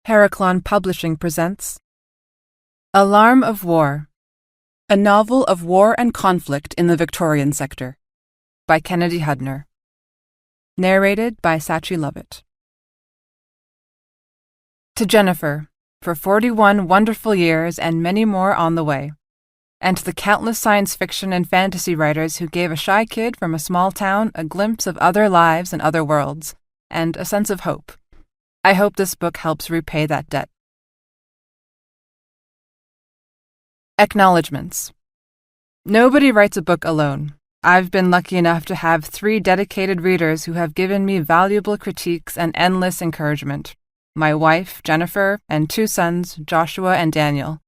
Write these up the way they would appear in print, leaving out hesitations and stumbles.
Heraclon Publishing presents Alarm of War, a novel of war and conflict in the Victorian sector, by Kennedy Hudner. Narrated by Sachi Lovett. To Jennifer, for 41 wonderful years and many more on the way, and to the countless science fiction and fantasy writers who gave a shy kid from a small town a glimpse of other lives and other worlds, and a sense of hope. I hope this book helps repay that debt. Acknowledgements. Nobody writes a book alone. I've been lucky enough to have 3 dedicated readers who have given me valuable critiques and endless encouragement. My wife, Jennifer, and 2 sons, Joshua and Daniel.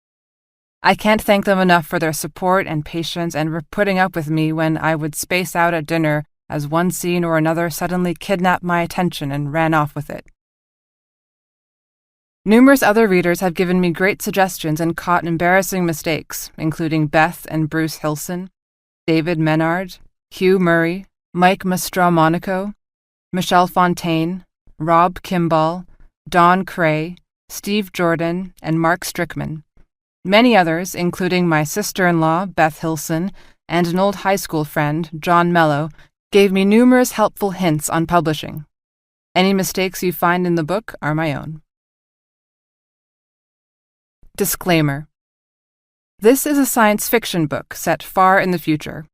I can't thank them enough for their support and patience and for putting up with me when I would space out at dinner as one scene or another suddenly kidnapped my attention and ran off with it. Numerous other readers have given me great suggestions and caught embarrassing mistakes, including Beth and Bruce Hilson, David Menard, Hugh Murray, Mike Mastromonaco, Michelle Fontaine, Rob Kimball, Don Cray, Steve Jordan, and Mark Strickman. Many others, including my sister-in-law, Beth Hilson, and an old high school friend, John Mello, gave me numerous helpful hints on publishing. Any mistakes you find in the book are my own. Disclaimer. This is a science fiction book set far in the future.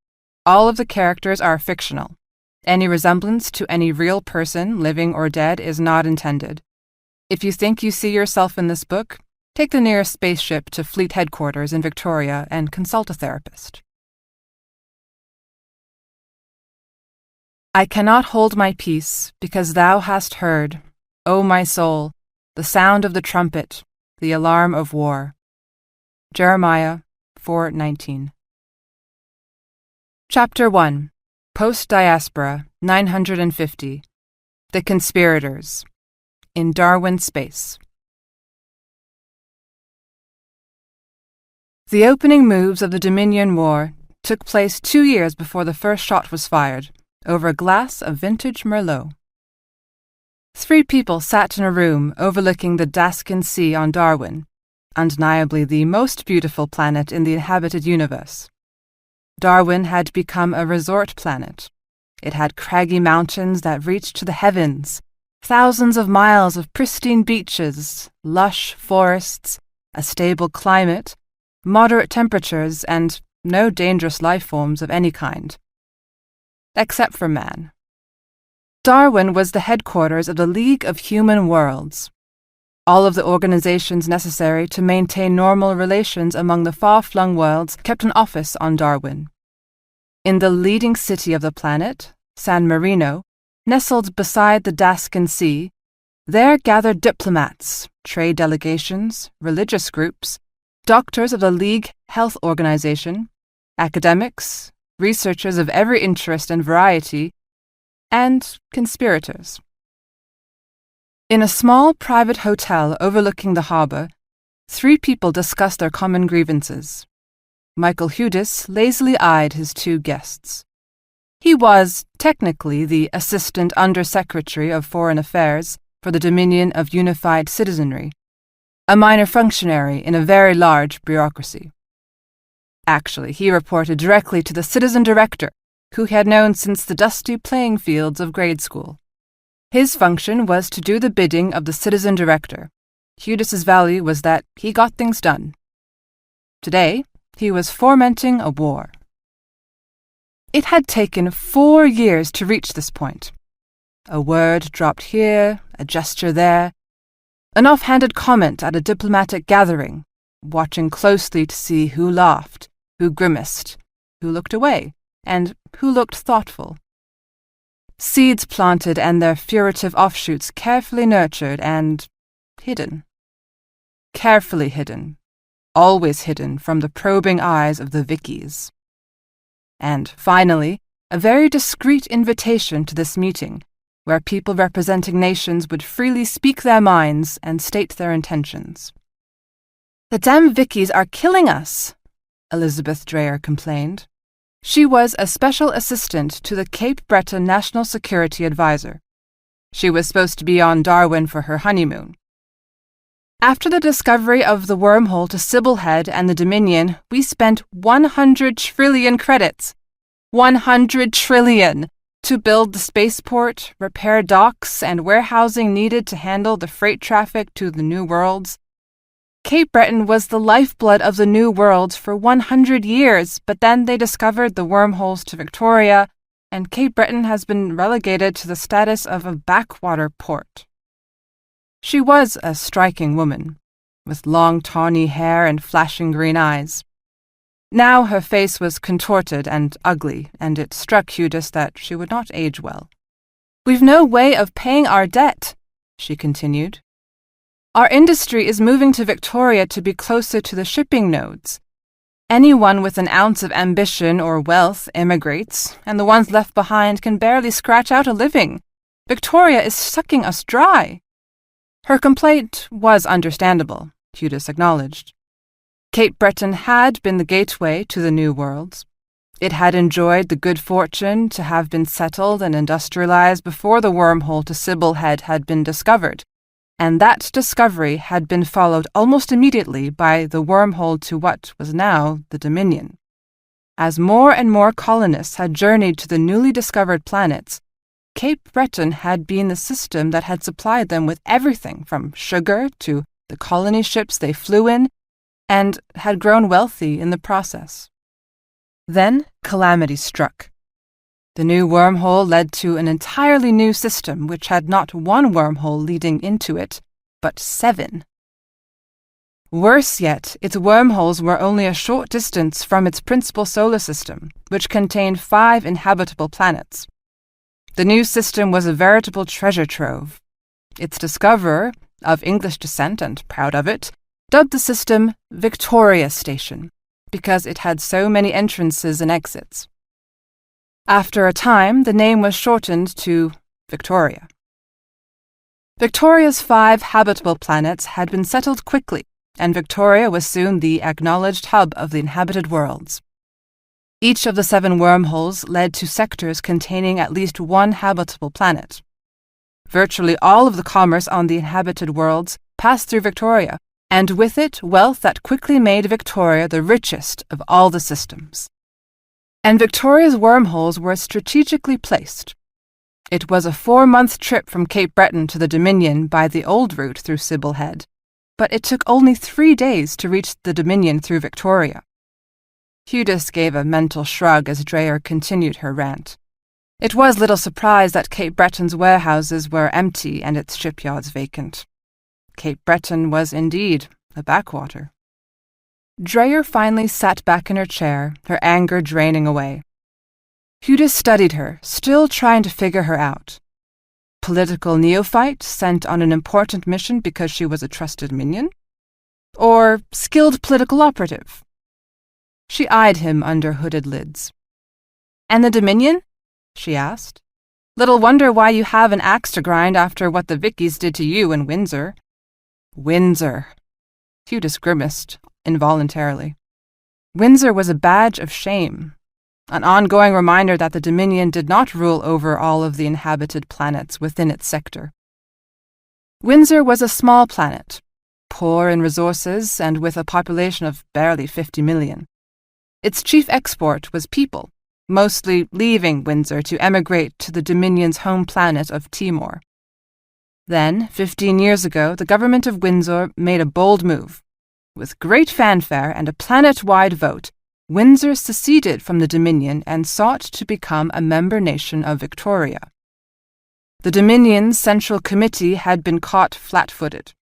All of the characters are fictional. Any resemblance to any real person, living or dead, is not intended. If you think you see yourself in this book, take the nearest spaceship to Fleet Headquarters in Victoria and consult a therapist. I cannot hold my peace, because thou hast heard, O my soul, the sound of the trumpet, the alarm of war. Jeremiah 4:19. Chapter 1. Post-Diaspora, 950. The Conspirators. In Darwin Space. The opening moves of the Dominion War took place 2 years before the first shot was fired, over a glass of vintage Merlot. 3 people sat in a room overlooking the Daskin Sea on Darwin, undeniably the most beautiful planet in the inhabited universe. Darwin had become a resort planet. It had craggy mountains that reached to the heavens, thousands of miles of pristine beaches, lush forests, a stable climate, moderate temperatures, and no dangerous life forms of any kind. Except for man. Darwin was the headquarters of the League of Human Worlds, all of the organizations necessary to maintain normal relations among the far-flung worlds kept an office on Darwin. In the leading city of the planet, San Marino, nestled beside the Daskin Sea, there gathered diplomats, trade delegations, religious groups, doctors of the League Health Organization, academics, researchers of every interest and variety, and conspirators. In a small private hotel overlooking the harbor, 3 people discussed their common grievances. Michael Hudis lazily eyed his 2 guests. He was, technically, the Assistant Under-Secretary of Foreign Affairs for the Dominion of Unified Citizenry, a minor functionary in a very large bureaucracy. Actually, he reported directly to the Citizen Director, who he had known since the dusty playing fields of grade school. His function was to do the bidding of the Citizen Director. Hudis's value was that he got things done. Today, he was fomenting a war. It had taken 4 years to reach this point. A word dropped here, a gesture there, an offhanded comment at a diplomatic gathering, watching closely to see who laughed, who grimaced, who looked away, and who looked thoughtful. Seeds planted and their furtive offshoots carefully nurtured and hidden. Carefully hidden, always hidden from the probing eyes of the Vickies. And, finally, a very discreet invitation to this meeting, where people representing nations would freely speak their minds and state their intentions. "The damn Vickies are killing us," Elizabeth Dreyer complained. She was a special assistant to the Cape Breton National Security Advisor. She was supposed to be on Darwin for her honeymoon. After the discovery of the wormhole to Sybilhead and the Dominion, we spent 100 trillion credits. 100 trillion! To build the spaceport, repair docks, and warehousing needed to handle the freight traffic to the New Worlds. Cape Breton was the lifeblood of the New Worlds for 100 years, but then they discovered the wormholes to Victoria, and Cape Breton has been relegated to the status of a backwater port. She was a striking woman, with long tawny hair and flashing green eyes. Now her face was contorted and ugly, and it struck Judas that she would not age well. "We've no way of paying our debt," she continued. "Our industry is moving to Victoria to be closer to the shipping nodes. Anyone with an ounce of ambition or wealth emigrates, and the ones left behind can barely scratch out a living. Victoria is sucking us dry." Her complaint was understandable, Judas acknowledged. Cape Breton had been the gateway to the New Worlds. It had enjoyed the good fortune to have been settled and industrialized before the wormhole to Sybilhead had been discovered, and that discovery had been followed almost immediately by the wormhole to what was now the Dominion. As more and more colonists had journeyed to the newly discovered planets, Cape Breton had been the system that had supplied them with everything from sugar to the colony ships they flew in, and had grown wealthy in the process. Then calamity struck. The new wormhole led to an entirely new system which had not one wormhole leading into it, but 7. Worse yet, its wormholes were only a short distance from its principal solar system, which contained 5 inhabitable planets. The new system was a veritable treasure trove. Its discoverer, of English descent and proud of it, dubbed the system Victoria Station, because it had so many entrances and exits. After a time, the name was shortened to Victoria. Victoria's 5 habitable planets had been settled quickly, and Victoria was soon the acknowledged hub of the inhabited worlds. Each of the 7 wormholes led to sectors containing at least one habitable planet. Virtually all of the commerce on the inhabited worlds passed through Victoria, and with it wealth that quickly made Victoria the richest of all the systems. And Victoria's wormholes were strategically placed. It was a 4-month trip from Cape Breton to the Dominion by the old route through Sybilhead, but it took only 3 days to reach the Dominion through Victoria. Judas gave a mental shrug as Dreyer continued her rant. It was little surprise that Cape Breton's warehouses were empty and its shipyards vacant. Cape Breton was indeed a backwater. Dreyer finally sat back in her chair, her anger draining away. Judas studied her, still trying to figure her out. Political neophyte sent on an important mission because she was a trusted minion? Or skilled political operative? She eyed him under hooded lids. "And the Dominion?" she asked. "Little wonder why you have an axe to grind after what the Vickies did to you in Windsor." Windsor. Judas grimaced involuntarily. Windsor was a badge of shame, an ongoing reminder that the Dominion did not rule over all of the inhabited planets within its sector. Windsor was a small planet, poor in resources and with a population of barely 50 million. Its chief export was people, mostly leaving Windsor to emigrate to the Dominion's home planet of Timor. Then, 15 years ago, the government of Windsor made a bold move. With great fanfare and a planet-wide vote, Windsor seceded from the Dominion and sought to become a member nation of Victoria. The Dominion's Central Committee had been caught flat-footed.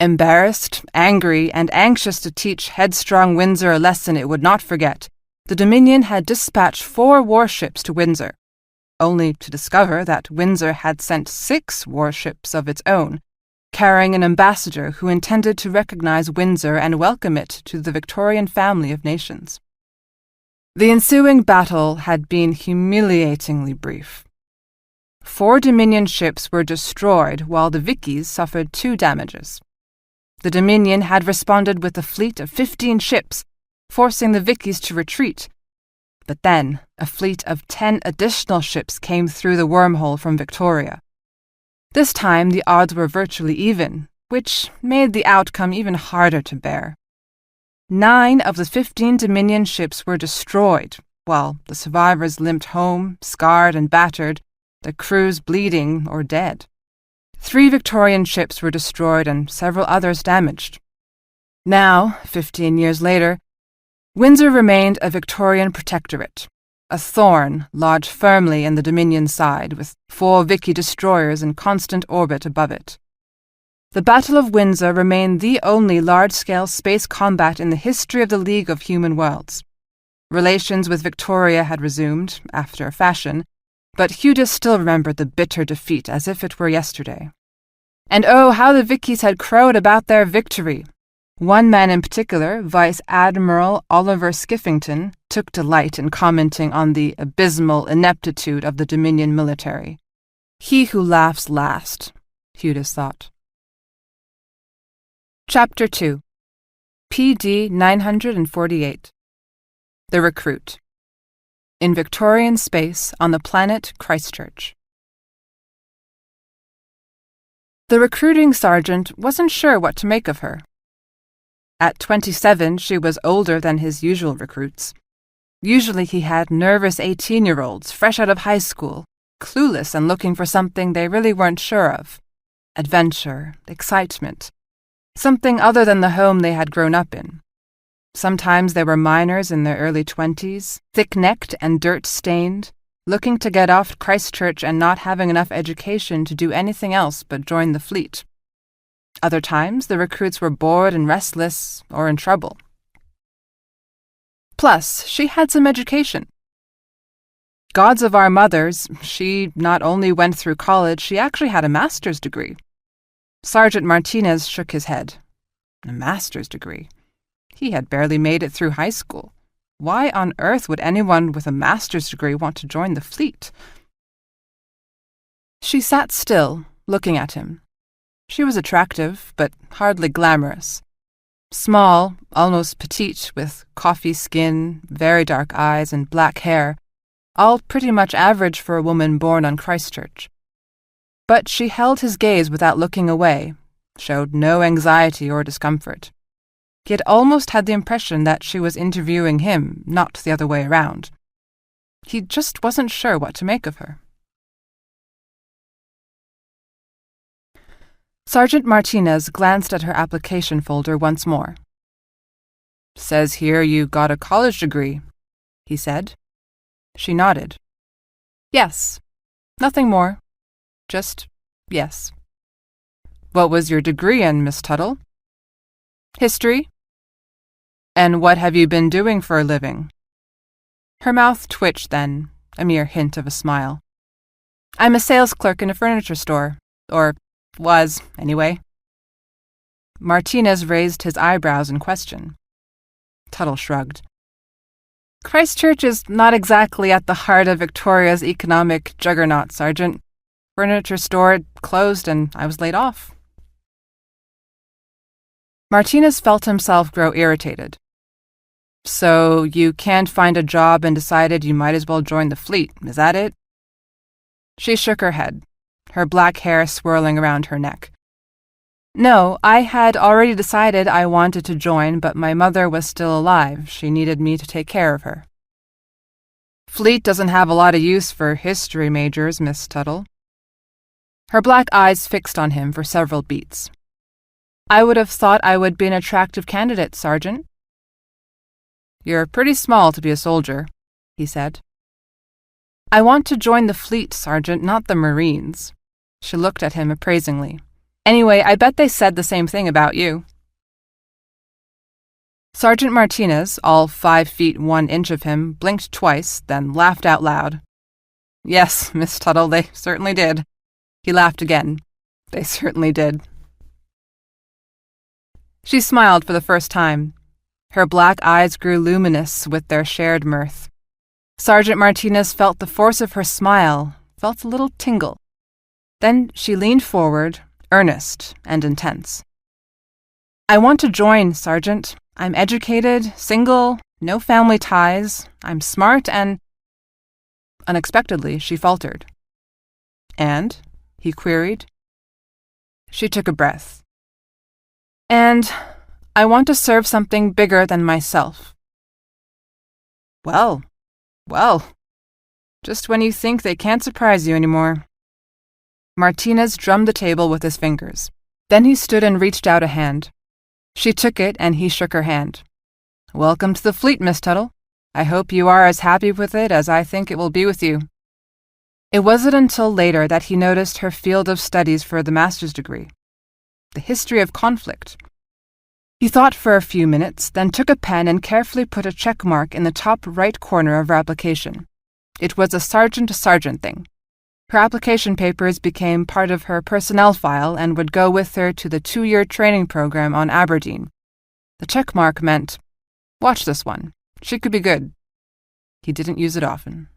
Embarrassed, angry, and anxious to teach headstrong Windsor a lesson it would not forget, the Dominion had dispatched 4 warships to Windsor, only to discover that Windsor had sent 6 warships of its own, carrying an ambassador who intended to recognize Windsor and welcome it to the Victorian family of nations. The ensuing battle had been humiliatingly brief. 4 Dominion ships were destroyed while the Vickies suffered 2 damages. The Dominion had responded with a fleet of 15 ships, forcing the Vickies to retreat. But then, a fleet of 10 additional ships came through the wormhole from Victoria. This time, the odds were virtually even, which made the outcome even harder to bear. 9 of the 15 Dominion ships were destroyed, while the survivors limped home, scarred and battered, the crews bleeding or dead. 3 Victorian ships were destroyed and several others damaged. Now, 15 years later, Windsor remained a Victorian protectorate, a thorn lodged firmly in the Dominion side, with 4 Vicky destroyers in constant orbit above it. The Battle of Windsor remained the only large-scale space combat in the history of the League of Human Worlds. Relations with Victoria had resumed, after a fashion, but Huda still remembered the bitter defeat as if it were yesterday. And oh, how the Vickies had crowed about their victory! One man in particular, Vice Admiral Oliver Skiffington, took delight in commenting on the abysmal ineptitude of the Dominion military. He who laughs last, Huda thought. Chapter 2. PD 948. The Recruit. In Victorian space on the planet Christchurch. The recruiting sergeant wasn't sure what to make of her. At 27, she was older than his usual recruits. Usually he had nervous 18-year-olds, fresh out of high school, clueless and looking for something they really weren't sure of. Adventure, excitement, something other than the home they had grown up in. Sometimes they were miners in their early 20s, thick-necked and dirt-stained, looking to get off Christchurch and not having enough education to do anything else but join the fleet. Other times, the recruits were bored and restless or in trouble. Plus, she had some education. Gods of our mothers, she not only went through college, she actually had a master's degree. Sergeant Martinez shook his head. A master's degree? He had barely made it through high school. Why on earth would anyone with a master's degree want to join the fleet? She sat still, looking at him. She was attractive, but hardly glamorous. Small, almost petite, with coffee skin, very dark eyes, and black hair, all pretty much average for a woman born on Christchurch. But she held his gaze without looking away, showed no anxiety or discomfort. He had almost had the impression that she was interviewing him, not the other way around. He just wasn't sure what to make of her. Sergeant Martinez glanced at her application folder once more. "Says here you got a college degree," he said. She nodded. "Yes. Nothing more. Just yes." "What was your degree in, Miss Tuttle?" "History." "And what have you been doing for a living?" Her mouth twitched then, a mere hint of a smile. "I'm a sales clerk in a furniture store. Or was, anyway." Martinez raised his eyebrows in question. Tuttle shrugged. "Christchurch is not exactly at the heart of Victoria's economic juggernaut, Sergeant. Furniture store closed and I was laid off." Martinez felt himself grow irritated. "So you can't find a job and decided you might as well join the fleet, is that it?" She shook her head, her black hair swirling around her neck. "No, I had already decided I wanted to join, but my mother was still alive. She needed me to take care of her." "Fleet doesn't have a lot of use for history majors, Miss Tuttle." Her black eyes fixed on him for several beats. "I would have thought I would be an attractive candidate, Sergeant." "You're pretty small to be a soldier," he said. "I want to join the fleet, Sergeant, not the Marines." She looked at him appraisingly. "Anyway, I bet they said the same thing about you." Sergeant Martinez, all 5 feet 1 inch of him, blinked twice, then laughed out loud. "Yes, Miss Tuttle, they certainly did." He laughed again. "They certainly did." She smiled for the first time. Her black eyes grew luminous with their shared mirth. Sergeant Martinez felt the force of her smile, felt a little tingle. Then she leaned forward, earnest and intense. "I want to join, Sergeant. I'm educated, single, no family ties. I'm smart and—" Unexpectedly, she faltered. "And?" he queried. She took a breath. And I want to serve something bigger than myself. Well, just when you think they can't surprise you anymore. Martinez drummed the table with his fingers. Then he stood and reached out a hand. She took it and he shook her hand. Welcome to the fleet, Miss Tuttle. I hope you are as happy with it as I think it will be with you. It wasn't until later that he noticed her field of studies for the master's degree. The history of conflict. He thought for a few minutes, then took a pen and carefully put a check mark in the top right corner of her application. It was a sergeant-to-sergeant thing. Her application papers became part of her personnel file and would go with her to the 2-year training program on Aberdeen. The check mark meant, watch this one. She could be good. He didn't use it often.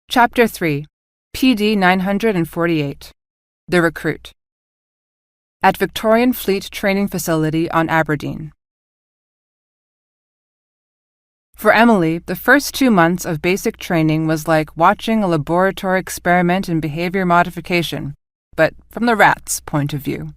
Chapter 3, PD 948, The Recruit. At Victorian Fleet Training Facility on Aberdeen. For Emily, the first 2 months of basic training was like watching a laboratory experiment in behavior modification, but from the rat's point of view.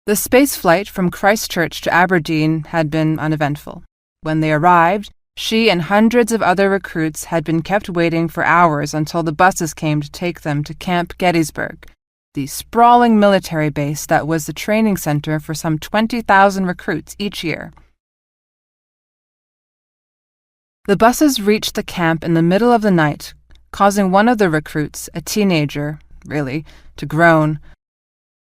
The space flight from Christchurch to Aberdeen had been uneventful. When they arrived, she and hundreds of other recruits had been kept waiting for hours until the buses came to take them to Camp Gettysburg, the sprawling military base that was the training center for some 20,000 recruits each year. The buses reached the camp in the middle of the night, causing one of the recruits, a teenager, really, to groan.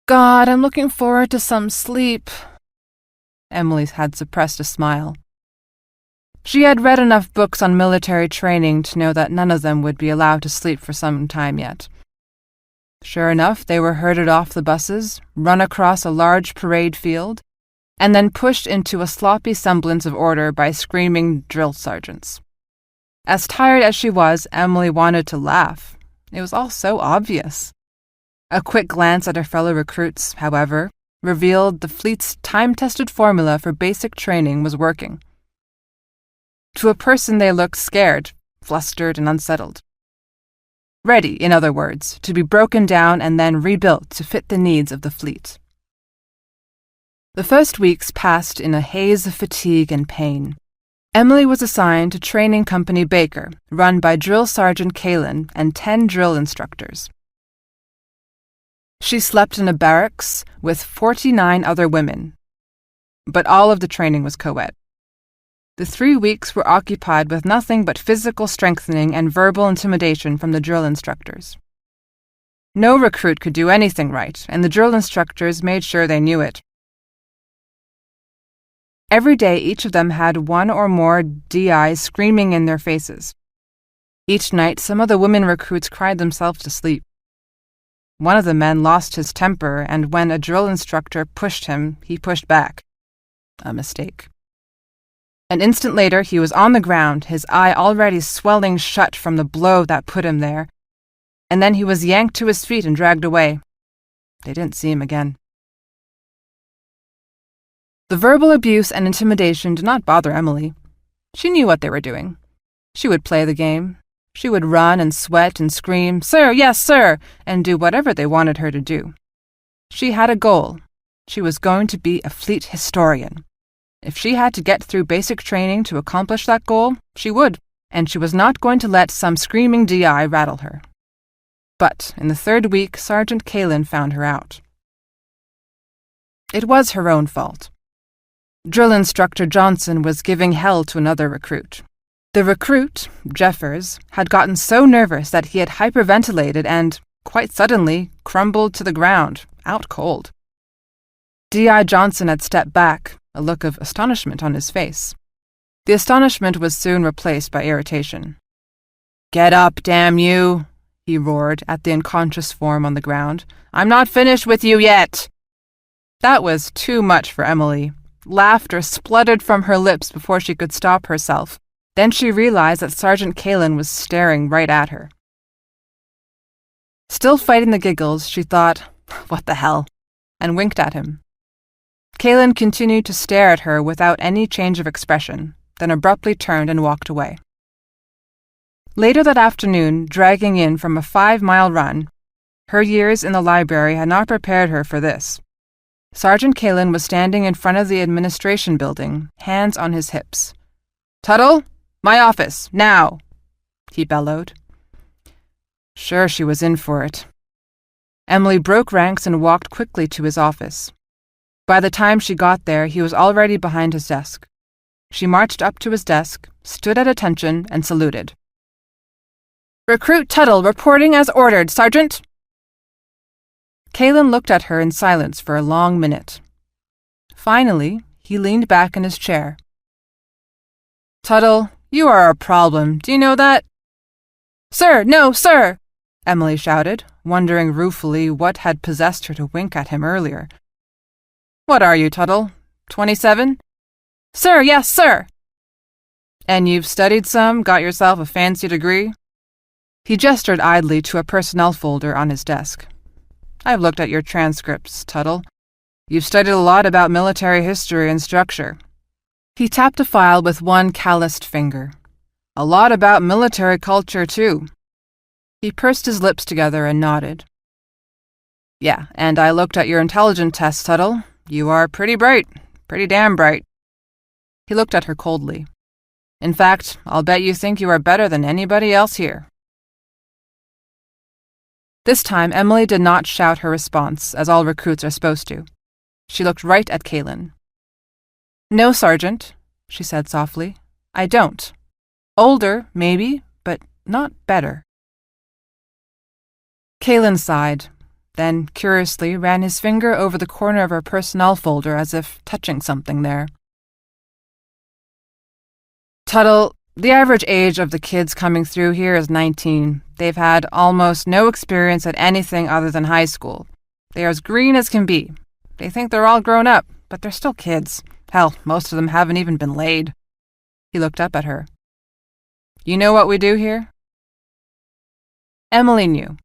God, I'm looking forward to some sleep. Emily had suppressed a smile. She had read enough books on military training to know that none of them would be allowed to sleep for some time yet. Sure enough, they were herded off the buses, run across a large parade field, and then pushed into a sloppy semblance of order by screaming drill sergeants. As tired as she was, Emily wanted to laugh. It was all so obvious. A quick glance at her fellow recruits, however, revealed the fleet's time-tested formula for basic training was working. To a person, they looked scared, flustered, and unsettled. Ready, in other words, to be broken down and then rebuilt to fit the needs of the fleet. The first weeks passed in a haze of fatigue and pain. Emily was assigned to Training Company Baker, run by Drill Sergeant Kalin and 10 drill instructors. She slept in a barracks with 49 other women, but all of the training was co-ed. The 3 weeks were occupied with nothing but physical strengthening and verbal intimidation from the drill instructors. No recruit could do anything right, and the drill instructors made sure they knew it. Every day, each of them had one or more DIs screaming in their faces. Each night, some of the women recruits cried themselves to sleep. One of the men lost his temper, and when a drill instructor pushed him, he pushed back. A mistake. An instant later, he was on the ground, his eye already swelling shut from the blow that put him there, and then he was yanked to his feet and dragged away. They didn't see him again. The verbal abuse and intimidation did not bother Emily. She knew what they were doing. She would play the game. She would run and sweat and scream, "Sir, yes, sir," and do whatever they wanted her to do. She had a goal. She was going to be a fleet historian. If she had to get through basic training to accomplish that goal, she would, and she was not going to let some screaming DI rattle her. But in the 3rd week, Sergeant Kalin found her out. It was her own fault. Drill instructor Johnson was giving hell to another recruit. The recruit, Jeffers, had gotten so nervous that he had hyperventilated and, quite suddenly, crumbled to the ground, out cold. D.I. Johnson had stepped back, a look of astonishment on his face. The astonishment was soon replaced by irritation. "Get up, damn you!" he roared at the unconscious form on the ground. "I'm not finished with you yet!" That was too much for Emily. Laughter spluttered from her lips before she could stop herself. Then she realized that Sergeant Kalin was staring right at her. Still fighting the giggles, she thought, "What the hell?" and winked at him. Kalin continued to stare at her without any change of expression, then abruptly turned and walked away. Later that afternoon, dragging in from a 5-mile run, her years in the library had not prepared her for this. Sergeant Kalin was standing in front of the administration building, hands on his hips. "Tuttle, my office, now!" he bellowed. Sure, she was in for it. Emily broke ranks and walked quickly to his office. By the time she got there, he was already behind his desk. She marched up to his desk, stood at attention, and saluted. "Recruit Tuttle reporting as ordered, Sergeant!" Kalin looked at her in silence for a long minute. Finally, he leaned back in his chair. "Tuttle, you are a problem. Do you know that?" "Sir, no, sir!" Emily shouted, wondering ruefully what had possessed her to wink at him earlier. "What are you, Tuttle? 27? "Sir, yes, sir!" "And you've studied some, got yourself a fancy degree?" He gestured idly to a personnel folder on his desk. "I've looked at your transcripts, Tuttle. You've studied a lot about military history and structure." He tapped a file with one calloused finger. "A lot about military culture, too." He pursed his lips together and nodded. "Yeah, and I looked at your intelligence test, Tuttle. You are pretty bright. Pretty damn bright." He looked at her coldly. "In fact, I'll bet you think you are better than anybody else here." This time, Emily did not shout her response, as all recruits are supposed to. She looked right at Kalin. "No, Sergeant," she said softly. "I don't. Older, maybe, but not better." Kalin sighed, then curiously ran his finger over the corner of her personnel folder as if touching something there. "Tuttle, the average age of the kids coming through here is 19. They've had almost no experience at anything other than high school. They are as green as can be. They think they're all grown up, but they're still kids. Hell, most of them haven't even been laid." He looked up at her. "You know what we do here?" Emily knew.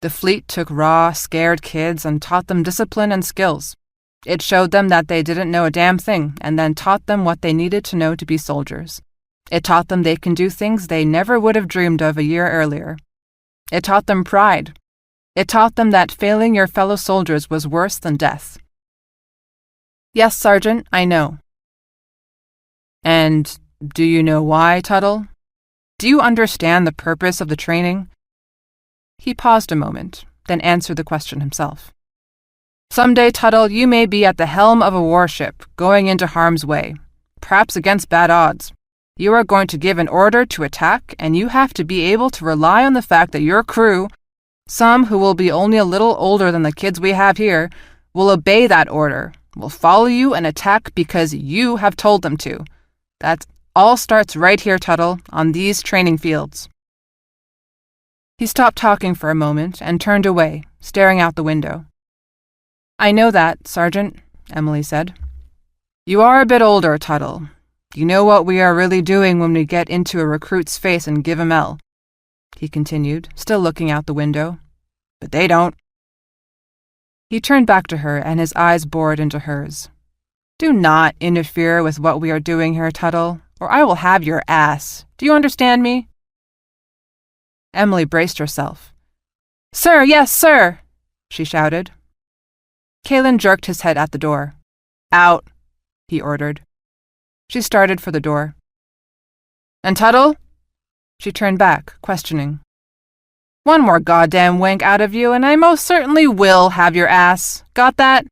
The fleet took raw, scared kids and taught them discipline and skills. It showed them that they didn't know a damn thing, and then taught them what they needed to know to be soldiers. It taught them they can do things they never would have dreamed of a year earlier. It taught them pride. It taught them that failing your fellow soldiers was worse than death. "Yes, Sergeant, I know." "And do you know why, Tuttle? Do you understand the purpose of the training?" He paused a moment, then answered the question himself. "Someday, Tuttle, you may be at the helm of a warship, going into harm's way, perhaps against bad odds. You are going to give an order to attack, and you have to be able to rely on the fact that your crew, some who will be only a little older than the kids we have here, will obey that order, will follow you and attack because you have told them to. That all starts right here, Tuttle, on these training fields." He stopped talking for a moment and turned away, staring out the window. "I know that, Sergeant," Emily said. "You are a bit older, Tuttle. You know what we are really doing when we get into a recruit's face and give him L," he continued, still looking out the window. "But they don't." He turned back to her, and his eyes bored into hers. "Do not interfere with what we are doing here, Tuttle, or I will have your ass. Do you understand me?" Emily braced herself. "Sir, yes, sir!" she shouted. Kalin jerked his head at the door. "Out," he ordered. She started for the door. "And Tuttle?" She turned back, questioning. "One more goddamn wink out of you, and I most certainly will have your ass. Got that?"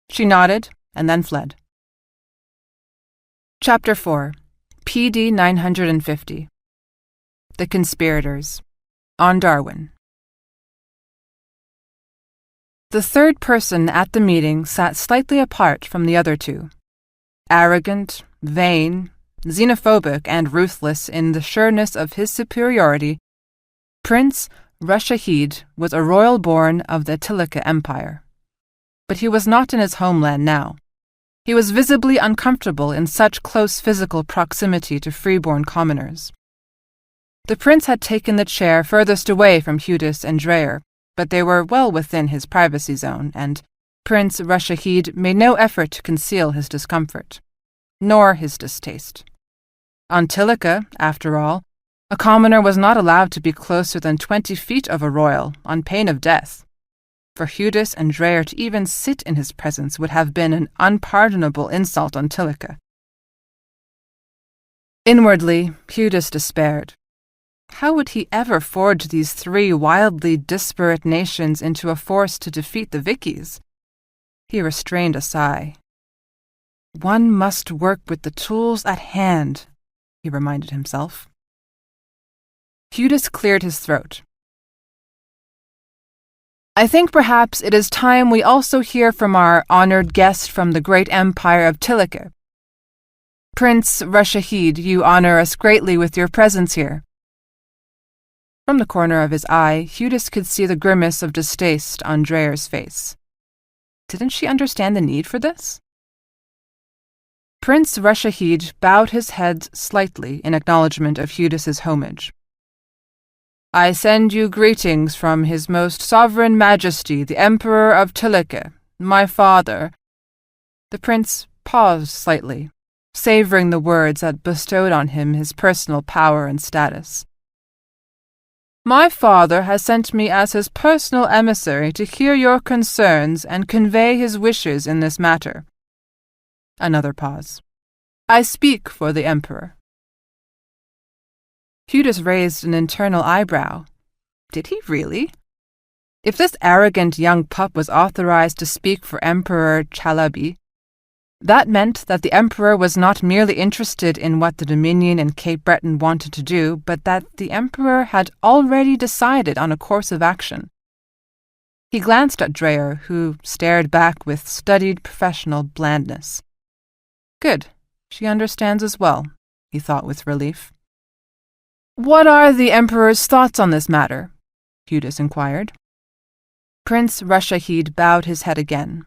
She nodded, and then fled. Chapter 4. PD 950. The Conspirators. On Darwin. The third person at the meeting sat slightly apart from the other two. Arrogant, vain, xenophobic, and ruthless in the sureness of his superiority, Prince Rashahid was a royal born of the Attilica Empire. But he was not in his homeland now. He was visibly uncomfortable in such close physical proximity to freeborn commoners. The prince had taken the chair furthest away from Hudis and Dreyer, but they were well within his privacy zone, and Prince Rashahid made no effort to conceal his discomfort, nor his distaste. On Attilica, after all, a commoner was not allowed to be closer than 20 feet of a royal, on pain of death. For Judas and Dreyer to even sit in his presence would have been an unpardonable insult on Tilica. Inwardly, Judas despaired. How would he ever forge these three wildly disparate nations into a force to defeat the Vickies? He restrained a sigh. One must work with the tools at hand, he reminded himself. Judas cleared his throat. I think perhaps it is time we also hear from our honored guest from the great empire of Tilica. Prince Rashahid, you honor us greatly with your presence here. From the corner of his eye, Judas could see the grimace of distaste on Dreyer's face. Didn't she understand the need for this? Prince Rashahid bowed his head slightly in acknowledgement of Judas's homage. I send you greetings from His Most Sovereign Majesty, the Emperor of Tilica, my father. The prince paused slightly, savoring the words that bestowed on him his personal power and status. My father has sent me as his personal emissary to hear your concerns and convey his wishes in this matter. Another pause. I speak for the emperor. Judas raised an internal eyebrow. Did he really? If this arrogant young pup was authorized to speak for Emperor Chalabi, that meant that the emperor was not merely interested in what the Dominion and Cape Breton wanted to do, but that the emperor had already decided on a course of action. He glanced at Dreyer, who stared back with studied professional blandness. Good, she understands as well, he thought with relief. What are the emperor's thoughts on this matter? Judas inquired. Prince Rashahid bowed his head again.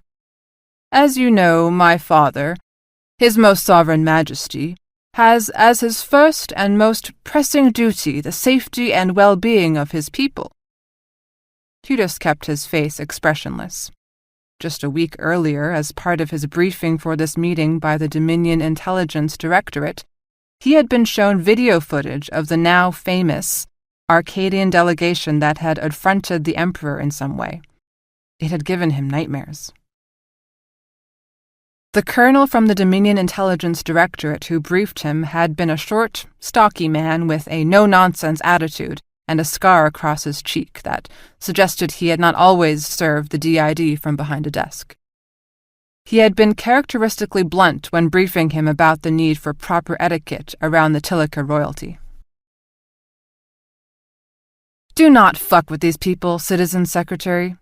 As you know, my father, His Most Sovereign Majesty, has as his first and most pressing duty the safety and well-being of his people. Judas kept his face expressionless. Just a week earlier, as part of his briefing for this meeting by the Dominion Intelligence Directorate, he had been shown video footage of the now famous Arcadian delegation that had affronted the emperor in some way. It had given him nightmares. The colonel from the Dominion Intelligence Directorate who briefed him had been a short, stocky man with a no-nonsense attitude and a scar across his cheek that suggested he had not always served the DID from behind a desk. He had been characteristically blunt when briefing him about the need for proper etiquette around the Tilica royalty. Do not fuck with these people, Citizen Secretary.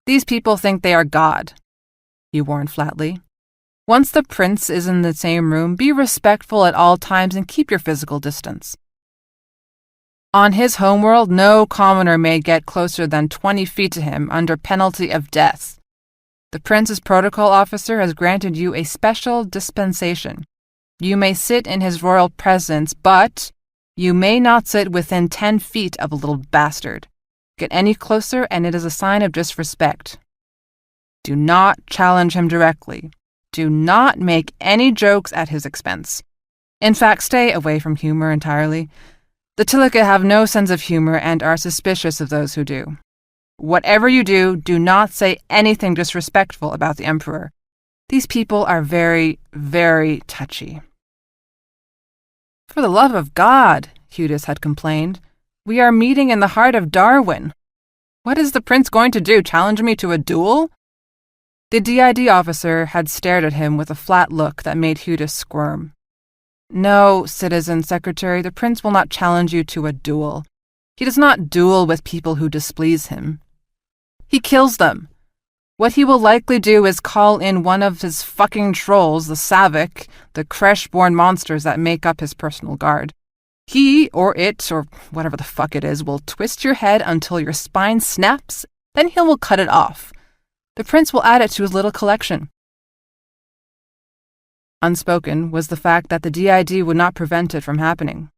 These people think they are God, he warned flatly. Once the prince is in the same room, be respectful at all times and keep your physical distance. On his homeworld, no commoner may get closer than 20 feet to him under penalty of death. The prince's protocol officer has granted you a special dispensation. You may sit in his royal presence, but you may not sit within 10 feet of a little bastard. Get any closer and it is a sign of disrespect. Do not challenge him directly. Do not make any jokes at his expense. In fact, stay away from humor entirely. The Tilica have no sense of humor and are suspicious of those who do. Whatever you do, do not say anything disrespectful about the emperor. These people are very, very touchy. For the love of God, Judas had complained, we are meeting in the heart of Darwin. What is the prince going to do, challenge me to a duel? The DID officer had stared at him with a flat look that made Judas squirm. No, Citizen Secretary, the prince will not challenge you to a duel. He does not duel with people who displease him. He kills them. What he will likely do is call in one of his fucking trolls, the Savik, the Kresh-born monsters that make up his personal guard. He, or it, or whatever the fuck it is, will twist your head until your spine snaps, then he will cut it off. The prince will add it to his little collection. Unspoken was the fact that the DID would not prevent it from happening.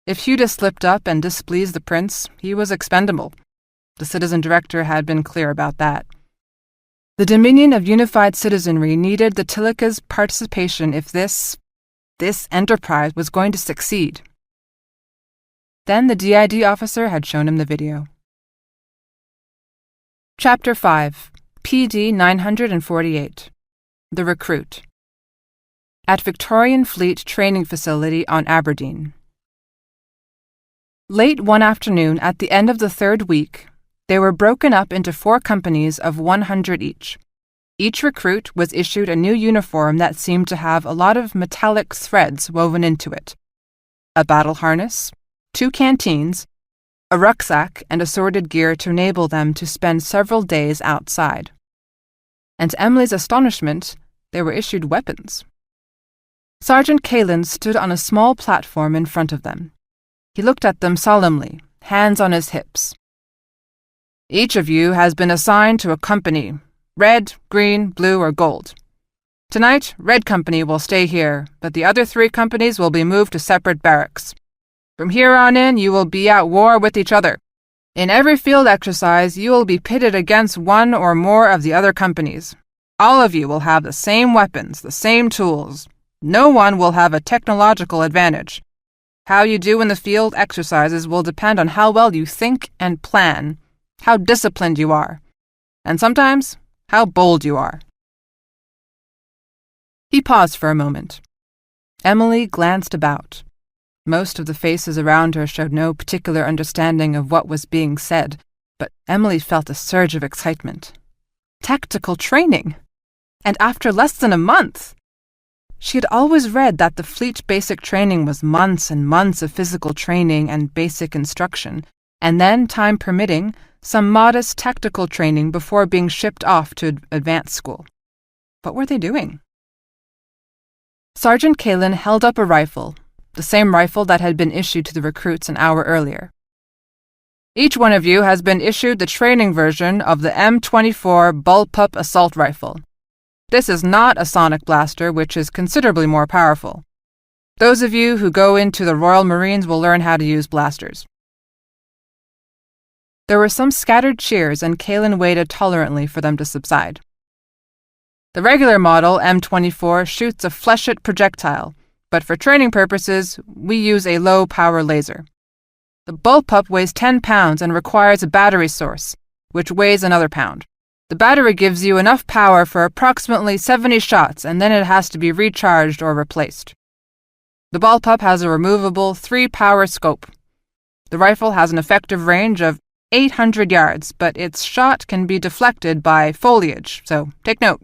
If Judas slipped up and displeased the prince, he was expendable. The citizen director had been clear about that. The Dominion of Unified Citizenry needed the Tilica's participation if this enterprise was going to succeed. Then the DID officer had shown him the video. Chapter 5, PD 948. The Recruit. At Victorian Fleet Training Facility on Aberdeen. Late one afternoon at the end of the third week, they were broken up into 4 companies of 100 each. Each recruit was issued a new uniform that seemed to have a lot of metallic threads woven into it. A battle harness, 2 canteens, a rucksack, and assorted gear to enable them to spend several days outside. And to Emily's astonishment, they were issued weapons. Sergeant Kalen stood on a small platform in front of them. He looked at them solemnly, hands on his hips. Each of you has been assigned to a company, red, green, blue, or gold. Tonight, Red Company will stay here, but the other 3 companies will be moved to separate barracks. From here on in, you will be at war with each other. In every field exercise, you will be pitted against one or more of the other companies. All of you will have the same weapons, the same tools. No one will have a technological advantage. How you do in the field exercises will depend on how well you think and plan, how disciplined you are, and sometimes how bold you are. He paused for a moment. Emily glanced about. Most of the faces around her showed no particular understanding of what was being said, but Emily felt a surge of excitement. Tactical training! And after less than a month! She had always read that the fleet basic training was months and months of physical training and basic instruction, and then, time permitting, some modest tactical training before being shipped off to advanced school. What were they doing? Sergeant Kalen held up a rifle, the same rifle that had been issued to the recruits an hour earlier. Each one of you has been issued the training version of the M24 bullpup assault rifle. This is not a sonic blaster, which is considerably more powerful. Those of you who go into the Royal Marines will learn how to use blasters. There were some scattered cheers, and Kalen waited tolerantly for them to subside. The regular model M24 shoots a flechette projectile, but for training purposes, we use a low-power laser. The bullpup weighs 10 pounds and requires a battery source, which weighs another pound. The battery gives you enough power for approximately 70 shots, and then it has to be recharged or replaced. The bullpup has a removable 3-power scope. The rifle has an effective range of 800 yards, but its shot can be deflected by foliage, so take note.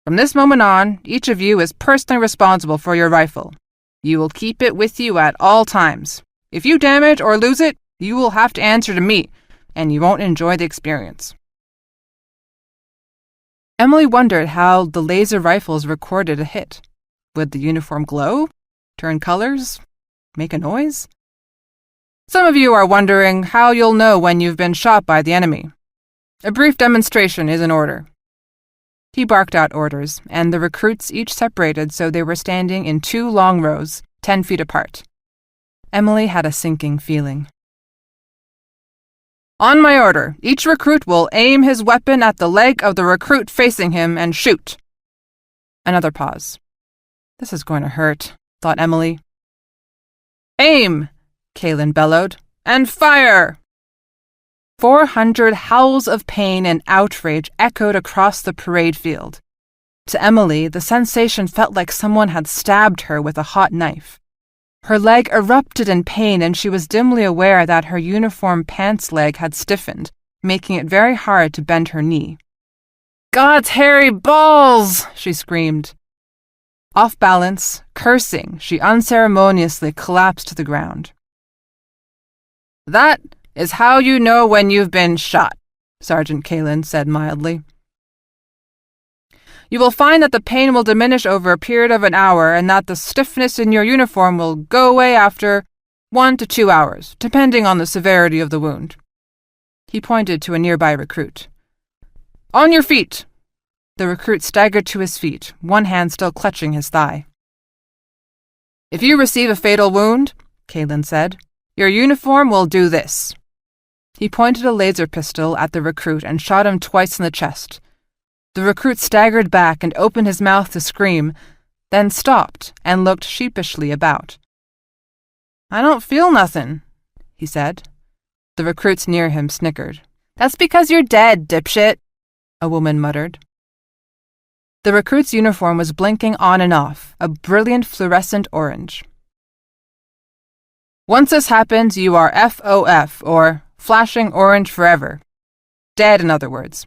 From this moment on, each of you is personally responsible for your rifle. You will keep it with you at all times. If you damage or lose it, you will have to answer to me, and you won't enjoy the experience. Emily wondered how the laser rifles recorded a hit. Would the uniform glow? Turn colors? Make a noise? Some of you are wondering how you'll know when you've been shot by the enemy. A brief demonstration is in order. He barked out orders, and the recruits each separated so they were standing in 2 long rows, 10 feet apart. Emily had a sinking feeling. On my order, each recruit will aim his weapon at the leg of the recruit facing him and shoot. Another pause. This is going to hurt, thought Emily. Aim! Kalen bellowed. And fire! 400 howls of pain and outrage echoed across the parade field. To Emily, the sensation felt like someone had stabbed her with a hot knife. Her leg erupted in pain, and she was dimly aware that her uniform pants leg had stiffened, making it very hard to bend her knee. God's hairy balls! She screamed. Off balance, cursing, she unceremoniously collapsed to the ground. That is how you know when you've been shot, Sergeant Kalen said mildly. You will find that the pain will diminish over a period of an hour and that the stiffness in your uniform will go away after 1 to 2 hours, depending on the severity of the wound. He pointed to a nearby recruit. On your feet! The recruit staggered to his feet, one hand still clutching his thigh. If you receive a fatal wound, Kalen said, your uniform will do this. He pointed a laser pistol at the recruit and shot him twice in the chest. The recruit staggered back and opened his mouth to scream, then stopped and looked sheepishly about. I don't feel nothing, he said. The recruits near him snickered. That's because you're dead, dipshit, a woman muttered. The recruit's uniform was blinking on and off, a brilliant fluorescent orange. Once this happens, you are FOF, or flashing orange forever. Dead, in other words.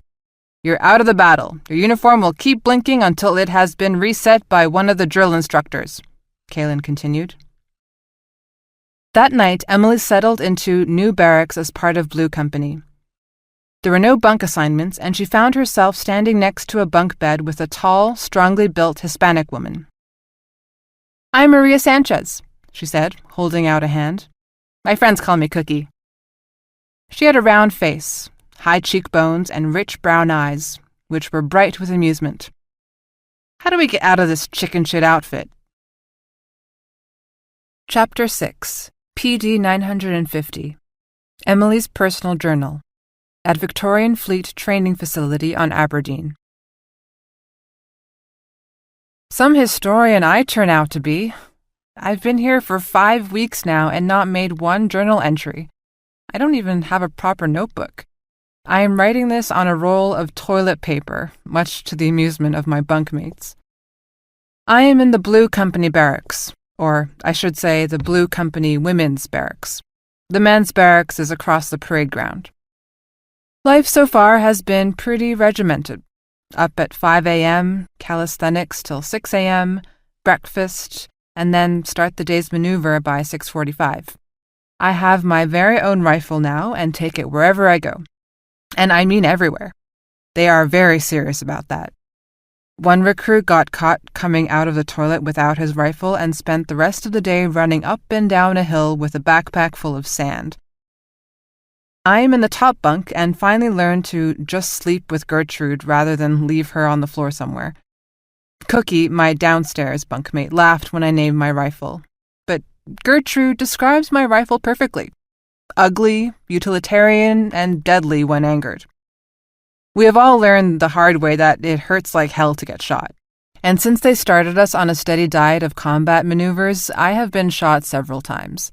You're out of the battle. Your uniform will keep blinking until it has been reset by one of the drill instructors, Kaelin continued. That night, Emily settled into new barracks as part of Blue Company. There were no bunk assignments, and she found herself standing next to a bunk bed with a tall, strongly built Hispanic woman. I'm Maria Sanchez, she said, holding out a hand. My friends call me Cookie. She had a round face, high cheekbones, and rich brown eyes, which were bright with amusement. How do we get out of this chicken shit outfit? Chapter 6, PD 950, Emily's Personal Journal, at Victorian Fleet Training Facility on Aberdeen. Some historian I turn out to be. I've been here for 5 weeks now and not made one journal entry. I don't even have a proper notebook. I am writing this on a roll of toilet paper, much to the amusement of my bunkmates. I am in the Blue Company barracks, or I should say the Blue Company women's barracks. The men's barracks is across the parade ground. Life so far has been pretty regimented. Up at 5 a.m., calisthenics till 6 a.m., breakfast, and then start the day's maneuver by 6:45. I have my very own rifle now and take it wherever I go. And I mean everywhere. They are very serious about that. One recruit got caught coming out of the toilet without his rifle and spent the rest of the day running up and down a hill with a backpack full of sand. I am in the top bunk and finally learned to just sleep with Gertrude rather than leave her on the floor somewhere. Cookie, my downstairs bunkmate, laughed when I named my rifle. But Gertrude describes my rifle perfectly. Ugly, utilitarian, and deadly when angered. We have all learned the hard way that it hurts like hell to get shot. And since they started us on a steady diet of combat maneuvers, I have been shot several times.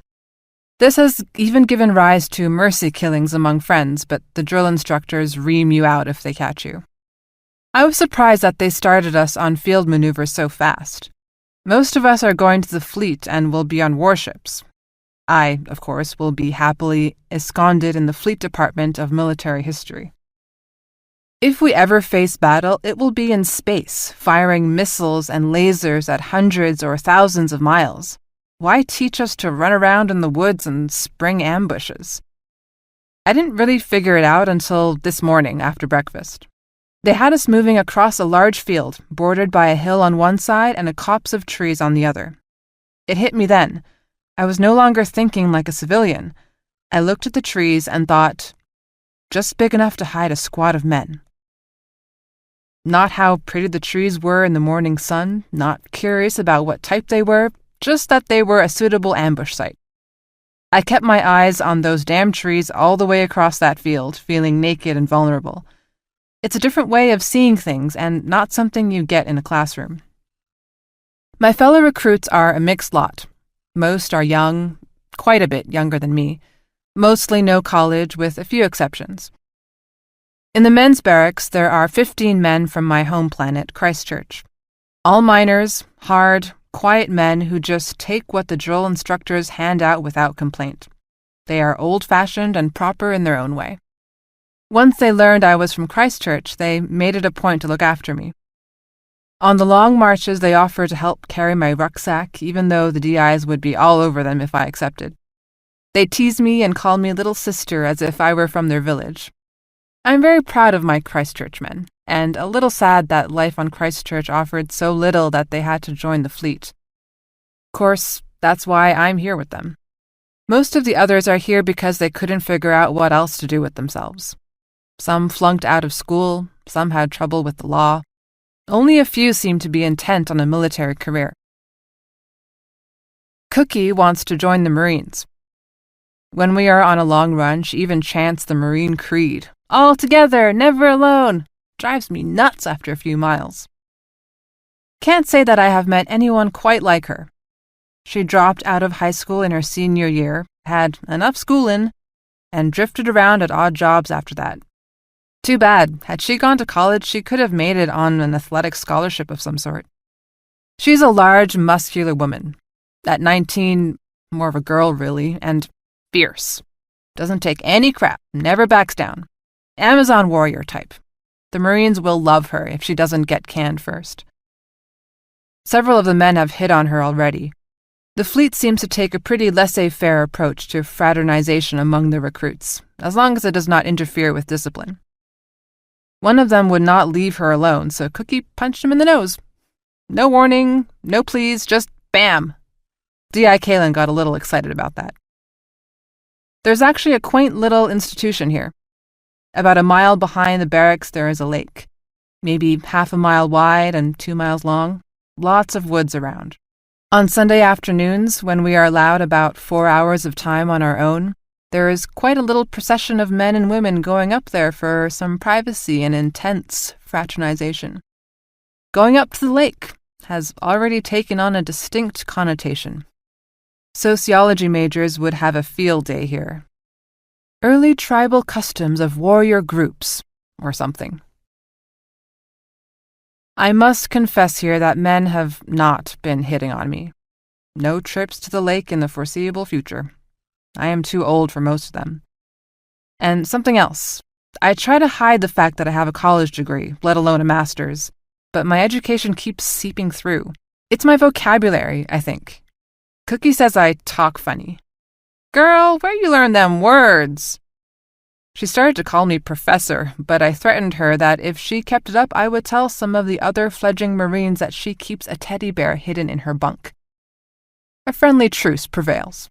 This has even given rise to mercy killings among friends, but the drill instructors ream you out if they catch you. I was surprised that they started us on field maneuvers so fast. Most of us are going to the fleet and will be on warships. I, of course, will be happily ensconced in the Fleet Department of Military History. If we ever face battle, it will be in space, firing missiles and lasers at hundreds or thousands of miles. Why teach us to run around in the woods and spring ambushes? I didn't really figure it out until this morning after breakfast. They had us moving across a large field, bordered by a hill on one side and a copse of trees on the other. It hit me then. I was no longer thinking like a civilian. I looked at the trees and thought, just big enough to hide a squad of men. Not how pretty the trees were in the morning sun, not curious about what type they were, just that they were a suitable ambush site. I kept my eyes on those damn trees all the way across that field, feeling naked and vulnerable. It's a different way of seeing things and not something you get in a classroom. My fellow recruits are a mixed lot. Most are young, quite a bit younger than me, mostly no college with a few exceptions. In the men's barracks, there are 15 men from my home planet, Christchurch. All miners, hard, quiet men who just take what the drill instructors hand out without complaint. They are old-fashioned and proper in their own way. Once they learned I was from Christchurch, they made it a point to look after me. On the long marches, they offered to help carry my rucksack, even though the DIs would be all over them if I accepted. They teased me and called me little sister as if I were from their village. I'm very proud of my Christchurch men, and a little sad that life on Christchurch offered so little that they had to join the fleet. Of course, that's why I'm here with them. Most of the others are here because they couldn't figure out what else to do with themselves. Some flunked out of school, some had trouble with the law. Only a few seem to be intent on a military career. Cookie wants to join the Marines. When we are on a long run, she even chants the Marine Creed. All together, never alone. Drives me nuts after a few miles. Can't say that I have met anyone quite like her. She dropped out of high school in her senior year, had enough schooling, and drifted around at odd jobs after that. Too bad. Had she gone to college, she could have made it on an athletic scholarship of some sort. She's a large, muscular woman. At 19, more of a girl, really, and fierce. Doesn't take any crap, never backs down. Amazon warrior type. The Marines will love her if she doesn't get canned first. Several of the men have hit on her already. The fleet seems to take a pretty laissez-faire approach to fraternization among the recruits, as long as it does not interfere with discipline. One of them would not leave her alone, so Cookie punched him in the nose. No warning, no please, just bam. D.I. Kalen got a little excited about that. There's actually a quaint little institution here. About a mile behind the barracks there is a lake, maybe half a mile wide and 2 miles long. Lots of woods around. On Sunday afternoons, when we are allowed about 4 hours of time on our own, there is quite a little procession of men and women going up there for some privacy and intense fraternization. Going up to the lake has already taken on a distinct connotation. Sociology majors would have a field day here. Early tribal customs of warrior groups, or something. I must confess here that men have not been hitting on me. No trips to the lake in the foreseeable future. I am too old for most of them. And something else. I try to hide the fact that I have a college degree, let alone a master's, but my education keeps seeping through. It's my vocabulary, I think. Cookie says I talk funny. Girl, where you learn them words? She started to call me professor, but I threatened her that if she kept it up, I would tell some of the other fledgling Marines that she keeps a teddy bear hidden in her bunk. A friendly truce prevails.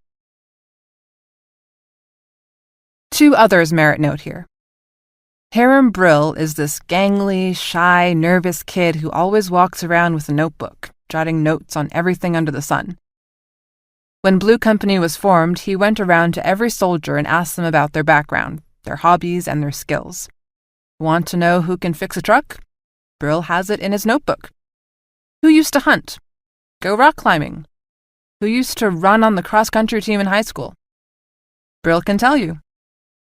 2 others merit note here. Hiram Brill is this gangly, shy, nervous kid who always walks around with a notebook, jotting notes on everything under the sun. When Blue Company was formed, he went around to every soldier and asked them about their background, their hobbies, and their skills. Want to know who can fix a truck? Brill has it in his notebook. Who used to hunt? Go rock climbing. Who used to run on the cross-country team in high school? Brill can tell you.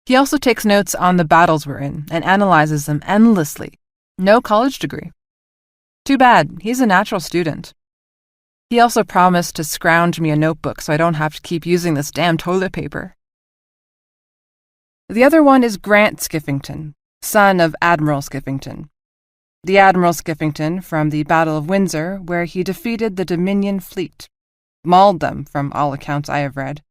He also takes notes on the battles we're in and analyzes them endlessly. No college degree. Too bad, he's a natural student. He also promised to scrounge me a notebook so I don't have to keep using this damn toilet paper. The other one is Grant Skiffington, son of Admiral Skiffington. The Admiral Skiffington from the Battle of Windsor, where he defeated the Dominion fleet. Mauled them, from all accounts I have read.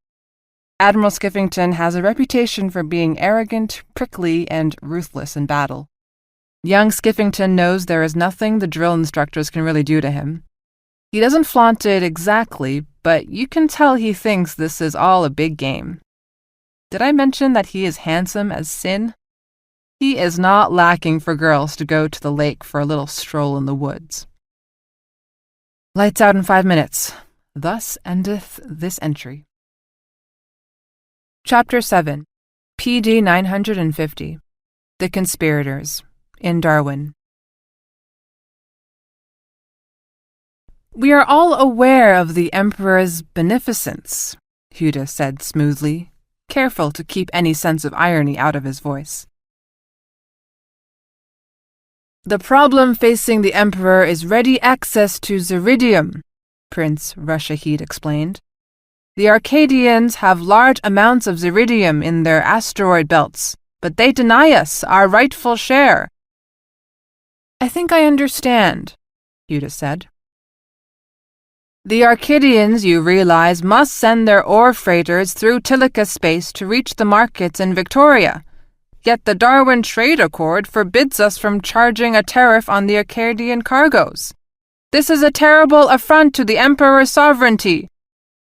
Admiral Skiffington has a reputation for being arrogant, prickly, and ruthless in battle. Young Skiffington knows there is nothing the drill instructors can really do to him. He doesn't flaunt it exactly, but you can tell he thinks this is all a big game. Did I mention that he is handsome as sin? He is not lacking for girls to go to the lake for a little stroll in the woods. Lights out in 5 minutes. Thus endeth this entry. Chapter 7. PD 950. The Conspirators. In Darwin. We are all aware of the Emperor's beneficence, Huda said smoothly, careful to keep any sense of irony out of his voice. The problem facing the Emperor is ready access to Ziridium, Prince Rashahid explained. The Arcadians have large amounts of Ziridium in their asteroid belts, but they deny us our rightful share. I think I understand, Huda said. The Arcadians, you realize, must send their ore freighters through Tilica space to reach the markets in Victoria. Yet the Darwin Trade Accord forbids us from charging a tariff on the Arcadian cargoes. This is a terrible affront to the Emperor's sovereignty.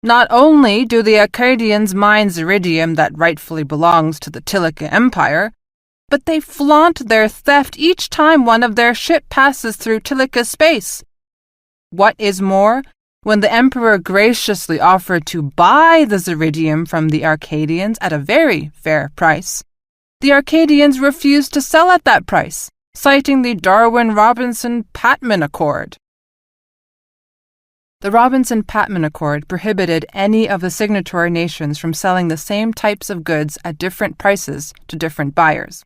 Not only do the Arcadians mine Ziridium that rightfully belongs to the Tilica Empire, but they flaunt their theft each time one of their ships passes through Tilica space. What is more, when the Emperor graciously offered to buy the Ziridium from the Arcadians at a very fair price, the Arcadians refused to sell at that price, citing the Darwin-Robinson-Patman Accord. The Robinson-Patman Accord prohibited any of the signatory nations from selling the same types of goods at different prices to different buyers.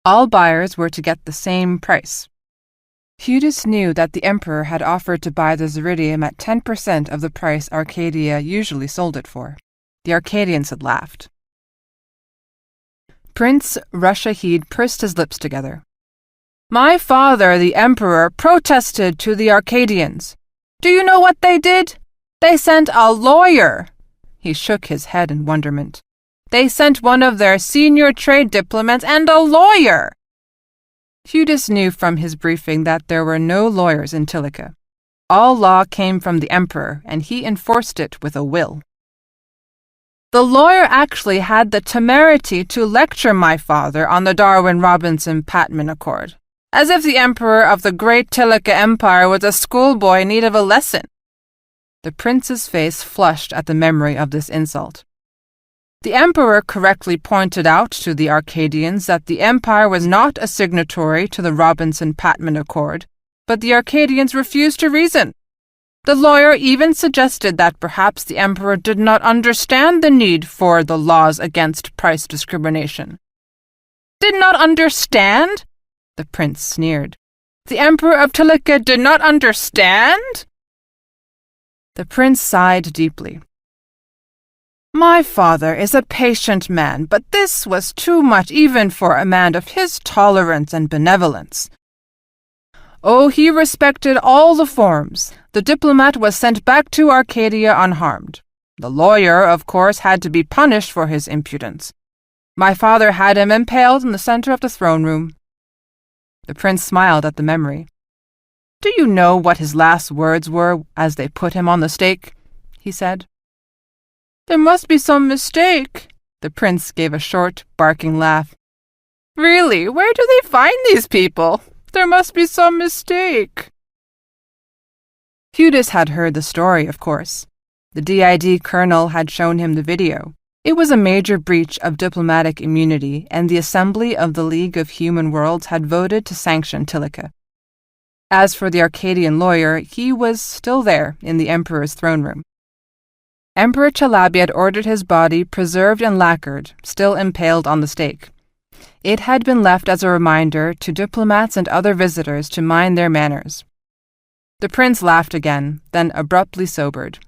All buyers were to get the same price. Eudes knew that the emperor had offered to buy the Ziridium at 10% of the price Arcadia usually sold it for. The Arcadians had laughed. Prince Rushahid pursed his lips together. My father, the emperor, protested to the Arcadians. Do you know what they did? They sent a lawyer. He shook his head in wonderment. They sent one of their senior trade diplomats and a lawyer. Eudes knew from his briefing that there were no lawyers in Tilica. All law came from the emperor, and he enforced it with a will. The lawyer actually had the temerity to lecture my father on the Darwin-Robinson-Patman Accord, as if the emperor of the great Tilica Empire was a schoolboy in need of a lesson. The prince's face flushed at the memory of this insult. The emperor correctly pointed out to the Arcadians that the empire was not a signatory to the Robinson-Patman Accord, but the Arcadians refused to reason. The lawyer even suggested that perhaps the emperor did not understand the need for the laws against price discrimination. Did not understand? The prince sneered. The emperor of Tilica did not understand? The prince sighed deeply. My father is a patient man, but this was too much even for a man of his tolerance and benevolence. Oh, he respected all the forms. The diplomat was sent back to Arcadia unharmed. The lawyer, of course, had to be punished for his impudence. My father had him impaled in the center of the throne room. The prince smiled at the memory. Do you know what his last words were as they put him on the stake? He said. There must be some mistake. The prince gave a short, barking laugh. Really, where do they find these people? There must be some mistake. Eudes had heard the story, of course. The DID colonel had shown him the video. It was a major breach of diplomatic immunity, and the Assembly of the League of Human Worlds had voted to sanction Tilica. As for the Arcadian lawyer, he was still there in the emperor's throne room. Emperor Chalabi had ordered his body preserved and lacquered, still impaled on the stake. It had been left as a reminder to diplomats and other visitors to mind their manners. The prince laughed again, then abruptly sobered.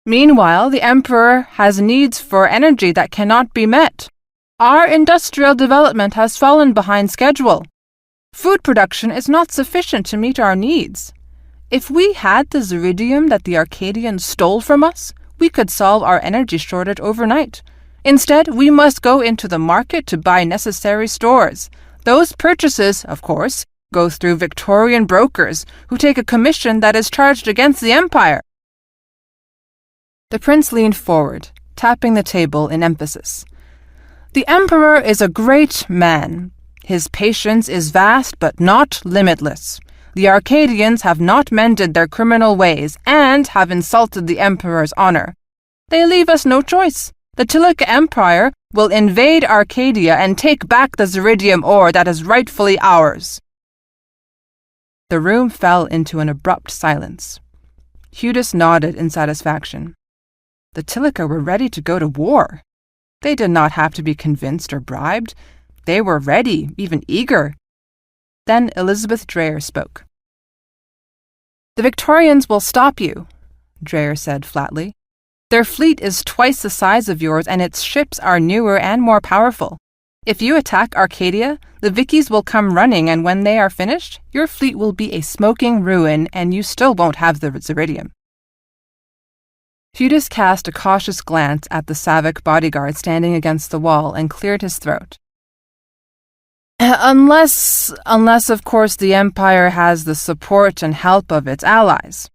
Meanwhile, the emperor has needs for energy that cannot be met. Our industrial development has fallen behind schedule. Food production is not sufficient to meet our needs. If we had the Ziridium that the Arcadians stole from us, we could solve our energy shortage overnight. Instead, we must go into the market to buy necessary stores. Those purchases, of course, go through Victorian brokers who take a commission that is charged against the empire. The prince leaned forward, tapping the table in emphasis. The emperor is a great man. His patience is vast but not limitless. The Arcadians have not mended their criminal ways and have insulted the emperor's honor. They leave us no choice. The Tilica Empire will invade Arcadia and take back the Ziridium ore that is rightfully ours. The room fell into an abrupt silence. Eudes nodded in satisfaction. The Tilica were ready to go to war. They did not have to be convinced or bribed. They were ready, even eager. Then Elizabeth Dreyer spoke. The Victorians will stop you, Dreyer said flatly. Their fleet is twice the size of yours, and its ships are newer and more powerful. If you attack Arcadia, the Vickies will come running, and when they are finished, your fleet will be a smoking ruin, and you still won't have the Ziridium. Eudes cast a cautious glance at the Savic bodyguard standing against the wall and cleared his throat. Unless, of course, the Empire has the support and help of its allies.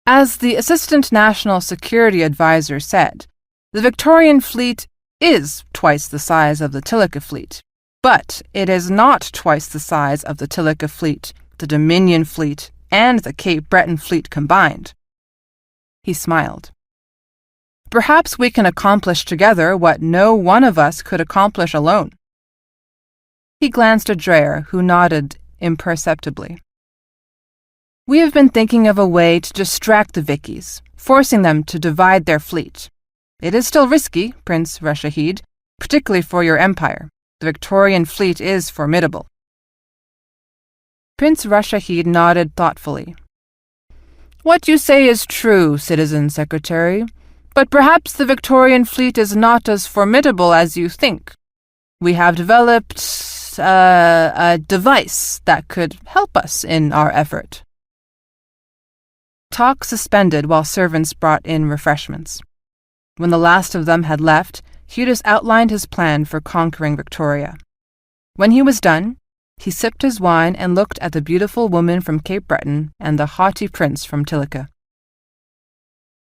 As the Assistant National Security Advisor said, the Victorian fleet is twice the size of the Tilica fleet, but it is not twice the size of the Tilica fleet, the Dominion fleet, and the Cape Breton fleet combined. He smiled. Perhaps we can accomplish together what no one of us could accomplish alone. He glanced at Dreyer, who nodded imperceptibly. We have been thinking of a way to distract the Vickies, forcing them to divide their fleet. It is still risky, Prince Rashahid, particularly for your empire. The Victorian fleet is formidable." Prince Rashahid nodded thoughtfully. "What you say is true, Citizen Secretary, but perhaps the Victorian fleet is not as formidable as you think. We have developed a device that could help us in our effort." Talk suspended while servants brought in refreshments. When the last of them had left, Hudis outlined his plan for conquering Victoria. When he was done, he sipped his wine and looked at the beautiful woman from Cape Breton and the haughty prince from Tilica.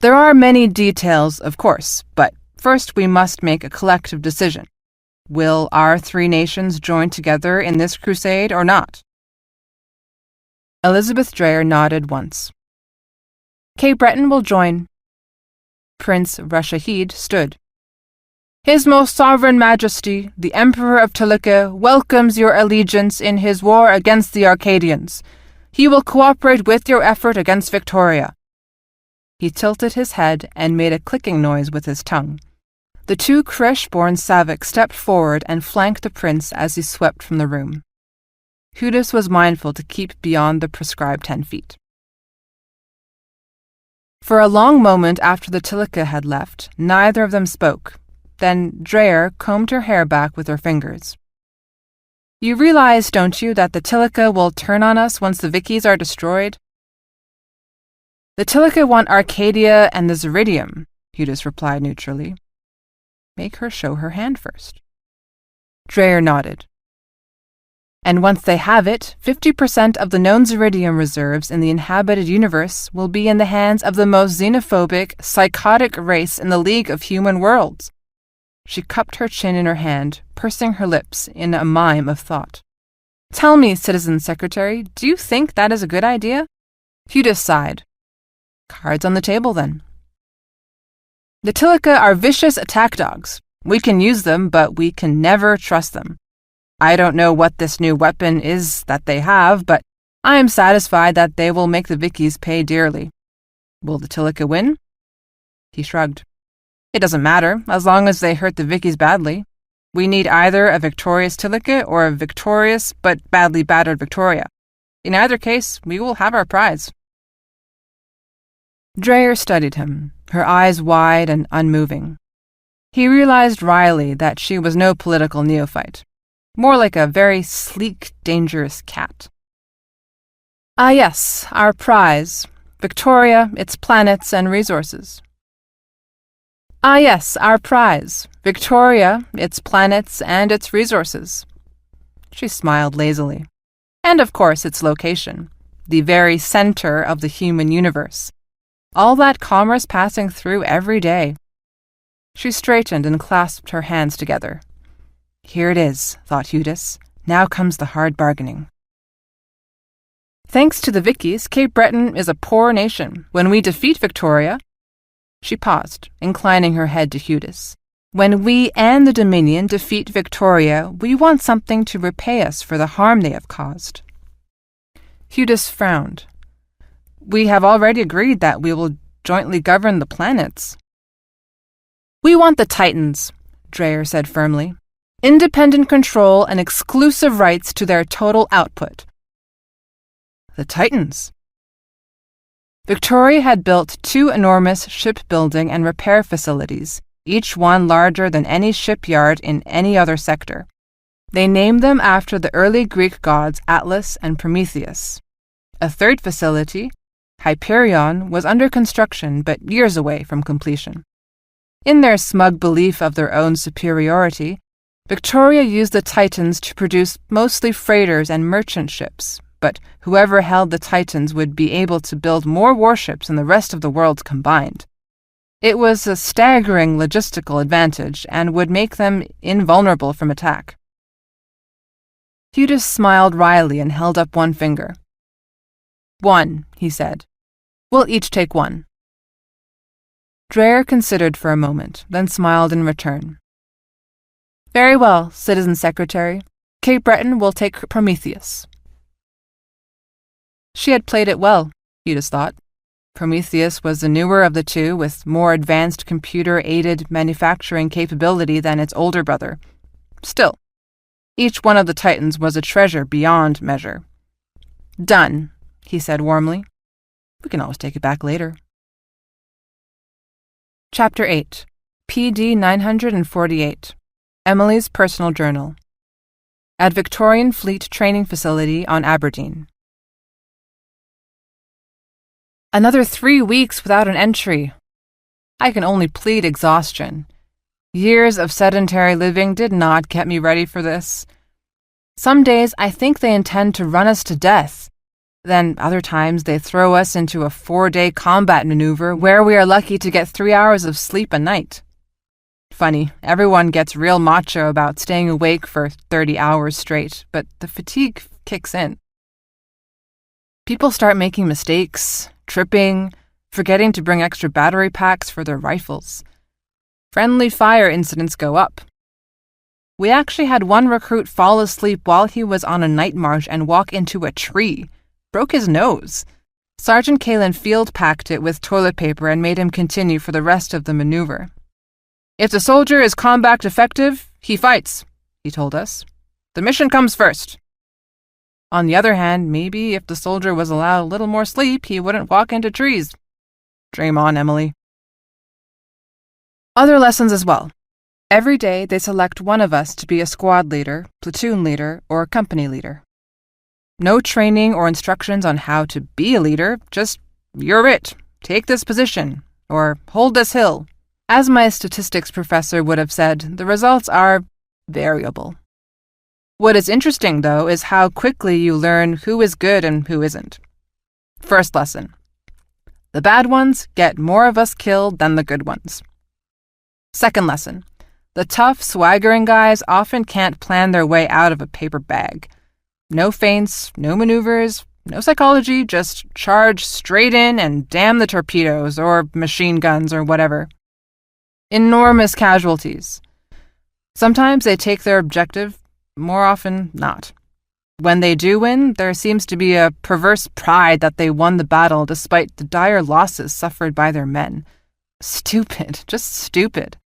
"There are many details, of course, but first we must make a collective decision. Will our three nations join together in this crusade or not?" Elizabeth Dreyer nodded once. "Cape Breton will join." Prince Rashahid stood. "His Most Sovereign Majesty, the Emperor of Tilica, welcomes your allegiance in his war against the Arcadians. He will cooperate with your effort against Victoria." He tilted his head and made a clicking noise with his tongue. The two Kresh-born Saviks stepped forward and flanked the prince as he swept from the room. Hudis was mindful to keep beyond the prescribed 10 feet. For a long moment after the Tilica had left, neither of them spoke. Then Dreyer combed her hair back with her fingers. "You realize, don't you, that the Tilica will turn on us once the Vickies are destroyed?" "The Tilica want Arcadia and the Zeridium," Hudis replied neutrally. "Make her show her hand first." Dreyer nodded. "And once they have it, 50% of the known Zeridium reserves in the inhabited universe will be in the hands of the most xenophobic, psychotic race in the League of Human Worlds." She cupped her chin in her hand, pursing her lips in a mime of thought. "Tell me, Citizen Secretary, do you think that is a good idea?" Hudis sighed. "Cards on the table, then." "The Tilica are vicious attack dogs. We can use them, but we can never trust them. I don't know what this new weapon is that they have, but I am satisfied that they will make the Vickies pay dearly. Will the Tilica win?" He shrugged. "It doesn't matter, as long as they hurt the Vickies badly. We need either a victorious Tilica or a victorious but badly battered Victoria. In either case, we will have our prize." Dreyer studied him, her eyes wide and unmoving. He realized wryly that she was no political neophyte. More like a very sleek, dangerous cat. "Ah, yes, our prize. Victoria, its planets and resources." "Ah, yes, our prize. Victoria, its planets and its resources." She smiled lazily. "And of course its location, the very center of the human universe. All that commerce passing through every day." She straightened and clasped her hands together. "Here it is," thought Hudis. "Now comes the hard bargaining." "Thanks to the Vickies, Cape Breton is a poor nation. When we defeat Victoria—" She paused, inclining her head to Hudis. "When we and the Dominion defeat Victoria, we want something to repay us for the harm they have caused." Hudis frowned. "We have already agreed that we will jointly govern the planets." "We want the Titans," Dreyer said firmly. "Independent control and exclusive rights to their total output." The Titans. Victoria had built 2 enormous shipbuilding and repair facilities, each one larger than any shipyard in any other sector. They named them after the early Greek gods Atlas and Prometheus. A third facility, Hyperion, was under construction but years away from completion. In their smug belief of their own superiority, Victoria used the Titans to produce mostly freighters and merchant ships, but whoever held the Titans would be able to build more warships than the rest of the world combined. It was a staggering logistical advantage and would make them invulnerable from attack. Hudis smiled wryly and held up one finger. "1," he said. "We'll each take 1. Dreyer considered for a moment, then smiled in return. "Very well, Citizen Secretary. Cape Breton will take Prometheus." She had played it well, Eudes thought. Prometheus was the newer of the two, with more advanced computer-aided manufacturing capability than its older brother. Still, each one of the Titans was a treasure beyond measure. "Done," he said warmly. "We can always take it back later." Chapter 8. PD 948. Emily's Personal Journal. At Victorian Fleet Training Facility on Aberdeen. Another 3 weeks without an entry. I can only plead exhaustion. Years of sedentary living did not get me ready for this. Some days I think they intend to run us to death. Then other times they throw us into a 4-day combat maneuver where we are lucky to get 3 hours of sleep a night. Funny, everyone gets real macho about staying awake for 30 hours straight, but the fatigue kicks in. People start making mistakes, tripping, forgetting to bring extra battery packs for their rifles. Friendly fire incidents go up. We actually had one recruit fall asleep while he was on a night march and walk into a tree. Broke his nose. Sergeant Kalin field-packed it with toilet paper and made him continue for the rest of the maneuver. "If the soldier is combat effective, he fights," he told us. "The mission comes first." On the other hand, maybe if the soldier was allowed a little more sleep, he wouldn't walk into trees. Dream on, Emily. Other lessons as well. Every day they select one of us to be a squad leader, platoon leader, or company leader. No training or instructions on how to be a leader, just, "You're it, take this position," or "Hold this hill." As my statistics professor would have said, the results are variable. What is interesting, though, is how quickly you learn who is good and who isn't. First lesson. The bad ones get more of us killed than the good ones. Second lesson. The tough, swaggering guys often can't plan their way out of a paper bag. No feints, no maneuvers, no psychology, just charge straight in and damn the torpedoes or machine guns or whatever. Enormous casualties. Sometimes they take their objective, more often not. When they do win, there seems to be a perverse pride that they won the battle despite the dire losses suffered by their men. Stupid, just stupid.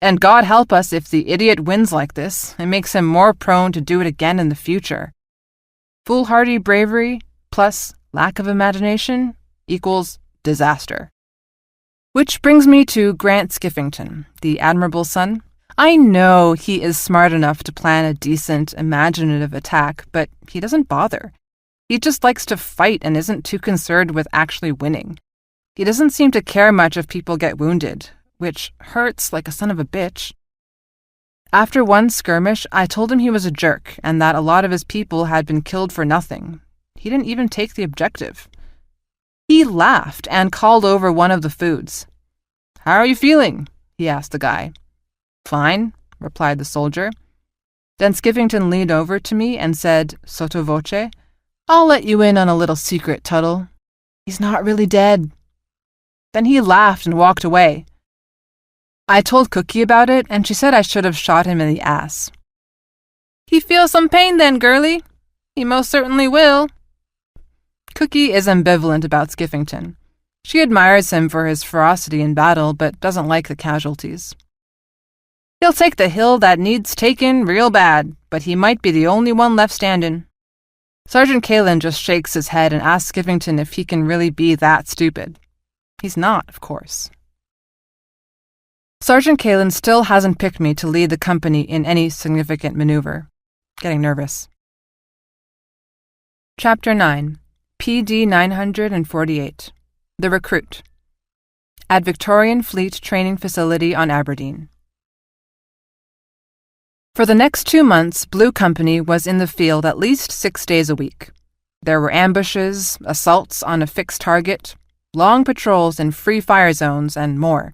And God help us if the idiot wins like this. It makes him more prone to do it again in the future. Foolhardy bravery plus lack of imagination equals disaster. Which brings me to Grant Skiffington, the admirable's son. I know he is smart enough to plan a decent, imaginative attack, but he doesn't bother. He just likes to fight and isn't too concerned with actually winning. He doesn't seem to care much if people get wounded, which hurts like a son of a bitch. After one skirmish, I told him he was a jerk and that a lot of his people had been killed for nothing. He didn't even take the objective. He laughed and called over one of the foods. "How are you feeling?" he asked the guy. "Fine," replied the soldier. Then Skiffington leaned over to me and said, sotto voce, "I'll let you in on a little secret, Tuttle. He's not really dead." Then he laughed and walked away. I told Cookie about it, and she said I should have shot him in the ass. "He feels some pain then, girlie. He most certainly will." Cookie is ambivalent about Skiffington. She admires him for his ferocity in battle, but doesn't like the casualties. "He'll take the hill that needs taken real bad, but he might be the only one left standing." Sergeant Kalin just shakes his head and asks Skiffington if he can really be that stupid. He's not, of course. Sergeant Kalin still hasn't picked me to lead the company in any significant maneuver. Getting nervous. Chapter 9. PD 948. The Recruit. At Victorian Fleet Training Facility on Aberdeen. For the next 2 months, Blue Company was in the field at least 6 days a week. There were ambushes, assaults on a fixed target, long patrols in free fire zones, and more.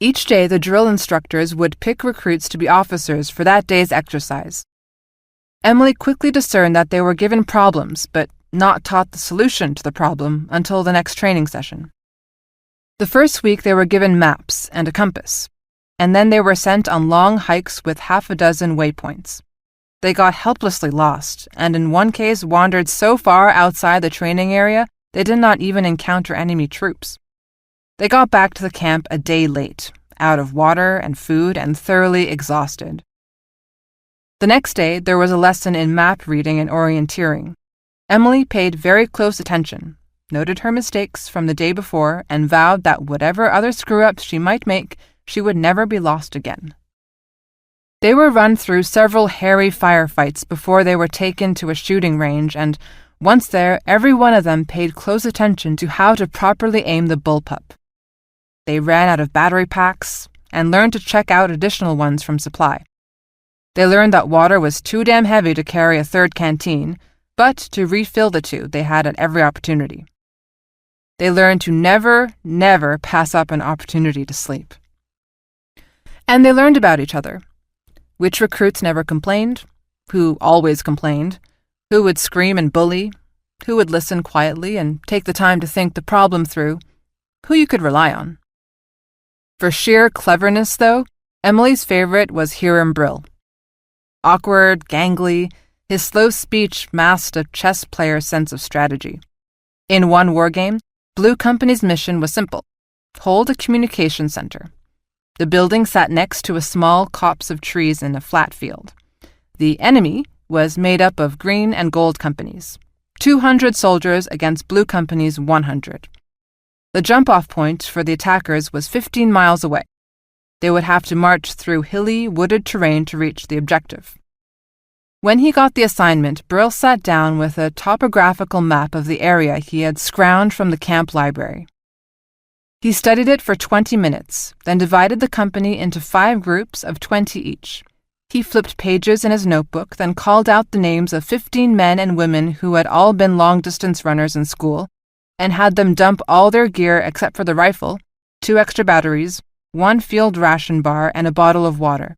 Each day, the drill instructors would pick recruits to be officers for that day's exercise. Emily quickly discerned that they were given problems, but not taught the solution to the problem until the next training session. The first week, they were given maps and a compass, and then they were sent on long hikes with half a dozen waypoints. They got helplessly lost, and in one case wandered so far outside the training area they did not even encounter enemy troops. They got back to the camp a day late, out of water and food and thoroughly exhausted. The next day, there was a lesson in map reading and orienteering. Emily paid very close attention, noted her mistakes from the day before, and vowed that whatever other screw-ups she might make, she would never be lost again. They were run through several hairy firefights before they were taken to a shooting range, and once there, every one of them paid close attention to how to properly aim the bullpup. They ran out of battery packs and learned to check out additional ones from supply. They learned that water was too damn heavy to carry a third canteen, but to refill the two they had at every opportunity. They learned to never, never pass up an opportunity to sleep. And they learned about each other. Which recruits never complained, who always complained, who would scream and bully, who would listen quietly and take the time to think the problem through, who you could rely on. For sheer cleverness, though, Emily's favorite was Hiram Brill. Awkward, gangly, his slow speech masked a chess player's sense of strategy. In one wargame, Blue Company's mission was simple: hold a communication center. The building sat next to a small copse of trees in a flat field. The enemy was made up of Green and Gold companies, 200 soldiers against Blue Company's 100. The jump-off point for the attackers was 15 miles away. They would have to march through hilly, wooded terrain to reach the objective. When he got the assignment, Brill sat down with a topographical map of the area he had scrounged from the camp library. He studied it for 20 minutes, then divided the company into 5 groups of 20 each. He flipped pages in his notebook, then called out the names of 15 men and women who had all been long-distance runners in school, and had them dump all their gear except for the rifle, 2 extra batteries, 1 field ration bar, and a bottle of water.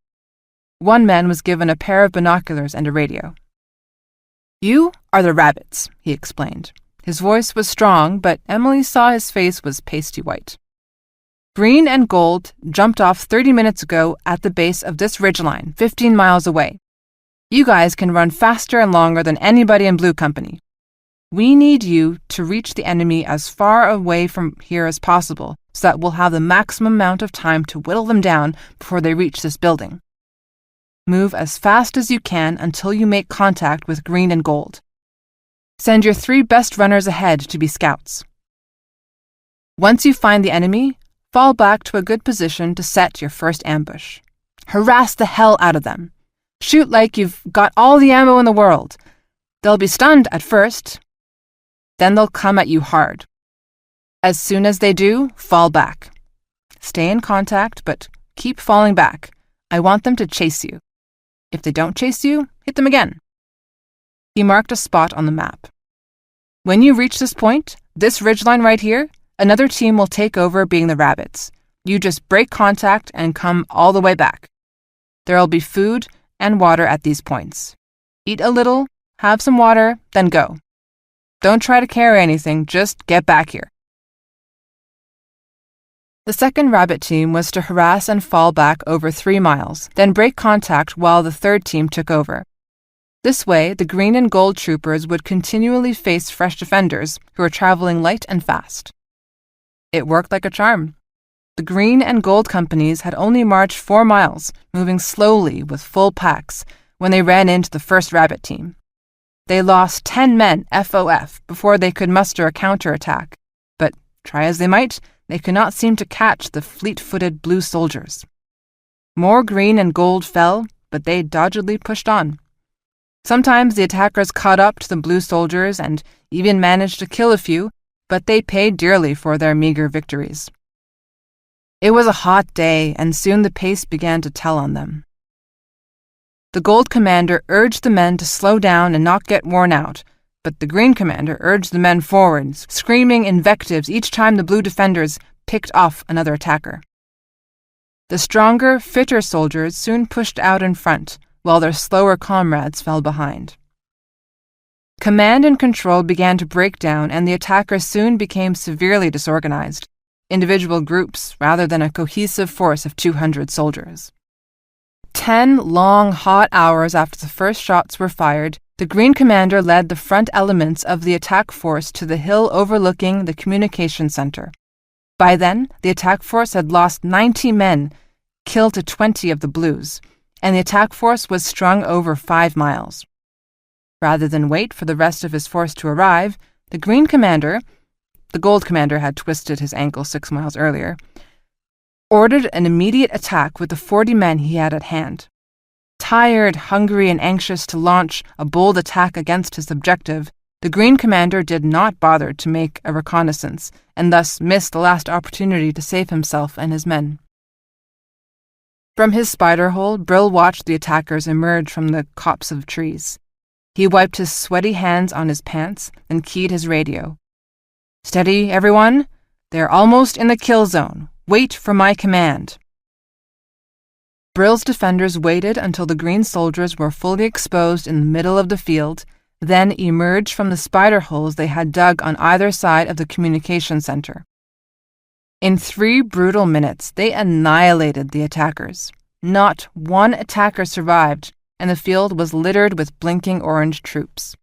One man was given a pair of binoculars and a radio. "You are the rabbits," he explained. His voice was strong, but Emily saw his face was pasty white. "Green and Gold jumped off 30 minutes ago at the base of this ridgeline, 15 miles away. You guys can run faster and longer than anybody in Blue Company. We need you to reach the enemy as far away from here as possible so that we'll have the maximum amount of time to whittle them down before they reach this building. Move as fast as you can until you make contact with Green and Gold. Send your 3 best runners ahead to be scouts. Once you find the enemy, fall back to a good position to set your first ambush. Harass the hell out of them. Shoot like you've got all the ammo in the world. They'll be stunned at first. Then they'll come at you hard. As soon as they do, fall back. Stay in contact, but keep falling back. I want them to chase you. If they don't chase you, hit them again." He marked a spot on the map. "When you reach this point, this ridgeline right here, another team will take over being the rabbits. You just break contact and come all the way back. There'll be food and water at these points. Eat a little, have some water, then go. Don't try to carry anything, just get back here." The second rabbit team was to harass and fall back over 3 miles, then break contact while the third team took over. This way, the Green and Gold troopers would continually face fresh defenders who were traveling light and fast. It worked like a charm. The Green and Gold companies had only marched 4 miles, moving slowly with full packs, when they ran into the first rabbit team. They lost 10 men FOF before they could muster a counterattack, but try as they might, they could not seem to catch the fleet-footed blue soldiers. More Green and Gold fell, but they doggedly pushed on. Sometimes the attackers caught up to the blue soldiers and even managed to kill a few, but they paid dearly for their meager victories. It was a hot day, and soon the pace began to tell on them. The Gold commander urged the men to slow down and not get worn out, but the Green commander urged the men forwards, screaming invectives each time the blue defenders picked off another attacker. The stronger, fitter soldiers soon pushed out in front, while their slower comrades fell behind. Command and control began to break down, and the attackers soon became severely disorganized, individual groups rather than a cohesive force of 200 soldiers. 10 long, hot hours after the first shots were fired, the Green Commander led the front elements of the attack force to the hill overlooking the communication center. By then, the attack force had lost 90 men, killed to 20 of the Blues, and the attack force was strung over 5 miles. Rather than wait for the rest of his force to arrive, the Green Commander, the Gold Commander had twisted his ankle 6 miles earlier, ordered an immediate attack with the 40 men he had at hand. Tired, hungry, and anxious to launch a bold attack against his objective, the Green Commander did not bother to make a reconnaissance, and thus missed the last opportunity to save himself and his men. From his spider hole, Brill watched the attackers emerge from the copse of trees. He wiped his sweaty hands on his pants and keyed his radio. "Steady, everyone. They're almost in the kill zone. Wait for my command." Brill's defenders waited until the green soldiers were fully exposed in the middle of the field, then emerged from the spider holes they had dug on either side of the communication center. In 3 brutal minutes, they annihilated the attackers. Not one attacker survived, and the field was littered with blinking orange troops.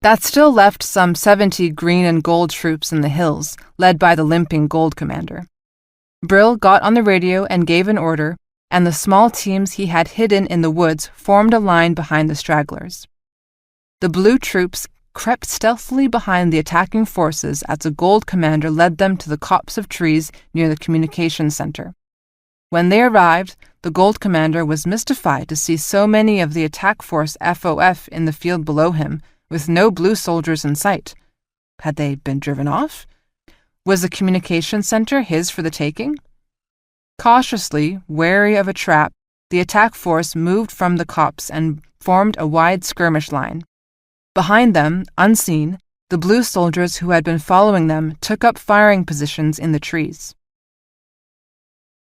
That still left some 70 green and gold troops in the hills, led by the limping Gold Commander. Brill got on the radio and gave an order, and the small teams he had hidden in the woods formed a line behind the stragglers. The Blue troops crept stealthily behind the attacking forces as the Gold Commander led them to the copse of trees near the communication center. When they arrived, the Gold Commander was mystified to see so many of the attack force FOF in the field below him, with no Blue soldiers in sight. Had they been driven off? Was the communication center his for the taking? Cautiously, wary of a trap, the attack force moved from the copse and formed a wide skirmish line. Behind them, unseen, the Blue soldiers who had been following them took up firing positions in the trees.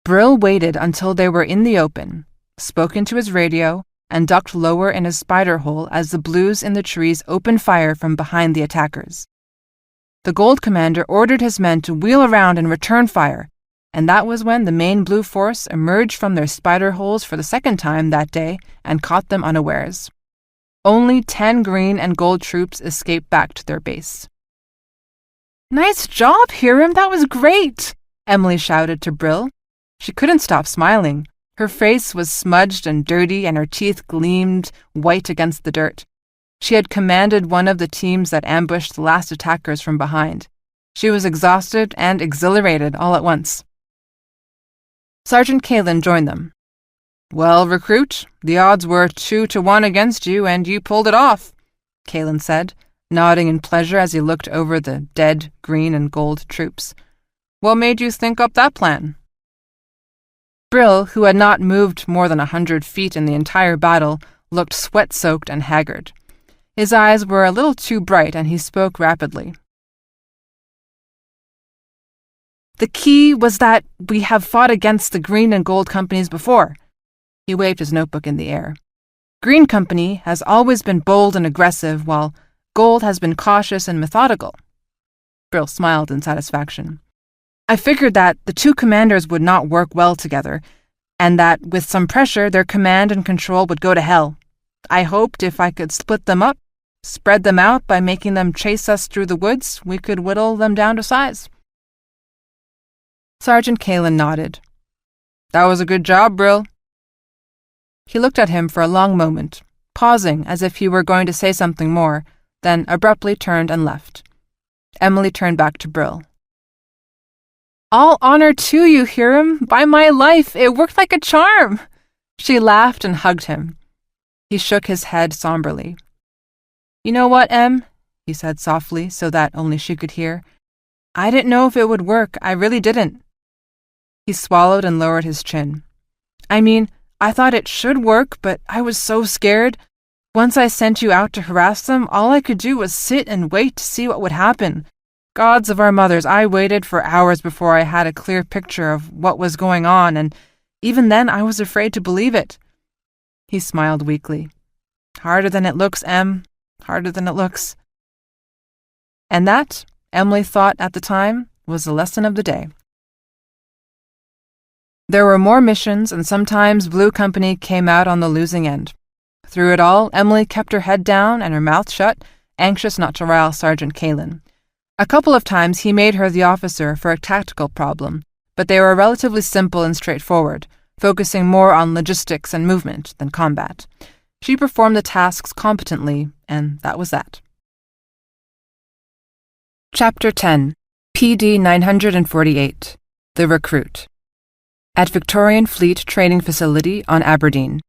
Brill waited until they were in the open, spoke into his radio, and ducked lower in his spider hole as the Blues in the trees opened fire from behind the attackers. The Gold Commander ordered his men to wheel around and return fire, and that was when the main Blue force emerged from their spider holes for the second time that day and caught them unawares. Only 10 green and gold troops escaped back to their base. "Nice job, Hiram, that was great!" Emily shouted to Brill. She couldn't stop smiling. Her face was smudged and dirty, and her teeth gleamed white against the dirt. She had commanded one of the teams that ambushed the last attackers from behind. She was exhausted and exhilarated all at once. Sergeant Kalen joined them. "Well, recruit, the odds were 2-1 against you, and you pulled it off," Kalen said, nodding in pleasure as he looked over the dead green and gold troops. "What made you think up that plan?" Brill, who had not moved more than 100 feet in the entire battle, looked sweat-soaked and haggard. His eyes were a little too bright, and he spoke rapidly. "The key was that we have fought against the Green and Gold companies before." He waved his notebook in the air. "Green Company has always been bold and aggressive, while Gold has been cautious and methodical." Brill smiled in satisfaction. "I figured that the 2 commanders would not work well together, and that with some pressure their command and control would go to hell. I hoped if I could split them up, spread them out by making them chase us through the woods, we could whittle them down to size." Sergeant Kalen nodded. "That was a good job, Brill." He looked at him for a long moment, pausing as if he were going to say something more, then abruptly turned and left. Emily turned back to Brill. "All honor to you, Hiram. By my life, it worked like a charm." She laughed and hugged him. He shook his head somberly. "You know what, Em?" he said softly so that only she could hear. "I didn't know if it would work. I really didn't." He swallowed and lowered his chin. "I mean, I thought it should work, but I was so scared. Once I sent you out to harass them, all I could do was sit and wait to see what would happen. Gods of our mothers, I waited for hours before I had a clear picture of what was going on, and even then I was afraid to believe it." He smiled weakly. "Harder than it looks, Em. Harder than it looks." And that, Emily thought at the time, was the lesson of the day. There were more missions, and sometimes Blue Company came out on the losing end. Through it all, Emily kept her head down and her mouth shut, anxious not to rile Sergeant Kalin. A couple of times he made her the officer for a tactical problem, but they were relatively simple and straightforward, focusing more on logistics and movement than combat. She performed the tasks competently, and that was that. Chapter 10. PD 948. The Recruit. At Victorian Fleet Training Facility on Aberdeen.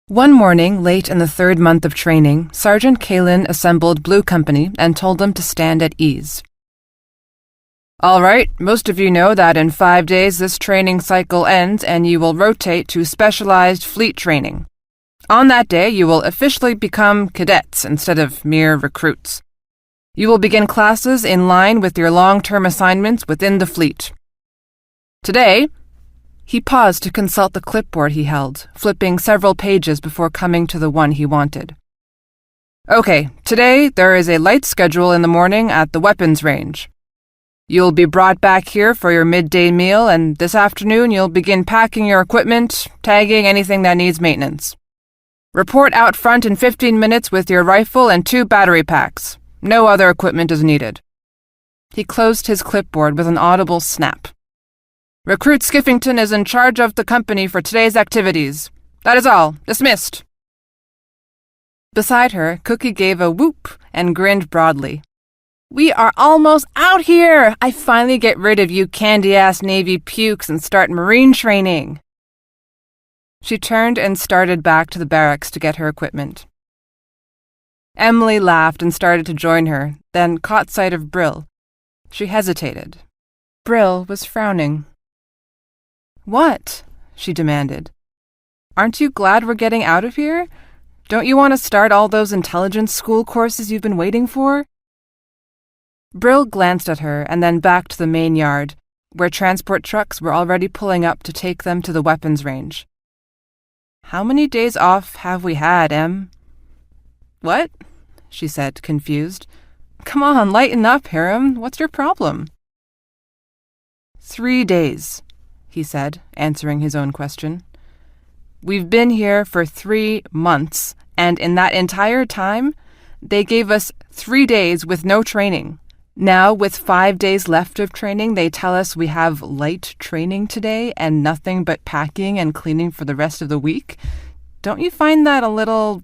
One morning, late in the third month of training, Sergeant Kalin assembled Blue Company and told them to stand at ease. All right, most of you know that in 5 days this training cycle ends and you will rotate to specialized fleet training. On that day, you will officially become cadets instead of mere recruits. You will begin classes in line with your long-term assignments within the fleet. Today, he paused to consult the clipboard he held, flipping several pages before coming to the one he wanted. Okay, today there is a light schedule in the morning at the weapons range. You'll be brought back here for your midday meal, and this afternoon you'll begin packing your equipment, tagging anything that needs maintenance. Report out front in 15 minutes with your rifle and 2 battery packs. No other equipment is needed. He closed his clipboard with an audible snap. Recruit Skiffington is in charge of the company for today's activities. That is all. Dismissed. Beside her, Cookie gave a whoop and grinned broadly. We are almost out here! I finally get rid of you candy-ass Navy pukes and start Marine training. She turned and started back to the barracks to get her equipment. Emily laughed and started to join her, then caught sight of Brill. She hesitated. Brill was frowning. What? She demanded. Aren't you glad we're getting out of here? Don't you want to start all those intelligence school courses you've been waiting for? Brill glanced at her and then back to the main yard, where transport trucks were already pulling up to take them to the weapons range. How many days off have we had, Em? What? She said, confused. Come on, lighten up, Hiram. What's your problem? 3 days, he said, answering his own question. We've been here for 3 months, and in that entire time, they gave us 3 days with no training. Now, with 5 days left of training, they tell us we have light training today and nothing but packing and cleaning for the rest of the week. Don't you find that a little...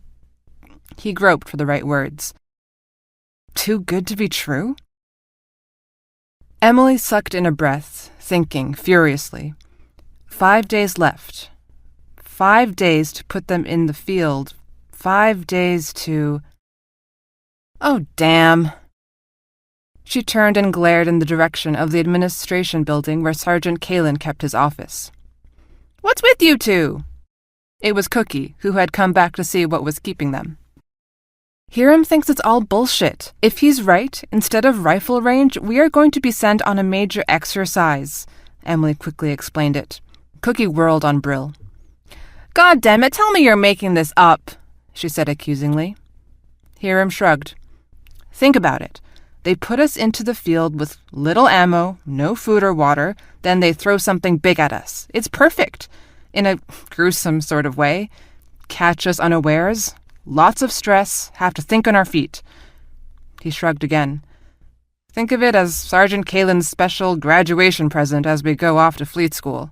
He groped for the right words. Too good to be true? Emily sucked in a breath, thinking furiously. 5 days left. 5 days to put them in the field. 5 days to... Oh, damn. She turned and glared in the direction of the administration building where Sergeant Kalin kept his office. What's with you two? It was Cookie, who had come back to see what was keeping them. Hiram thinks it's all bullshit. If he's right, instead of rifle range, we are going to be sent on a major exercise. Emily quickly explained it. Cookie whirled on Brill. God damn it, tell me you're making this up, she said accusingly. Hiram shrugged. Think about it. They put us into the field with little ammo, no food or water, then they throw something big at us. It's perfect. In a gruesome sort of way. Catch us unawares. Lots of stress. Have to think on our feet. He shrugged again. Think of it as Sergeant Kalin's special graduation present as we go off to fleet school.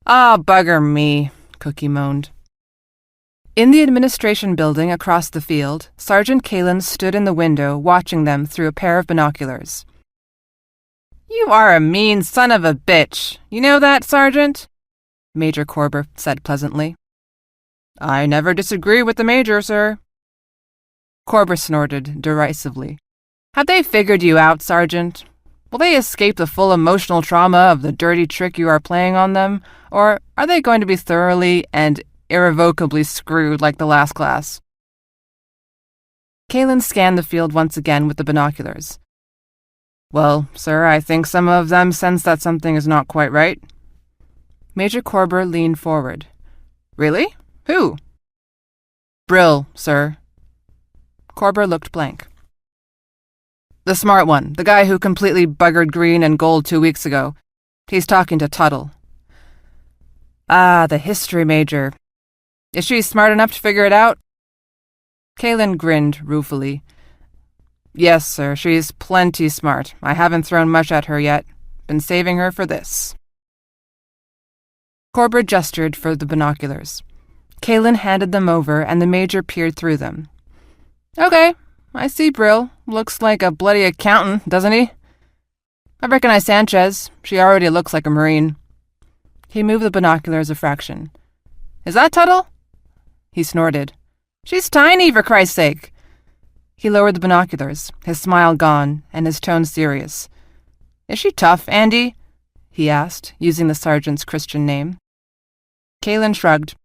Ah, bugger me, Cookie moaned. In the administration building across the field, Sergeant Kalin stood in the window watching them through a pair of binoculars. You are a mean son of a bitch. You know that, Sergeant? Major Corber said pleasantly. I never disagree with the Major, sir. Corber snorted derisively. Have they figured you out, Sergeant? Will they escape the full emotional trauma of the dirty trick you are playing on them, or are they going to be thoroughly and irrevocably screwed like the last class? Kalin scanned the field once again with the binoculars. Well, sir, I think some of them sense that something is not quite right. Major Corber leaned forward. Really? Who? Brill, sir. Corber looked blank. The smart one, the guy who completely buggered green and gold 2 weeks ago. He's talking to Tuttle. Ah, the history major. Is she smart enough to figure it out? Kalin grinned ruefully. Yes, sir, she's plenty smart. I haven't thrown much at her yet. Been saving her for this. Corbett gestured for the binoculars. Kalin handed them over, and the major peered through them. Okay, I see Brill. Looks like a bloody accountant, doesn't he? I recognize Sanchez. She already looks like a Marine. He moved the binoculars a fraction. Is that Tuttle? He snorted. She's tiny, for Christ's sake. He lowered the binoculars, his smile gone, and his tone serious. Is she tough, Andy? He asked, using the sergeant's Christian name. Kalin shrugged.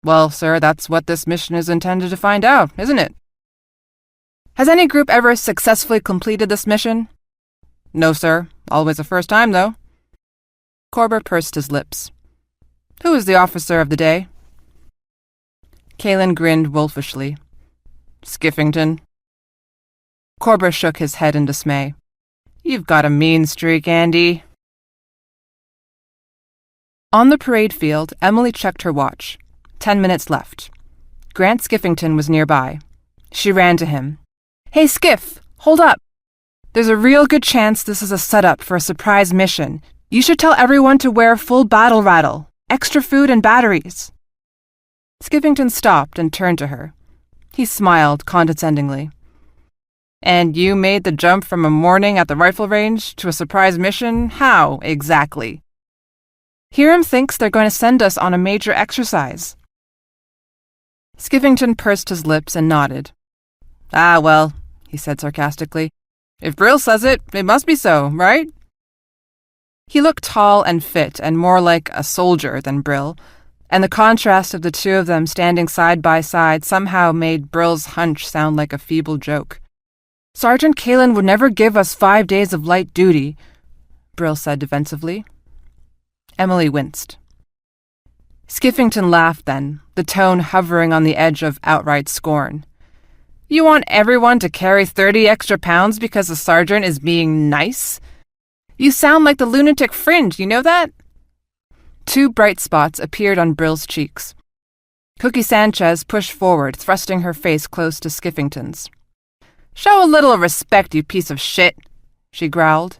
Well, sir, that's what this mission is intended to find out, isn't it? Has any group ever successfully completed this mission? No, sir. Always a first time, though. Corbett pursed his lips. Who is the officer of the day? Kalin grinned wolfishly. Skiffington. Corbett shook his head in dismay. You've got a mean streak, Andy. On the parade field, Emily checked her watch. 10 minutes left. Grant Skiffington was nearby. She ran to him. Hey, Skiff! Hold up! There's a real good chance this is a setup for a surprise mission. You should tell everyone to wear full battle rattle, extra food and batteries. Skiffington stopped and turned to her. He smiled condescendingly. And you made the jump from a morning at the rifle range to a surprise mission? How, exactly? Hiram thinks they're going to send us on a major exercise. Skiffington pursed his lips and nodded. Ah, well, he said sarcastically. If Brill says it, it must be so, right? He looked tall and fit and more like a soldier than Brill, and the contrast of the two of them standing side by side somehow made Brill's hunch sound like a feeble joke. Sergeant Kalin would never give us 5 days of light duty, Brill said defensively. Emily winced. Skiffington laughed then, the tone hovering on the edge of outright scorn. You want everyone to carry 30 extra pounds because the sergeant is being nice? You sound like the lunatic fringe, you know that? 2 bright spots appeared on Brill's cheeks. Cookie Sanchez pushed forward, thrusting her face close to Skiffington's. Show a little respect, you piece of shit, she growled.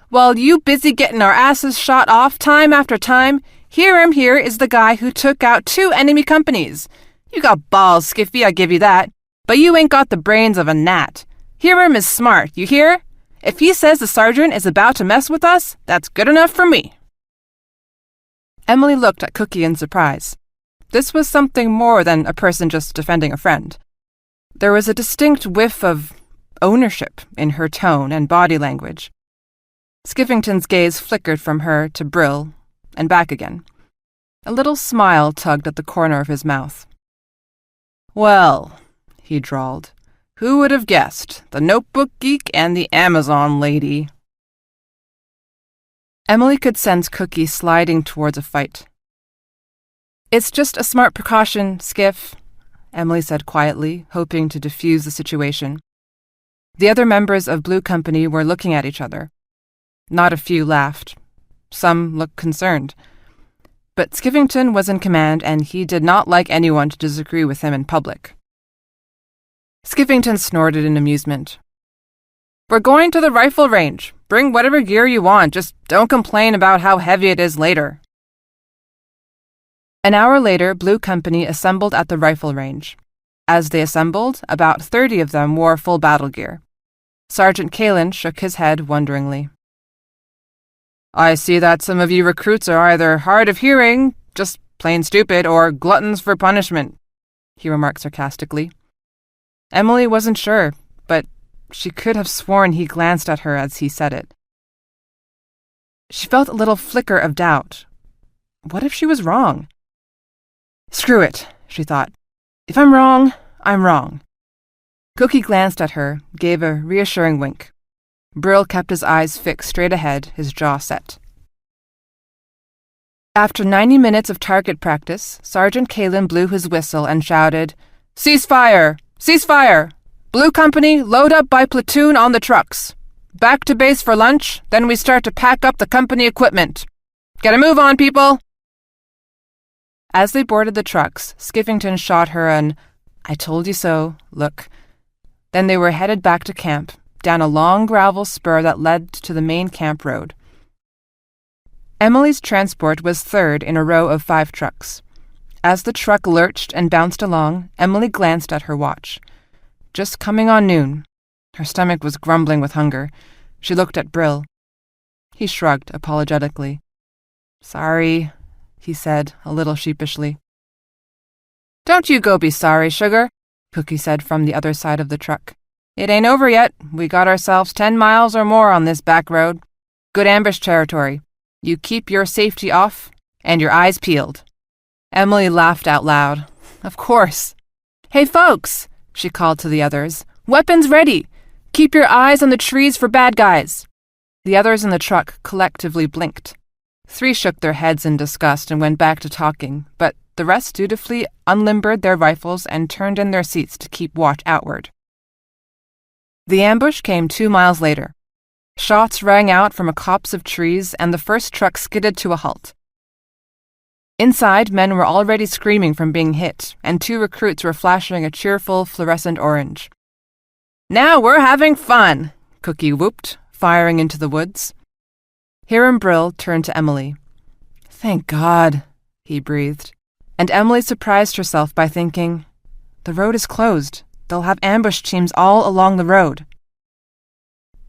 While you busy getting our asses shot off time after time, Hiram here is the guy who took out 2 enemy companies. You got balls, Skiffy, I give you that. But you ain't got the brains of a gnat. Hiram is smart, you hear? If he says the sergeant is about to mess with us, that's good enough for me. Emily looked at Cookie in surprise. This was something more than a person just defending a friend. There was a distinct whiff of ownership in her tone and body language. Skiffington's gaze flickered from her to Brill, and back again. A little smile tugged at the corner of his mouth. Well, he drawled, who would have guessed? The notebook geek and the Amazon lady. Emily could sense Cookie sliding towards a fight. It's just a smart precaution, Skiff, Emily said quietly, hoping to defuse the situation. The other members of Blue Company were looking at each other. Not a few laughed. Some looked concerned. But Skiffington was in command, and he did not like anyone to disagree with him in public. Skiffington snorted in amusement. We're going to the rifle range. Bring whatever gear you want. Just don't complain about how heavy it is later. An hour later, Blue Company assembled at the rifle range. As they assembled, about 30 of them wore full battle gear. Sergeant Kalin shook his head wonderingly. I see that some of you recruits are either hard of hearing, just plain stupid, or gluttons for punishment, he remarked sarcastically. Emily wasn't sure, but she could have sworn he glanced at her as he said it. She felt a little flicker of doubt. What if she was wrong? Screw it, she thought. If I'm wrong, I'm wrong. Cookie glanced at her, gave a reassuring wink. Brill kept his eyes fixed straight ahead, his jaw set. After 90 minutes of target practice, Sergeant Kalin blew his whistle and shouted, Cease fire! Cease fire! Blue Company, load up by platoon on the trucks. Back to base for lunch, then we start to pack up the company equipment. Get a move on, people!" As they boarded the trucks, Skiffington shot her an "I told you so" look. Then they were headed back to camp, down a long gravel spur that led to the main camp road. Emily's transport was third in a row of 5 trucks. As the truck lurched and bounced along, Emily glanced at her watch. Just coming on noon. Her stomach was grumbling with hunger. She looked at Brill. He shrugged apologetically. "Sorry," he said, a little sheepishly. "Don't you go be sorry, sugar," Cookie said from the other side of the truck. "It ain't over yet. We got ourselves 10 miles or more on this back road. Good ambush territory. You keep your safety off and your eyes peeled." Emily laughed out loud. "Of course." "Hey, folks," she called to the others. "Weapons ready. Keep your eyes on the trees for bad guys." The others in the truck collectively blinked. 3 shook their heads in disgust and went back to talking, but the rest dutifully unlimbered their rifles and turned in their seats to keep watch outward. The ambush came 2 miles later. Shots rang out from a copse of trees, and the first truck skidded to a halt. Inside, men were already screaming from being hit, and 2 recruits were flashing a cheerful fluorescent orange. "Now we're having fun," Cookie whooped, firing into the woods. Hiram Brill turned to Emily. "Thank God," he breathed. And Emily surprised herself by thinking, "The road is closed. They'll have ambush teams all along the road."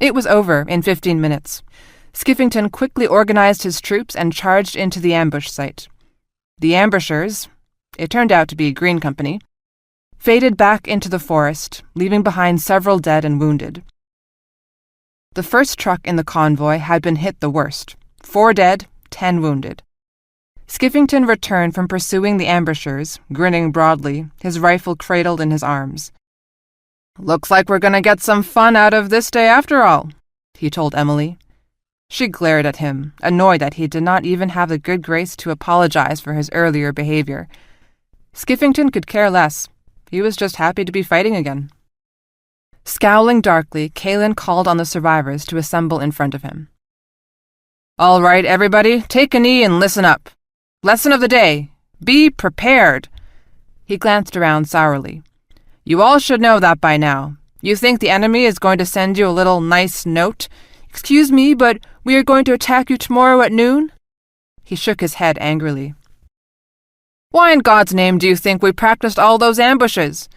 It was over in 15 minutes. Skiffington quickly organized his troops and charged into the ambush site. The ambushers, it turned out to be Green Company, faded back into the forest, leaving behind several dead and wounded. The first truck in the convoy had been hit the worst. 4 dead, 10 wounded. Skiffington returned from pursuing the ambushers, grinning broadly, his rifle cradled in his arms. "Looks like we're going to get some fun out of this day after all," he told Emily. She glared at him, annoyed that he did not even have the good grace to apologize for his earlier behavior. Skiffington could care less. He was just happy to be fighting again. Scowling darkly, Kalen called on the survivors to assemble in front of him. "All right, everybody, take a knee and listen up. Lesson of the day. Be prepared." He glanced around sourly. "You all should know that by now. You think the enemy is going to send you a little nice note? 'Excuse me, but we are going to attack you tomorrow at noon?'" He shook his head angrily. "Why in God's name do you think we practiced all those ambushes?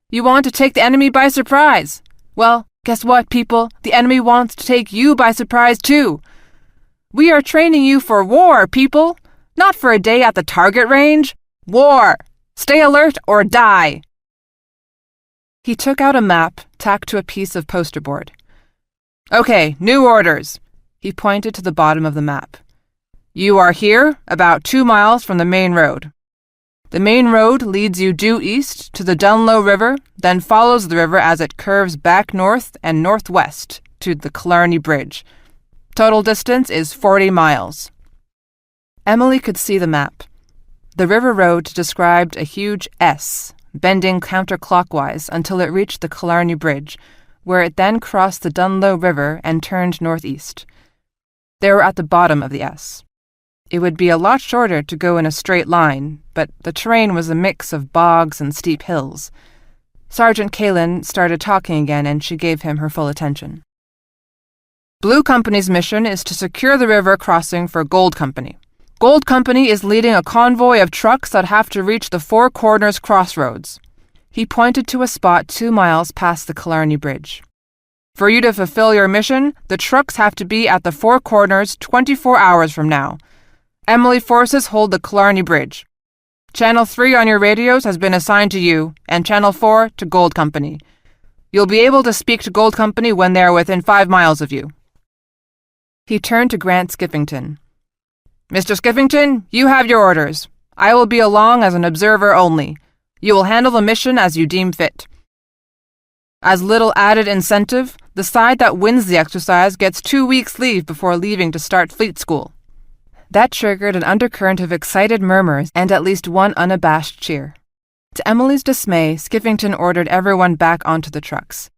You want to take the enemy by surprise. Well, guess what, people? The enemy wants to take you by surprise, too. We are training you for war, people. Not for a day at the target range. War! Stay alert or die!" He took out a map tacked to a piece of poster board. "Okay, new orders." He pointed to the bottom of the map. "You are here, about 2 miles from the main road. The main road leads you due east to the Dunlow River, then follows the river as it curves back north and northwest to the Killarney Bridge. Total distance is 40 miles. Emily could see the map. The river road described a huge S, bending counterclockwise until it reached the Killarney Bridge, where it then crossed the Dunlow River and turned northeast. They were at the bottom of the S. It would be a lot shorter to go in a straight line, but the terrain was a mix of bogs and steep hills. Sergeant Kalen started talking again, and she gave him her full attention. "Blue Company's mission is to secure the river crossing for Gold Company. Gold Company is leading a convoy of trucks that have to reach the Four Corners crossroads." He pointed to a spot 2 miles past the Killarney Bridge. "For you to fulfill your mission, the trucks have to be at the Four Corners 24 hours from now. Emily forces hold the Killarney Bridge. Channel 3 on your radios has been assigned to you, and Channel 4 to Gold Company. You'll be able to speak to Gold Company when they are within 5 miles of you." He turned to Grant Skiffington. "Mr. Skiffington, you have your orders. I will be along as an observer only. You will handle the mission as you deem fit. As little added incentive, the side that wins the exercise gets 2 weeks' leave before leaving to start fleet school." That triggered an undercurrent of excited murmurs and at least one unabashed cheer. To Emily's dismay, Skiffington ordered everyone back onto the trucks.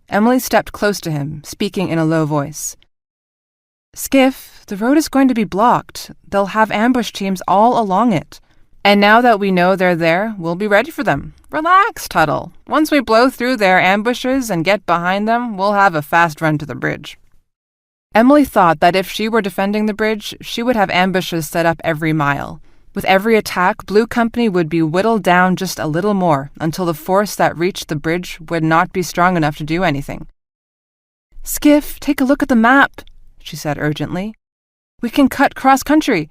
Emily stepped close to him, speaking in a low voice. "Skiff, the road is going to be blocked. They'll have ambush teams all along it. And now that we know they're there, we'll be ready for them. Relax, Tuttle. Once we blow through their ambushes and get behind them, we'll have a fast run to the bridge." Emily thought that if she were defending the bridge, she would have ambushes set up every mile. With every attack, Blue Company would be whittled down just a little more until the force that reached the bridge would not be strong enough to do anything. "Skiff, take a look at the map," she said urgently. "We can cut cross-country."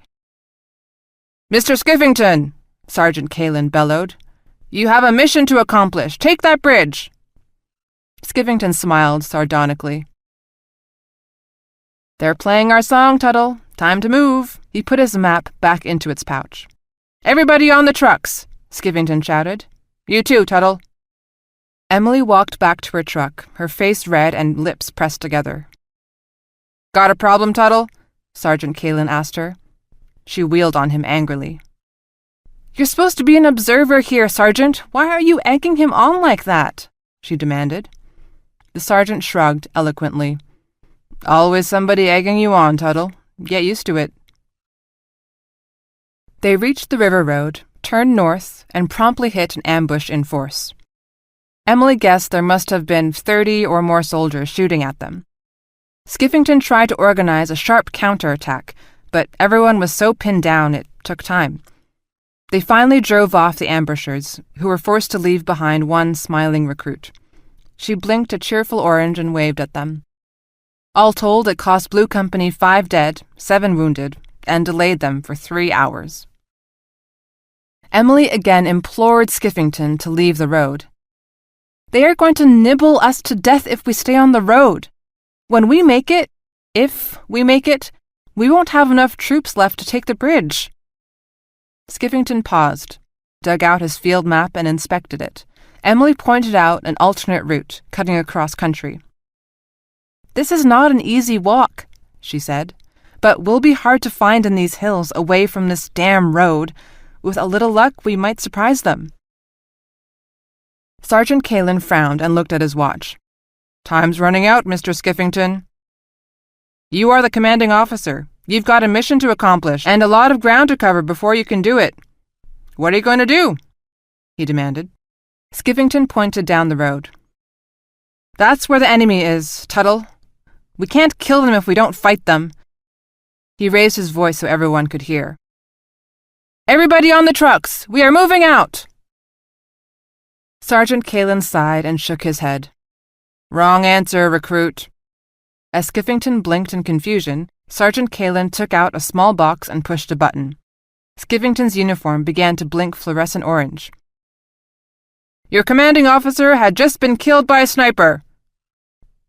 "Mr. Skiffington," Sergeant Kalin bellowed, "you have a mission to accomplish. Take that bridge." Skiffington smiled sardonically. "They're playing our song, Tuttle. Time to move." He put his map back into its pouch. "Everybody on the trucks," Skiffington shouted. "You too, Tuttle." Emily walked back to her truck, her face red and lips pressed together. "Got a problem, Tuttle?" Sergeant Kalin asked her. She wheeled on him angrily. "You're supposed to be an observer here, Sergeant. Why are you egging him on like that?" she demanded. The sergeant shrugged eloquently. "Always somebody egging you on, Tuttle. Get used to it." They reached the river road, turned north, and promptly hit an ambush in force. Emily guessed there must have been 30 or more soldiers shooting at them. Skiffington tried to organize a sharp counterattack, but everyone was so pinned down it took time. They finally drove off the ambushers, who were forced to leave behind one smiling recruit. She blinked a cheerful orange and waved at them. All told, it cost Blue Company 5 dead, 7 wounded, and delayed them for 3 hours. Emily again implored Skiffington to leave the road. "They are going to nibble us to death if we stay on the road. When we make it, if we make it, we won't have enough troops left to take the bridge." Skiffington paused, dug out his field map and inspected it. Emily pointed out an alternate route, cutting across country. "This is not an easy walk," she said, "but will be hard to find in these hills away from this damn road. With a little luck, we might surprise them." Sergeant Kalin frowned and looked at his watch. "Time's running out, Mr. Skiffington. You are the commanding officer. You've got a mission to accomplish and a lot of ground to cover before you can do it. What are you going to do?" he demanded. Skiffington pointed down the road. "That's where the enemy is, Tuttle. We can't kill them if we don't fight them." He raised his voice so everyone could hear. "Everybody on the trucks! We are moving out!" Sergeant Kalin sighed and shook his head. "Wrong answer, recruit." As Skiffington blinked in confusion, Sergeant Kalin took out a small box and pushed a button. Skiffington's uniform began to blink fluorescent orange. "Your commanding officer had just been killed by a sniper."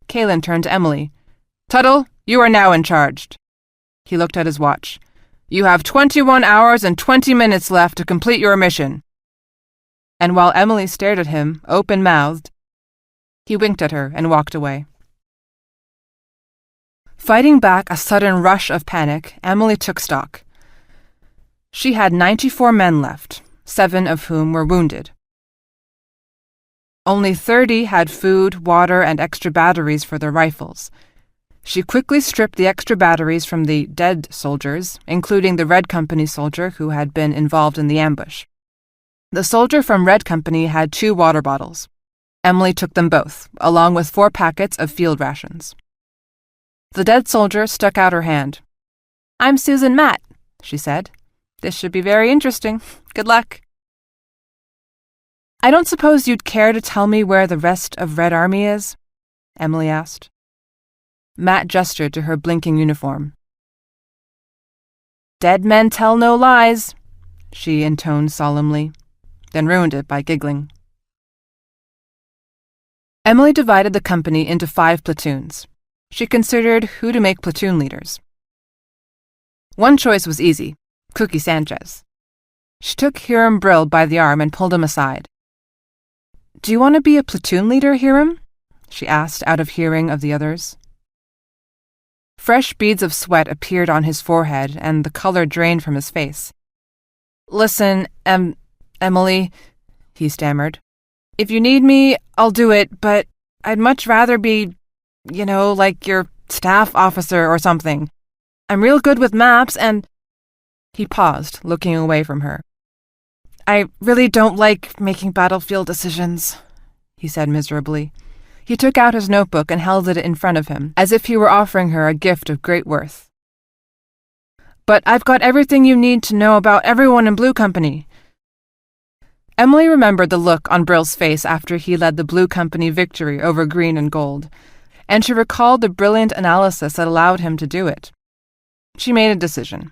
Kalin turned to Emily. "Tuttle, you are now in charge." He looked at his watch. "You have 21 hours and 20 minutes left to complete your mission." And while Emily stared at him, open-mouthed, he winked at her and walked away. Fighting back a sudden rush of panic, Emily took stock. She had 94 men left, 7 of whom were wounded. Only 30 had food, water, and extra batteries for their rifles. She quickly stripped the extra batteries from the dead soldiers, including the Red Company soldier who had been involved in the ambush. The soldier from Red Company had 2 water bottles. Emily took them both, along with 4 packets of field rations. The dead soldier stuck out her hand. "I'm Susan Matt," she said. "This should be very interesting. Good luck." "I don't suppose you'd care to tell me where the rest of Red Army is?" Emily asked. Matt gestured to her blinking uniform. "Dead men tell no lies," she intoned solemnly, then ruined it by giggling. Emily divided the company into 5 platoons. She considered who to make platoon leaders. One choice was easy, Cookie Sanchez. She took Hiram Brill by the arm and pulled him aside. "Do you want to be a platoon leader, Hiram?" she asked out of hearing of the others. Fresh beads of sweat appeared on his forehead and the color drained from his face. "Listen, Emily," he stammered. "If you need me, I'll do it, but I'd much rather be, like your staff officer or something. I'm real good with maps and—" He paused, looking away from her. "I really don't like making battlefield decisions," he said miserably. He took out his notebook and held it in front of him, as if he were offering her a gift of great worth. "But I've got everything you need to know about everyone in Blue Company." Emily remembered the look on Brill's face after he led the Blue Company victory over Green and Gold, and she recalled the brilliant analysis that allowed him to do it. She made a decision.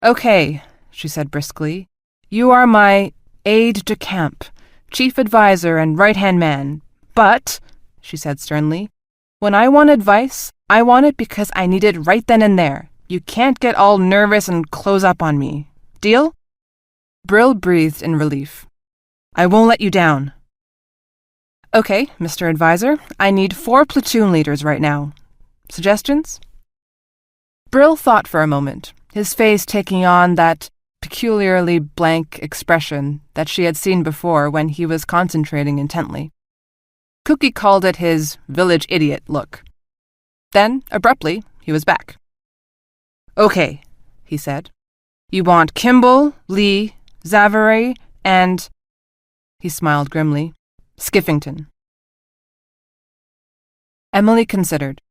"Okay," she said briskly, "you are my aide-de-camp, chief advisor and right-hand man. But," she said sternly, "when I want advice, I want it because I need it right then and there. You can't get all nervous and close up on me. Deal?" Brill breathed in relief. "I won't let you down." "Okay, Mr. Advisor, I need 4 platoon leaders right now. Suggestions?" Brill thought for a moment, his face taking on that peculiarly blank expression that she had seen before when he was concentrating intently. Cookie called it his village idiot look. Then, abruptly, he was back. "Okay," he said. "You want Kimball, Lee, Zavary, and—" he smiled grimly, "Skiffington." Emily considered.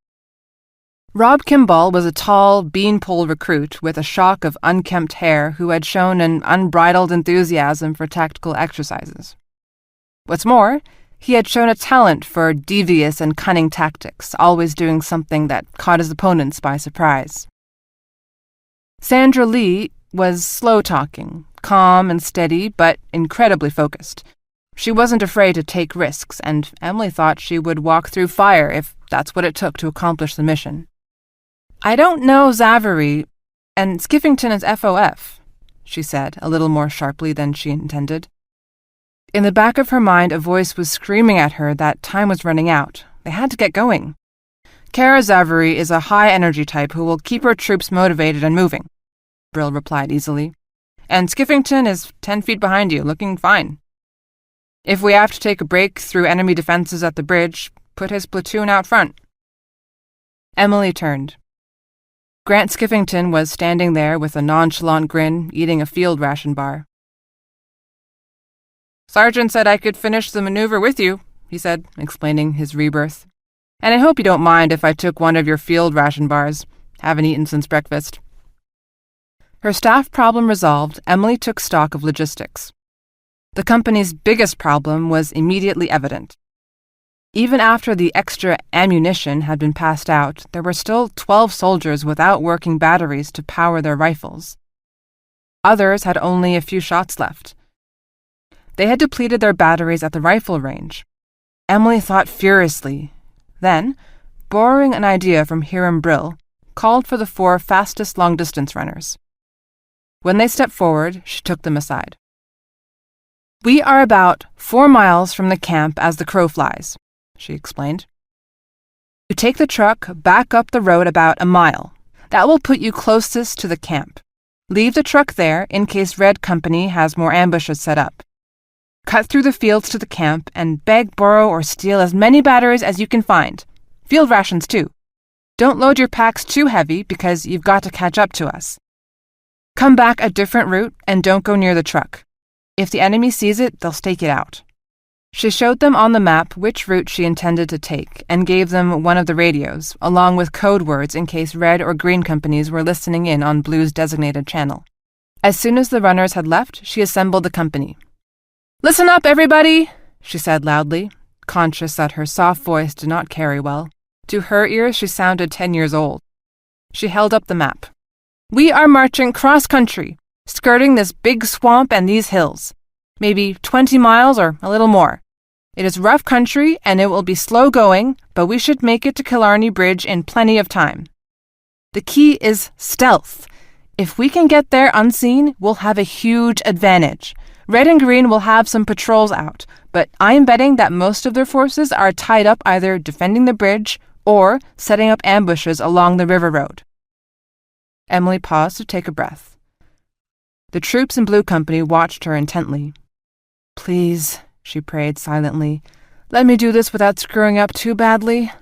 Rob Kimball was a tall, beanpole recruit with a shock of unkempt hair who had shown an unbridled enthusiasm for tactical exercises. What's more, he had shown a talent for devious and cunning tactics, always doing something that caught his opponents by surprise. Sandra Lee was slow-talking, calm and steady, but incredibly focused. She wasn't afraid to take risks, and Emily thought she would walk through fire if that's what it took to accomplish the mission. "I don't know Zavary, and Skiffington is FOF, she said, a little more sharply than she intended. In the back of her mind, a voice was screaming at her that time was running out. They had to get going. "Kara Zavary is a high-energy type who will keep her troops motivated and moving," Brill replied easily. "And Skiffington is 10 feet behind you, looking fine. If we have to take a break through enemy defenses at the bridge, put his platoon out front." Emily turned. Grant Skiffington was standing there with a nonchalant grin, eating a field ration bar. "Sergeant said I could finish the maneuver with you," he said, explaining his rebirth. "And I hope you don't mind if I took one of your field ration bars. Haven't eaten since breakfast." Her staff problem resolved, Emily took stock of logistics. The company's biggest problem was immediately evident. Even after the extra ammunition had been passed out, there were still 12 soldiers without working batteries to power their rifles. Others had only a few shots left. They had depleted their batteries at the rifle range. Emily thought furiously. Then, borrowing an idea from Hiram Brill, called for the 4 fastest long-distance runners. When they stepped forward, she took them aside. "We are about 4 miles from the camp as the crow flies," she explained. "You take the truck back up the road about a mile. That will put you closest to the camp. Leave the truck there in case Red Company has more ambushes set up. Cut through the fields to the camp and beg, borrow, or steal as many batteries as you can find. Field rations, too. Don't load your packs too heavy because you've got to catch up to us. Come back a different route and don't go near the truck. If the enemy sees it, they'll stake it out." She showed them on the map which route she intended to take and gave them one of the radios, along with code words in case Red or Green companies were listening in on Blue's designated channel. As soon as the runners had left, she assembled the company. "Listen up, everybody," she said loudly, conscious that her soft voice did not carry well. To her ears, she sounded 10 years old. She held up the map. "We are marching cross-country, skirting this big swamp and these hills. Maybe 20 miles or a little more. It is rough country and it will be slow going, but we should make it to Killarney Bridge in plenty of time. The key is stealth. If we can get there unseen, we'll have a huge advantage. Red and Green will have some patrols out, but I am betting that most of their forces are tied up either defending the bridge or setting up ambushes along the river road." Emily paused to take a breath. The troops in Blue Company watched her intently. "Please," she prayed silently, Let me do this without screwing up too badly.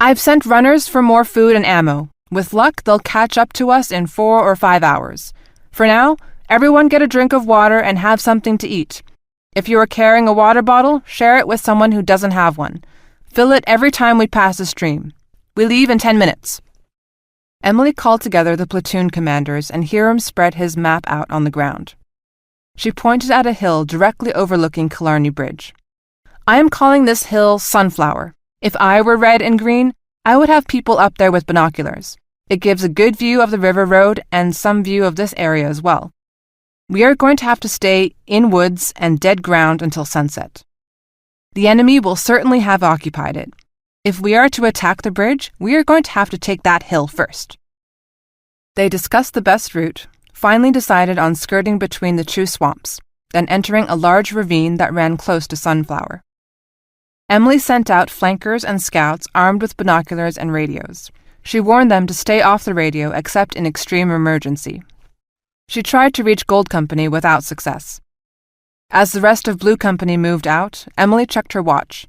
I've sent runners for more food and ammo. With luck, they'll catch up to us in 4 or 5 hours. For now, everyone get a drink of water and have something to eat. If you are carrying a water bottle, share it with someone who doesn't have one. Fill it every time we pass a stream. We leave in 10 minutes. Emily called together the platoon commanders, and Hiram spread his map out on the ground. She pointed at a hill directly overlooking Killarney Bridge. I am calling this hill Sunflower. If I were red and green, I would have people up there with binoculars. It gives a good view of the river road and some view of this area as well. We are going to have to stay in woods and dead ground until sunset. The enemy will certainly have occupied it. If we are to attack the bridge, we are going to have to take that hill first. They discussed the best route, finally decided on skirting between the two swamps, then entering a large ravine that ran close to Sunflower. Emily sent out flankers and scouts armed with binoculars and radios. She warned them to stay off the radio except in extreme emergency. She tried to reach Gold Company without success. As the rest of Blue Company moved out, Emily checked her watch.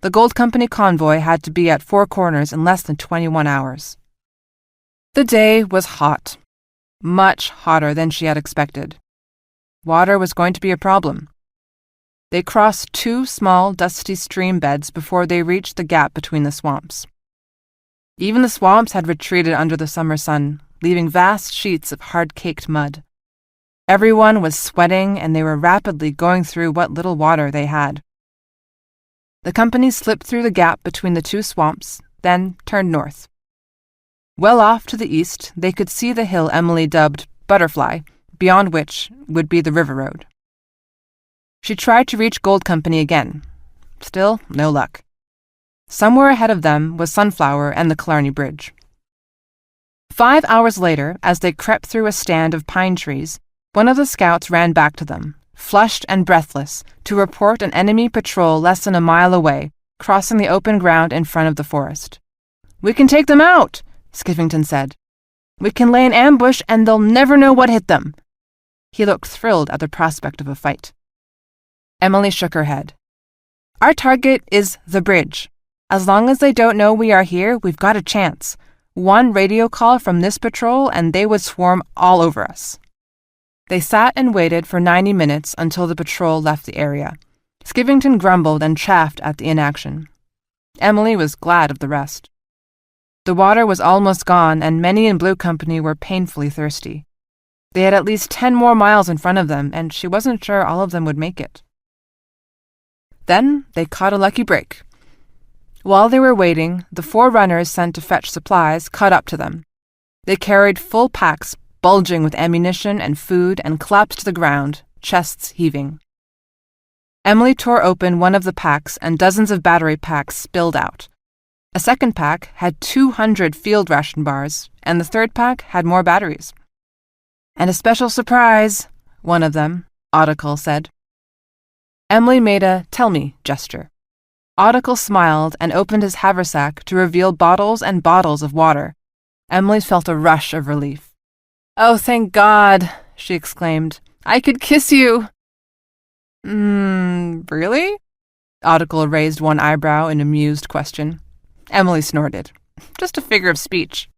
The Gold Company convoy had to be at Four Corners in less than 21 hours. The day was hot, much hotter than she had expected. Water was going to be a problem. They crossed 2 small, dusty stream beds before they reached the gap between the swamps. Even the swamps had retreated under the summer sun, leaving vast sheets of hard-caked mud. Everyone was sweating, and they were rapidly going through what little water they had. The company slipped through the gap between the 2 swamps, then turned north. Well off to the east, they could see the hill Emily dubbed Butterfly, beyond which would be the river road. She tried to reach Gold Company again. Still, no luck. Somewhere ahead of them was Sunflower and the Killarney Bridge. 5 hours later, as they crept through a stand of pine trees, one of the scouts ran back to them, flushed and breathless, to report an enemy patrol less than a mile away, crossing the open ground in front of the forest. "We can take them out," Skivington said. "We can lay an ambush and they'll never know what hit them." He looked thrilled at the prospect of a fight. Emily shook her head. "Our target is the bridge. As long as they don't know we are here, we've got a chance. One radio call from this patrol and they would swarm all over us." They sat and waited for 90 minutes until the patrol left the area. Skivington grumbled and chaffed at the inaction. Emily was glad of the rest. The water was almost gone, and many in Blue Company were painfully thirsty. They had at least 10 more miles in front of them, and she wasn't sure all of them would make it. Then they caught a lucky break. While they were waiting, the 4 runners sent to fetch supplies caught up to them. They carried full packs bulging with ammunition and food and collapsed to the ground, chests heaving. Emily tore open one of the packs and dozens of battery packs spilled out. A second pack had 200 field ration bars, and the third pack had more batteries. "And a special surprise," one of them, Audicle, said. Emily made a "tell me" gesture. Audicle smiled and opened his haversack to reveal bottles and bottles of water. Emily felt a rush of relief. "Oh, thank God," she exclaimed. "I could kiss you." Really?" Audicle raised one eyebrow in amused question. Emily snorted. "Just a figure of speech.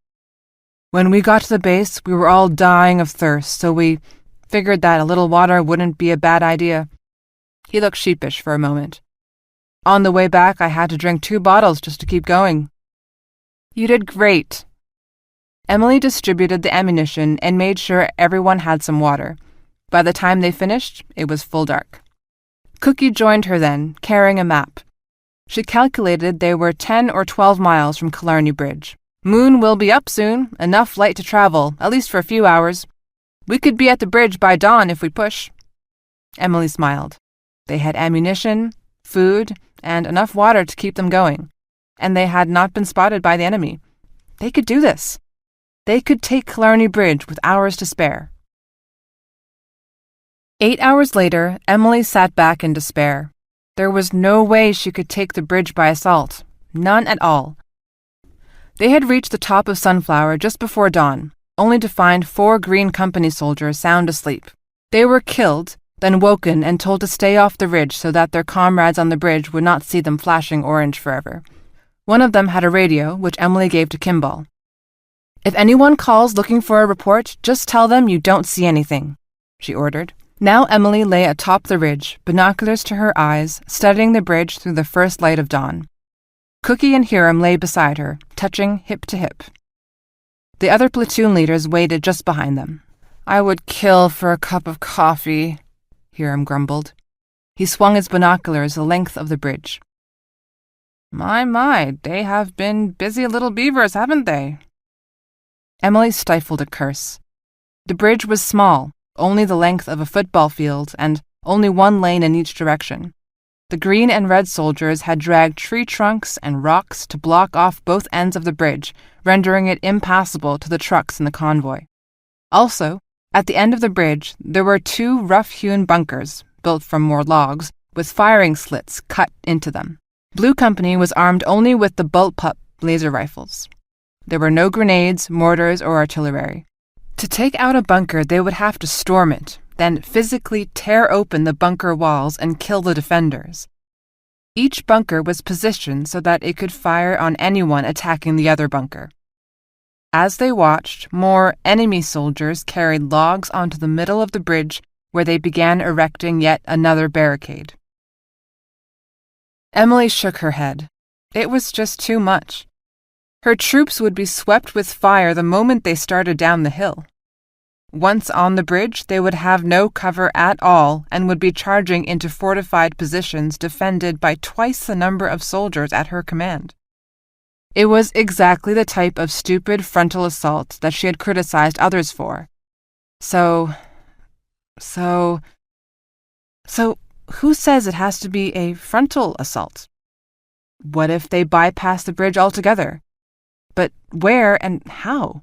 When we got to the base, we were all dying of thirst, so we figured that a little water wouldn't be a bad idea." He looked sheepish for a moment. "On the way back, I had to drink 2 bottles just to keep going." "You did great." Emily distributed the ammunition and made sure everyone had some water. By the time they finished, it was full dark. Cookie joined her then, carrying a map. She calculated they were 10 or 12 miles from Killarney Bridge. "Moon will be up soon, enough light to travel, at least for a few hours. We could be at the bridge by dawn if we push." Emily smiled. They had ammunition, food, and enough water to keep them going, and they had not been spotted by the enemy. They could do this. They could take Killarney Bridge with hours to spare. 8 hours later, Emily sat back in despair. There was no way she could take the bridge by assault. None at all. They had reached the top of Sunflower just before dawn, only to find 4 Green Company soldiers sound asleep. They were killed, then woken and told to stay off the ridge so that their comrades on the bridge would not see them flashing orange forever. One of them had a radio, which Emily gave to Kimball. "If anyone calls looking for a report, just tell them you don't see anything," she ordered. Now Emily lay atop the ridge, binoculars to her eyes, studying the bridge through the first light of dawn. Cookie and Hiram lay beside her, touching hip to hip. The other platoon leaders waited just behind them. "I would kill for a cup of coffee," Hiram grumbled. He swung his binoculars the length of the bridge. My, they have been busy little beavers, haven't they?" Emily stifled a curse. The bridge was small, only the length of a football field, and only one lane in each direction. The green and red soldiers had dragged tree trunks and rocks to block off both ends of the bridge, rendering it impassable to the trucks in the convoy. Also, at the end of the bridge, there were 2 rough-hewn bunkers, built from more logs, with firing slits cut into them. Blue Company was armed only with the bullpup laser rifles. There were no grenades, mortars, or artillery. To take out a bunker, they would have to storm it, then physically tear open the bunker walls and kill the defenders. Each bunker was positioned so that it could fire on anyone attacking the other bunker. As they watched, more enemy soldiers carried logs onto the middle of the bridge, where they began erecting yet another barricade. Emily shook her head. It was just too much. Her troops would be swept with fire the moment they started down the hill. Once on the bridge, they would have no cover at all and would be charging into fortified positions defended by twice the number of soldiers at her command. It was exactly the type of stupid frontal assault that she had criticized others for. So who says it has to be a frontal assault? What if they bypass the bridge altogether? But where and how?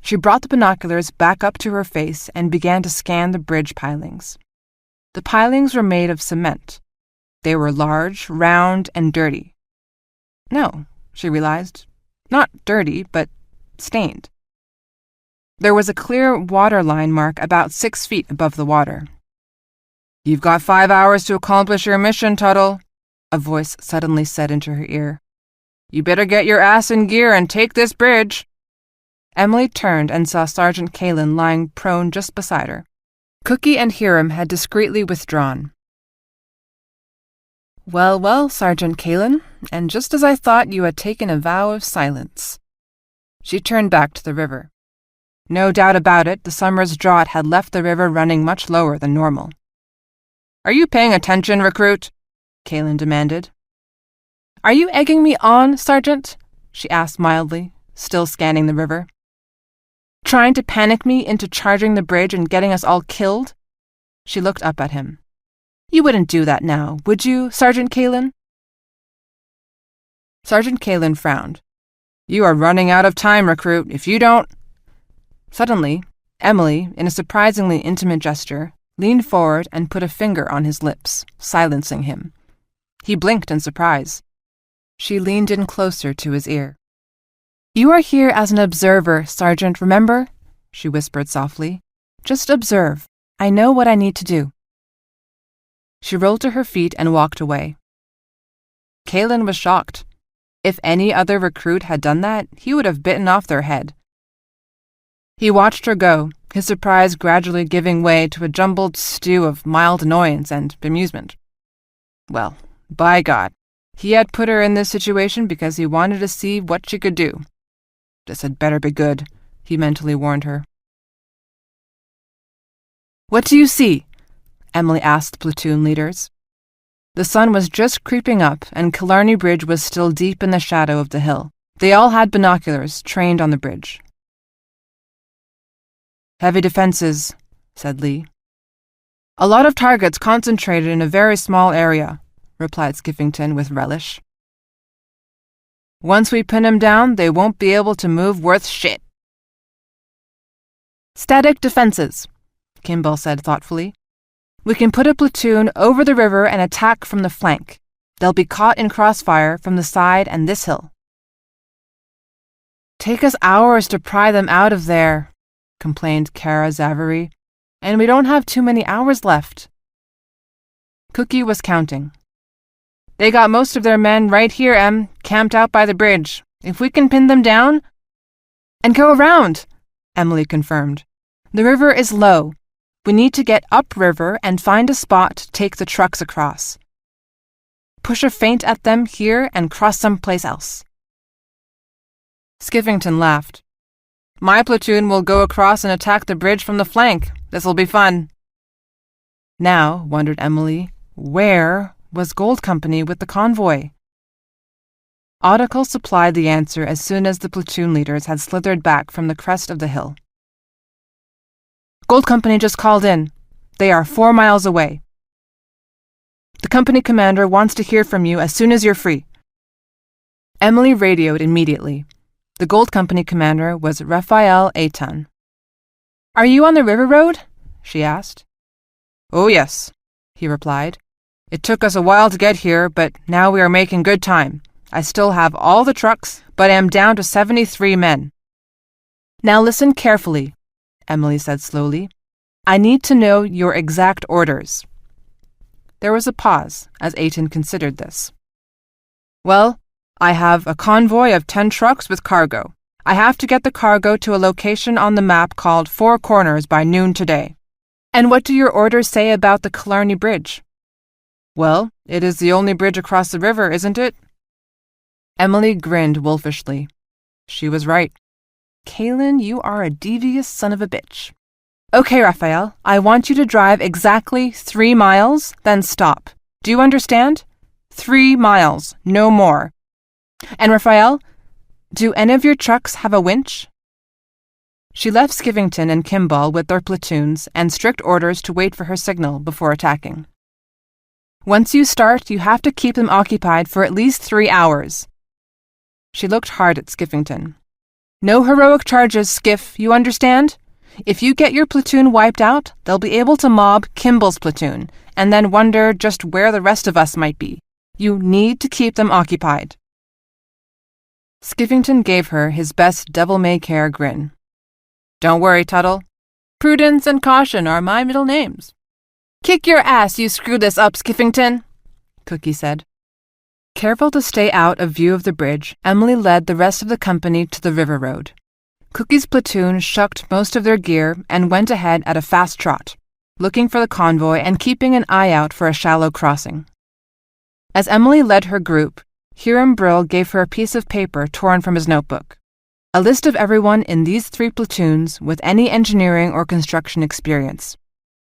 She brought the binoculars back up to her face and began to scan the bridge pilings. The pilings were made of cement. They were large, round, and dirty. No, she realized, not dirty, but stained. There was a clear water line mark about 6 feet above the water. "You've got 5 hours to accomplish your mission, Tuttle," a voice suddenly said into her ear. "You better get your ass in gear and take this bridge." Emily turned and saw Sergeant Kalen lying prone just beside her. Cookie and Hiram had discreetly withdrawn. Well, Sergeant Kalen, and just as I thought you had taken a vow of silence." She turned back to the river. No doubt about it, the summer's drought had left the river running much lower than normal. "Are you paying attention, recruit?" Kalen demanded. "Are you egging me on, Sergeant?" she asked mildly, still scanning the river. "Trying to panic me into charging the bridge and getting us all killed?" She looked up at him. "You wouldn't do that now, would you, Sergeant Kalen?" Sergeant Kalen frowned. "You are running out of time, recruit. If you don't—" Suddenly, Emily, in a surprisingly intimate gesture, leaned forward and put a finger on his lips, silencing him. He blinked in surprise. She leaned in closer to his ear. "You are here as an observer, Sergeant, remember?" she whispered softly. "Just observe. I know what I need to do." She rolled to her feet and walked away. Kalen was shocked. If any other recruit had done that, he would have bitten off their head. He watched her go, his surprise gradually giving way to a jumbled stew of mild annoyance and bemusement. Well, by God, he had put her in this situation because he wanted to see what she could do. This had better be good, he mentally warned her. "What do you see?" Emily asked the platoon leaders. The sun was just creeping up, and Killarney Bridge was still deep in the shadow of the hill. They all had binoculars trained on the bridge. "Heavy defenses," said Lee. "A lot of targets concentrated in a very small area," replied Skiffington with relish. "Once we pin 'em down, they won't be able to move worth shit." "Static defenses," Kimball said thoughtfully. "We can put a platoon over the river and attack from the flank. They'll be caught in crossfire from the side and this hill." "Take us hours to pry them out of there," complained Kara Zavary. and we don't have too many hours left. Cookie was counting. They got most of their men right here, Em, camped out by the bridge. If we can pin them down and go around, Emily confirmed. The river is low. We need to get upriver and find a spot to take the trucks across. Push a feint at them here and cross someplace else. Skivington laughed. My platoon will go across and attack the bridge from the flank. This'll be fun. Now, wondered Emily, where was Gold Company with the convoy? Audicle supplied the answer as soon as the platoon leaders had slithered back from the crest of the hill. Gold Company just called in. They are 4 miles away. The company commander wants to hear from you as soon as you're free. Emily radioed immediately. The Gold Company commander was Raphael Eitan. Are you on the river road? She asked. Oh, yes, he replied. It took us a while to get here, but now we are making good time. I still have all the trucks, but I am down to 73 men. Now listen carefully, Emily said slowly. I need to know your exact orders. There was a pause as Eitan considered this. Well, I have a convoy of 10 trucks with cargo. I have to get the cargo to a location on the map called Four Corners by noon today. And what do your orders say about the Killarney Bridge? Well, it is the only bridge across the river, isn't it? Emily grinned wolfishly. She was right. Kaelin, you are a devious son of a bitch. Okay, Raphael, I want you to drive exactly 3 miles, then stop. Do you understand? 3 miles, no more. And Raphael, do any of your trucks have a winch? She left Skivington and Kimball with their platoons and strict orders to wait for her signal before attacking. Once you start, you have to keep them occupied for at least 3 hours. She looked hard at Skivington. No heroic charges, Skiff, you understand? If you get your platoon wiped out, they'll be able to mob Kimball's platoon, and then wonder just where the rest of us might be. You need to keep them occupied. Skivington gave her his best devil-may-care grin. Don't worry, Tuttle. Prudence and caution are my middle names. Kick your ass, you screw this up, Skivington, Cookie said. Careful to stay out of view of the bridge, Emily led the rest of the company to the river road. Cookie's platoon shucked most of their gear and went ahead at a fast trot, looking for the convoy and keeping an eye out for a shallow crossing. As Emily led her group, Hiram Brill gave her a piece of paper torn from his notebook. A list of everyone in these 3 platoons with any engineering or construction experience.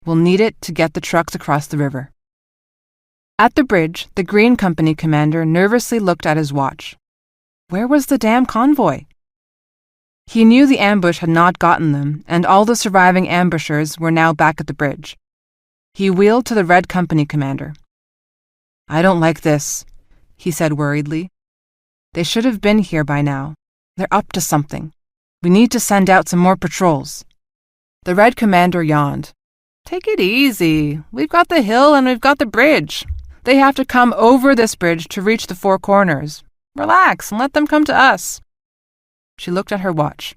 We'll need it to get the trucks across the river. At the bridge, the Green Company commander nervously looked at his watch. Where was the damn convoy? He knew the ambush had not gotten them, and all the surviving ambushers were now back at the bridge. He wheeled to the Red Company commander. I don't like this, he said worriedly. They should have been here by now. They're up to something. We need to send out some more patrols. The Red Commander yawned. Take it easy. We've got the hill and we've got the bridge. They have to come over this bridge to reach the Four Corners. Relax and let them come to us. She looked at her watch.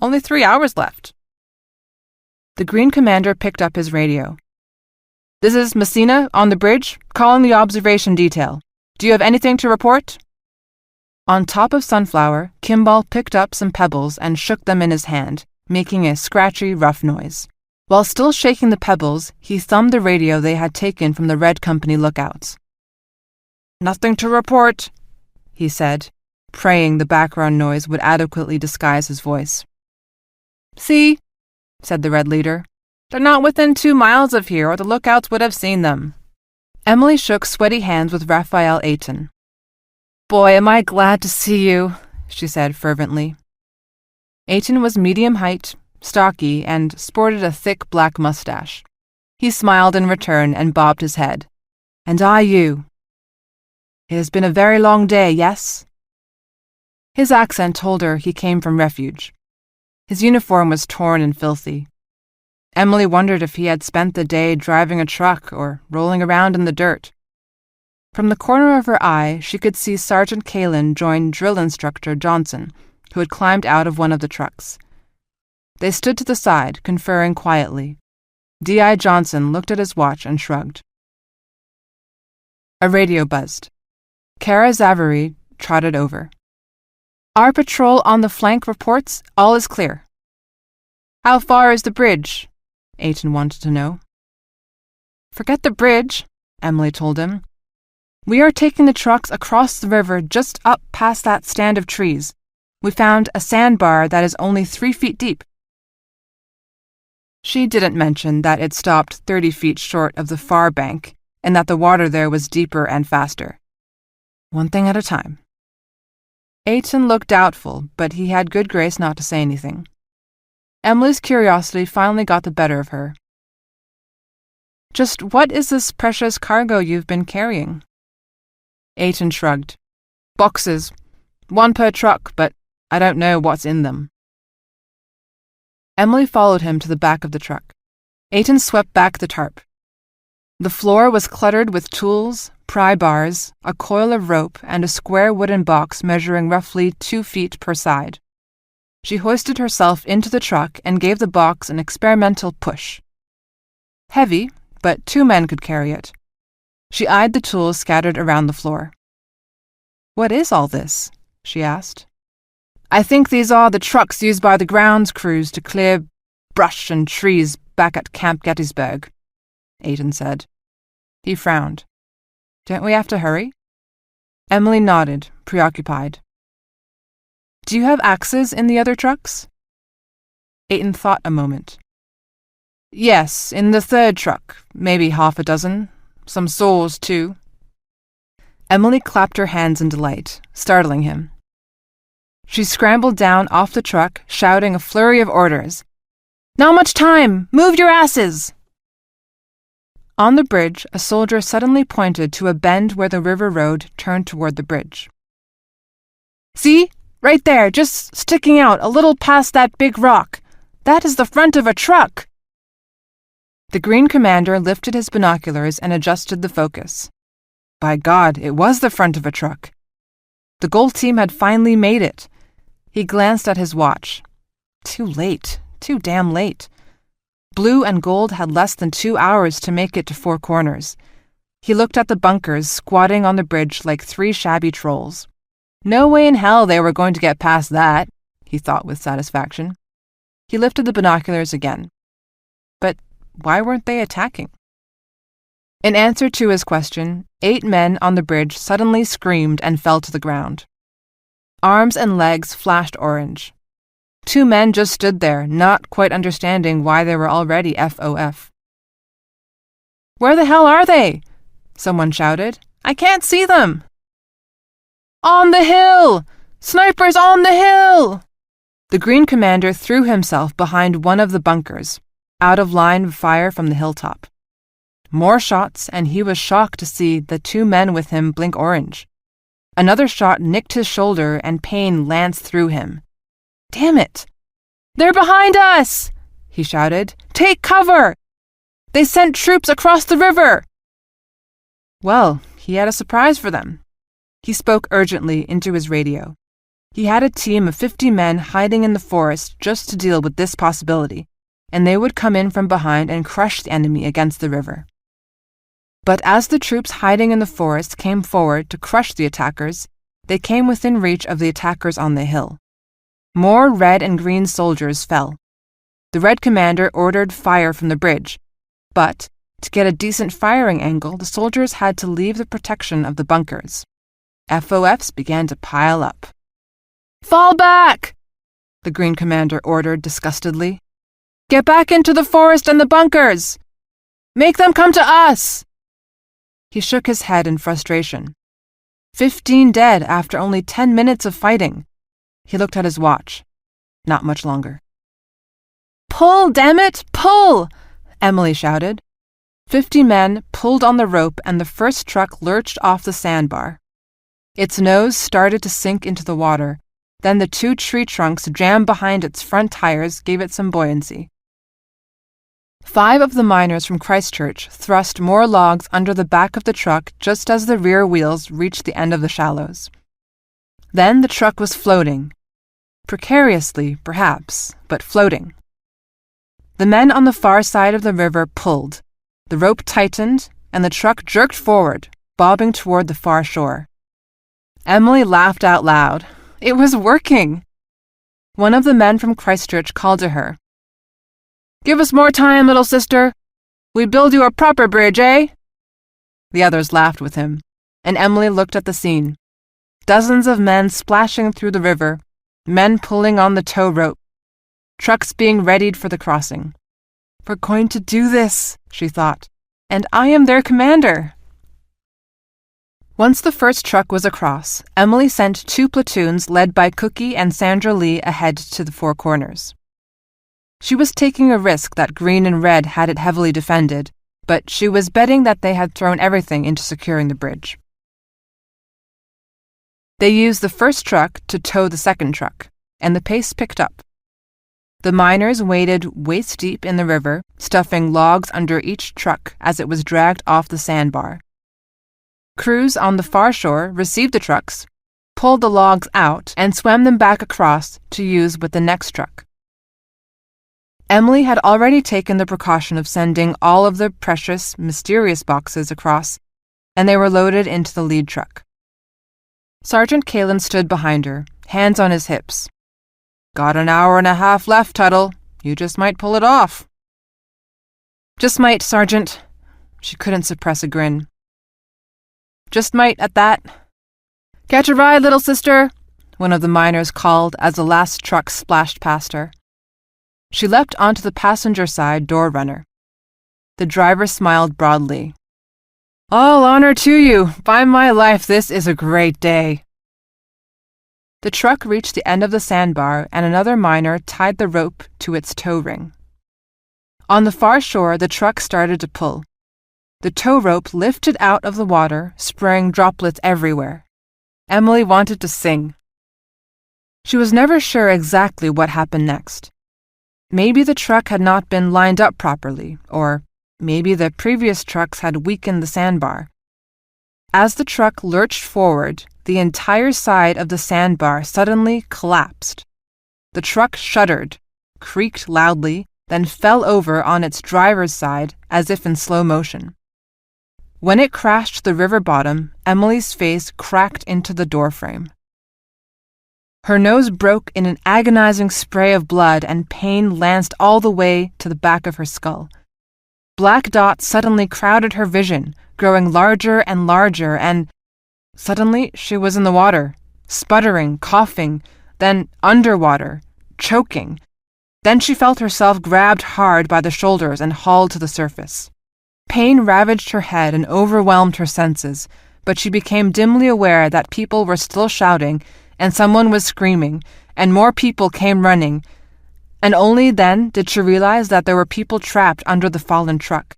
Only 3 hours left. The Green Commander picked up his radio. This is Messina on the bridge, calling the observation detail. Do you have anything to report? On top of Sunflower, Kimball picked up some pebbles and shook them in his hand, making a scratchy, rough noise. While still shaking the pebbles, he thumbed the radio they had taken from the Red Company lookouts. Nothing to report, he said, praying the background noise would adequately disguise his voice. See, said the Red leader. They're not within 2 miles of here, or the lookouts would have seen them. Emily shook sweaty hands with Raphael Eitan. Boy, am I glad to see you, she said fervently. Eitan was medium height, stocky, and sported a thick black mustache. He smiled in return and bobbed his head. And I you. It has been a very long day, yes? His accent told her he came from refuge. His uniform was torn and filthy. Emily wondered if he had spent the day driving a truck or rolling around in the dirt. From the corner of her eye, she could see Sergeant Kaelin join drill instructor Johnson, who had climbed out of one of the trucks. They stood to the side, conferring quietly. D.I. Johnson looked at his watch and shrugged. A radio buzzed. Kara Zavary trotted over. Our patrol on the flank reports all is clear. How far is the bridge? Ayton wanted to know. Forget the bridge, Emily told him. We are taking the trucks across the river just up past that stand of trees. We found a sandbar that is only 3 feet deep. She didn't mention that it stopped 30 feet short of the far bank and that the water there was deeper and faster. One thing at a time. Ayton looked doubtful, but he had good grace not to say anything. Emily's curiosity finally got the better of her. Just what is this precious cargo you've been carrying? Ayton shrugged. Boxes. 1 per truck, but I don't know what's in them. Emily followed him to the back of the truck. Ayton swept back the tarp. The floor was cluttered with tools, pry bars, a coil of rope, and a square wooden box measuring roughly 2 feet per side. She hoisted herself into the truck and gave the box an experimental push. Heavy, but 2 men could carry it. She eyed the tools scattered around the floor. What is all this? She asked. I think these are the trucks used by the grounds crews to clear brush and trees back at Camp Gettysburg, Ayton said. He frowned. Don't we have to hurry? Emily nodded, preoccupied. Do you have axes in the other trucks? Ayton thought a moment. Yes, in the 3rd truck, maybe half a dozen. Some saws, too. Emily clapped her hands in delight, startling him. She scrambled down off the truck, shouting a flurry of orders. Not much time! Move your asses! On the bridge, a soldier suddenly pointed to a bend where the river road turned toward the bridge. See? Right there, just sticking out a little past that big rock. That is the front of a truck. The Green Commander lifted his binoculars and adjusted the focus. By God, it was the front of a truck. The gold team had finally made it. He glanced at his watch. Too late. Too damn late. Blue and Gold had less than 2 hours to make it to Four Corners. He looked at the bunkers squatting on the bridge like 3 shabby trolls. No way in hell they were going to get past that, he thought with satisfaction. He lifted the binoculars again. But why weren't they attacking? In answer to his question, 8 men on the bridge suddenly screamed and fell to the ground. Arms and legs flashed orange. 2 men just stood there, not quite understanding why they were already FOF. Where the hell are they? Someone shouted. I can't see them. On the hill! Snipers on the hill! The Green Commander threw himself behind one of the bunkers, out of line of fire from the hilltop. More shots, and he was shocked to see the 2 men with him blink orange. Another shot nicked his shoulder and pain lanced through him. Damn it! They're behind us! He shouted. Take cover! They sent troops across the river! Well, he had a surprise for them. He spoke urgently into his radio. He had a team of 50 men hiding in the forest just to deal with this possibility, and they would come in from behind and crush the enemy against the river. But as the troops hiding in the forest came forward to crush the attackers, they came within reach of the attackers on the hill. More red and green soldiers fell. The Red Commander ordered fire from the bridge, but to get a decent firing angle, the soldiers had to leave the protection of the bunkers. FOFs began to pile up. Fall back! The Green Commander ordered disgustedly. Get back into the forest and the bunkers! Make them come to us! He shook his head in frustration. 15 dead after only 10 minutes of fighting. He looked at his watch. Not much longer. Pull, damn it! Pull! Emily shouted. 50 men pulled on the rope and the first truck lurched off the sandbar. Its nose started to sink into the water. Then the 2 tree trunks jammed behind its front tires gave it some buoyancy. 5 of the miners from Christchurch thrust more logs under the back of the truck just as the rear wheels reached the end of the shallows. Then the truck was floating. Precariously, perhaps, but floating. The men on the far side of the river pulled. The rope tightened, and the truck jerked forward, bobbing toward the far shore. Emily laughed out loud. It was working! One of the men from Christchurch called to her. "Give us more time, little sister. We build you a proper bridge, eh?" The others laughed with him, and Emily looked at the scene. Dozens of men splashing through the river, men pulling on the tow rope, trucks being readied for the crossing. "We're going to do this," she thought, "and I am their commander." Once the first truck was across, Emily sent 2 platoons led by Cookie and Sandra Lee ahead to the Four Corners. She was taking a risk that Green and Red had it heavily defended, but she was betting that they had thrown everything into securing the bridge. They used the first truck to tow the second truck, and the pace picked up. The miners waded waist-deep in the river, stuffing logs under each truck as it was dragged off the sandbar. Crews on the far shore received the trucks, pulled the logs out, and swam them back across to use with the next truck. Emily had already taken the precaution of sending all of the precious, mysterious boxes across, and they were loaded into the lead truck. Sergeant Kalen stood behind her, hands on his hips. "Got an hour and a half left, Tuttle. You just might pull it off." "Just might, Sergeant." She couldn't suppress a grin. "Just might at that." "Catch a ride, little sister," one of the miners called as the last truck splashed past her. She leapt onto the passenger side door runner. The driver smiled broadly. "All honor to you. By my life, this is a great day." The truck reached the end of the sandbar, and another miner tied the rope to its tow ring. On the far shore, the truck started to pull. The tow rope lifted out of the water, spraying droplets everywhere. Emily wanted to sing. She was never sure exactly what happened next. Maybe the truck had not been lined up properly, or maybe the previous trucks had weakened the sandbar. As the truck lurched forward, the entire side of the sandbar suddenly collapsed. The truck shuddered, creaked loudly, then fell over on its driver's side as if in slow motion. When it crashed the river bottom, Emily's face cracked into the doorframe. Her nose broke in an agonizing spray of blood, and pain lanced all the way to the back of her skull. Black dots suddenly crowded her vision, growing larger and larger, and suddenly she was in the water, sputtering, coughing, then underwater, choking. Then she felt herself grabbed hard by the shoulders and hauled to the surface. Pain ravaged her head and overwhelmed her senses, but she became dimly aware that people were still shouting, and someone was screaming, and more people came running, and only then did she realize that there were people trapped under the fallen truck.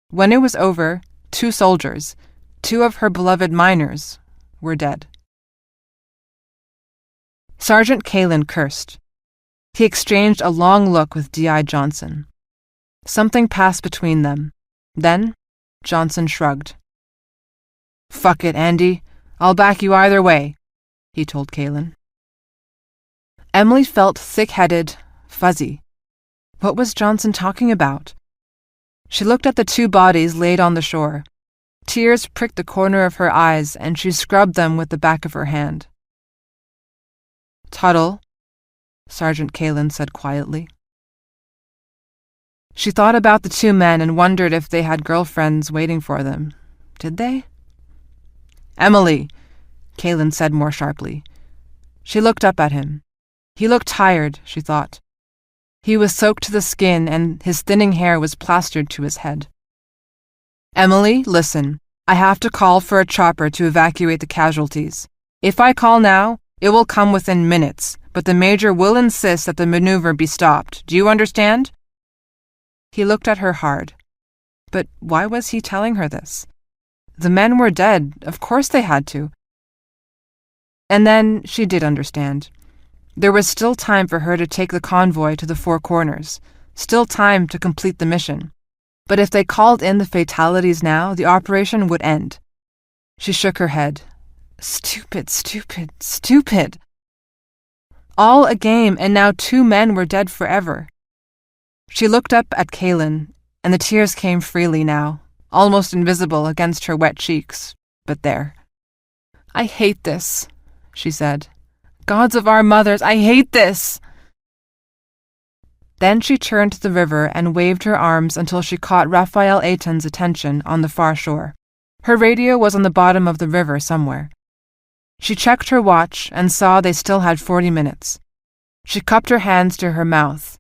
When it was over, 2 soldiers, 2 of her beloved miners, were dead. Sergeant Kalen cursed. He exchanged a long look with D.I. Johnson. Something passed between them. Then, Johnson shrugged. "Fuck it, Andy. I'll back you either way," he told Kalen. Emily felt thick-headed, fuzzy. What was Johnson talking about? She looked at the 2 bodies laid on the shore. Tears pricked the corner of her eyes, and she scrubbed them with the back of her hand. "Tuttle," Sergeant Kalen said quietly. She thought about the 2 men and wondered if they had girlfriends waiting for them. Did they? "Emily," Kalen said more sharply. She looked up at him. He looked tired, she thought. He was soaked to the skin, and his thinning hair was plastered to his head. "Emily, listen. I have to call for a chopper to evacuate the casualties. If I call now, it will come within minutes, but the major will insist that the maneuver be stopped. Do you understand?" He looked at her hard. But why was he telling her this? The men were dead. Of course they had to. And then she did understand. There was still time for her to take the convoy to the Four Corners, still time to complete the mission. But if they called in the fatalities now, the operation would end. She shook her head. Stupid, stupid, stupid. All a game, and now 2 men were dead forever. She looked up at Kaelin, and the tears came freely now, almost invisible against her wet cheeks, but there. "I hate this," she said. "Gods of our mothers, I hate this!" Then she turned to the river and waved her arms until she caught Raphael Aiton's attention on the far shore. Her radio was on the bottom of the river somewhere. She checked her watch and saw they still had 40 minutes. She cupped her hands to her mouth.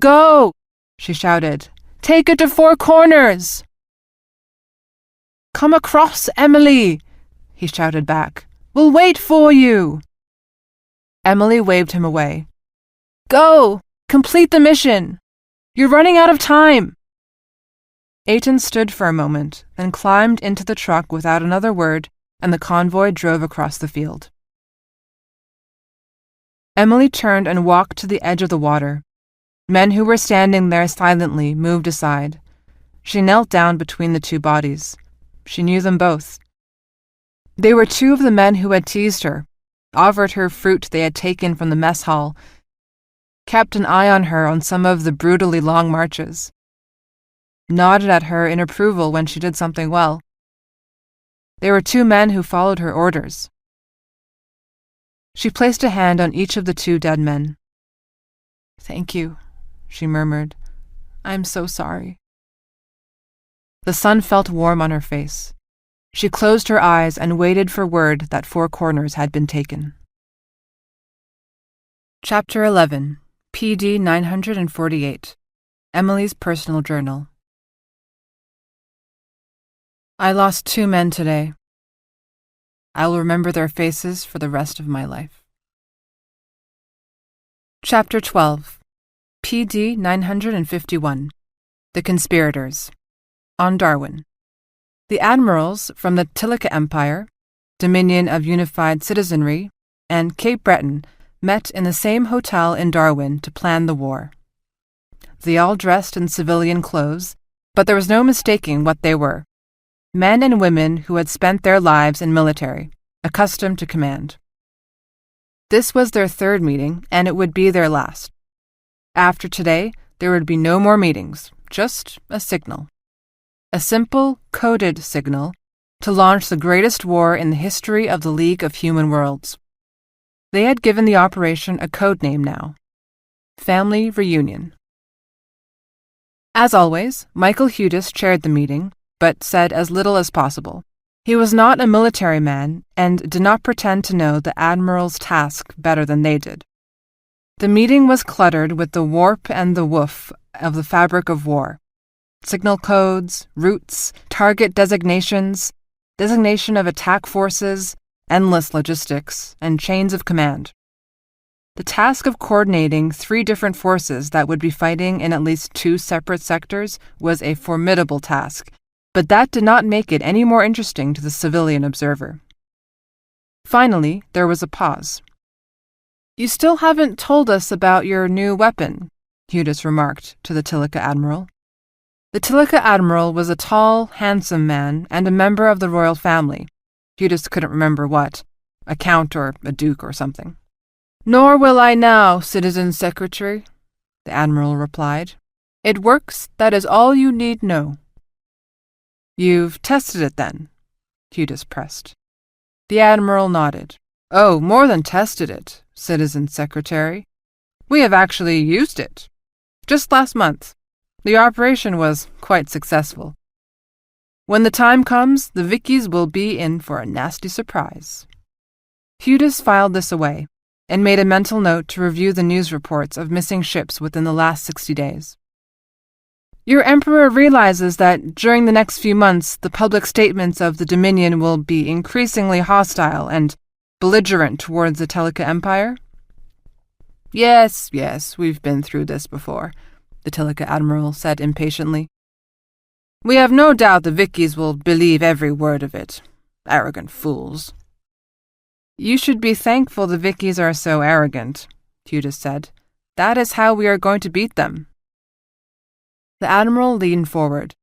"Go!" she shouted. "Take it to Four Corners!" "Come across, Emily!" he shouted back. "We'll wait for you!" Emily waved him away. "Go! Complete the mission! You're running out of time!" Aiton stood for a moment, then climbed into the truck without another word, and the convoy drove across the field. Emily turned and walked to the edge of the water. Men who were standing there silently moved aside. She knelt down between the two bodies. She knew them both. They were two of the men who had teased her, offered her fruit they had taken from the mess hall, kept an eye on her on some of the brutally long marches, nodded at her in approval when she did something well. They were two men who followed her orders. She placed a hand on each of the two dead men. "Thank you," she murmured. "I'm so sorry." The sun felt warm on her face. She closed her eyes and waited for word that Four Corners had been taken. Chapter 11, PD 948, Emily's Personal Journal. I lost 2 men today. I will remember their faces for the rest of my life. Chapter 12, PD 951, The Conspirators, on Darwin. The admirals from the Tilica Empire, Dominion of Unified Citizenry, and Cape Breton met in the same hotel in Darwin to plan the war. They all dressed in civilian clothes, but there was no mistaking what they were. Men and women who had spent their lives in military, accustomed to command. This was their 3rd meeting, and it would be their last. After today, there would be no more meetings, just a signal. A simple, coded signal to launch the greatest war in the history of the League of Human Worlds. They had given the operation a code name now: Family Reunion. As always, Michael Hudis chaired the meeting, but said as little as possible. He was not a military man and did not pretend to know the admiral's task better than they did. The meeting was cluttered with the warp and the woof of the fabric of war. Signal codes, routes, target designations, designation of attack forces, endless logistics, and chains of command. The task of coordinating 3 different forces that would be fighting in at least 2 separate sectors was a formidable task, but that did not make it any more interesting to the civilian observer. Finally, there was a pause. "You still haven't told us about your new weapon," Hudis remarked to the Tilica Admiral. The Tilica Admiral was a tall, handsome man and a member of the royal family. Hudis couldn't remember what, a count or a duke or something. "Nor will I now, Citizen Secretary," the Admiral replied. "It works, that is all you need know." "You've tested it then?" Hudis pressed. The Admiral nodded. "Oh, more than tested it, Citizen Secretary. We have actually used it. Just last month. The operation was quite successful. When the time comes, the Vickies will be in for a nasty surprise." Hudis filed this away and made a mental note to review the news reports of missing ships within the last 60 days. "Your Emperor realizes that during the next few months the public statements of the Dominion will be increasingly hostile and belligerent towards the Tilica Empire?" Yes, we've been through this before," the Tilica Admiral said impatiently. "We have no doubt the Vickies will believe every word of it. Arrogant fools." "You should be thankful the Vickies are so arrogant," Hudis said. "That is how we are going to beat them." The Admiral leaned forward.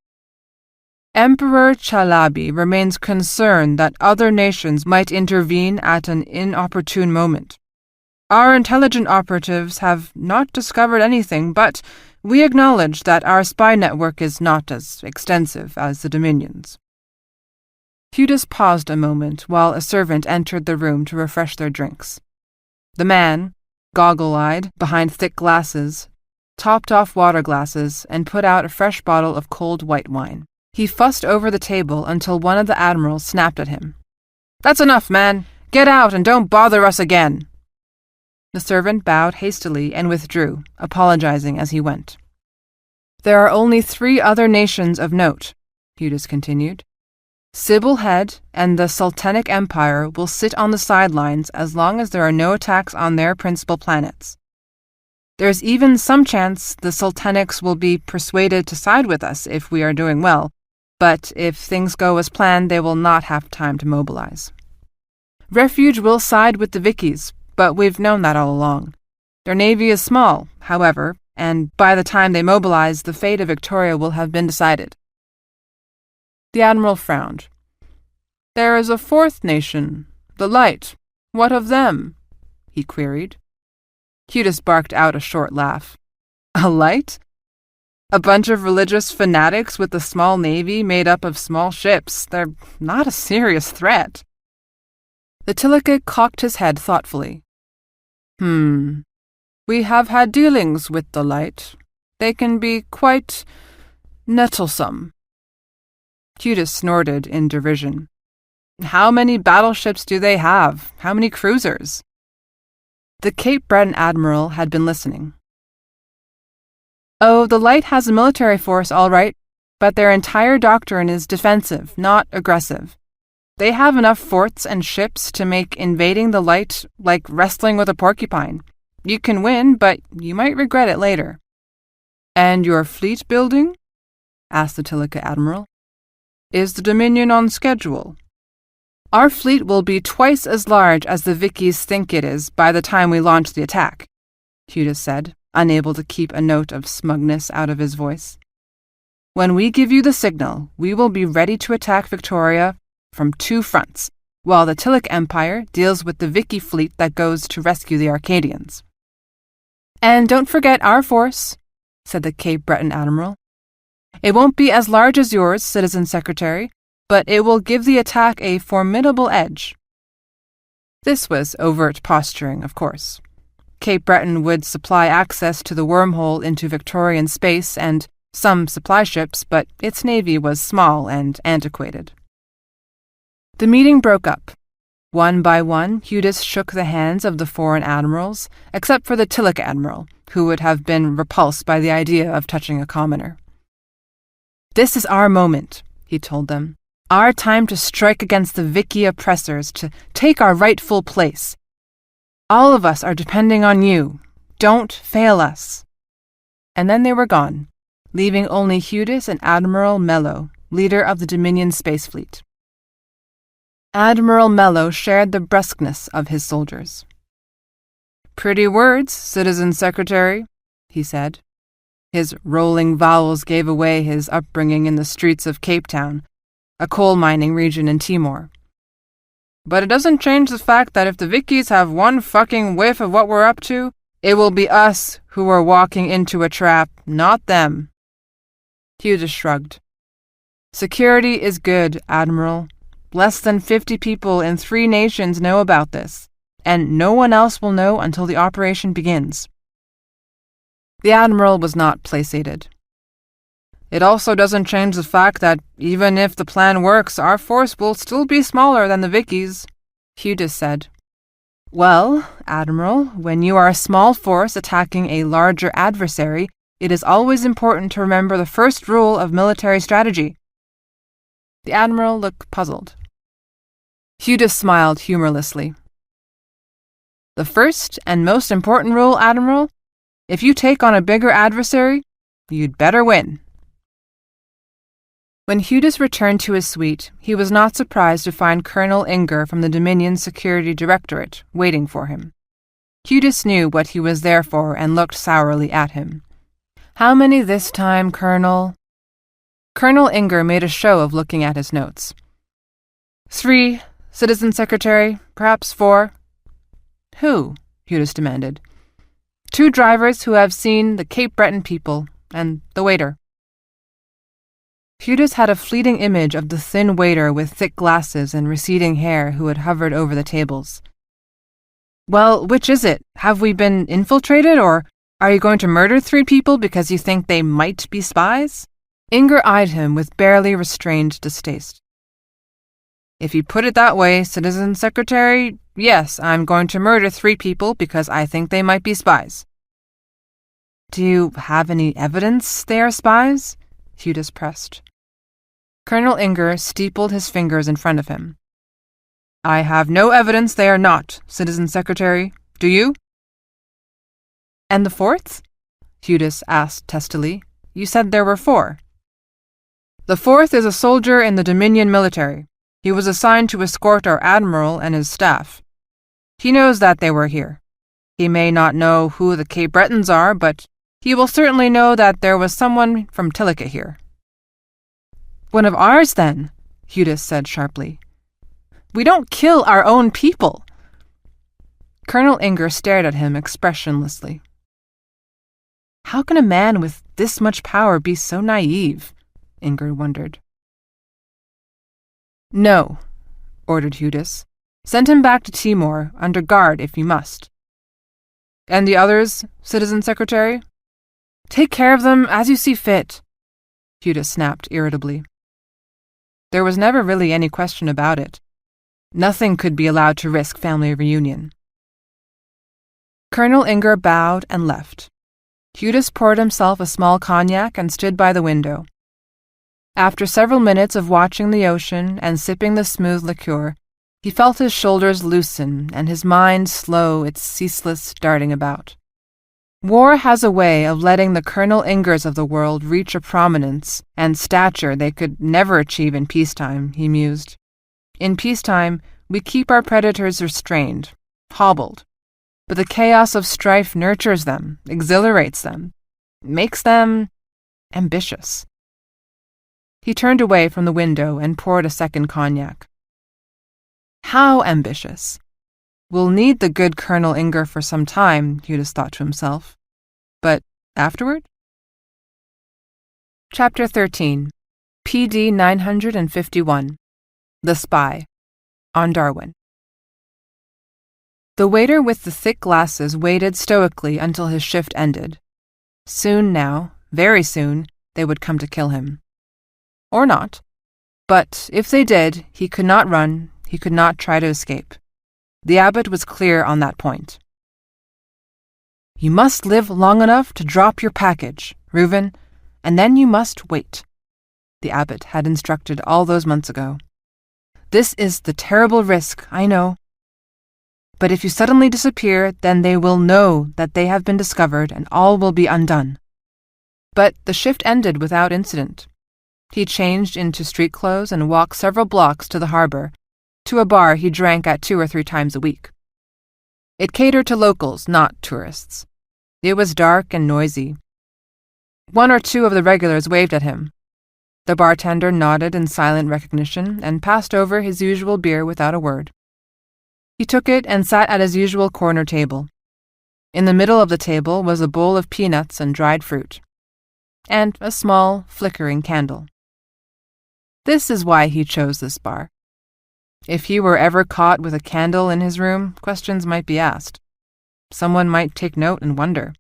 "Emperor Chalabi remains concerned that other nations might intervene at an inopportune moment. Our intelligent operatives have not discovered anything, but we acknowledge that our spy network is not as extensive as the Dominion's." Hudis paused a moment while a servant entered the room to refresh their drinks. The man, goggle-eyed, behind thick glasses, topped off water glasses and put out a fresh bottle of cold white wine. He fussed over the table until one of the admirals snapped at him. "That's enough, man! Get out and don't bother us again!" The servant bowed hastily and withdrew, apologizing as he went. "There are only 3 other nations of note," Hudis continued. "Sybil Head and the Sultanic Empire will sit on the sidelines as long as there are no attacks on their principal planets. There's even some chance the Sultanics will be persuaded to side with us if we are doing well, but if things go as planned, they will not have time to mobilize. Refuge will side with the Vickies, but we've known that all along. Their navy is small, however, and by the time they mobilize, the fate of Victoria will have been decided." The admiral frowned. "There is a 4th nation, the Light. What of them?" he queried. Hudis barked out a short laugh. "A Light? A bunch of religious fanatics with a small navy made up of small ships. They're not a serious threat." The Tilike cocked his head thoughtfully. We have had dealings with the Light. They can be quite nettlesome." Hudis snorted in derision. "How many battleships do they have? How many cruisers?" The Cape Breton admiral had been listening. "Oh, the Light has a military force, all right, but their entire doctrine is defensive, not aggressive. They have enough forts and ships to make invading the Light like wrestling with a porcupine. You can win, but you might regret it later." "And your fleet building?" asked the Tilike admiral. "Is the Dominion on schedule?" "Our fleet will be twice as large as the Vickies think it is by the time we launch the attack," Hudis said, unable to keep a note of smugness out of his voice. "When we give you the signal, we will be ready to attack Victoria from 2 fronts, while the Tilike Empire deals with the Vicky fleet that goes to rescue the Arcadians." "And don't forget our force," said the Cape Breton admiral. "It won't be as large as yours, Citizen Secretary, but it will give the attack a formidable edge." This was overt posturing, of course. Cape Breton would supply access to the wormhole into Victorian space and some supply ships, but its navy was small and antiquated. The meeting broke up. One by one, Hudis shook the hands of the foreign admirals, except for the Tilike admiral, who would have been repulsed by the idea of touching a commoner. "This is our moment," he told them. "Our time to strike against the Vicky oppressors, to take our rightful place. All of us are depending on you. Don't fail us." And then they were gone, leaving only Hudis and Admiral Mello, leader of the Dominion Space Fleet. Admiral Mello shared the brusqueness of his soldiers. "Pretty words, Citizen Secretary," he said. His rolling vowels gave away his upbringing in the streets of Cape Town, a coal-mining region in Timor. "But it doesn't change the fact that if the Vickies have one fucking whiff of what we're up to, it will be us who are walking into a trap, not them." Hudis shrugged. "Security is good, Admiral. Less than 50 people in 3 nations know about this, and no one else will know until the operation begins." The admiral was not placated. "It also doesn't change the fact that even if the plan works, our force will still be smaller than the Vickies," Hudis said. "Well, Admiral, when you are a small force attacking a larger adversary, it is always important to remember the first rule of military strategy." The admiral looked puzzled. Hudis smiled humorlessly. "The first and most important rule, Admiral, if you take on a bigger adversary, you'd better win." When Hudis returned to his suite, he was not surprised to find Colonel Inger from the Dominion Security Directorate waiting for him. Hudis knew what he was there for and looked sourly at him. "How many this time, Colonel?" Colonel Inger made a show of looking at his notes. 3, Citizen Secretary, perhaps 4. "Who?" Judas demanded. 2 drivers who have seen the Cape Breton people and the waiter. Judas had a fleeting image of the thin waiter with thick glasses and receding hair who had hovered over the tables. Well, which is it? Have we been infiltrated, or are you going to murder 3 people because you think they might be spies? Inger eyed him with barely restrained distaste. If you put it that way, Citizen Secretary, yes, I'm going to murder 3 people because I think they might be spies. Do you have any evidence they are spies? Judas pressed. Colonel Inger steepled his fingers in front of him. I have no evidence they are not, Citizen Secretary. Do you? And the 4th? Judas asked testily. You said there were 4. The 4th is a soldier in the Dominion military. He was assigned to escort our admiral and his staff. He knows that they were here. He may not know who the Cape Bretons are, but he will certainly know that there was someone from Tilica here. One of ours, then, Judas said sharply. We don't kill our own people. Colonel Inger stared at him expressionlessly. How can a man with this much power be so naive? Inger wondered. No, ordered Judas. Send him back to Timor, under guard if you must. And the others, Citizen Secretary? Take care of them as you see fit, Judas snapped irritably. There was never really any question about it. Nothing could be allowed to risk family reunion. Colonel Inger bowed and left. Judas poured himself a small cognac and stood by the window. After several minutes of watching the ocean and sipping the smooth liqueur, he felt his shoulders loosen and his mind slow its ceaseless darting about. War has a way of letting the Colonel Ingers of the world reach a prominence and stature they could never achieve in peacetime, he mused. In peacetime, we keep our predators restrained, hobbled. But the chaos of strife nurtures them, exhilarates them, makes them ambitious. He turned away from the window and poured a second cognac. How ambitious? We'll need the good Colonel Inger for some time, Judas thought to himself. But afterward? Chapter 13. PD 951. The Spy. On Darwin. The waiter with the thick glasses waited stoically until his shift ended. Soon now, very soon, they would come to kill him. Or not. But if they did, he could not run, he could not try to escape. The abbot was clear on that point. You must live long enough to drop your package, Reuven, and then you must wait, the abbot had instructed all those months ago. This is the terrible risk, I know. But if you suddenly disappear, then they will know that they have been discovered and all will be undone. But the shift ended without incident. He changed into street clothes and walked several blocks to the harbor, to a bar he drank at 2 or 3 times a week. It catered to locals, not tourists. It was dark and noisy. 1 or 2 of the regulars waved at him. The bartender nodded in silent recognition and passed over his usual beer without a word. He took it and sat at his usual corner table. In the middle of the table was a bowl of peanuts and dried fruit, and a small, flickering candle. This is why he chose this bar. If he were ever caught with a candle in his room, questions might be asked. Someone might take note and wonder.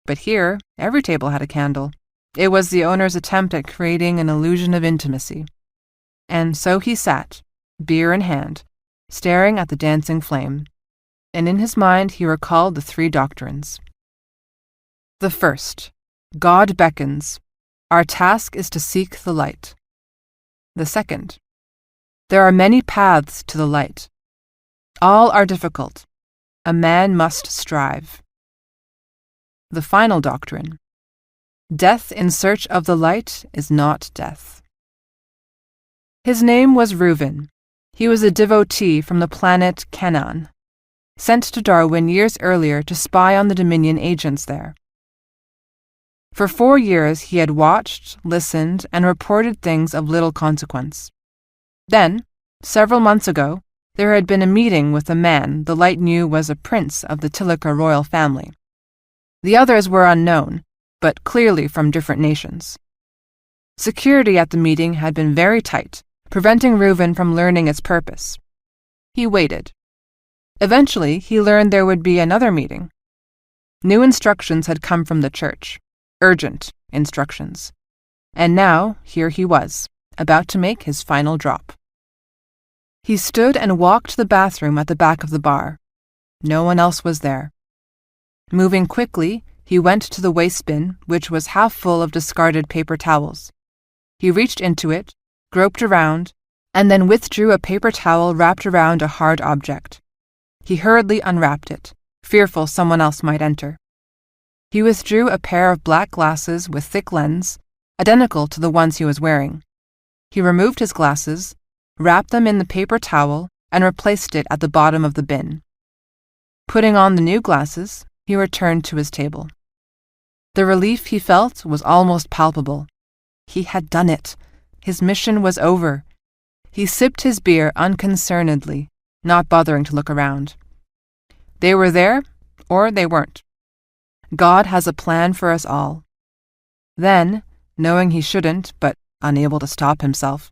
But here, every table had a candle. It was the owner's attempt at creating an illusion of intimacy. And so he sat, beer in hand, staring at the dancing flame, and in his mind he recalled the 3 doctrines. The first, God beckons. Our task is to seek the light. The second, there are many paths to the light. All are difficult. A man must strive. The final doctrine, death in search of the light is not death. His name was Reuven. He was a devotee from the planet Canaan, sent to Darwin years earlier to spy on the Dominion agents there. For 4 years he had watched, listened, and reported things of little consequence. Then, several months ago, There had been a meeting with a man the light knew was a prince of the Tilica royal family. The others were unknown, but clearly from different nations. Security at the meeting had been very tight, preventing Reuven from learning its purpose. He waited. Eventually, he learned there would be another meeting. New instructions had come from the church, urgent instructions. And now, here he was, about to make his final drop. He stood and walked to the bathroom at the back of the bar. No one else was there. Moving quickly, he went to the waste bin, which was half full of discarded paper towels. He reached into it, groped around, and then withdrew a paper towel wrapped around a hard object. He hurriedly unwrapped it, fearful someone else might enter. He withdrew a pair of black glasses with thick lens, identical to the ones he was wearing. He removed his glasses, wrapped them in the paper towel, and replaced it at the bottom of the bin. Putting on the new glasses, he returned to his table. The relief he felt was almost palpable. He had done it. His mission was over. He sipped his beer unconcernedly, not bothering to look around. They were there, or they weren't. God has a plan for us all. Then, knowing he shouldn't, but unable to stop himself,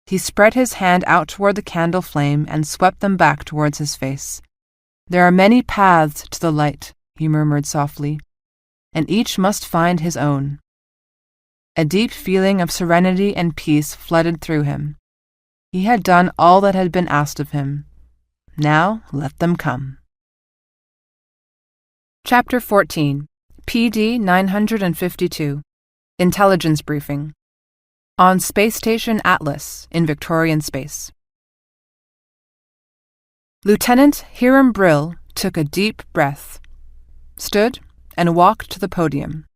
he spread his hand out toward the candle flame and swept them back towards his face. There are many paths to the light, he murmured softly, and each must find his own. A deep feeling of serenity and peace flooded through him. He had done all that had been asked of him. Now let them come. Chapter 14, PD 952, Intelligence Briefing. On Space Station Atlas in Victorian space. Lieutenant Hiram Brill took a deep breath, stood, and walked to the podium.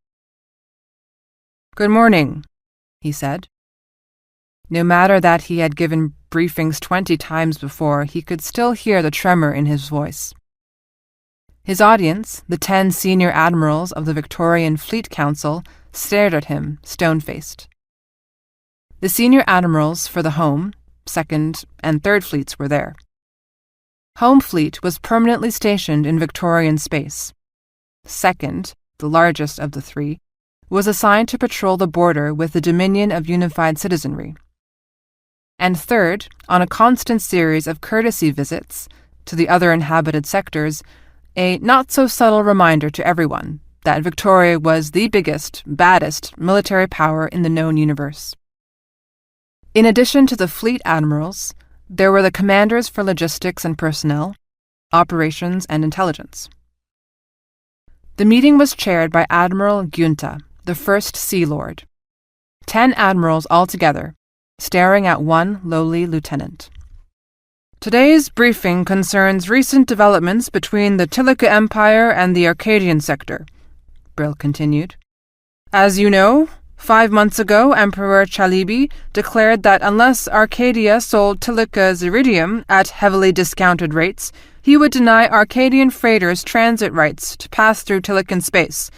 "Good morning," he said. No matter that he had given briefings 20 times before, he could still hear the tremor in his voice. His audience, the 10 senior admirals of the Victorian Fleet Council, stared at him, stone-faced. The senior admirals for the Home, Second, and Third Fleets were there. Home Fleet was permanently stationed in Victorian space. Second, the largest of the three, was assigned to patrol the border with the Dominion of Unified Citizenry. And third, on a constant series of courtesy visits to the other inhabited sectors, a not-so-subtle reminder to everyone that Victoria was the biggest, baddest military power in the known universe. In addition to the fleet admirals, there were the commanders for logistics and personnel, operations and intelligence. The meeting was chaired by Admiral Giunta, the first Sea Lord. 10 admirals altogether, staring at one lowly lieutenant. Today's briefing concerns recent developments between the Tilica Empire and the Arcadian sector, Brill continued. As you know, 5 months ago, Emperor Chalibi declared that unless Arcadia sold Tilica's iridium at heavily discounted rates, he would deny Arcadian freighters transit rights to pass through Tilican space.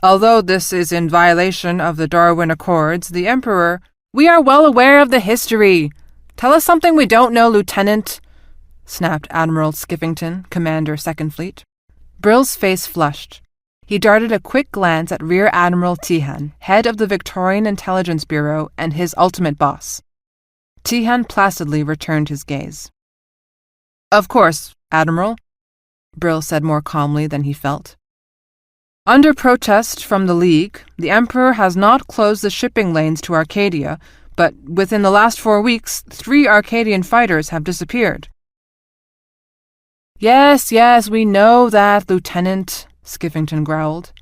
Although this is in violation of the Darwin Accords, the Emperor— "We are well aware of the history. Tell us something we don't know, Lieutenant," snapped Admiral Skiffington, Commander 2nd Fleet. Brill's face flushed. He darted a quick glance at Rear Admiral Tehan, head of the Victorian Intelligence Bureau and his ultimate boss. Tehan placidly returned his gaze. "Of course, Admiral," Brill said more calmly than he felt. "Under protest from the League, the Emperor has not closed the shipping lanes to Arcadia, but within the last 4 weeks, 3 Arcadian fighters have disappeared." Yes, we know that, Lieutenant," Skiffington growled.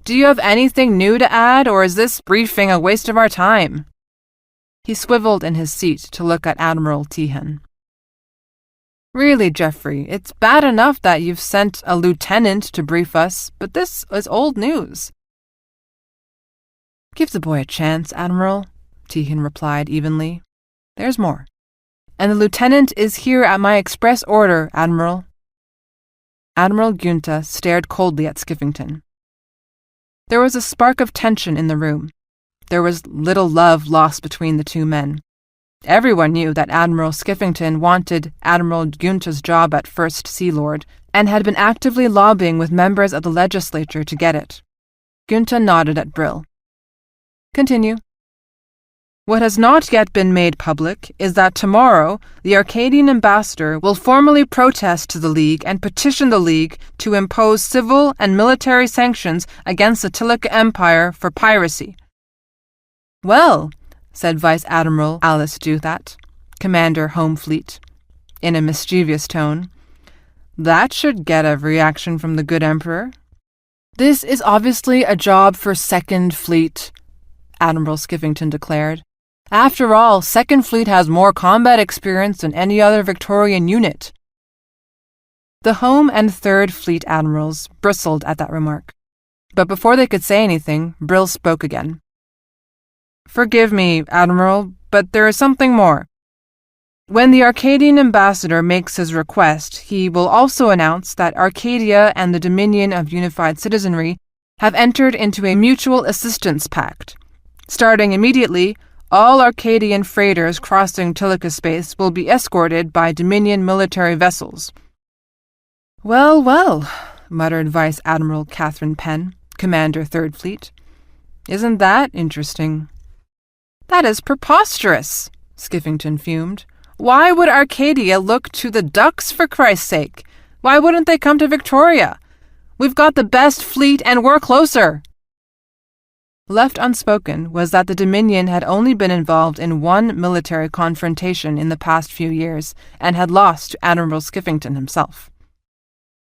"Do you have anything new to add, or is this briefing a waste of our time?" He swiveled in his seat to look at Admiral Tehan. "Really, Geoffrey, it's bad enough that you've sent a lieutenant to brief us, but this is old news." "Give the boy a chance, Admiral," Tehan replied evenly. "There's more. And the lieutenant is here at my express order, Admiral." Admiral Giunta stared coldly at Skiffington. There was a spark of tension in the room. There was little love lost between the two men. Everyone knew that Admiral Skiffington wanted Admiral Guinta's job at First Sea Lord and had been actively lobbying with members of the legislature to get it. Guinta nodded at Brill. Continue. What has not yet been made public is that tomorrow the Arcadian ambassador will formally protest to the League and petition the League to impose civil and military sanctions against the Tilica Empire for piracy. Well, said Vice Admiral Alice Duthat, Commander Home Fleet, in a mischievous tone, that should get a reaction from the good Emperor. This is obviously a job for Second Fleet, Admiral Skiffington declared. After all, Second Fleet has more combat experience than any other Victorian unit. The Home and Third Fleet admirals bristled at that remark. But before they could say anything, Brill spoke again. Forgive me, Admiral, but there is something more. When the Arcadian ambassador makes his request, he will also announce that Arcadia and the Dominion of Unified Citizenry have entered into a mutual assistance pact. Starting immediately, all Arcadian freighters crossing Tilica space will be escorted by Dominion military vessels. Well, well, muttered Vice Admiral Catherine Penn, Commander Third Fleet. Isn't that interesting? That is preposterous, Skiffington fumed. Why would Arcadia look to the ducks, for Christ's sake? Why wouldn't they come to Victoria? We've got the best fleet and we're closer. Left unspoken was that the Dominion had only been involved in one military confrontation in the past few years and had lost to Admiral Skiffington himself.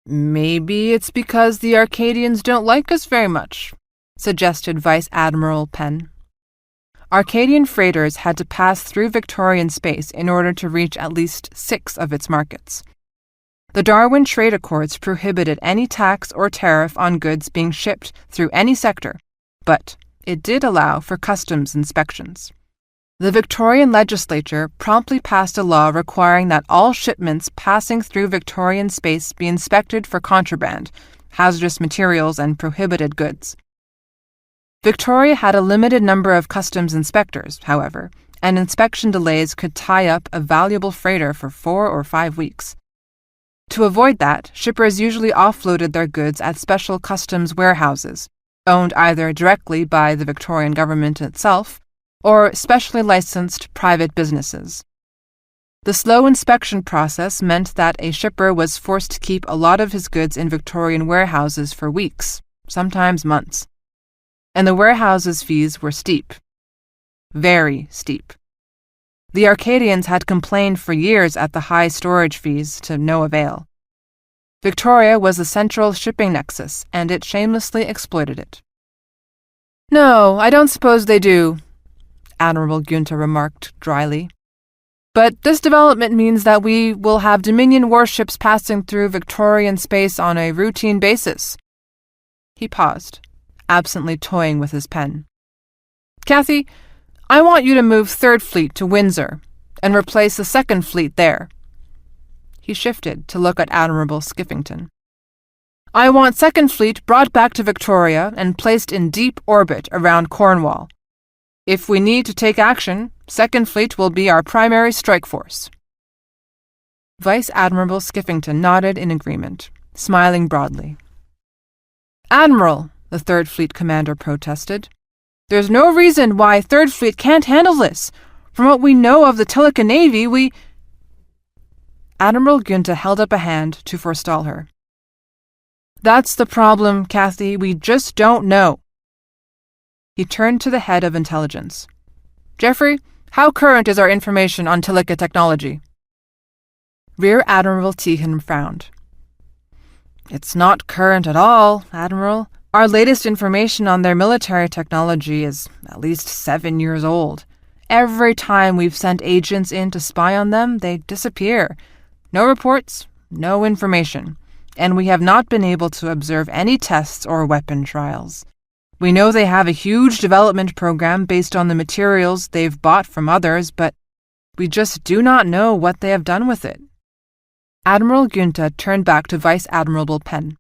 Maybe it's because the Arcadians don't like us very much, suggested Vice Admiral Penn. Arcadian freighters had to pass through Victorian space in order to reach at least 6 of its markets. The Darwin Trade Accords prohibited any tax or tariff on goods being shipped through any sector, but it did allow for customs inspections. The Victorian legislature promptly passed a law requiring that all shipments passing through Victorian space be inspected for contraband, hazardous materials, and prohibited goods. Victoria had a limited number of customs inspectors, however, and inspection delays could tie up a valuable freighter for 4 or 5 weeks. To avoid that, shippers usually offloaded their goods at special customs warehouses, owned either directly by the Victorian government itself or specially licensed private businesses. The slow inspection process meant that a shipper was forced to keep a lot of his goods in Victorian warehouses for weeks, sometimes months. And the warehouses' fees were steep. Very steep. The Arcadians had complained for years at the high storage fees to no avail. Victoria was the central shipping nexus, and it shamelessly exploited it. No, I don't suppose they do, Admiral Guinta remarked dryly. But this development means that we will have Dominion warships passing through Victorian space on a routine basis. He paused, absently toying with his pen. Kathy, I want you to move Third Fleet to Windsor and replace the Second Fleet there. He shifted to look at Admiral Skiffington. I want Second Fleet brought back to Victoria and placed in deep orbit around Cornwall. If we need to take action, Second Fleet will be our primary strike force. Vice Admiral Skiffington nodded in agreement, smiling broadly. Admiral, the Third Fleet commander protested. There's no reason why Third Fleet can't handle this. From what we know of the Tilica Navy, we... Admiral Guinta held up a hand to forestall her. That's the problem, Kathy. We just don't know. He turned to the head of intelligence. Geoffrey, how current is our information on Tilica technology? Rear Admiral Tehan frowned. It's not current at all, Admiral. Our latest information on their military technology is at least 7 years old. Every time we've sent agents in to spy on them, they disappear. No reports, no information, and we have not been able to observe any tests or weapon trials. We know they have a huge development program based on the materials they've bought from others, but we just do not know what they have done with it. Admiral Guinta turned back to Vice Admiral Penn.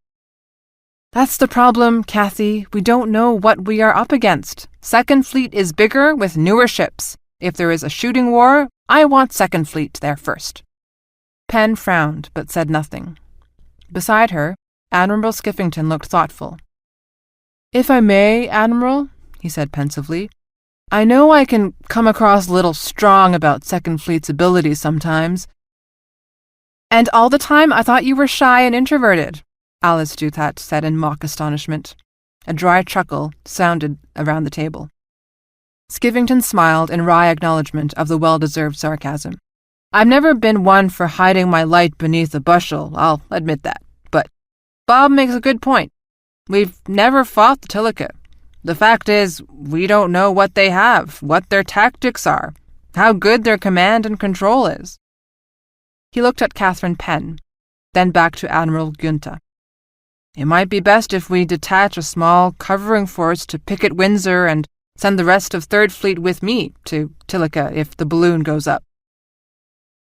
That's the problem, Kathy. We don't know what we are up against. Second Fleet is bigger with newer ships. If there is a shooting war, I want Second Fleet there first." Penn frowned, but said nothing. Beside her, Admiral Skiffington looked thoughtful. "If I may, Admiral," he said pensively, "I know I can come across a little strong about Second Fleet's abilities sometimes." "And all the time I thought you were shy and introverted," Alice Juthat said in mock astonishment. A dry chuckle sounded around the table. Skiffington smiled in wry acknowledgement of the well-deserved sarcasm. "I've never been one for hiding my light beneath a bushel, I'll admit that. But Bob makes a good point. We've never fought the Tilica. The fact is, we don't know what they have, what their tactics are, how good their command and control is." He looked at Catherine Penn, then back to Admiral Günther. "It might be best if we detach a small covering force to picket Windsor and send the rest of Third Fleet with me to Tilica if the balloon goes up."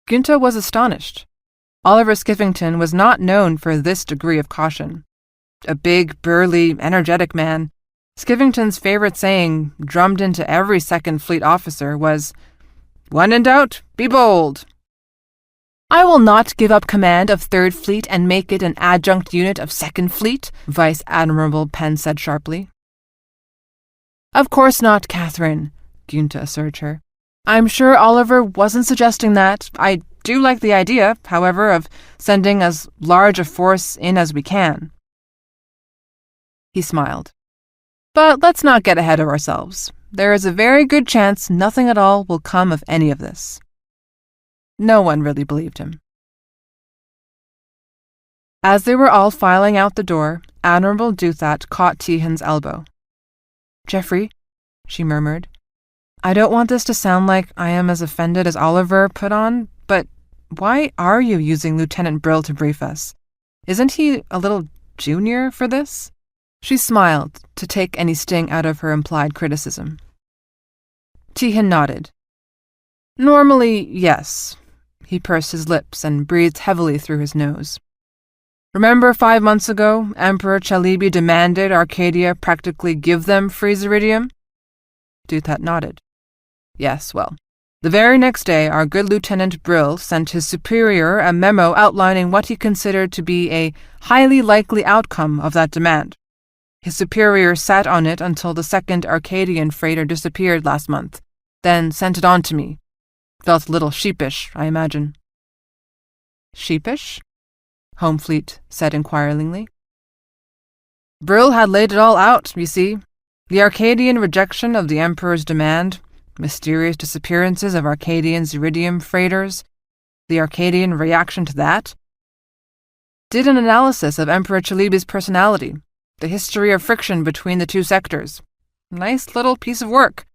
Günther was astonished. Oliver Skiffington was not known for this degree of caution. A big, burly, energetic man, Skiffington's favorite saying, drummed into every Second Fleet officer, was, "When in doubt, be bold." "I will not give up command of Third Fleet and make it an adjunct unit of Second Fleet," Vice Admiral Penn said sharply. "Of course not, Catherine," Günther assured her. "I'm sure Oliver wasn't suggesting that. I do like the idea, however, of sending as large a force in as we can." He smiled. "But let's not get ahead of ourselves. There is a very good chance nothing at all will come of any of this." No one really believed him. As they were all filing out the door, Admiral Juthat caught Tehan's elbow. "Geoffrey," she murmured, "I don't want this to sound like I am as offended as Oliver put on, but why are you using Lieutenant Brill to brief us? Isn't he a little junior for this?" She smiled to take any sting out of her implied criticism. Tehan nodded. "Normally, yes." He pursed his lips and breathed heavily through his nose. "Remember 5 months ago, Emperor Chalibi demanded Arcadia practically give them free Zeridium?" Juthat nodded. "Yes, well, the very next day our good Lieutenant Brill sent his superior a memo outlining what he considered to be a highly likely outcome of that demand. His superior sat on it until the second Arcadian freighter disappeared last month, then sent it on to me. Felt a little sheepish, I imagine." "Sheepish?" Homefleet said inquiringly. "Brill had laid it all out, you see. The Arcadian rejection of the Emperor's demand, mysterious disappearances of Arcadian Zeridium freighters, the Arcadian reaction to that. Did an analysis of Emperor Chalibi's personality, the history of friction between the two sectors. Nice little piece of work.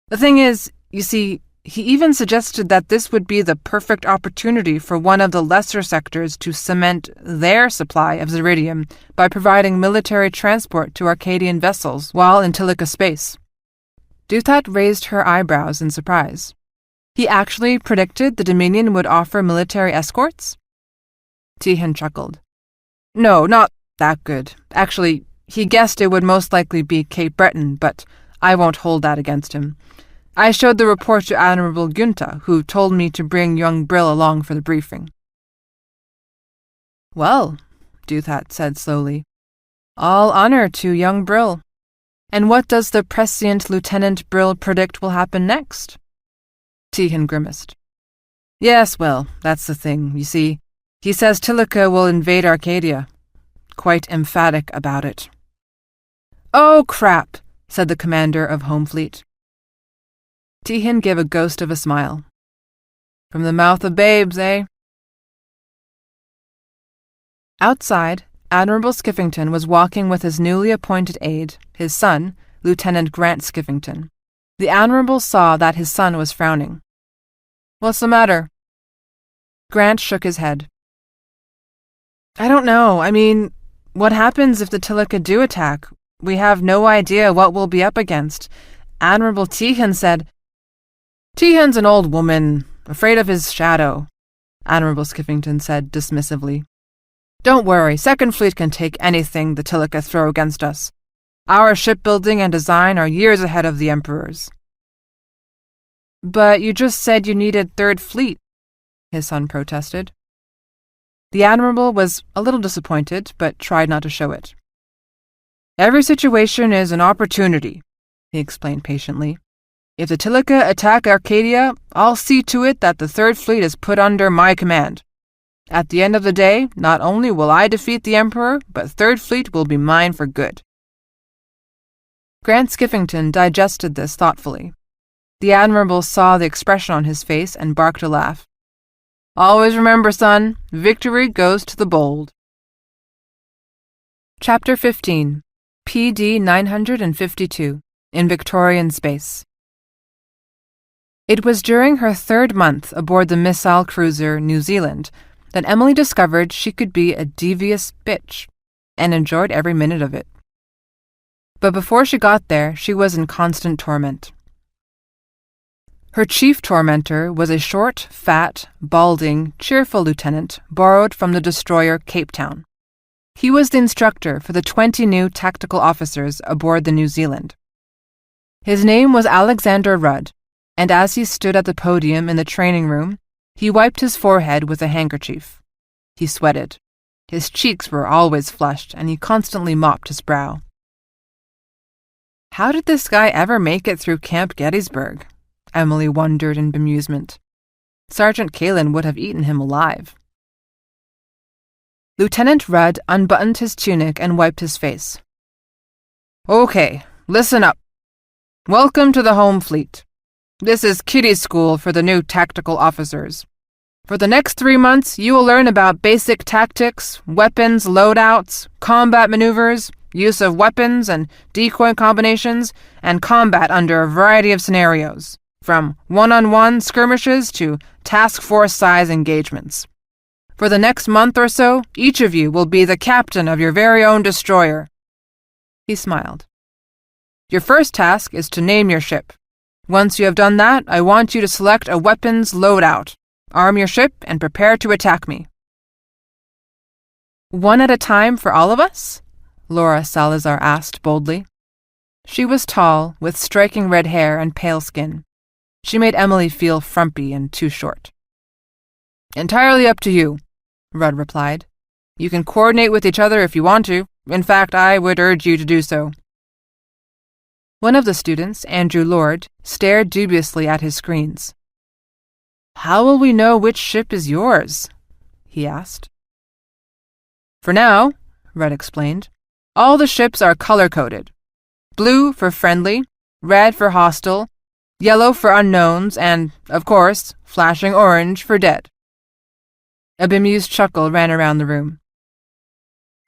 The thing is, you see, he even suggested that this would be the perfect opportunity for one of the lesser sectors to cement their supply of Zeridium by providing military transport to Arcadian vessels while in Tilica space." Juthat raised her eyebrows in surprise. "He actually predicted the Dominion would offer military escorts?" Tehan chuckled. "No, not that good. Actually, he guessed it would most likely be Cape Breton, but I won't hold that against him. I showed the report to Admiral Günther, who told me to bring young Brill along for the briefing." "Well," Juthat said slowly, "all honor to young Brill. And what does the prescient Lieutenant Brill predict will happen next?" Tehan grimaced. "Yes, well, that's the thing, you see. He says Tilica will invade Arcadia. Quite emphatic about it." "Oh, crap," said the commander of Homefleet. Tehan gave a ghost of a smile. "From the mouth of babes, eh?" Outside, Admiral Skiffington was walking with his newly appointed aide, his son, Lieutenant Grant Skiffington. The Admiral saw that his son was frowning. "What's the matter?" Grant shook his head. "I don't know. I mean, what happens if the Tilica do attack? We have no idea what we'll be up against. Admiral Tehan said—" "Tehan's an old woman, afraid of his shadow," Admiral Skiffington said dismissively. "Don't worry, Second Fleet can take anything the Tilica throw against us. Our shipbuilding and design are years ahead of the Emperor's." But you just said you needed Third Fleet, his son protested. The Admiral was a little disappointed, but tried not to show it. Every situation is an opportunity, he explained patiently. If the Tilica attack Arcadia, I'll see to it that the Third Fleet is put under my command. At the end of the day, not only will I defeat the Emperor, but Third Fleet will be mine for good. Grant Skiffington digested this thoughtfully. The Admiral saw the expression on his face and barked a laugh. Always remember, son, victory goes to the bold. Chapter 15. PD 952. In Victorian Space. It was during her 3rd month aboard the missile cruiser New Zealand that Emily discovered she could be a devious bitch, and enjoyed every minute of it. But before she got there, she was in constant torment. Her chief tormentor was a short, fat, balding, cheerful lieutenant borrowed from the destroyer Cape Town. He was the instructor for the 20 new tactical officers aboard the New Zealand. His name was Alexander Rudd, and as he stood at the podium in the training room, he wiped his forehead with a handkerchief. He sweated. His cheeks were always flushed, and he constantly mopped his brow. How did this guy ever make it through Camp Gettysburg? Emily wondered in bemusement. Sergeant Kalin would have eaten him alive. Lieutenant Rudd unbuttoned his tunic and wiped his face. Okay, listen up. Welcome to the home fleet. This is kiddie school for the new tactical officers. For the next 3 months, you will learn about basic tactics, weapons, loadouts, combat maneuvers, use of weapons and decoy combinations, and combat under a variety of scenarios, from one-on-one skirmishes to task force-size engagements. For the next month or so, each of you will be the captain of your very own destroyer. He smiled. Your first task is to name your ship. Once you have done that, I want you to select a weapons loadout, arm your ship, and prepare to attack me. One at a time for all of us? Laura Salazar asked boldly. She was tall, with striking red hair and pale skin. She made Emily feel frumpy and too short. Entirely up to you, Rudd replied. You can coordinate with each other if you want to. In fact, I would urge you to do so. One of the students, Andrew Lord, stared dubiously at his screens. How will we know which ship is yours? He asked. For now, Rudd explained, all the ships are color-coded. Blue for friendly, red for hostile, yellow for unknowns, and, of course, flashing orange for dead. A bemused chuckle ran around the room.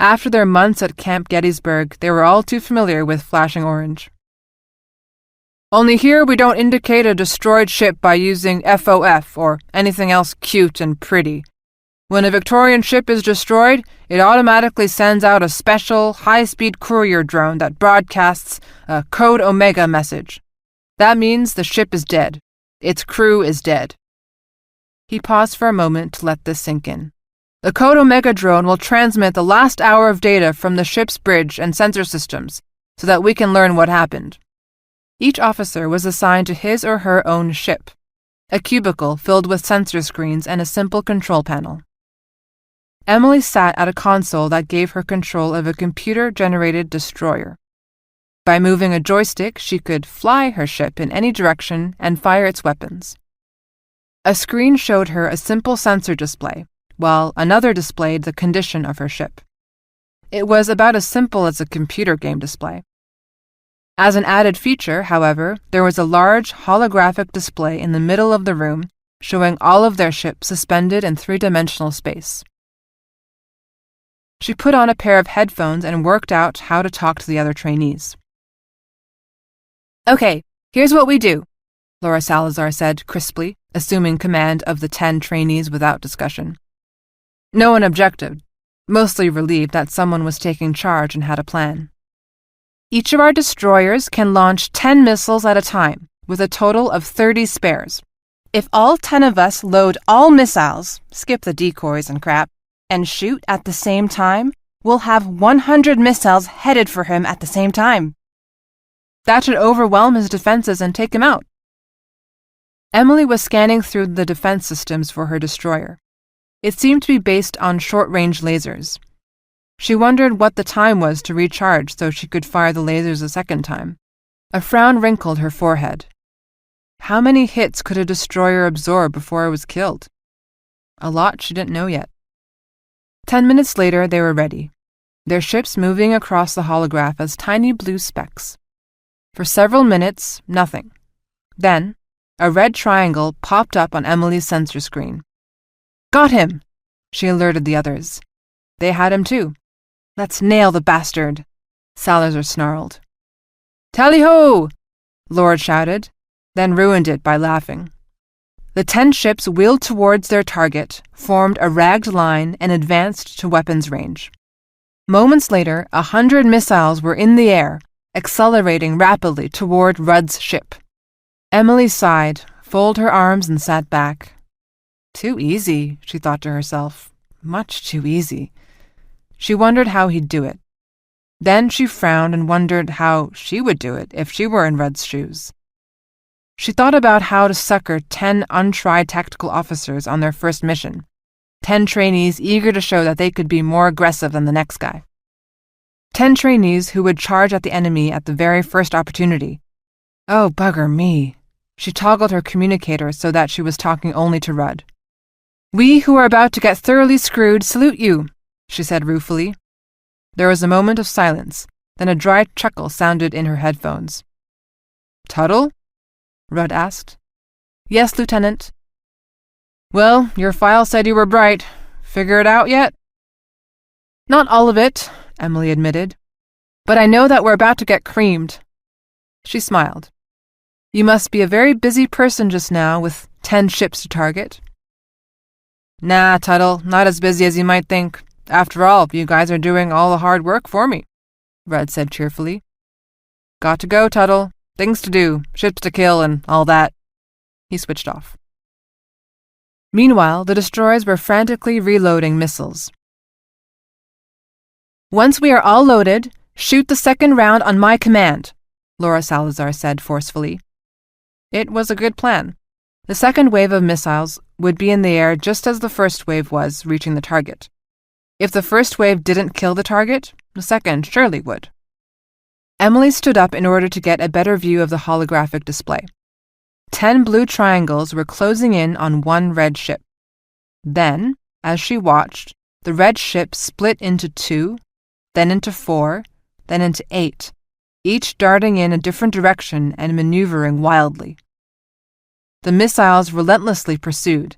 After their months at Camp Gettysburg, they were all too familiar with flashing orange. Only here we don't indicate a destroyed ship by using FOF or anything else cute and pretty. When a Victorian ship is destroyed, it automatically sends out a special, high-speed courier drone that broadcasts a Code Omega message. That means the ship is dead. Its crew is dead. He paused for a moment to let this sink in. The Code Omega drone will transmit the last hour of data from the ship's bridge and sensor systems so that we can learn what happened. Each officer was assigned to his or her own ship, a cubicle filled with sensor screens and a simple control panel. Emily sat at a console that gave her control of a computer-generated destroyer. By moving a joystick, she could fly her ship in any direction and fire its weapons. A screen showed her a simple sensor display, while another displayed the condition of her ship. It was about as simple as a computer game display. As an added feature, however, there was a large holographic display in the middle of the room showing all of their ships suspended in 3-dimensional space. She put on a pair of headphones and worked out how to talk to the other trainees. Okay, here's what we do, Laura Salazar said crisply, assuming command of the 10 trainees without discussion. No one objected, mostly relieved that someone was taking charge and had a plan. Each of our destroyers can launch 10 missiles at a time, with a total of 30 spares. If all 10 of us load all missiles, skip the decoys and crap, and shoot at the same time, we'll have 100 missiles headed for him at the same time. That should overwhelm his defenses and take him out. Emily was scanning through the defense systems for her destroyer. It seemed to be based on short-range lasers. She wondered what the time was to recharge so she could fire the lasers a second time. A frown wrinkled her forehead. How many hits could a destroyer absorb before it was killed? A lot she didn't know yet. 10 minutes later, they were ready, their ships moving across the holograph as tiny blue specks. For several minutes, nothing. Then, a red triangle popped up on Emily's sensor screen. "Got him!" she alerted the others. They had him too. "Let's nail the bastard," Salazar snarled. "Tally-ho!" Lord shouted, then ruined it by laughing. The 10 ships wheeled towards their target, formed a ragged line, and advanced to weapons range. Moments later, 100 missiles were in the air, accelerating rapidly toward Rudd's ship. Emily sighed, folded her arms, and sat back. Too easy, she thought to herself. Much too easy. She wondered how he'd do it. Then she frowned and wondered how she would do it if she were in Rudd's shoes. She thought about how to succor 10 untried tactical officers on their first mission, 10 trainees eager to show that they could be more aggressive than the next guy. 10 trainees who would charge at the enemy at the very first opportunity. Oh, bugger me. She toggled her communicator so that she was talking only to Rudd. "We who are about to get thoroughly screwed salute you," she said ruefully. There was a moment of silence, then a dry chuckle sounded in her headphones. "Tuttle?" Rudd asked. "Yes, Lieutenant." "Well, your file said you were bright. Figure it out yet?" "Not all of it," Emily admitted. "But I know that we're about to get creamed." She smiled. "You must be a very busy person just now with 10 ships to target." "Nah, Tuttle, not as busy as you might think. After all, you guys are doing all the hard work for me," Rudd said cheerfully. "Got to go, Tuttle. Things to do, ships to kill, and all that." He switched off. Meanwhile, the destroyers were frantically reloading missiles. "Once we are all loaded, shoot the second round on my command," Laura Salazar said forcefully. It was a good plan. The second wave of missiles would be in the air just as the first wave was, reaching the target. If the first wave didn't kill the target, the second surely would. Emily stood up in order to get a better view of the holographic display. 10 blue triangles were closing in on one red ship. Then, as she watched, the red ship split into 2, then into 4, then into 8, each darting in a different direction and maneuvering wildly. The missiles relentlessly pursued,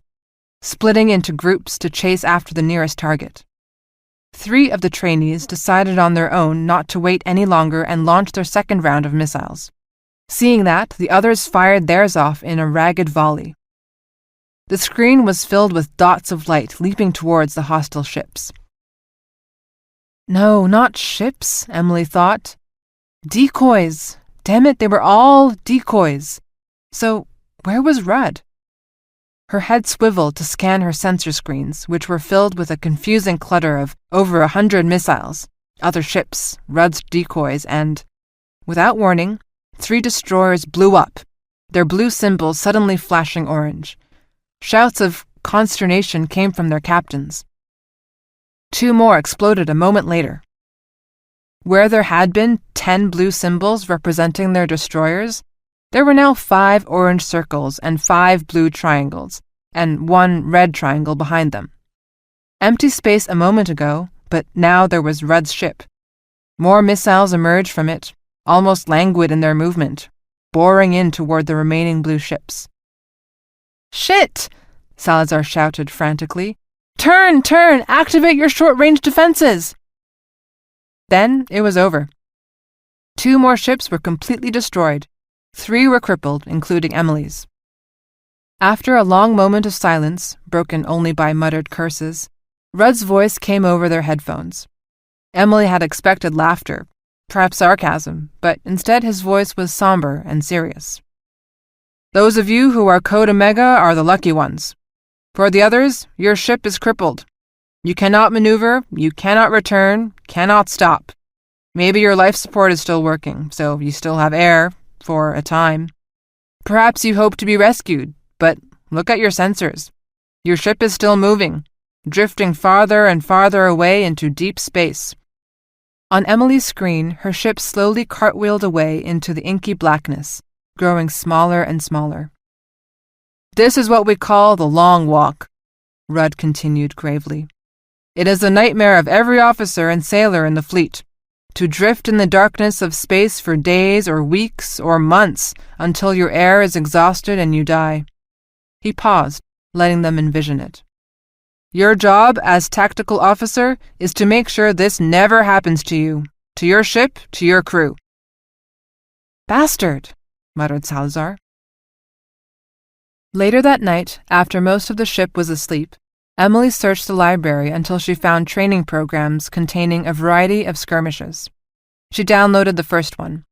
splitting into groups to chase after the nearest target. 3 of the trainees decided on their own not to wait any longer and launched their second round of missiles. Seeing that, the others fired theirs off in a ragged volley. The screen was filled with dots of light leaping towards the hostile ships. No, not ships, Emily thought. Decoys. Damn it, they were all decoys. So, where was Rudd? Her head swiveled to scan her sensor screens, which were filled with a confusing clutter of over 100 missiles, other ships, Rudd's decoys, and, without warning, 3 destroyers blew up, their blue symbols suddenly flashing orange. Shouts of consternation came from their captains. 2 more exploded a moment later. Where there had been 10 blue symbols representing their destroyers, there were now 5 orange circles and 5 blue triangles, and 1 red triangle behind them. Empty space a moment ago, but now there was Rudd's ship. More missiles emerged from it, almost languid in their movement, boring in toward the remaining blue ships. "Shit!" Salazar shouted frantically. "Turn! Turn! Activate your short-range defenses!" Then it was over. 2 more ships were completely destroyed. 3 were crippled, including Emily's. After a long moment of silence, broken only by muttered curses, Rudd's voice came over their headphones. Emily had expected laughter, perhaps sarcasm, but instead his voice was somber and serious. "Those of you who are Code Omega are the lucky ones. For the others, your ship is crippled. You cannot maneuver, you cannot return, cannot stop. Maybe your life support is still working, so you still have air, for a time. Perhaps you hope to be rescued, but look at your sensors. Your ship is still moving, drifting farther and farther away into deep space. On Emily's screen, her ship slowly cartwheeled away into the inky blackness, growing smaller and smaller. "This is what we call the long walk," Rudd continued gravely. "It is the nightmare of every officer and sailor in the fleet, to drift in the darkness of space for days or weeks or months until your air is exhausted and you die." He paused, letting them envision it. "Your job as tactical officer is to make sure this never happens to you, to your ship, to your crew." "Bastard," muttered Salazar. Later that night, after most of the ship was asleep, Emily searched the library until she found training programs containing a variety of skirmishes. She downloaded the first one.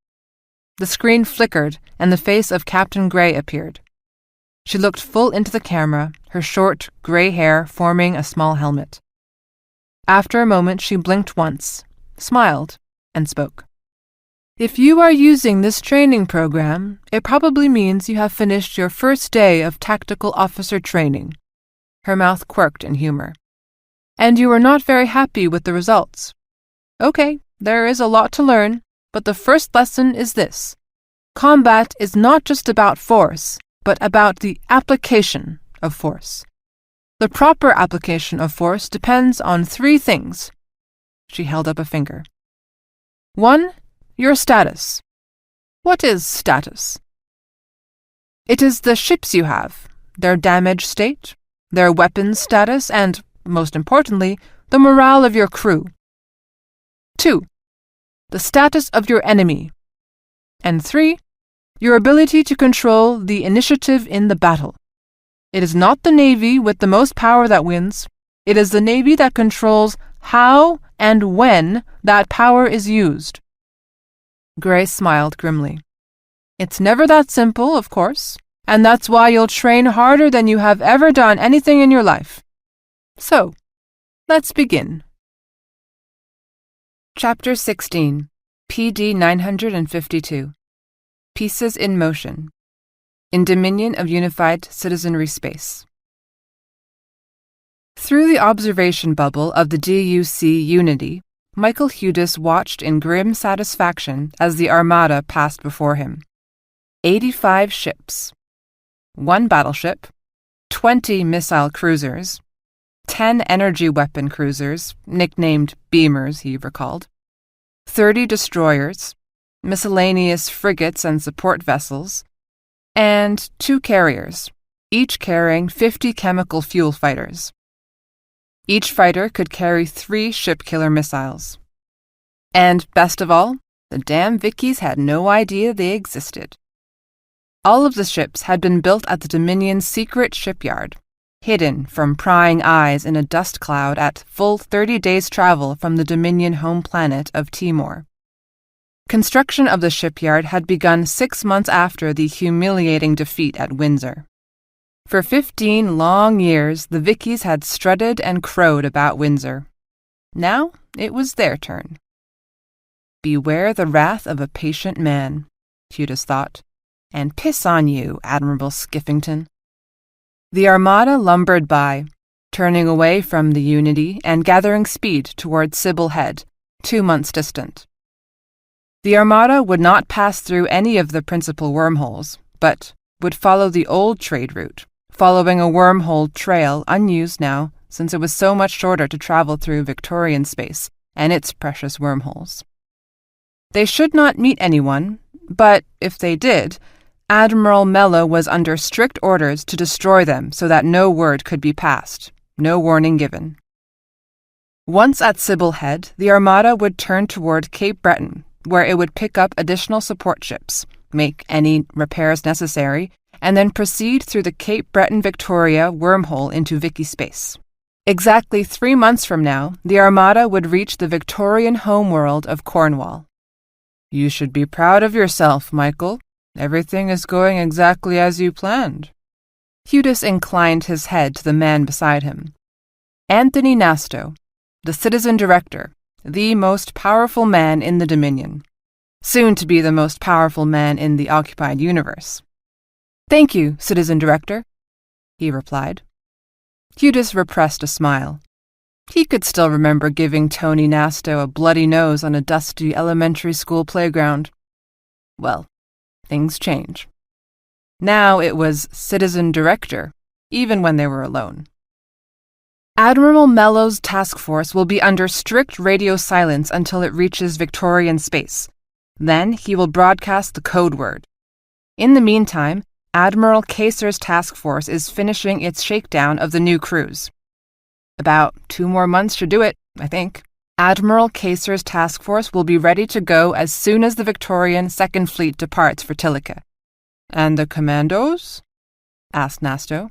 The screen flickered and the face of Captain Gray appeared. She looked full into the camera, her short, gray hair forming a small helmet. After a moment, she blinked once, smiled, and spoke. "If you are using this training program, it probably means you have finished your first day of tactical officer training." Her mouth quirked in humor. "And you are not very happy with the results. Okay, there is a lot to learn, but the first lesson is this. Combat is not just about force, but about the application of force. The proper application of force depends on 3 things." She held up a finger. 1. Your status. What is status? It is the ships you have, their damage state, their weapons status, and, most importantly, the morale of your crew. 2. The status of your enemy. And 3. Your ability to control the initiative in the battle. It is not the Navy with the most power that wins. It is the Navy that controls how and when that power is used. Gray smiled grimly. "It's never that simple, of course, and that's why you'll train harder than you have ever done anything in your life. So, let's begin." Chapter 16, PD 952. Pieces in Motion. In Dominion of Unified Citizenry Space. Through the observation bubble of the DUC Unity, Michael Hudis watched in grim satisfaction as the Armada passed before him. 85 ships. 1 battleship, 20 missile cruisers, 10 energy weapon cruisers, nicknamed beamers, he recalled, 30 destroyers, miscellaneous frigates and support vessels, and 2 carriers, each carrying 50 chemical fuel fighters. Each fighter could carry 3 ship-killer missiles. And, best of all, the damn Vickies had no idea they existed. All of the ships had been built at the Dominion's secret shipyard, hidden from prying eyes in a dust cloud at full 30 days' travel from the Dominion home planet of Timor. Construction of the shipyard had begun 6 months after the humiliating defeat at Windsor. For 15 long years, the Vickies had strutted and crowed about Windsor. Now it was their turn. Beware the wrath of a patient man, Hudis thought, and piss on you, Admiral Skiffington. The Armada lumbered by, turning away from the Unity and gathering speed toward Sybil Head, 2 months distant. The Armada would not pass through any of the principal wormholes, but would follow the old trade route, following a wormhole trail unused now since it was so much shorter to travel through Victorian space and its precious wormholes. They should not meet anyone, but if they did, Admiral Mello was under strict orders to destroy them so that no word could be passed, no warning given. Once at Sybil Head, the Armada would turn toward Cape Breton, where it would pick up additional support ships, make any repairs necessary, and then proceed through the Cape Breton Victoria wormhole into Vicky space. Exactly 3 months from now, the Armada would reach the Victorian homeworld of Cornwall. "You should be proud of yourself, Michael. Everything is going exactly as you planned." Hudis inclined his head to the man beside him. Anthony Nasto, the citizen director, the most powerful man in the Dominion, soon to be the most powerful man in the occupied universe. "Thank you, citizen director. he replied. Hudis repressed a smile. He could still remember giving Tony Nasto a bloody nose on a dusty elementary school playground. Well, things change. Now it was citizen director, even when they were alone. Admiral Mello's task force will be under strict radio silence until it reaches Victorian space. Then he will broadcast the code word. In the meantime, Admiral Kacer's task force is finishing its shakedown of the new cruise. About 2 more months should do it, I think. Admiral Kacer's task force will be ready to go as soon as the Victorian Second Fleet departs for Tilica. And the commandos? Asked Nasto.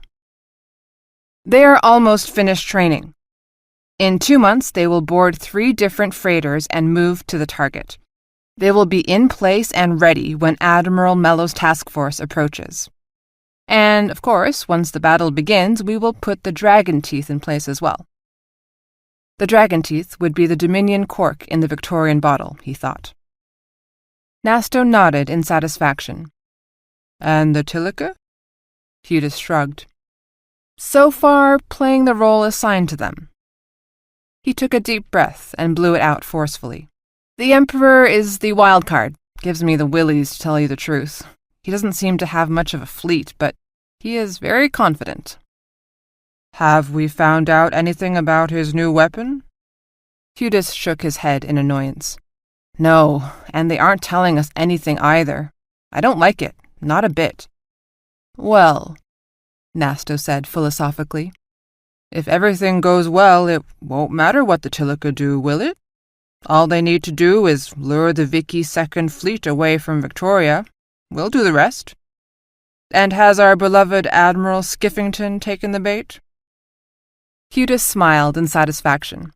They are almost finished training. In 2 months, they will board 3 different freighters and move to the target. They will be in place and ready when Admiral Mello's task force approaches. And, of course, once the battle begins, we will put the dragon teeth in place as well. The dragon teeth would be the Dominion cork in the Victorian bottle, he thought. Nasto nodded in satisfaction. And the Tilica? Hudis shrugged. So far, playing the role assigned to them. He took a deep breath and blew it out forcefully. The Emperor is the wild card. Gives me the willies, to tell you the truth. He doesn't seem to have much of a fleet, but he is very confident. Have we found out anything about his new weapon? Hudis shook his head in annoyance. No, and they aren't telling us anything either. I don't like it, not a bit. Well, Nasto said philosophically, if everything goes well, it won't matter what the Tilica do, will it? All they need to do is lure the Vicky Second Fleet away from Victoria. We'll do the rest. And has our beloved Admiral Skiffington taken the bait? Hudis smiled in satisfaction.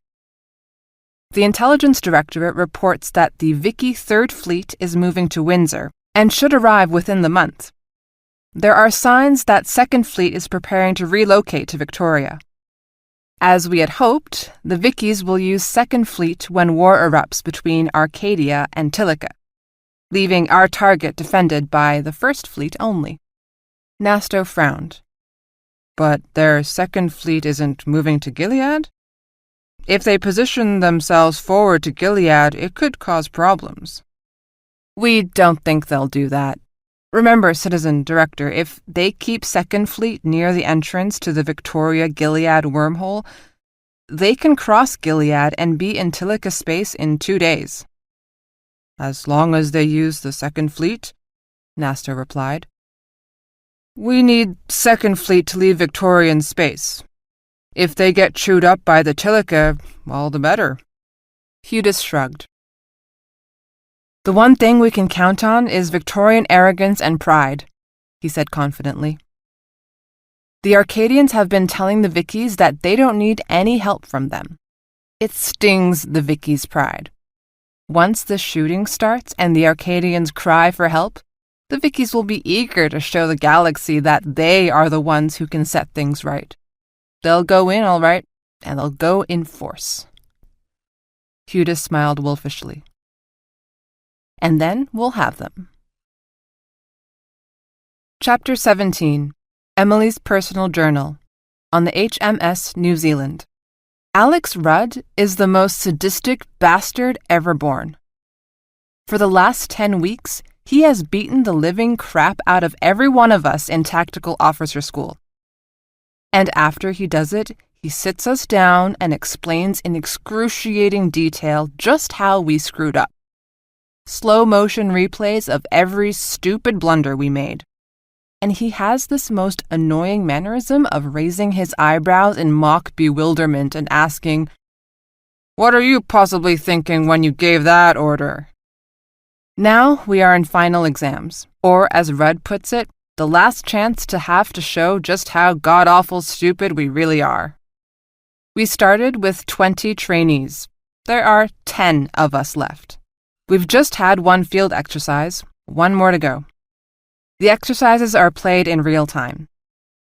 The Intelligence Directorate reports that the Vicky Third Fleet is moving to Windsor and should arrive within the month. There are signs that Second Fleet is preparing to relocate to Victoria. As we had hoped, the Vickies will use Second Fleet when war erupts between Arcadia and Tilica, leaving our target defended by the First Fleet only. Nasto frowned. But their Second Fleet isn't moving to Gilead? If they position themselves forward to Gilead, it could cause problems. We don't think they'll do that. Remember, Citizen Director, if they keep Second Fleet near the entrance to the Victoria-Gilead wormhole, they can cross Gilead and be in Tilica space in 2 days. As long as they use the Second Fleet, Nasto replied. We need Second Fleet to leave Victorian space. If they get chewed up by the Tilica, all the better. Hudis shrugged. The one thing we can count on is Victorian arrogance and pride, he said confidently. The Arcadians have been telling the Vickies that they don't need any help from them. It stings the Vickies' pride. Once the shooting starts and the Arcadians cry for help, the Vickies will be eager to show the galaxy that they are the ones who can set things right. They'll go in all right, and they'll go in force. Hudis smiled wolfishly. And then we'll have them. Chapter 17. Emily's Personal Journal. On the HMS New Zealand. Alex Rudd is the most sadistic bastard ever born. For the last 10 weeks, he has beaten the living crap out of every one of us in Tactical Officer School. And after he does it, he sits us down and explains in excruciating detail just how we screwed up. Slow-motion replays of every stupid blunder we made. And he has this most annoying mannerism of raising his eyebrows in mock bewilderment and asking, "What are you possibly thinking when you gave that order?" Now we are in final exams, or as Rudd puts it, the last chance to have to show just how god-awful stupid we really are. We started with 20 trainees. There are 10 of us left. We've just had 1 field exercise, 1 more to go. The exercises are played in real time.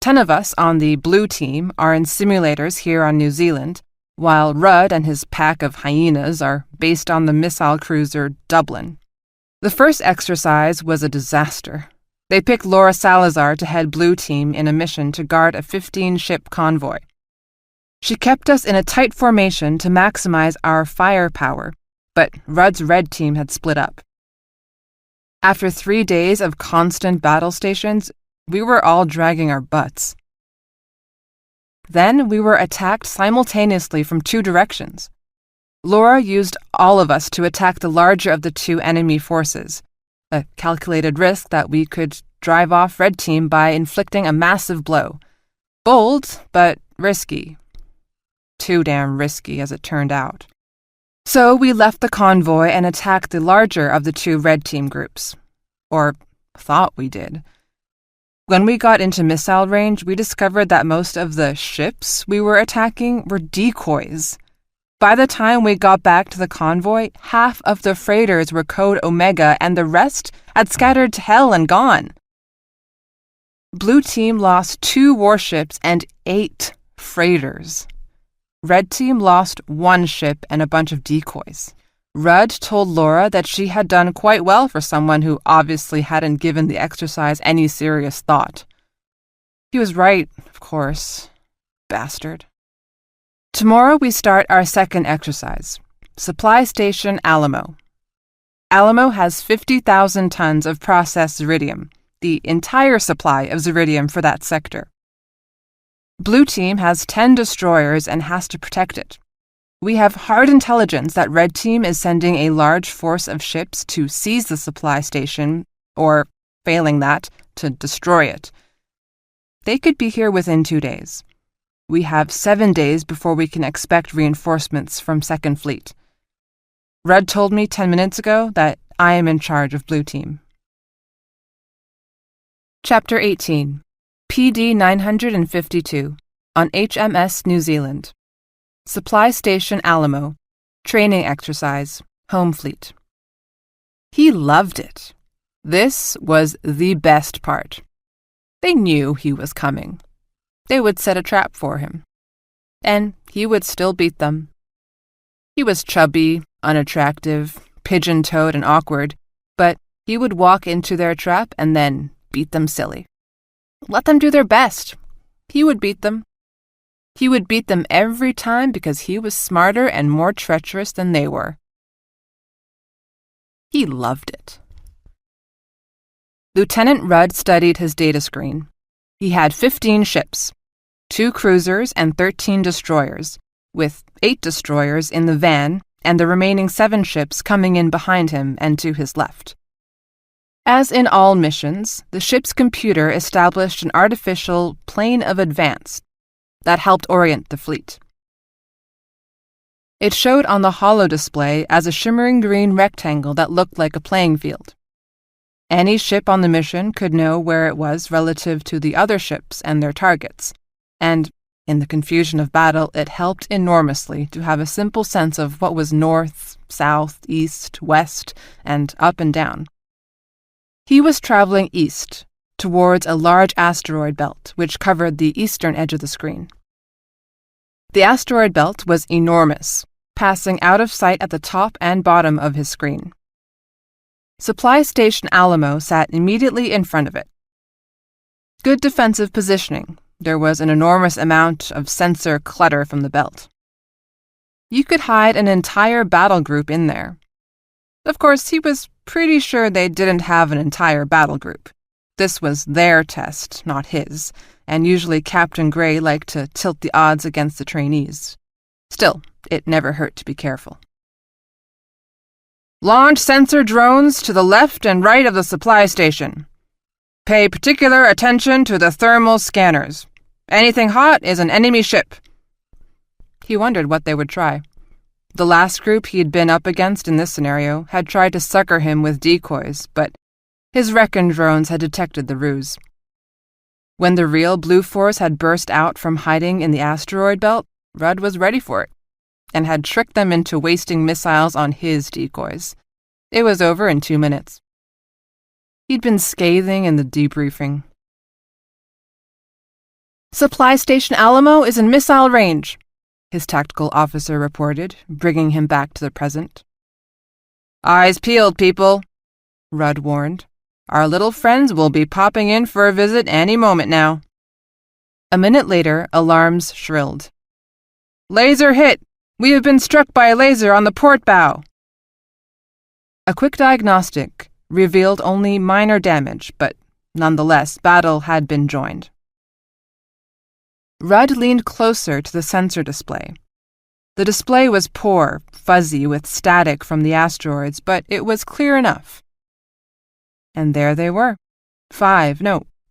10 of us on the blue team are in simulators here on New Zealand, while Rudd and his pack of hyenas are based on the missile cruiser Dublin. The first exercise was a disaster. They picked Laura Salazar to head Blue Team in a mission to guard a 15-ship convoy. She kept us in a tight formation to maximize our firepower, but Rudd's Red Team had split up. After 3 days of constant battle stations, we were all dragging our butts. Then we were attacked simultaneously from 2 directions. Laura used all of us to attack the larger of the 2 enemy forces, a calculated risk that we could drive off Red Team by inflicting a massive blow. Bold, but risky. Too damn risky, as it turned out. So we left the convoy and attacked the larger of the 2 Red Team groups. Or thought we did. When we got into missile range, we discovered that most of the ships we were attacking were decoys. By the time we got back to the convoy, half of the freighters were code Omega and the rest had scattered to hell and gone. Blue Team lost 2 warships and 8 freighters. Red Team lost 1 ship and a bunch of decoys. Rudd told Laura that she had done quite well for someone who obviously hadn't given the exercise any serious thought. He was right, of course. Bastard. Tomorrow we start our second exercise, Supply Station Alamo. Alamo has 50,000 tons of processed Ziridium, the entire supply of Ziridium for that sector. Blue Team has 10 destroyers and has to protect it. We have hard intelligence that Red Team is sending a large force of ships to seize the supply station, or, failing that, to destroy it. They could be here within 2 days. We have 7 days before we can expect reinforcements from Second Fleet. Rudd told me 10 minutes ago that I am in charge of Blue Team. Chapter 18. PD 952 on HMS New Zealand. Supply Station Alamo. Training exercise. Home Fleet. He loved it. This was the best part. They knew he was coming. They would set a trap for him. And he would still beat them. He was chubby, unattractive, pigeon-toed and awkward, but he would walk into their trap and then beat them silly. Let them do their best. He would beat them. He would beat them every time because he was smarter and more treacherous than they were. He loved it. Lieutenant Rudd studied his data screen. He had 15 ships, 2 cruisers and 13 destroyers, with 8 destroyers in the van and the remaining 7 ships coming in behind him and to his left. As in all missions, the ship's computer established an artificial plane of advance that helped orient the fleet. It showed on the holo display as a shimmering green rectangle that looked like a playing field. Any ship on the mission could know where it was relative to the other ships and their targets, and, in the confusion of battle, it helped enormously to have a simple sense of what was north, south, east, west, and up and down. He was traveling east, towards a large asteroid belt which covered the eastern edge of the screen. The asteroid belt was enormous, passing out of sight at the top and bottom of his screen. Supply Station Alamo sat immediately in front of it. Good defensive positioning. There was an enormous amount of sensor clutter from the belt. You could hide an entire battle group in there. Of course, he was pretty sure they didn't have an entire battle group. This was their test, not his, and usually Captain Gray liked to tilt the odds against the trainees. Still, it never hurt to be careful. Launch sensor drones to the left and right of the supply station. Pay particular attention to the thermal scanners. Anything hot is an enemy ship. He wondered what they would try. The last group he'd been up against in this scenario had tried to sucker him with decoys, but his Recon drones had detected the ruse. When the real Blue Force had burst out from hiding in the asteroid belt, Rudd was ready for it, and had tricked them into wasting missiles on his decoys. It was over in 2 minutes. He'd been scathing in the debriefing. Supply Station Alamo is in missile range, his tactical officer reported, bringing him back to the present. Eyes peeled, people, Rudd warned. Our little friends will be popping in for a visit any moment now." A minute later, alarms shrilled. "Laser hit! We have been struck by a laser on the port bow." A quick diagnostic revealed only minor damage, but nonetheless, battle had been joined. Rudd leaned closer to the sensor display. The display was poor, fuzzy, with static from the asteroids, but it was clear enough. And there they were.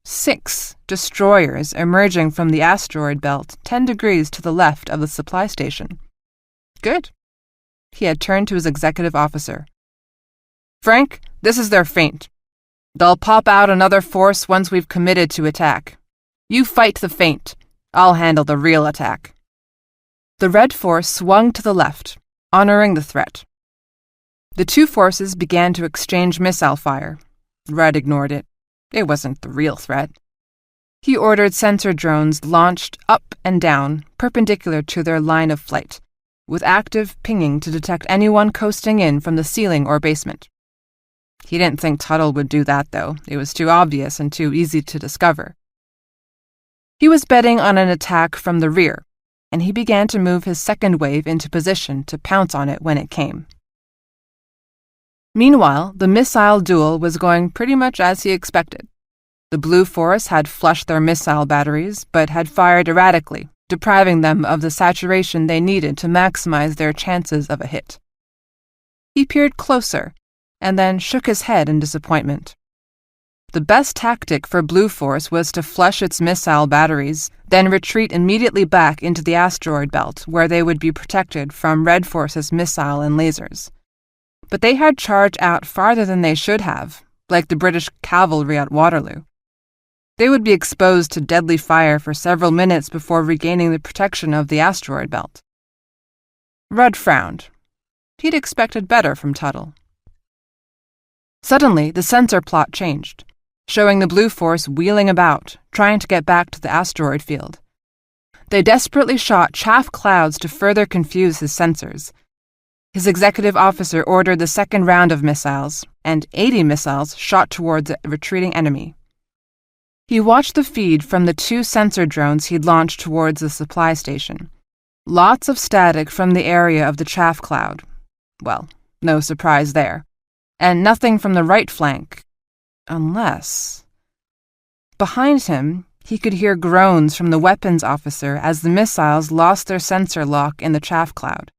6 destroyers emerging from the asteroid belt 10 degrees to the left of the supply station. Good. He had turned to his executive officer. "Frank, this is their feint. They'll pop out another force once we've committed to attack. You fight the feint. I'll handle the real attack." The red force swung to the left, honoring the threat. The two forces began to exchange missile fire. Rudd ignored it. It wasn't the real threat. He ordered sensor drones launched up and down, perpendicular to their line of flight, with active pinging to detect anyone coasting in from the ceiling or basement. He didn't think Tuttle would do that, though. It was too obvious and too easy to discover. He was betting on an attack from the rear, and he began to move his second wave into position to pounce on it when it came. Meanwhile, the missile duel was going pretty much as he expected. The Blue Force had flushed their missile batteries, but had fired erratically, depriving them of the saturation they needed to maximize their chances of a hit. He peered closer, and then shook his head in disappointment. The best tactic for Blue Force was to flush its missile batteries, then retreat immediately back into the asteroid belt, where they would be protected from Red Force's missile and lasers. But they had charged out farther than they should have, like the British cavalry at Waterloo. They would be exposed to deadly fire for several minutes before regaining the protection of the asteroid belt. Rudd frowned. He'd expected better from Tuttle. Suddenly, the sensor plot changed, showing the Blue Force wheeling about, trying to get back to the asteroid field. They desperately shot chaff clouds to further confuse his sensors. His executive officer ordered the second round of missiles, and 80 missiles shot towards a retreating enemy. He watched the feed from the 2 sensor drones he'd launched towards the supply station. Lots of static from the area of the chaff cloud. Well, no surprise there. And nothing from the right flank. Unless... Behind him, he could hear groans from the weapons officer as the missiles lost their sensor lock in the chaff cloud.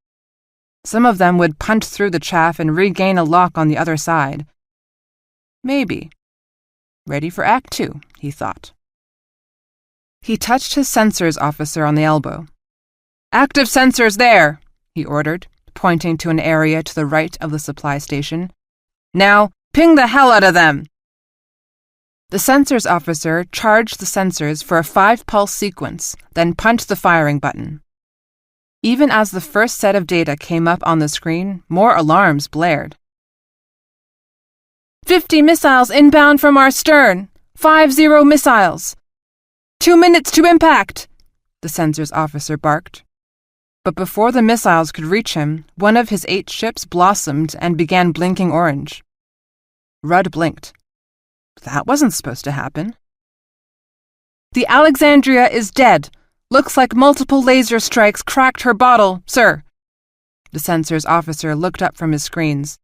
Some of them would punch through the chaff and regain a lock on the other side. Maybe. Ready for Act 2, he thought. He touched his sensors officer on the elbow. "Active sensors there," he ordered, pointing to an area to the right of the supply station. "Now, ping the hell out of them!" The sensors officer charged the sensors for a 5-pulse sequence, then punched the firing button. Even as the first set of data came up on the screen, more alarms blared. 50 missiles inbound from our stern! 50 missiles! 2 minutes to impact! The sensors officer barked. But before the missiles could reach him, one of his 8 ships blossomed and began blinking orange. Rudd blinked. That wasn't supposed to happen. "The Alexandria is dead. Looks like multiple laser strikes cracked her bottle, sir." The sensors officer looked up from his screens.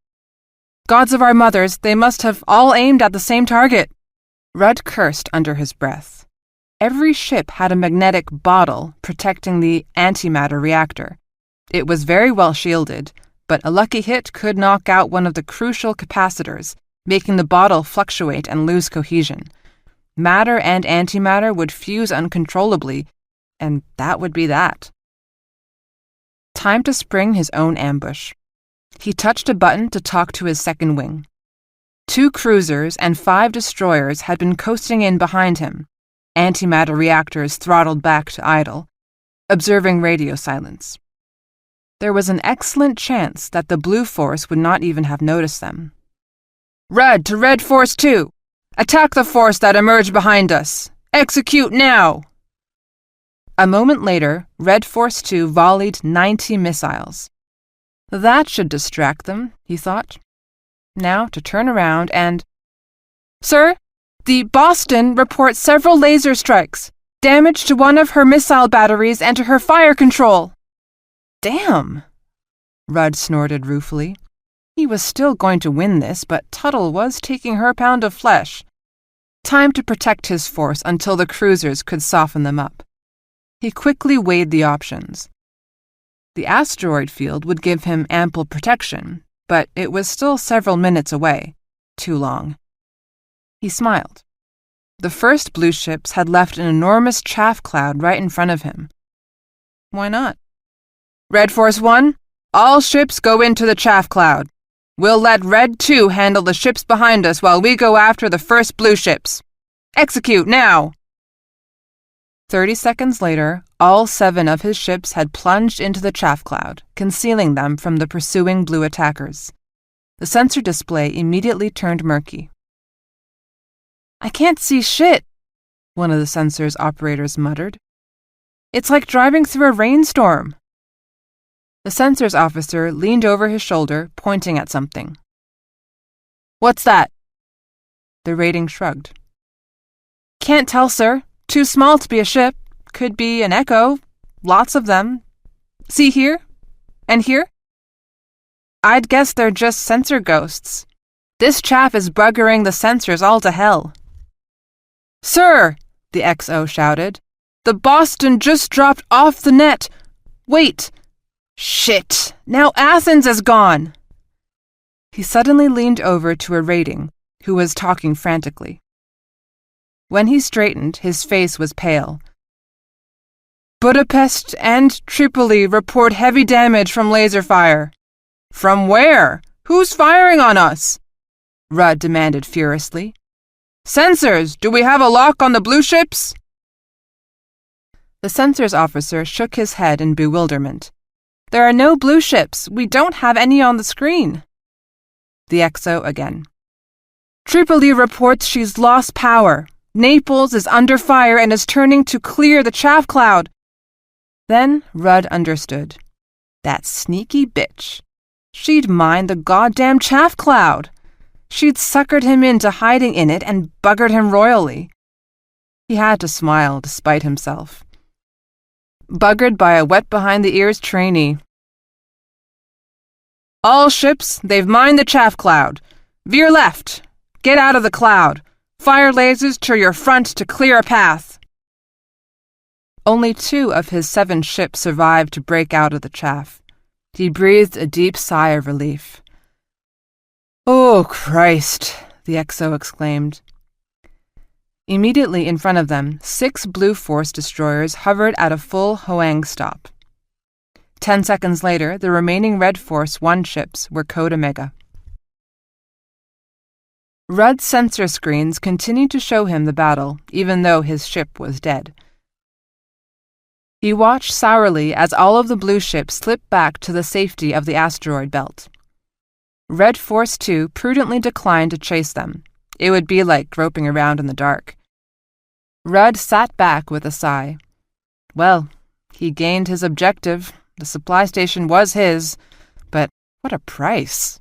"Gods of our mothers, they must have all aimed at the same target." Rudd cursed under his breath. Every ship had a magnetic bottle protecting the antimatter reactor. It was very well shielded, but a lucky hit could knock out one of the crucial capacitors, making the bottle fluctuate and lose cohesion. Matter and antimatter would fuse uncontrollably, and that would be that. Time to spring his own ambush. He touched a button to talk to his second wing. 2 cruisers and 5 destroyers had been coasting in behind him, antimatter reactors throttled back to idle, observing radio silence. There was an excellent chance that the Blue Force would not even have noticed them. "Rudd to Red Force 2! Attack the force that emerged behind us! Execute now!" A moment later, Red Force 2 volleyed 90 missiles. That should distract them, he thought. Now to turn around and... Sir, the Boston reports several laser strikes, damage to one of her missile batteries and to her fire control. Damn, Rudd snorted ruefully. He was still going to win this, but Tuttle was taking her pound of flesh. Time to protect his force until the cruisers could soften them up. He quickly weighed the options. The asteroid field would give him ample protection, but it was still several minutes away. Too long. He smiled. The first blue ships had left an enormous chaff cloud right in front of him. Why not? Red Force 1, all ships go into the chaff cloud. We'll let Red 2 handle the ships behind us while we go after the first blue ships. Execute now! 30 seconds later, all 7 of his ships had plunged into the chaff cloud, concealing them from the pursuing blue attackers. The sensor display immediately turned murky. I can't see shit, one of the sensor's operators muttered. It's like driving through a rainstorm. The sensor's officer leaned over his shoulder, pointing at something. What's that? The rating shrugged. Can't tell, sir. Too small to be a ship. Could be an echo. Lots of them. See here? And here? I'd guess they're just sensor ghosts. This chaff is buggering the sensors all to hell. Sir, the XO shouted. The Boston just dropped off the net. Wait. Shit. Now Athens is gone. He suddenly leaned over to a rating, who was talking frantically. When he straightened, his face was pale. Budapest and Tripoli report heavy damage from laser fire. From where? Who's firing on us? Rudd demanded furiously. Sensors, do we have a lock on the blue ships? The sensors officer shook his head in bewilderment. There are no blue ships. We don't have any on the screen. The XO again. Tripoli reports she's lost power. Naples is under fire and is turning to clear the chaff cloud. Then Rudd understood. That sneaky bitch. She'd mined the goddamn chaff cloud. She'd suckered him into hiding in it and buggered him royally. He had to smile despite himself. Buggered by a wet-behind-the-ears trainee. All ships, they've mined the chaff cloud. Veer left. Get out of the cloud. Fire lasers to your front to clear a path. Only 2 of his 7 ships survived to break out of the chaff. He breathed a deep sigh of relief. Oh, Christ, the XO exclaimed. Immediately in front of them, 6 Blue Force destroyers hovered at a full Hoang stop. 10 seconds later, the remaining Red Force 1 ships were Code Omega. Rudd's sensor screens continued to show him the battle, even though his ship was dead. He watched sourly as all of the blue ships slipped back to the safety of the asteroid belt. Red Force 2 prudently declined to chase them. It would be like groping around in the dark. Rudd sat back with a sigh. Well, he gained his objective. The supply station was his, but what a price.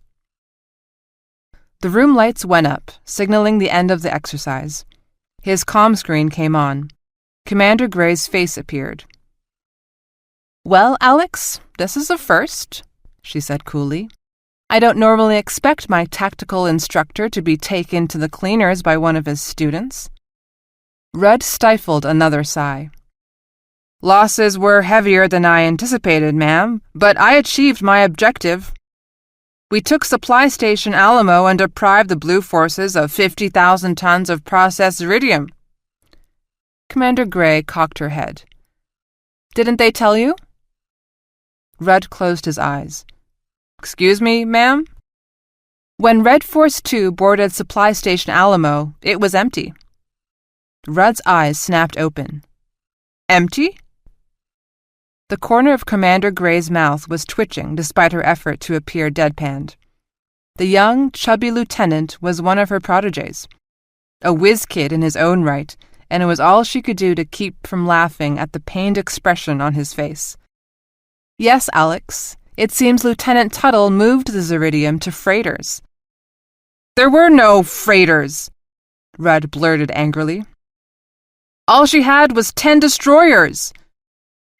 The room lights went up, signaling the end of the exercise. His comm screen came on. Commander Gray's face appeared. Well, Alex, this is a first, she said coolly. I don't normally expect my tactical instructor to be taken to the cleaners by one of his students. Rudd stifled another sigh. Losses were heavier than I anticipated, ma'am, but I achieved my objective. We took Supply Station Alamo and deprived the Blue Forces of 50,000 tons of processed iridium. Commander Gray cocked her head. Didn't they tell you? Rudd closed his eyes. Excuse me, ma'am? When Red Force 2 boarded Supply Station Alamo, it was empty. Rudd's eyes snapped open. Empty? The corner of Commander Gray's mouth was twitching despite her effort to appear deadpanned. The young, chubby lieutenant was one of her protégés, a whiz kid in his own right, and it was all she could do to keep from laughing at the pained expression on his face. Yes, Alex, it seems Lieutenant Tuttle moved the Ziridium to freighters. There were no freighters. Rudd blurted angrily. All she had was 10 destroyers!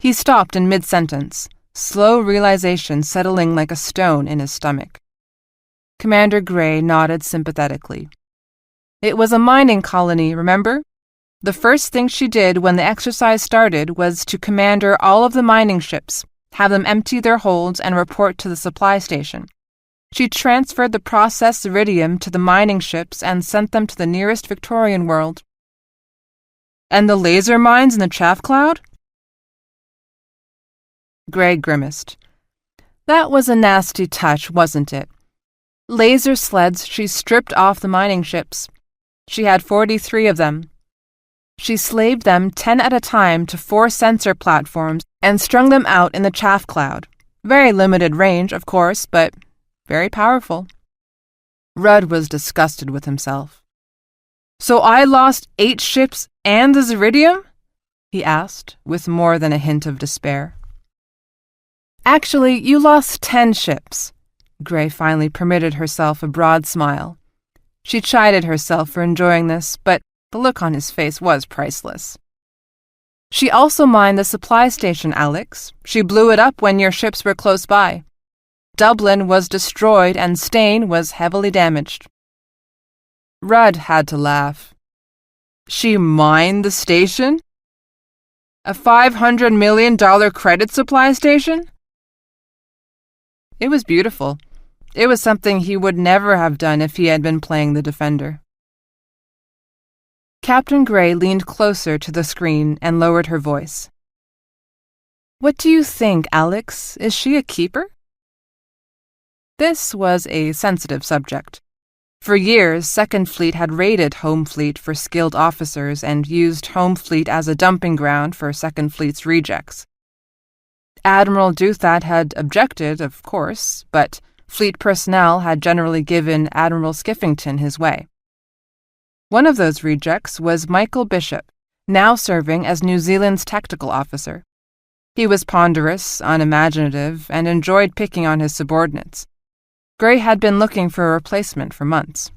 He stopped in mid-sentence, slow realization settling like a stone in his stomach. Commander Gray nodded sympathetically. It was a mining colony, remember? The first thing she did when the exercise started was to commander all of the mining ships, have them empty their holds and report to the supply station. She transferred the processed iridium to the mining ships and sent them to the nearest Victorian world. And the laser mines in the chaff cloud? Gray grimaced. That was a nasty touch, wasn't it? Laser sleds she stripped off the mining ships. She had 43 of them. She slaved them 10 at a time to 4 sensor platforms and strung them out in the chaff cloud. Very limited range, of course, but very powerful. Rudd was disgusted with himself. So I lost 8 ships and the Ziridium? He asked, with more than a hint of despair. Actually, you lost 10 ships. Gray finally permitted herself a broad smile. She chided herself for enjoying this, but the look on his face was priceless. She also mined the supply station, Alex. She blew it up when your ships were close by. Dublin was destroyed and Stane was heavily damaged. Rudd had to laugh. She mined the station? A $500 million credit supply station? It was beautiful. It was something he would never have done if he had been playing the defender. Captain Gray leaned closer to the screen and lowered her voice. What do you think, Alex? Is she a keeper? This was a sensitive subject. For years, Second Fleet had raided Home Fleet for skilled officers and used Home Fleet as a dumping ground for Second Fleet's rejects. Admiral Duthat had objected, of course, but Fleet personnel had generally given Admiral Skiffington his way. One of those rejects was Michael Bishop, now serving as New Zealand's tactical officer. He was ponderous, unimaginative, and enjoyed picking on his subordinates. Gray had been looking for a replacement for months.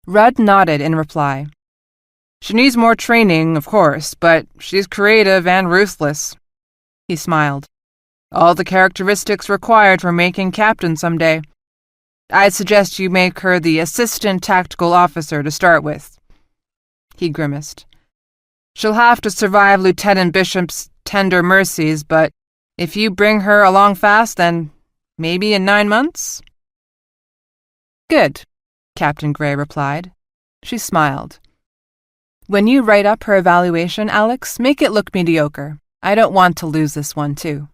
Rudd nodded in reply. She needs more training, of course, but she's creative and ruthless. He smiled. All the characteristics required for making captain someday. I'd suggest you make her the assistant tactical officer to start with. He grimaced. She'll have to survive Lieutenant Bishop's tender mercies, but if you bring her along fast, then maybe in 9 months? Good, Captain Gray replied. She smiled. When you write up her evaluation, Alex, make it look mediocre. I don't want to lose this one, too.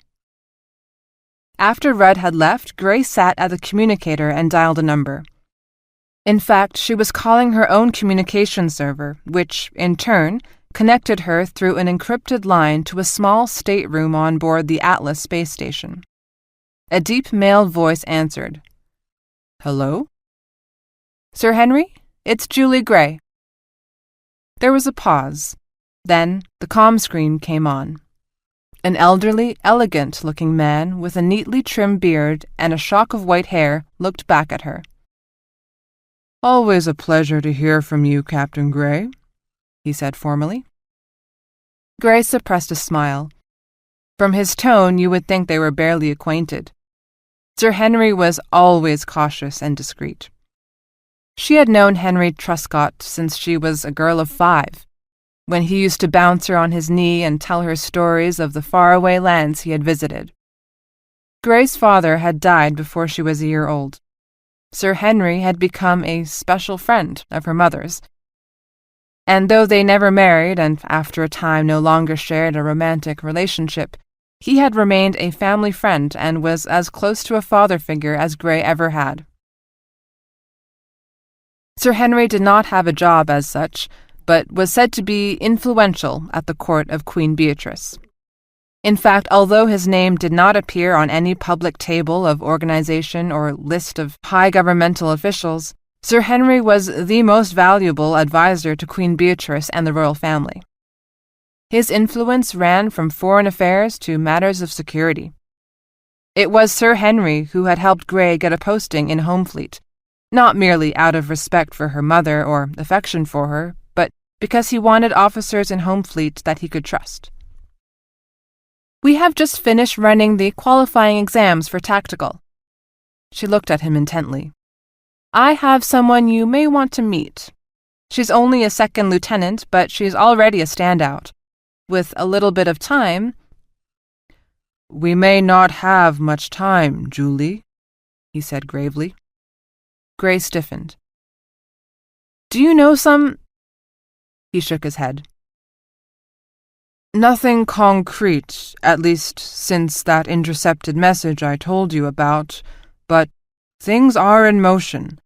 After Rudd had left, Gray sat at the communicator and dialed a number. In fact, she was calling her own communication server, which, in turn, connected her through an encrypted line to a small stateroom on board the Atlas space station. A deep male voice answered. Hello? Sir Henry, it's Julie Gray. There was a pause. Then the comm screen came on. An elderly, elegant-looking man with a neatly trimmed beard and a shock of white hair looked back at her. Always a pleasure to hear from you, Captain Gray, he said formally. Gray suppressed a smile. From his tone, you would think they were barely acquainted. Sir Henry was always cautious and discreet. She had known Henry Truscott since she was a girl of 5, when he used to bounce her on his knee and tell her stories of the faraway lands he had visited. Gray's father had died before she was a year old. Sir Henry had become a special friend of her mother's, and though they never married and after a time no longer shared a romantic relationship, he had remained a family friend and was as close to a father figure as Gray ever had. Sir Henry did not have a job as such, but was said to be influential at the court of Queen Beatrice. In fact, although his name did not appear on any public table of organization or list of high governmental officials, Sir Henry was the most valuable advisor to Queen Beatrice and the royal family. His influence ran from foreign affairs to matters of security. It was Sir Henry who had helped Gray get a posting in Home Fleet, not merely out of respect for her mother or affection for her, but because he wanted officers in Home Fleet that he could trust. "We have just finished running the qualifying exams for tactical." She looked at him intently. "I have someone you may want to meet. She's only a second lieutenant, but she's already a standout. With a little bit of time—" "We may not have much time, Julie," he said gravely. Gray stiffened. "Do you know some—" He shook his head. "Nothing concrete, at least since that intercepted message I told you about, but things are in motion.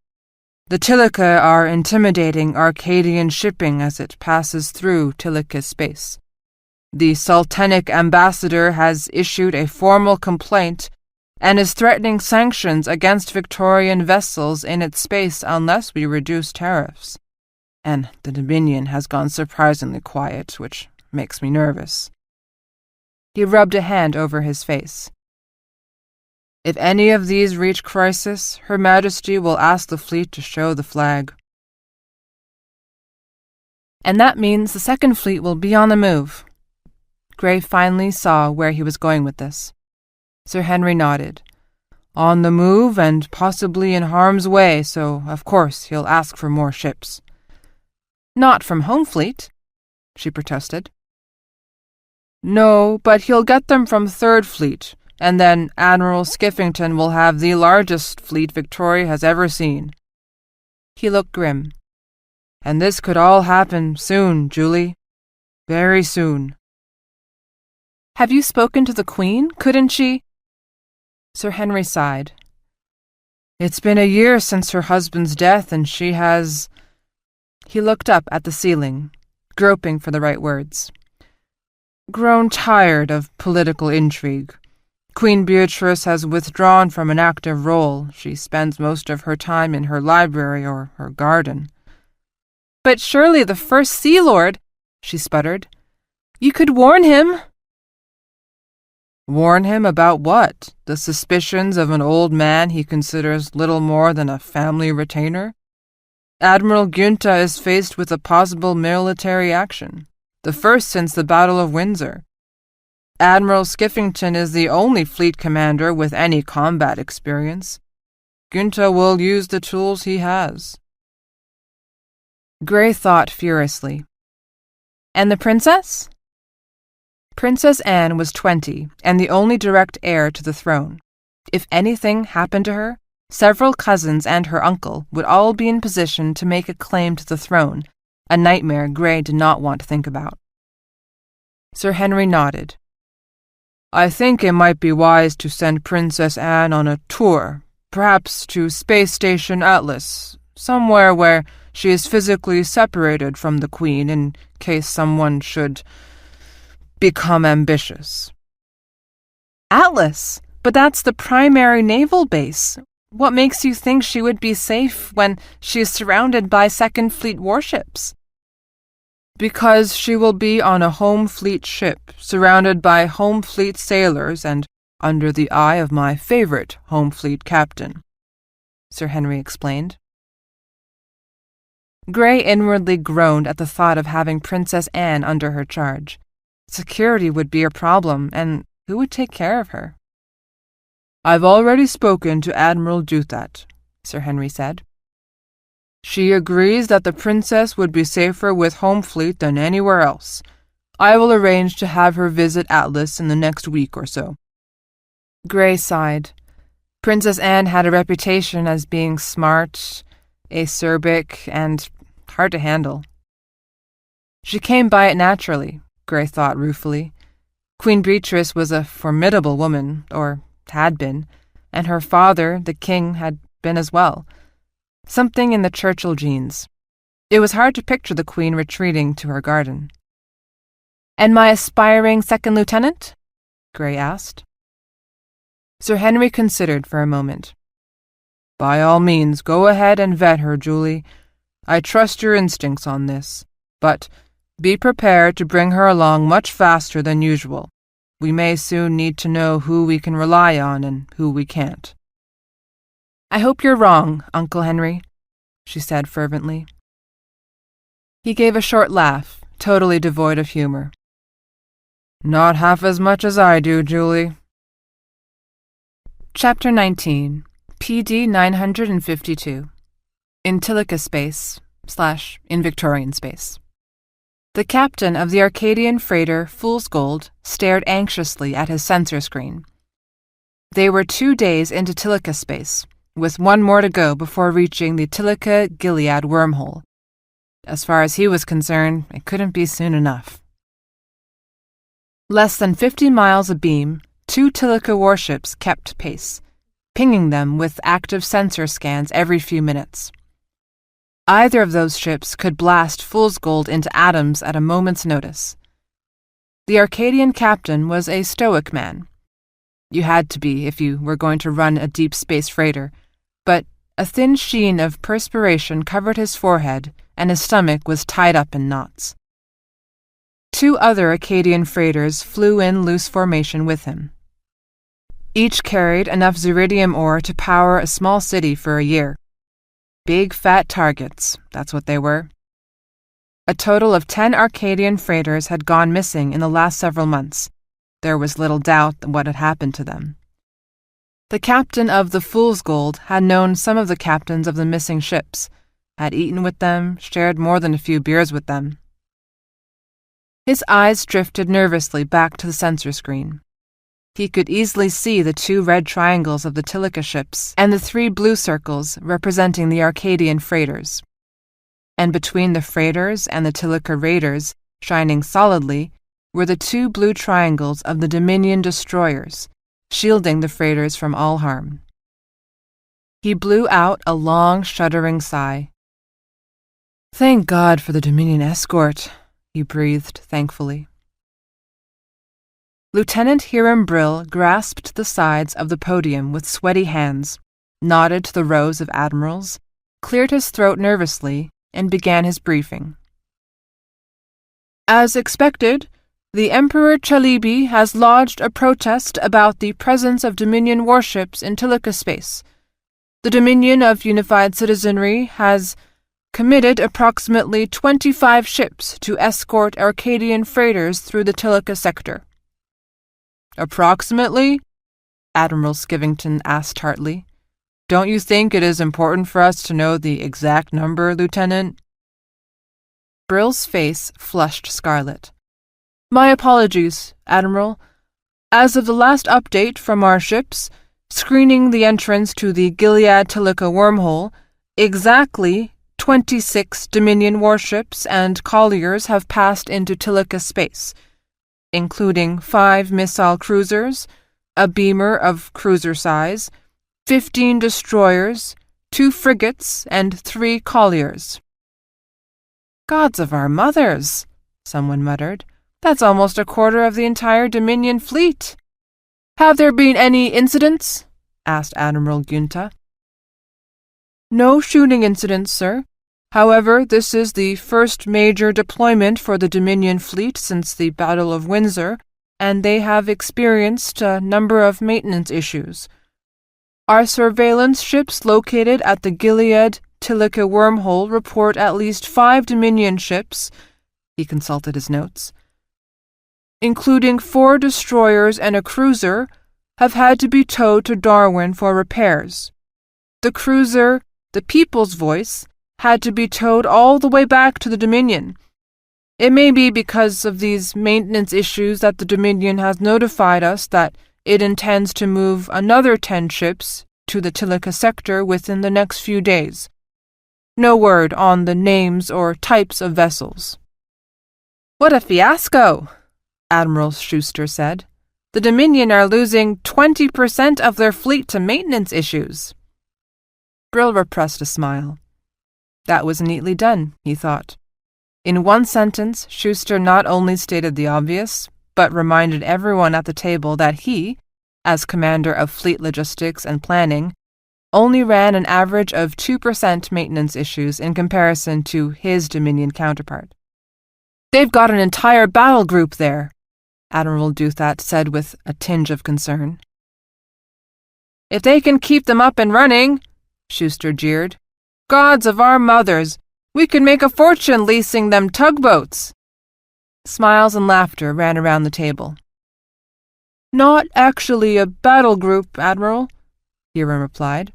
The Tilica are intimidating Arcadian shipping as it passes through Tilica space. The Sultanic ambassador has issued a formal complaint and is threatening sanctions against Victorian vessels in its space unless we reduce tariffs. And the Dominion has gone surprisingly quiet, which makes me nervous." He rubbed a hand over his face. "If any of these reach crisis, Her Majesty will ask the fleet to show the flag." "And that means the Second Fleet will be on the move." Gray finally saw where he was going with this. Sir Henry nodded. "On the move and possibly in harm's way, so of course he'll ask for more ships." "Not from Home Fleet," she protested. "No, but he'll get them from Third Fleet, and then Admiral Skiffington will have the largest fleet Victoria has ever seen." He looked grim. "And this could all happen soon, Julie. Very soon." "Have you spoken to the Queen? Couldn't she—" Sir Henry sighed. "It's been a year since her husband's death, and she has—" He looked up at the ceiling, groping for the right words. "Grown tired of political intrigue. Queen Beatrice has withdrawn from an active role. She spends most of her time in her library or her garden." "But surely the First Sea Lord—" she sputtered. "You could warn him." "Warn him about what? The suspicions of an old man he considers little more than a family retainer? Admiral Günther is faced with a possible military action, the first since the Battle of Windsor. Admiral Skiffington is the only fleet commander with any combat experience. Günther will use the tools he has." Gray thought furiously. "And the princess?" Princess Anne was 20 and the only direct heir to the throne. If anything happened to her, several cousins and her uncle would all be in position to make a claim to the throne, a nightmare Gray did not want to think about. Sir Henry nodded. "I think it might be wise to send Princess Anne on a tour, perhaps to Space Station Atlas, somewhere where she is physically separated from the Queen in case someone should become ambitious." "Atlas? But that's the primary naval base. What makes you think she would be safe when she is surrounded by Second Fleet warships?" "Because she will be on a Home Fleet ship, surrounded by Home Fleet sailors and under the eye of my favorite Home Fleet captain," Sir Henry explained. Gray inwardly groaned at the thought of having Princess Anne under her charge. Security would be a problem, and who would take care of her? "I've already spoken to Admiral Duthat," Sir Henry said. "She agrees that the princess would be safer with Home Fleet than anywhere else. I will arrange to have her visit Atlas in the next week or so." Gray sighed. Princess Anne had a reputation as being smart, acerbic, and hard to handle. She came by it naturally, Gray thought ruefully. Queen Beatrice was a formidable woman, or had been, and her father, the king, had been as well. Something in the Churchill genes. It was hard to picture the Queen retreating to her garden. "And my aspiring second lieutenant?" Gray asked. Sir Henry considered for a moment. "By all means, go ahead and vet her, Julie. I trust your instincts on this, but be prepared to bring her along much faster than usual. We may soon need to know who we can rely on and who we can't." I hope you're wrong, Uncle Henry, she said fervently. He gave a short laugh, totally devoid of humor. Not half as much as I do, Julie. Chapter 19, PD 952. In Tilica space / in Victorian space. The captain of the Arcadian freighter Fool's Gold stared anxiously at his sensor screen. They were 2 days into Tilica space, with one more to go before reaching the Tilica-Gilead wormhole. As far as he was concerned, it couldn't be soon enough. Less than 50 miles abeam, 2 Tilica warships kept pace, pinging them with active sensor scans every few minutes. Either of those ships could blast Fool's Gold into atoms at a moment's notice. The Arcadian captain was a stoic man. You had to be if you were going to run a deep space freighter, but a thin sheen of perspiration covered his forehead and his stomach was tied up in knots. 2 other Acadian freighters flew in loose formation with him. Each carried enough ziridium ore to power a small city for a year. Big, fat targets, that's what they were. A total of 10 Arcadian freighters had gone missing in the last several months. There was little doubt what had happened to them. The captain of the Fool's Gold had known some of the captains of the missing ships, had eaten with them, shared more than a few beers with them. His eyes drifted nervously back to the sensor screen. He could easily see the 2 red triangles of the Tilica ships and the 3 blue circles representing the Arcadian freighters. And between the freighters and the Tilica raiders, shining solidly, were the 2 blue triangles of the Dominion destroyers, shielding the freighters from all harm. He blew out a long, shuddering sigh. "Thank God for the Dominion escort," he breathed thankfully. Lieutenant Hiram Brill grasped the sides of the podium with sweaty hands, nodded to the rows of admirals, cleared his throat nervously, and began his briefing. As expected, the Emperor Chalibi has lodged a protest about the presence of Dominion warships in Tilica space. The Dominion of Unified Citizenry has committed approximately 25 ships to escort Arcadian freighters through the Tilica sector. Approximately? Admiral Skivington asked tartly. Don't you think it is important for us to know the exact number, Lieutenant? Brill's face flushed scarlet. My apologies, Admiral. As of the last update from our ships, screening the entrance to the Gilead-Tilica wormhole, exactly 26 Dominion warships and colliers have passed into Tilica space, including 5 missile cruisers, a beamer of cruiser size, 15 destroyers, 2 frigates, and 3 colliers. Gods of our mothers, someone muttered. That's almost a quarter of the entire Dominion fleet. Have there been any incidents? Asked Admiral Gunta. No shooting incidents, sir. However, this is the first major deployment for the Dominion fleet since the Battle of Windsor, and they have experienced a number of maintenance issues. Our surveillance ships located at the Gilead-Tilica wormhole report at least 5 Dominion ships, he consulted his notes, including 4 destroyers and a cruiser, have had to be towed to Darwin for repairs. The cruiser, the People's Voice, had to be towed all the way back to the Dominion. It may be because of these maintenance issues that the Dominion has notified us that it intends to move another 10 ships to the Tilica sector within the next few days. No word on the names or types of vessels. What a fiasco, Admiral Schuster said. The Dominion are losing 20% of their fleet to maintenance issues. Brill repressed a smile. That was neatly done, he thought. In one sentence, Schuster not only stated the obvious, but reminded everyone at the table that he, as commander of fleet logistics and planning, only ran an average of 2% maintenance issues in comparison to his Dominion counterpart. They've got an entire battle group there, Admiral Duthat said with a tinge of concern. If they can keep them up and running, Schuster jeered. "Gods of our mothers! We could make a fortune leasing them tugboats!" Smiles and laughter ran around the table. "Not actually a battle group, Admiral," Hiram replied.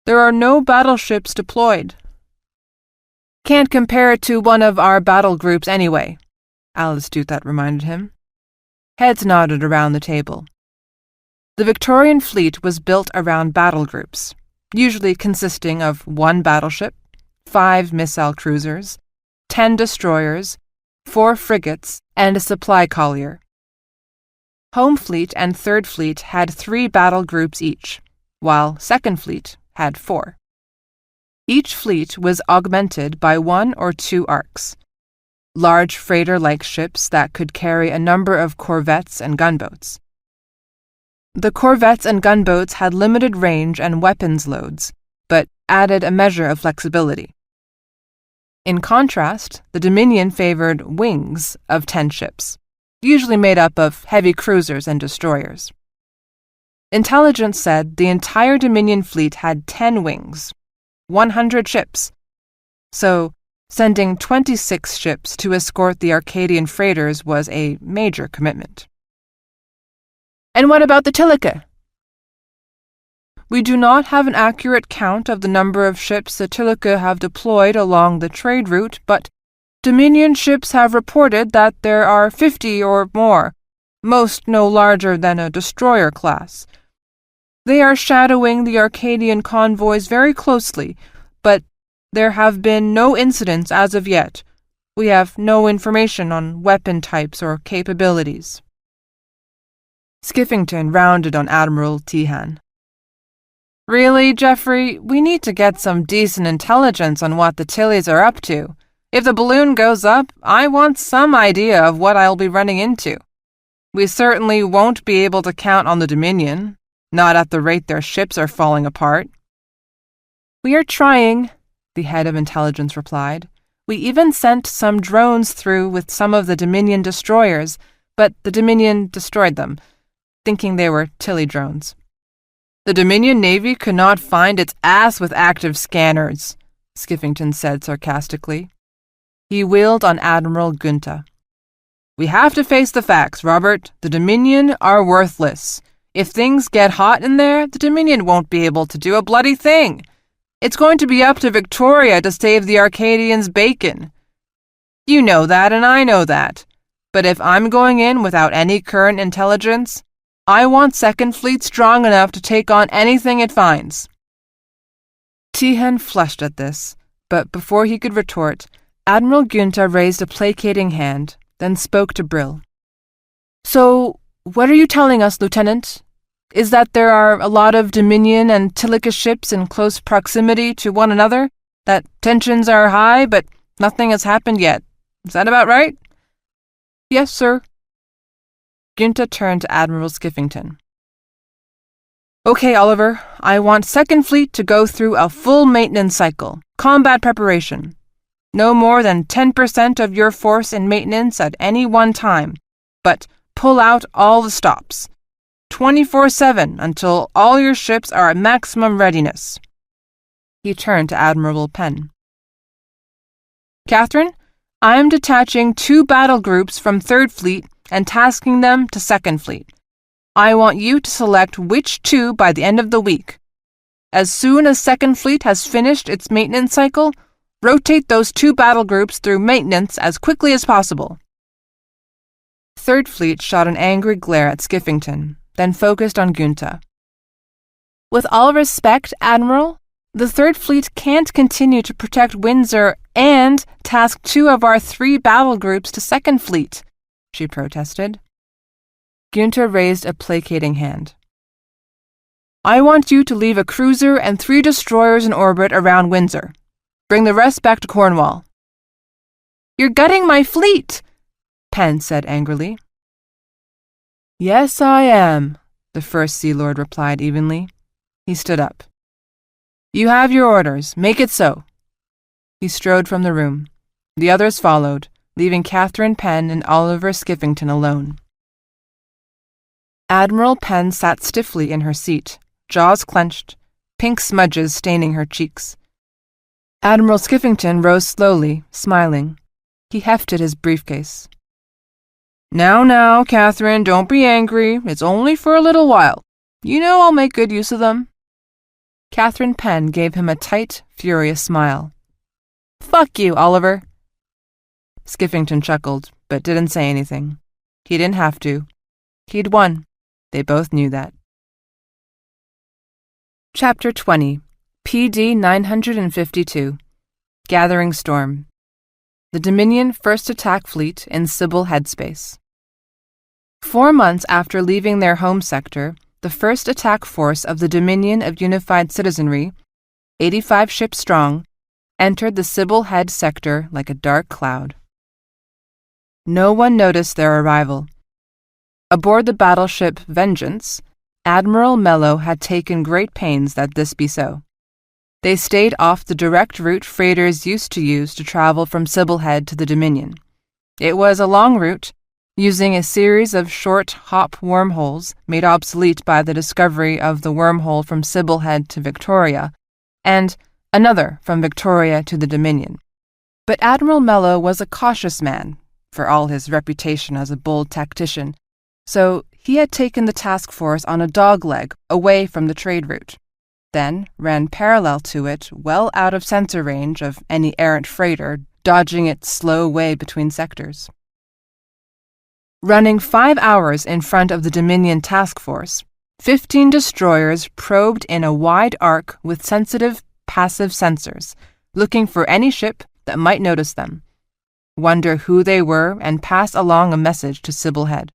"There are no battleships deployed." "Can't compare it to one of our battle groups anyway," Alice Duthat reminded him. Heads nodded around the table. The Victorian fleet was built around battle groups, usually consisting of 1 battleship, 5 missile cruisers, 10 destroyers, 4 frigates, and a supply collier. Home Fleet and Third Fleet had 3 battle groups each, while Second Fleet had 4. Each fleet was augmented by 1 or 2 arcs, large freighter-like ships that could carry a number of corvettes and gunboats. The corvettes and gunboats had limited range and weapons loads, but added a measure of flexibility. In contrast, the Dominion favored wings of 10 ships, usually made up of heavy cruisers and destroyers. Intelligence said the entire Dominion fleet had 10 wings, 100 ships, so sending 26 ships to escort the Arcadian freighters was a major commitment. "And what about the Tilica?" "We do not have an accurate count of the number of ships the Tilica have deployed along the trade route, but Dominion ships have reported that there are 50 or more, most no larger than a destroyer class. They are shadowing the Arcadian convoys very closely, but there have been no incidents as of yet. We have no information on weapon types or capabilities." Skiffington rounded on Admiral Tehan. "Really, Geoffrey, we need to get some decent intelligence on what the Tillies are up to. If the balloon goes up, I want some idea of what I'll be running into. We certainly won't be able to count on the Dominion, not at the rate their ships are falling apart." "We are trying," the head of intelligence replied. "We even sent some drones through with some of the Dominion destroyers, but the Dominion destroyed them, thinking they were Tilly drones." "The Dominion Navy could not find its ass with active scanners," Skiffington said sarcastically. He wheeled on Admiral Gunther. "We have to face the facts, Robert. The Dominion are worthless. If things get hot in there, the Dominion won't be able to do a bloody thing. It's going to be up to Victoria to save the Arcadians' bacon. You know that, and I know that. But if I'm going in without any current intelligence, I want Second Fleet strong enough to take on anything it finds." Tehan flushed at this, but before he could retort, Admiral Gunther raised a placating hand, then spoke to Brill. "So, what are you telling us, Lieutenant? Is that there are a lot of Dominion and Tilica ships in close proximity to one another, that tensions are high, but nothing has happened yet. Is that about right?" "Yes, sir." Gunther turned to Admiral Skiffington. "Okay, Oliver, I want Second Fleet to go through a full maintenance cycle, combat preparation. No more than 10% of your force in maintenance at any one time, but pull out all the stops. 24/7 until all your ships are at maximum readiness." He turned to Admiral Penn. "Catherine, I am detaching 2 battle groups from Third Fleet and tasking them to Second Fleet. I want you to select which 2 by the end of the week. As soon as Second Fleet has finished its maintenance cycle, rotate those 2 battle groups through maintenance as quickly as possible." Third Fleet shot an angry glare at Skiffington, then focused on Gunther. "With all respect, Admiral, the Third Fleet can't continue to protect Windsor and task 2 of our 3 battle groups to Second Fleet," she protested. Gunther raised a placating hand. "I want you to leave a cruiser and 3 destroyers in orbit around Windsor. Bring the rest back to Cornwall." "You're gutting my fleet," Penn said angrily. "Yes, I am," the First Sea Lord replied evenly. He stood up. "You have your orders. Make it so." He strode from the room. The others followed, leaving Catherine Penn and Oliver Skiffington alone. Admiral Penn sat stiffly in her seat, jaws clenched, pink smudges staining her cheeks. Admiral Skiffington rose slowly, smiling. He hefted his briefcase. Now, Catherine, don't be angry. It's only for a little while. You know I'll make good use of them." Catherine Penn gave him a tight, furious smile. "Fuck you, Oliver." Skiffington chuckled, but didn't say anything. He didn't have to. He'd won. They both knew that. Chapter 20. PD 952. Gathering Storm. The Dominion First Attack Fleet in Sybil Headspace. 4 months after leaving their home sector, the first attack force of the Dominion of Unified Citizenry, 85 ships strong, entered the Sybil Head sector like a dark cloud. No one noticed their arrival. Aboard the battleship Vengeance, Admiral Mello had taken great pains that this be so. They stayed off the direct route freighters used to use to travel from Sybil Head to the Dominion. It was a long route, using a series of short hop wormholes made obsolete by the discovery of the wormhole from Sybil Head to Victoria, and another from Victoria to the Dominion. But Admiral Mello was a cautious man, for all his reputation as a bold tactician, so he had taken the task force on a dogleg away from the trade route, then ran parallel to it well out of sensor range of any errant freighter dodging its slow way between sectors. Running 5 hours in front of the Dominion task force, 15 destroyers probed in a wide arc with sensitive, passive sensors, looking for any ship that might notice them, wonder who they were, and pass along a message to Sybil Head.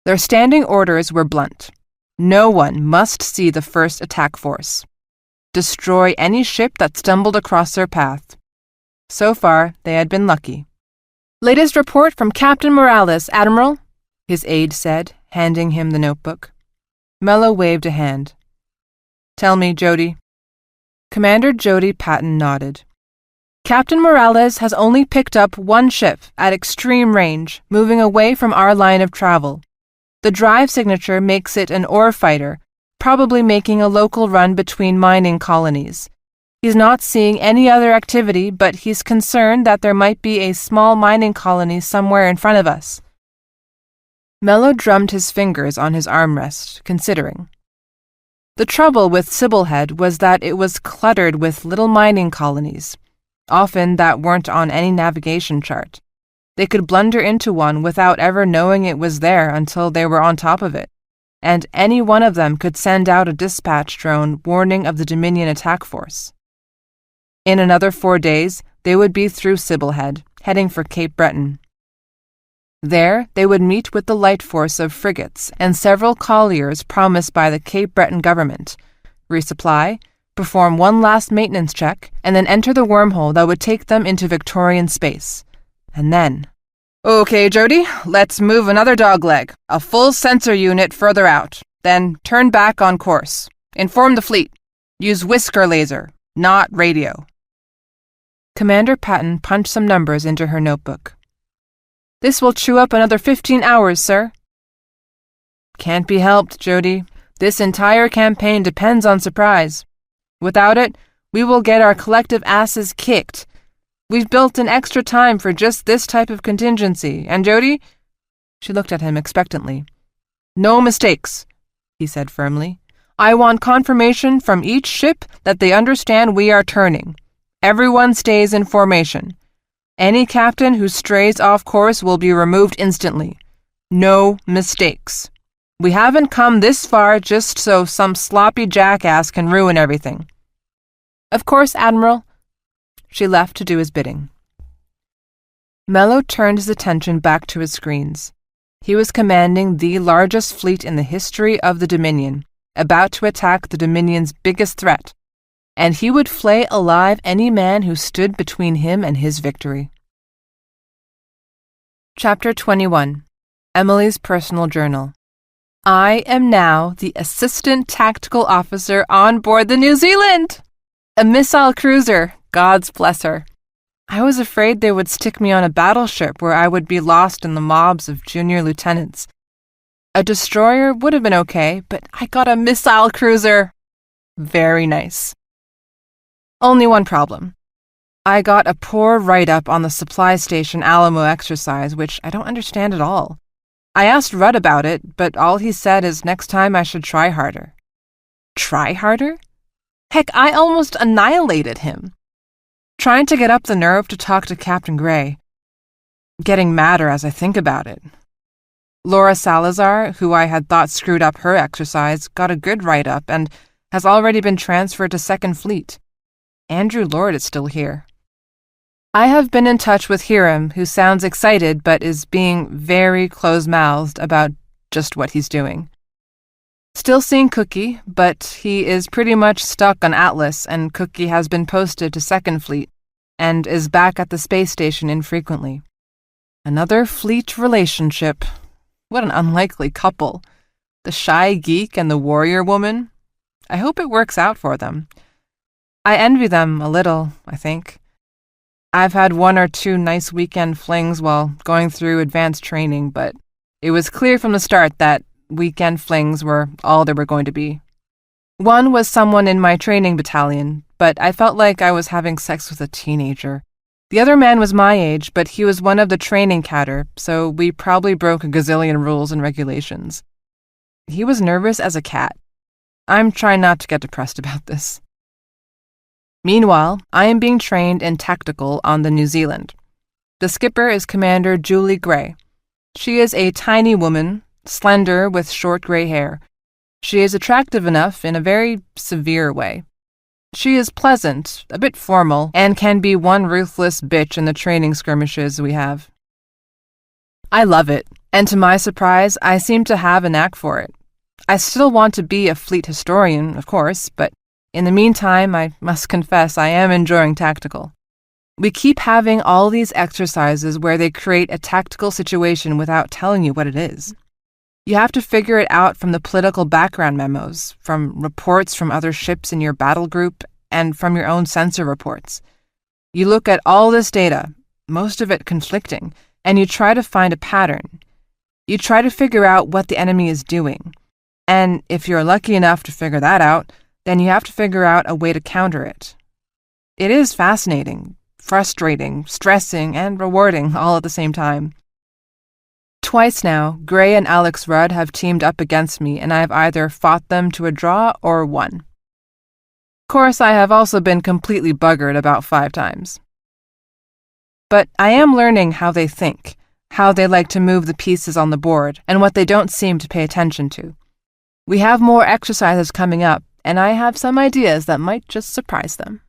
Their standing orders were blunt. No one must see the first attack force. Destroy any ship that stumbled across their path. So far, they had been lucky. "Latest report from Captain Morales, Admiral," his aide said, handing him the notebook. Mello waved a hand. "Tell me, Jody." Commander Jody Patton nodded. "Captain Morales has only picked up one ship at extreme range, moving away from our line of travel. The drive signature makes it an ore fighter, probably making a local run between mining colonies. He's not seeing any other activity, but he's concerned that there might be a small mining colony somewhere in front of us." Mello drummed his fingers on his armrest, considering. The trouble with Sybil Head was that it was cluttered with little mining colonies, often that weren't on any navigation chart. They could blunder into one without ever knowing it was there until they were on top of it, and any one of them could send out a dispatch drone warning of the Dominion attack force. In another 4 days, they would be through Sybil Head, heading for Cape Breton. There, they would meet with the light force of frigates and several colliers promised by the Cape Breton government, resupply, perform one last maintenance check, and then enter the wormhole that would take them into Victorian space. And then... "Okay, Jody, let's move another dogleg, a full sensor unit further out, then turn back on course. Inform the fleet. Use whisker laser, not radio." Commander Patton punched some numbers into her notebook. "This will chew up another 15 hours, sir." "Can't be helped, Jody. This entire campaign depends on surprise. Without it, we will get our collective asses kicked. We've built in extra time for just this type of contingency, and Jody..." She looked at him expectantly. "No mistakes," he said firmly. "I want confirmation from each ship that they understand we are turning. Everyone stays in formation. Any captain who strays off course will be removed instantly. No mistakes. We haven't come this far just so some sloppy jackass can ruin everything." "Of course, Admiral." She left to do his bidding. Mello turned his attention back to his screens. He was commanding the largest fleet in the history of the Dominion, about to attack the Dominion's biggest threat, and he would flay alive any man who stood between him and his victory. Chapter 21. Emily's Personal Journal. "I am now the Assistant Tactical Officer on board the New Zealand! A missile cruiser, God's bless her. I was afraid they would stick me on a battleship where I would be lost in the mobs of junior lieutenants. A destroyer would have been okay, but I got a missile cruiser. Very nice. Only one problem. I got a poor write-up on the supply station Alamo exercise, which I don't understand at all. I asked Rudd about it, but all he said is next time I should try harder. Try harder? Heck, I almost annihilated him. Trying to get up the nerve to talk to Captain Gray. Getting madder as I think about it. Laura Salazar, who I had thought screwed up her exercise, got a good write-up and has already been transferred to Second Fleet. Andrew Lord is still here. I have been in touch with Hiram, who sounds excited but is being very close-mouthed about just what he's doing. Still seeing Cookie, but he is pretty much stuck on Atlas, and Cookie has been posted to Second Fleet and is back at the space station infrequently. Another fleet relationship. What an unlikely couple. The shy geek and the warrior woman. I hope it works out for them. I envy them a little, I think. I've had 1 or 2 nice weekend flings while going through advanced training, but it was clear from the start that weekend flings were all there were going to be. One was someone in my training battalion, but I felt like I was having sex with a teenager. The other man was my age, but he was one of the training cadre, so we probably broke a gazillion rules and regulations. He was nervous as a cat. I'm trying not to get depressed about this. Meanwhile, I am being trained in tactical on the New Zealand. The skipper is Commander Julie Gray. She is a tiny woman, slender with short gray hair. She is attractive enough in a very severe way. She is pleasant, a bit formal, and can be one ruthless bitch in the training skirmishes we have. I love it, and to my surprise, I seem to have a knack for it. I still want to be a fleet historian, of course, but in the meantime, I must confess I am enjoying tactical. We keep having all these exercises where they create a tactical situation without telling you what it is. You have to figure it out from the political background memos, from reports from other ships in your battle group, and from your own sensor reports. You look at all this data, most of it conflicting, and you try to find a pattern. You try to figure out what the enemy is doing. And if you're lucky enough to figure that out, then you have to figure out a way to counter it. It is fascinating, frustrating, stressing, and rewarding all at the same time. Twice now, Gray and Alex Rudd have teamed up against me, and I have either fought them to a draw or won. Of course, I have also been completely buggered about 5 times. But I am learning how they think, how they like to move the pieces on the board, and what they don't seem to pay attention to. We have more exercises coming up, and I have some ideas that might just surprise them.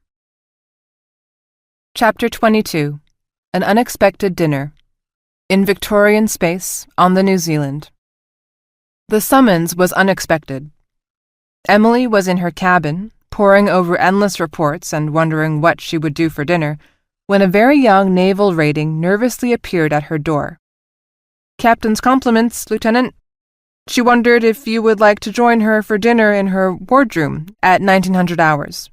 Chapter 22. An Unexpected Dinner. In Victorian space, on the New Zealand. The summons was unexpected. Emily was in her cabin, poring over endless reports and wondering what she would do for dinner, when a very young naval rating nervously appeared at her door. "Captain's compliments, Lieutenant." She wondered if you would like to join her for dinner in her wardroom at 1900 hours.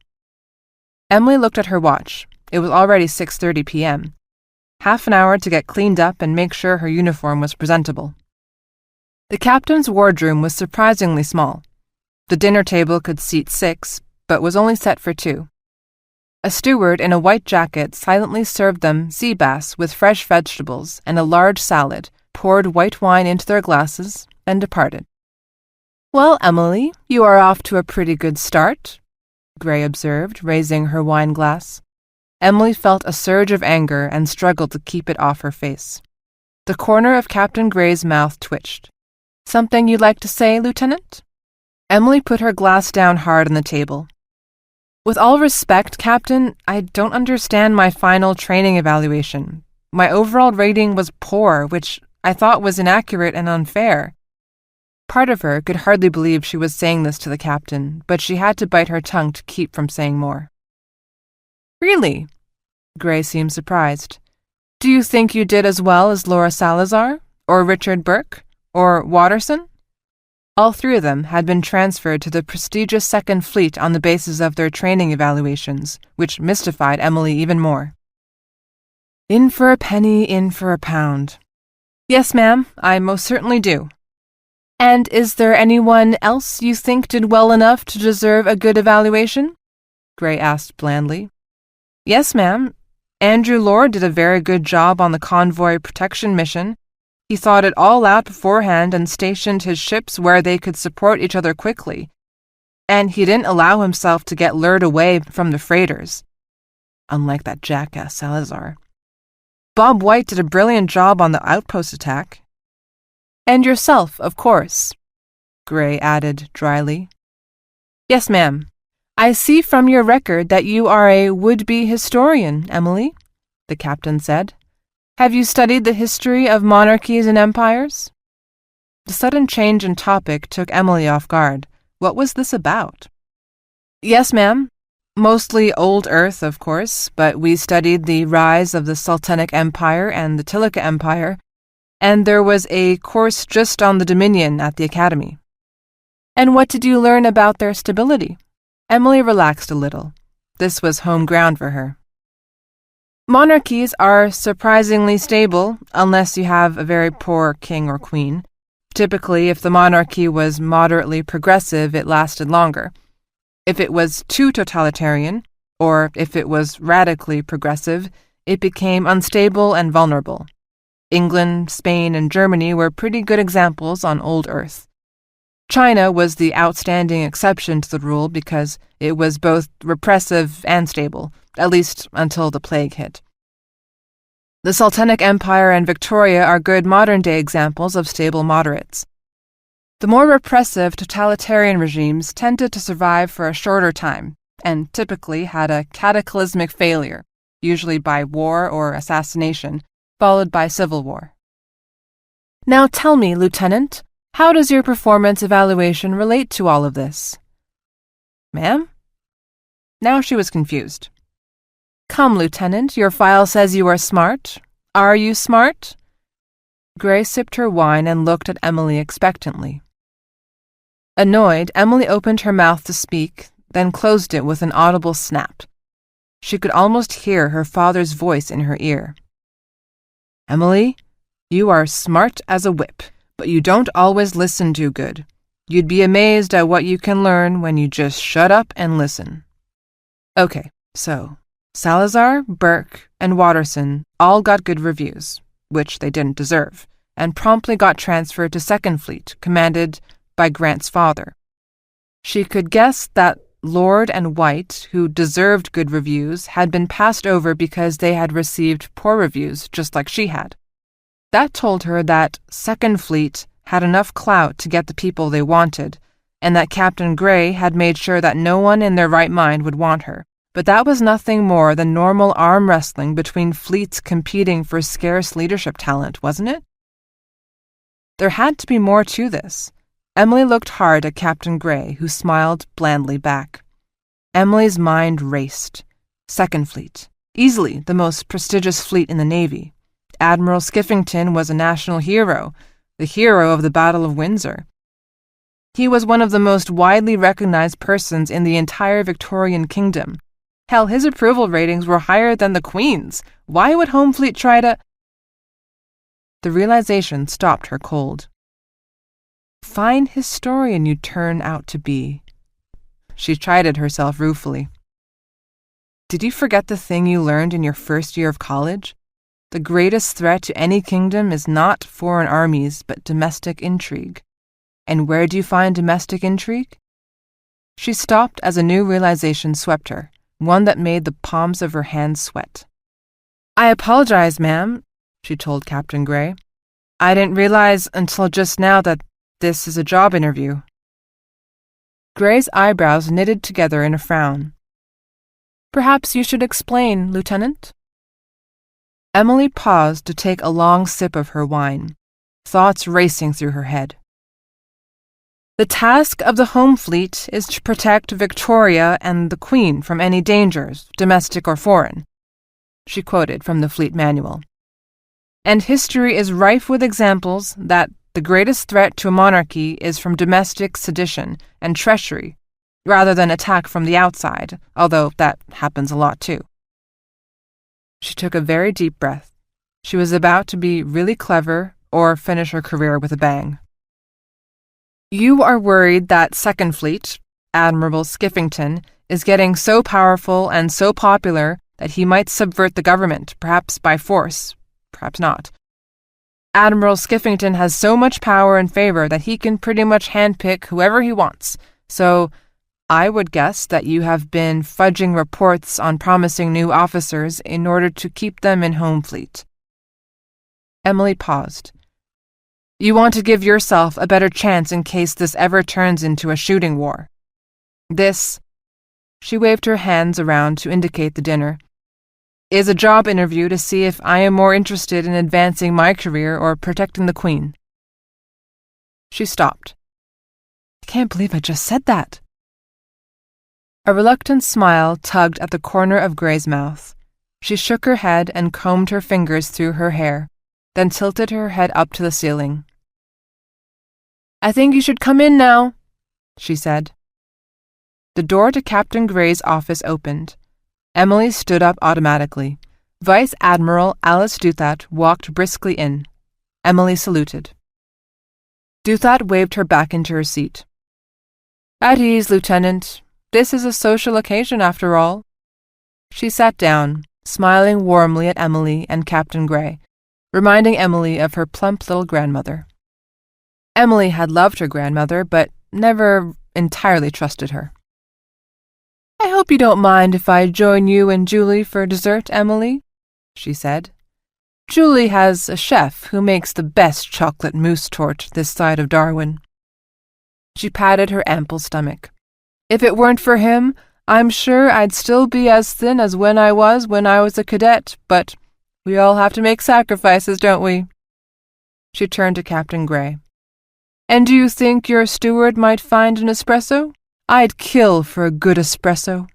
Emily looked at her watch. It was already 6:30 p.m. Half an hour to get cleaned up and make sure her uniform was presentable. The captain's wardroom was surprisingly small. The dinner table could seat 6, but was only set for 2. A steward in a white jacket silently served them sea bass with fresh vegetables and a large salad, poured white wine into their glasses, and departed. "Well, Emily, you are off to a pretty good start," Gray observed, raising her wine glass. Emily felt a surge of anger and struggled to keep it off her face. The corner of Captain Gray's mouth twitched. "Something you'd like to say, Lieutenant?" Emily put her glass down hard on the table. "With all respect, Captain, I don't understand my final training evaluation. My overall rating was poor, which I thought was inaccurate and unfair." Part of her could hardly believe she was saying this to the captain, but she had to bite her tongue to keep from saying more. "Really?" Gray seemed surprised. "Do you think you did as well as Laura Salazar, or Richard Burke, or Watterson?" All 3 of them had been transferred to the prestigious Second Fleet on the basis of their training evaluations, which mystified Emily even more. "In for a penny, in for a pound." "Yes, ma'am, I most certainly do." And is there anyone else you think did well enough to deserve a good evaluation? Gray asked blandly. Yes, ma'am. Andrew Lord did a very good job on the convoy protection mission. He thought it all out beforehand and stationed his ships where they could support each other quickly. And he didn't allow himself to get lured away from the freighters. Unlike that jackass Salazar. Bob White did a brilliant job on the outpost attack. And yourself, of course, Gray added dryly. Yes, ma'am. I see from your record that you are a would-be historian, Emily, the captain said. Have you studied the history of monarchies and empires? The sudden change in topic took Emily off guard. What was this about? Yes, ma'am. Mostly old Earth, of course, but we studied the rise of the Sultanic Empire and the Tilika Empire, and there was a course just on the Dominion at the Academy. And what did you learn about their stability? Emily relaxed a little. This was home ground for her. Monarchies are surprisingly stable, unless you have a very poor king or queen. Typically, if the monarchy was moderately progressive, it lasted longer. If it was too totalitarian, or if it was radically progressive, it became unstable and vulnerable. England, Spain, and Germany were pretty good examples on old Earth. China was the outstanding exception to the rule because it was both repressive and stable, at least until the plague hit. The Sultanic Empire and Victoria are good modern-day examples of stable moderates. The more repressive totalitarian regimes tended to survive for a shorter time and typically had a cataclysmic failure, usually by war or assassination, followed by civil war. Now tell me, Lieutenant, how does your performance evaluation relate to all of this? Ma'am? Now she was confused. Come, Lieutenant, your file says you are smart. Are you smart? Gray sipped her wine and looked at Emily expectantly. Annoyed, Emily opened her mouth to speak, then closed it with an audible snap. She could almost hear her father's voice in her ear. Emily, you are smart as a whip, but you don't always listen too good. You'd be amazed at what you can learn when you just shut up and listen. Okay, so Salazar, Burke, and Watterson all got good reviews, which they didn't deserve, and promptly got transferred to Second Fleet, commanded by Grant's father. She could guess that Lord and White, who deserved good reviews, had been passed over because they had received poor reviews, just like she had. That told her that Second Fleet had enough clout to get the people they wanted, and that Captain Gray had made sure that no one in their right mind would want her. But that was nothing more than normal arm wrestling between fleets competing for scarce leadership talent, wasn't it? There had to be more to this. Emily looked hard at Captain Gray, who smiled blandly back. Emily's mind raced. Second Fleet. Easily the most prestigious fleet in the Navy. Admiral Skiffington was a national hero, the hero of the Battle of Windsor. He was one of the most widely recognized persons in the entire Victorian kingdom. Hell, his approval ratings were higher than the Queen's. Why would Home Fleet try to... The realization stopped her cold. Fine historian you turn out to be. She chided herself ruefully. Did you forget the thing you learned in your first year of college? The greatest threat to any kingdom is not foreign armies, but domestic intrigue. And where do you find domestic intrigue? She stopped as a new realization swept her, one that made the palms of her hands sweat. I apologize, ma'am, she told Captain Gray. I didn't realize until just now that this is a job interview. Gray's eyebrows knitted together in a frown. Perhaps you should explain, Lieutenant. Emily paused to take a long sip of her wine, thoughts racing through her head. The task of the Home Fleet is to protect Victoria and the Queen from any dangers, domestic or foreign, she quoted from the Fleet Manual. And history is rife with examples that the greatest threat to a monarchy is from domestic sedition and treachery, rather than attack from the outside, although that happens a lot too. She took a very deep breath. She was about to be really clever or finish her career with a bang. You are worried that Second Fleet, Admiral Skiffington, is getting so powerful and so popular that he might subvert the government, perhaps by force, perhaps not. Admiral Skiffington has so much power and favor that he can pretty much handpick whoever he wants, so I would guess that you have been fudging reports on promising new officers in order to keep them in home fleet. Emily paused. You want to give yourself a better chance in case this ever turns into a shooting war. This, she waved her hands around to indicate the dinner, is a job interview to see if I am more interested in advancing my career or protecting the Queen. She stopped. I can't believe I just said that. A reluctant smile tugged at the corner of Gray's mouth. She shook her head and combed her fingers through her hair, then tilted her head up to the ceiling. I think you should come in now, she said. The door to Captain Gray's office opened. Emily stood up automatically. Vice Admiral Alice Duthat walked briskly in. Emily saluted. Duthat waved her back into her seat. At ease, Lieutenant. This is a social occasion, after all. She sat down, smiling warmly at Emily and Captain Gray, reminding Emily of her plump little grandmother. Emily had loved her grandmother, but never entirely trusted her. I hope you don't mind if I join you and Julie for dessert, Emily, she said. Julie has a chef who makes the best chocolate mousse torte this side of Darwin. She patted her ample stomach. If it weren't for him, I'm sure I'd still be as thin as when I was a cadet, but we all have to make sacrifices, don't we? She turned to Captain Gray. And do you think your steward might find an espresso? I'd kill for a good espresso.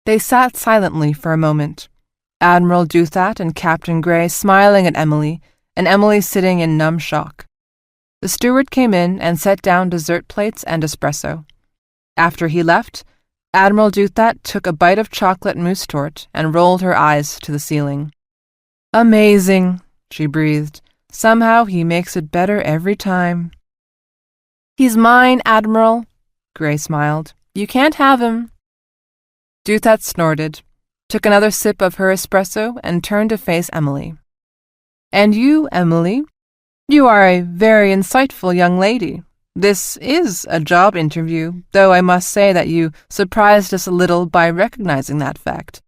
They sat silently for a moment, Admiral Duthat and Captain Gray smiling at Emily, and Emily sitting in numb shock. The steward came in and set down dessert plates and espresso. After he left, Admiral Duthat took a bite of chocolate mousse torte and rolled her eyes to the ceiling. Amazing, she breathed. Somehow he makes it better every time. He's mine, Admiral, Gray smiled. You can't have him. Duthat snorted, took another sip of her espresso, and turned to face Emily. And you, Emily, you are a very insightful young lady. This is a job interview, though I must say that you surprised us a little by recognizing that fact.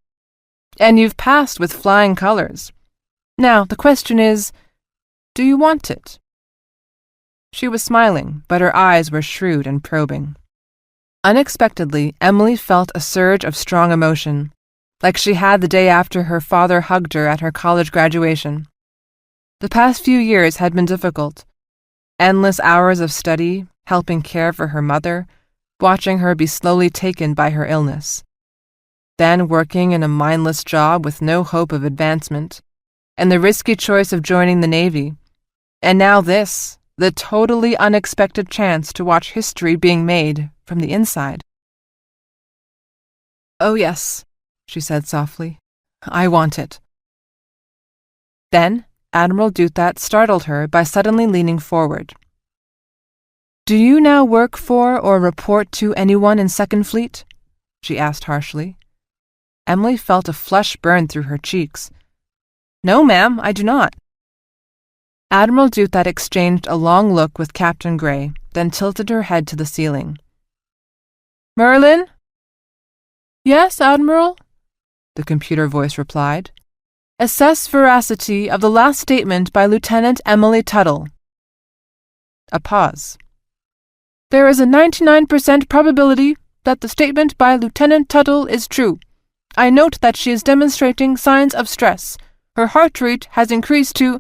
And you've passed with flying colors. Now, the question is, do you want it? She was smiling, but her eyes were shrewd and probing. Unexpectedly, Emily felt a surge of strong emotion, like she had the day after her father hugged her at her college graduation. The past few years had been difficult. Endless hours of study, helping care for her mother, watching her be slowly taken by her illness. Then working in a mindless job with no hope of advancement, and the risky choice of joining the Navy. And now this, the totally unexpected chance to watch history being made from the inside. Oh yes, she said softly. I want it. Then Admiral Duthat startled her by suddenly leaning forward. Do you now work for or report to anyone in Second Fleet? She asked harshly. Emily felt a flush burn through her cheeks. No, ma'am, I do not. Admiral Duthat exchanged a long look with Captain Gray, then tilted her head to the ceiling. Merlin? Yes, Admiral, the computer voice replied. Assess veracity of the last statement by Lieutenant Emily Tuttle. A pause. There is a 99% probability that the statement by Lieutenant Tuttle is true. I note that she is demonstrating signs of stress. Her heart rate has increased to...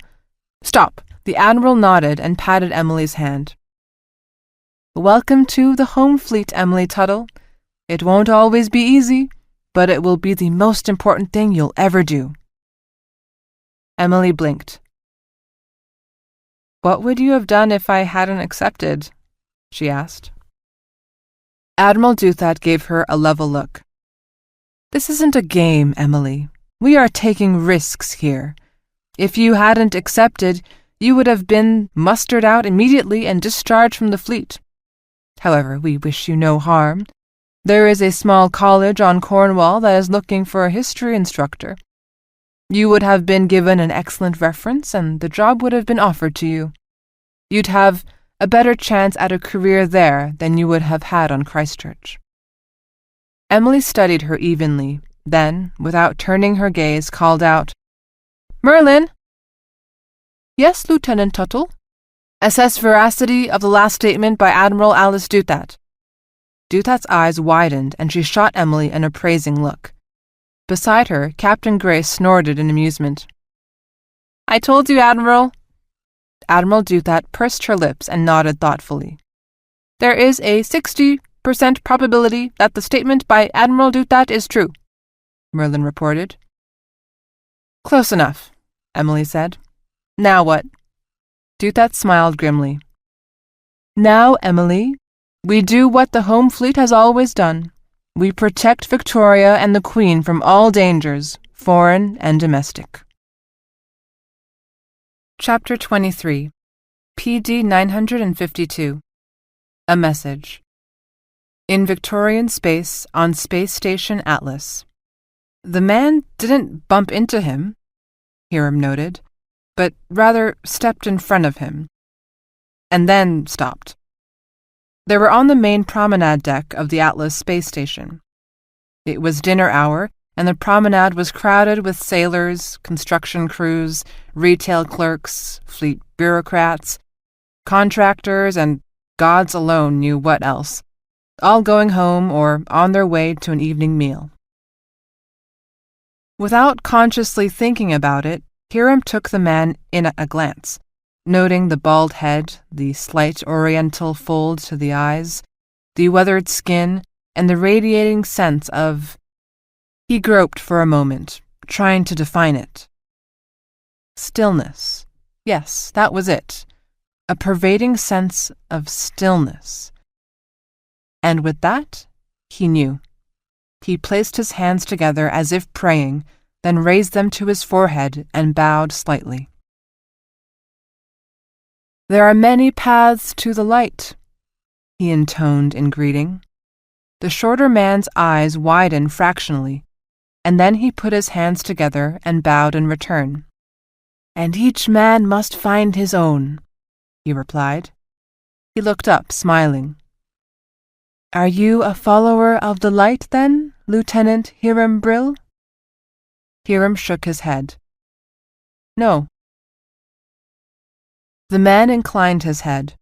Stop. The Admiral nodded and patted Emily's hand. Welcome to the home fleet, Emily Tuttle. It won't always be easy, but it will be the most important thing you'll ever do. Emily blinked. What would you have done if I hadn't accepted? She asked. Admiral Duthat gave her a level look. This isn't a game, Emily. We are taking risks here. If you hadn't accepted, you would have been mustered out immediately and discharged from the fleet. However, we wish you no harm. There is a small college on Cornwall that is looking for a history instructor. You would have been given an excellent reference, and the job would have been offered to you. You'd have a better chance at a career there than you would have had on Christchurch." Emily studied her evenly, then, without turning her gaze, called out, "Merlin!" "Yes, Lieutenant Tuttle." "Assess veracity of the last statement by Admiral Alice Duthat." Duthat's eyes widened, and she shot Emily an appraising look. Beside her, Captain Grey snorted in amusement. "I told you, Admiral." Admiral Duthat pursed her lips and nodded thoughtfully. "There is a 60% probability that the statement by Admiral Duthat is true," Merlin reported. "Close enough," Emily said. "Now what?" Duthat smiled grimly. "Now, Emily, we do what the Home Fleet has always done. We protect Victoria and the Queen from all dangers, foreign and domestic." Chapter 23, PD 952. A Message. In Victorian space on Space Station Atlas. "The man didn't bump into him," Hiram noted, "but rather stepped in front of him, and then stopped." They were on the main promenade deck of the Atlas space station. It was dinner hour, and the promenade was crowded with sailors, construction crews, retail clerks, fleet bureaucrats, contractors, and gods alone knew what else, all going home or on their way to an evening meal. Without consciously thinking about it, Hiram took the man in at a glance, noting the bald head, the slight oriental fold to the eyes, the weathered skin, and the radiating sense of... He groped for a moment, trying to define it. Stillness. Yes, that was it. A pervading sense of stillness. And with that, he knew. He placed his hands together as if praying, then raised them to his forehead and bowed slightly. "There are many paths to the light," he intoned in greeting. The shorter man's eyes widened fractionally, and then he put his hands together and bowed in return. "And each man must find his own," he replied. He looked up, smiling. "Are you a follower of the light, then, Lieutenant Hiram Brill?" Hiram shook his head. "No." The man inclined his head.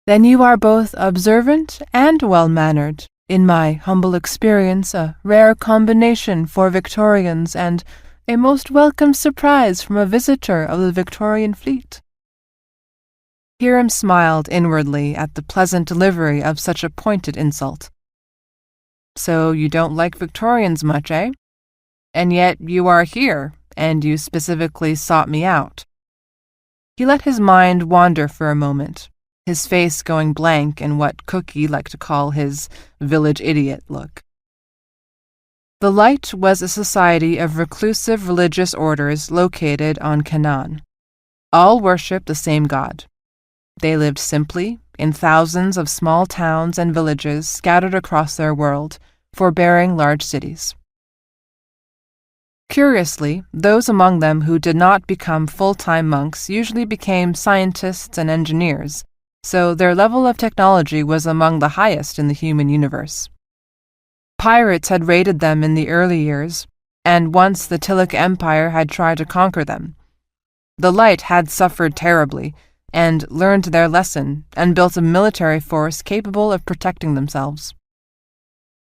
"Then you are both observant and well-mannered. In my humble experience, a rare combination for Victorians and a most welcome surprise from a visitor of the Victorian fleet." Hiram smiled inwardly at the pleasant delivery of such a pointed insult. "So you don't like Victorians much, eh? And yet you are here, and you specifically sought me out." He let his mind wander for a moment, his face going blank in what Cookie liked to call his village idiot look. The Light was a society of reclusive religious orders located on Canaan. All worshipped the same god. They lived simply, in thousands of small towns and villages scattered across their world, forbearing large cities. Curiously, those among them who did not become full-time monks usually became scientists and engineers, so their level of technology was among the highest in the human universe. Pirates had raided them in the early years, and once the Tillich Empire had tried to conquer them. The Light had suffered terribly, and learned their lesson, and built a military force capable of protecting themselves.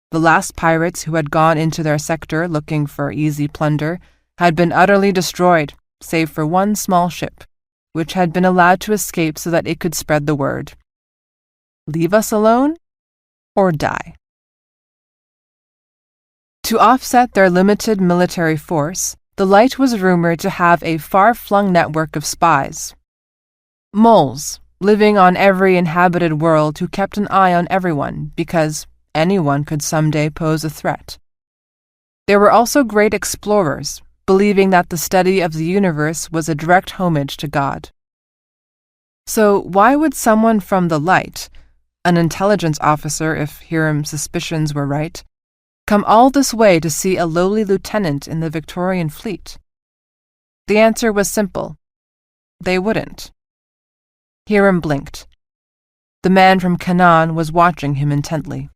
The last pirates who had gone into their sector looking for easy plunder had been utterly destroyed, save for one small ship, which had been allowed to escape so that it could spread the word. Leave us alone, or die. To offset their limited military force, the Light was rumored to have a far-flung network of spies. Moles, living on every inhabited world who kept an eye on everyone because anyone could someday pose a threat. There were also great explorers, believing that the study of the universe was a direct homage to God. So why would someone from the light, an intelligence officer if Hiram's suspicions were right, come all this way to see a lowly lieutenant in the Victorian fleet? The answer was simple. They wouldn't. Hiram blinked. The man from Canaan was watching him intently.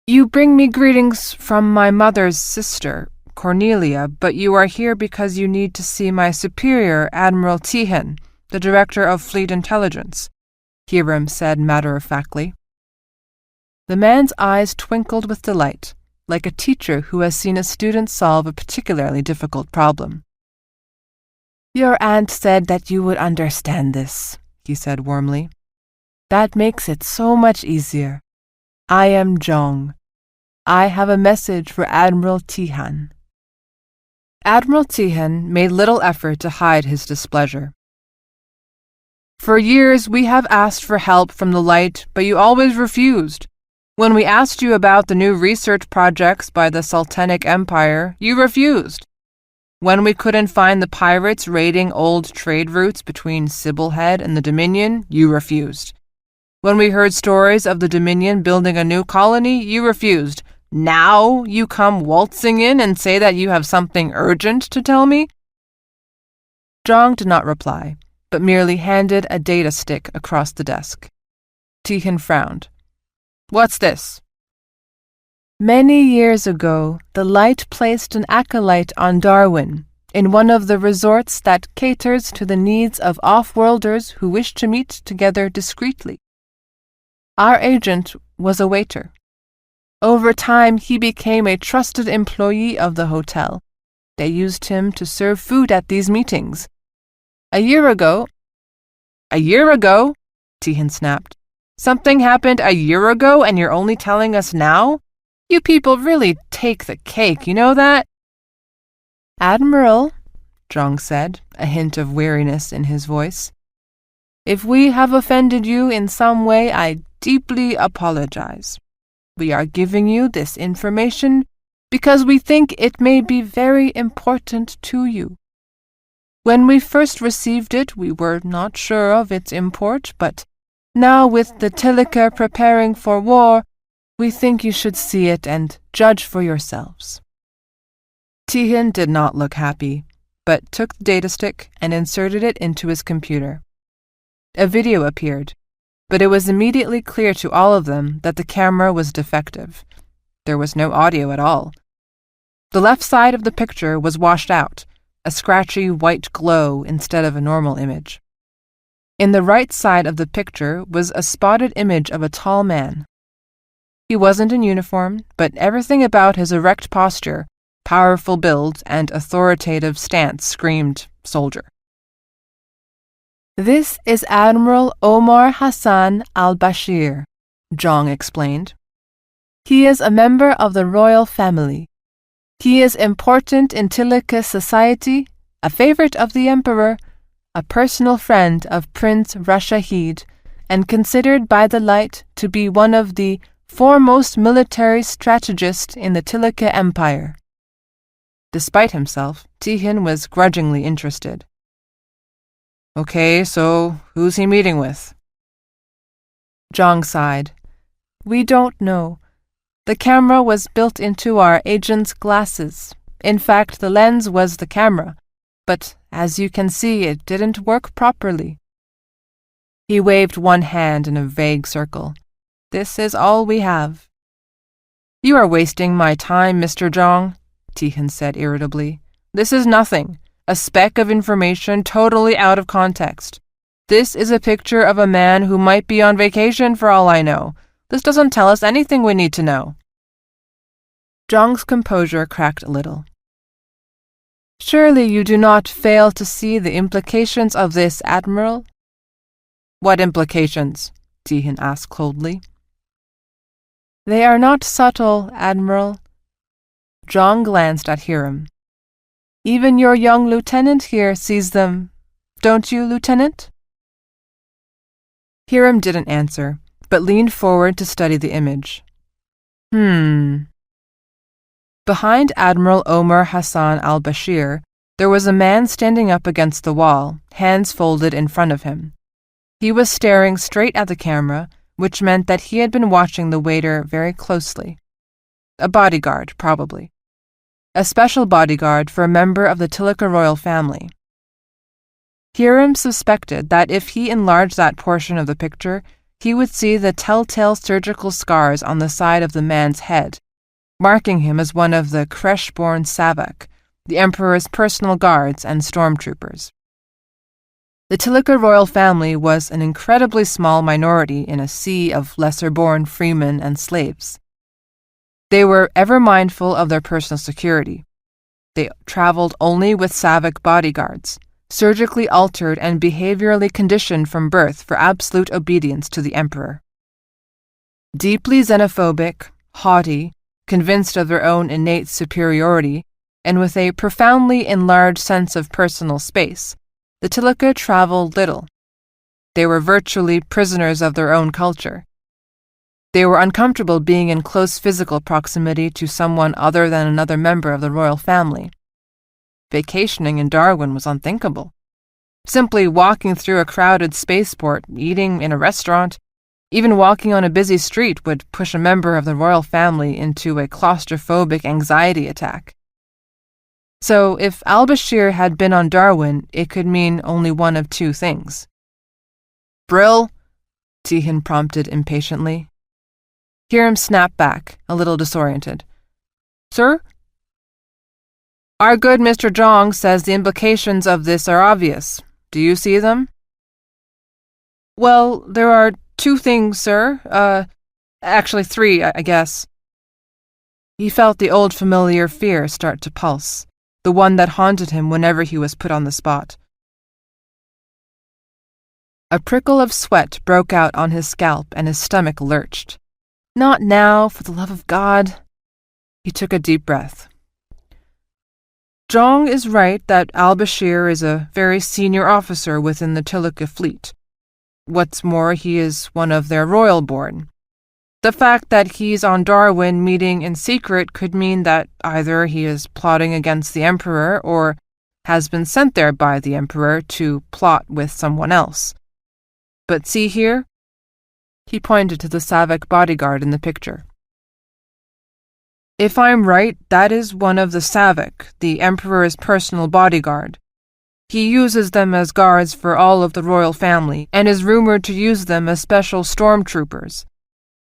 "You bring me greetings from my mother's sister, Cornelia, but you are here because you need to see my superior, Admiral Tihan, the Director of Fleet Intelligence," Hiram said matter-of-factly. The man's eyes twinkled with delight, like a teacher who has seen a student solve a particularly difficult problem. "Your aunt said that you would understand this," he said warmly. "That makes it so much easier. I am Jong. I have a message for Admiral Tihan." Admiral Tihan made little effort to hide his displeasure. "For years we have asked for help from the light, but you always refused. When we asked you about the new research projects by the Sultanic Empire, you refused. When we couldn't find the pirates raiding old trade routes between Sibylhead and the Dominion, you refused. When we heard stories of the Dominion building a new colony, you refused. Now you come waltzing in and say that you have something urgent to tell me?" Jong did not reply, but merely handed a data stick across the desk. Tihan frowned. "What's this?" "Many years ago, the light placed an acolyte on Darwin, in one of the resorts that caters to the needs of off-worlders who wish to meet together discreetly. Our agent was a waiter. Over time, he became a trusted employee of the hotel. They used him to serve food at these meetings. A year ago, Tihan snapped. "Something happened a year ago and you're only telling us now? You people really take the cake, you know that?" "Admiral," Jong said, a hint of weariness in his voice, "if we have offended you in some way, I deeply apologize. We are giving you this information because we think it may be very important to you. When we first received it, we were not sure of its import, but now with the Tilika preparing for war, we think you should see it and judge for yourselves." Tihan did not look happy, but took the data stick and inserted it into his computer. A video appeared, but it was immediately clear to all of them that the camera was defective. There was no audio at all. The left side of the picture was washed out, a scratchy white glow instead of a normal image. In the right side of the picture was a spotted image of a tall man. He wasn't in uniform, but everything about his erect posture, powerful build, and authoritative stance screamed soldier. "This is Admiral Omar Hassan al-Bashir," Jong explained. "He is a member of the royal family. He is important in Tilika society, a favorite of the emperor, a personal friend of Prince Rashahid, and considered by the light to be one of the foremost military strategists in the Tilika Empire." Despite himself, Tihan was grudgingly interested. "Okay, so who's he meeting with?" Jong sighed. "We don't know. The camera was built into our agent's glasses. In fact, the lens was the camera, but as you can see, it didn't work properly." He waved one hand in a vague circle. "This is all we have." "You are wasting my time, Mr. Jong," Tihan said irritably. "This is nothing. A speck of information totally out of context. This is a picture of a man who might be on vacation for all I know. This doesn't tell us anything we need to know." Jong's composure cracked a little. "Surely you do not fail to see the implications of this, Admiral?" "What implications?" Tihan asked coldly. "They are not subtle, Admiral." Jong glanced at Hiram. "Even your young lieutenant here sees them, don't you, Lieutenant?" Hiram didn't answer, but leaned forward to study the image. Behind Admiral Omar Hassan al-Bashir, there was a man standing up against the wall, hands folded in front of him. He was staring straight at the camera, which meant that he had been watching the waiter very closely. A bodyguard, probably. A special bodyguard for a member of the Tilaka royal family. Hiram suspected that if he enlarged that portion of the picture, he would see the telltale surgical scars on the side of the man's head, marking him as one of the Kresh-born Savak, the emperor's personal guards and stormtroopers. The Tilaka royal family was an incredibly small minority in a sea of lesser-born freemen and slaves. They were ever mindful of their personal security. They traveled only with Savak bodyguards, surgically altered and behaviorally conditioned from birth for absolute obedience to the emperor. Deeply xenophobic, haughty, convinced of their own innate superiority, and with a profoundly enlarged sense of personal space, the Tilaka traveled little. They were virtually prisoners of their own culture. They were uncomfortable being in close physical proximity to someone other than another member of the royal family. Vacationing in Darwin was unthinkable. Simply walking through a crowded spaceport, eating in a restaurant, even walking on a busy street would push a member of the royal family into a claustrophobic anxiety attack. So, if al-Bashir had been on Darwin, it could mean only one of two things. "Brill?" Tihin prompted impatiently. Hiram snapped back, a little disoriented. "Sir?" "Our good Mr. Zhang says the implications of this are obvious. Do you see them?" "Well, there are two things, sir. Actually three, I guess." He felt the old familiar fear start to pulse, the one that haunted him whenever he was put on the spot. A prickle of sweat broke out on his scalp and his stomach lurched. Not now, for the love of God. He took a deep breath. Zhang is right that al-Bashir is a very senior officer within the Tilaka fleet. What's more, he is one of their royal-born. The fact that he's on Darwin meeting in secret could mean that either he is plotting against the emperor or has been sent there by the emperor to plot with someone else. But see here? He pointed to the Savak bodyguard in the picture. If I'm right, that is one of the Savak, the emperor's personal bodyguard. He uses them as guards for all of the royal family and is rumored to use them as special stormtroopers.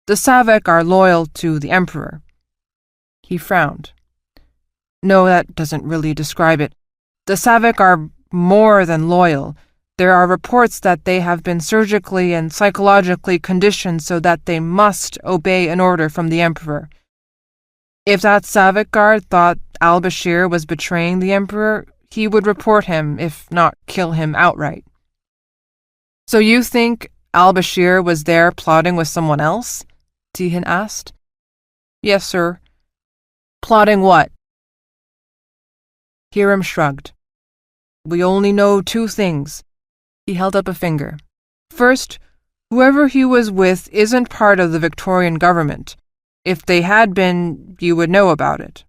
The Savak are loyal to the emperor. He frowned. No, that doesn't really describe it. The Savak are more than loyal. There are reports that they have been surgically and psychologically conditioned so that they must obey an order from the emperor. If that Savak guard thought al-Bashir was betraying the emperor, he would report him, if not kill him outright. So you think al-Bashir was there plotting with someone else? Tihin asked. Yes, sir. Plotting what? Hiram shrugged. We only know two things. He held up a finger. First, whoever he was with isn't part of the Victorian government. If they had been, you would know about it.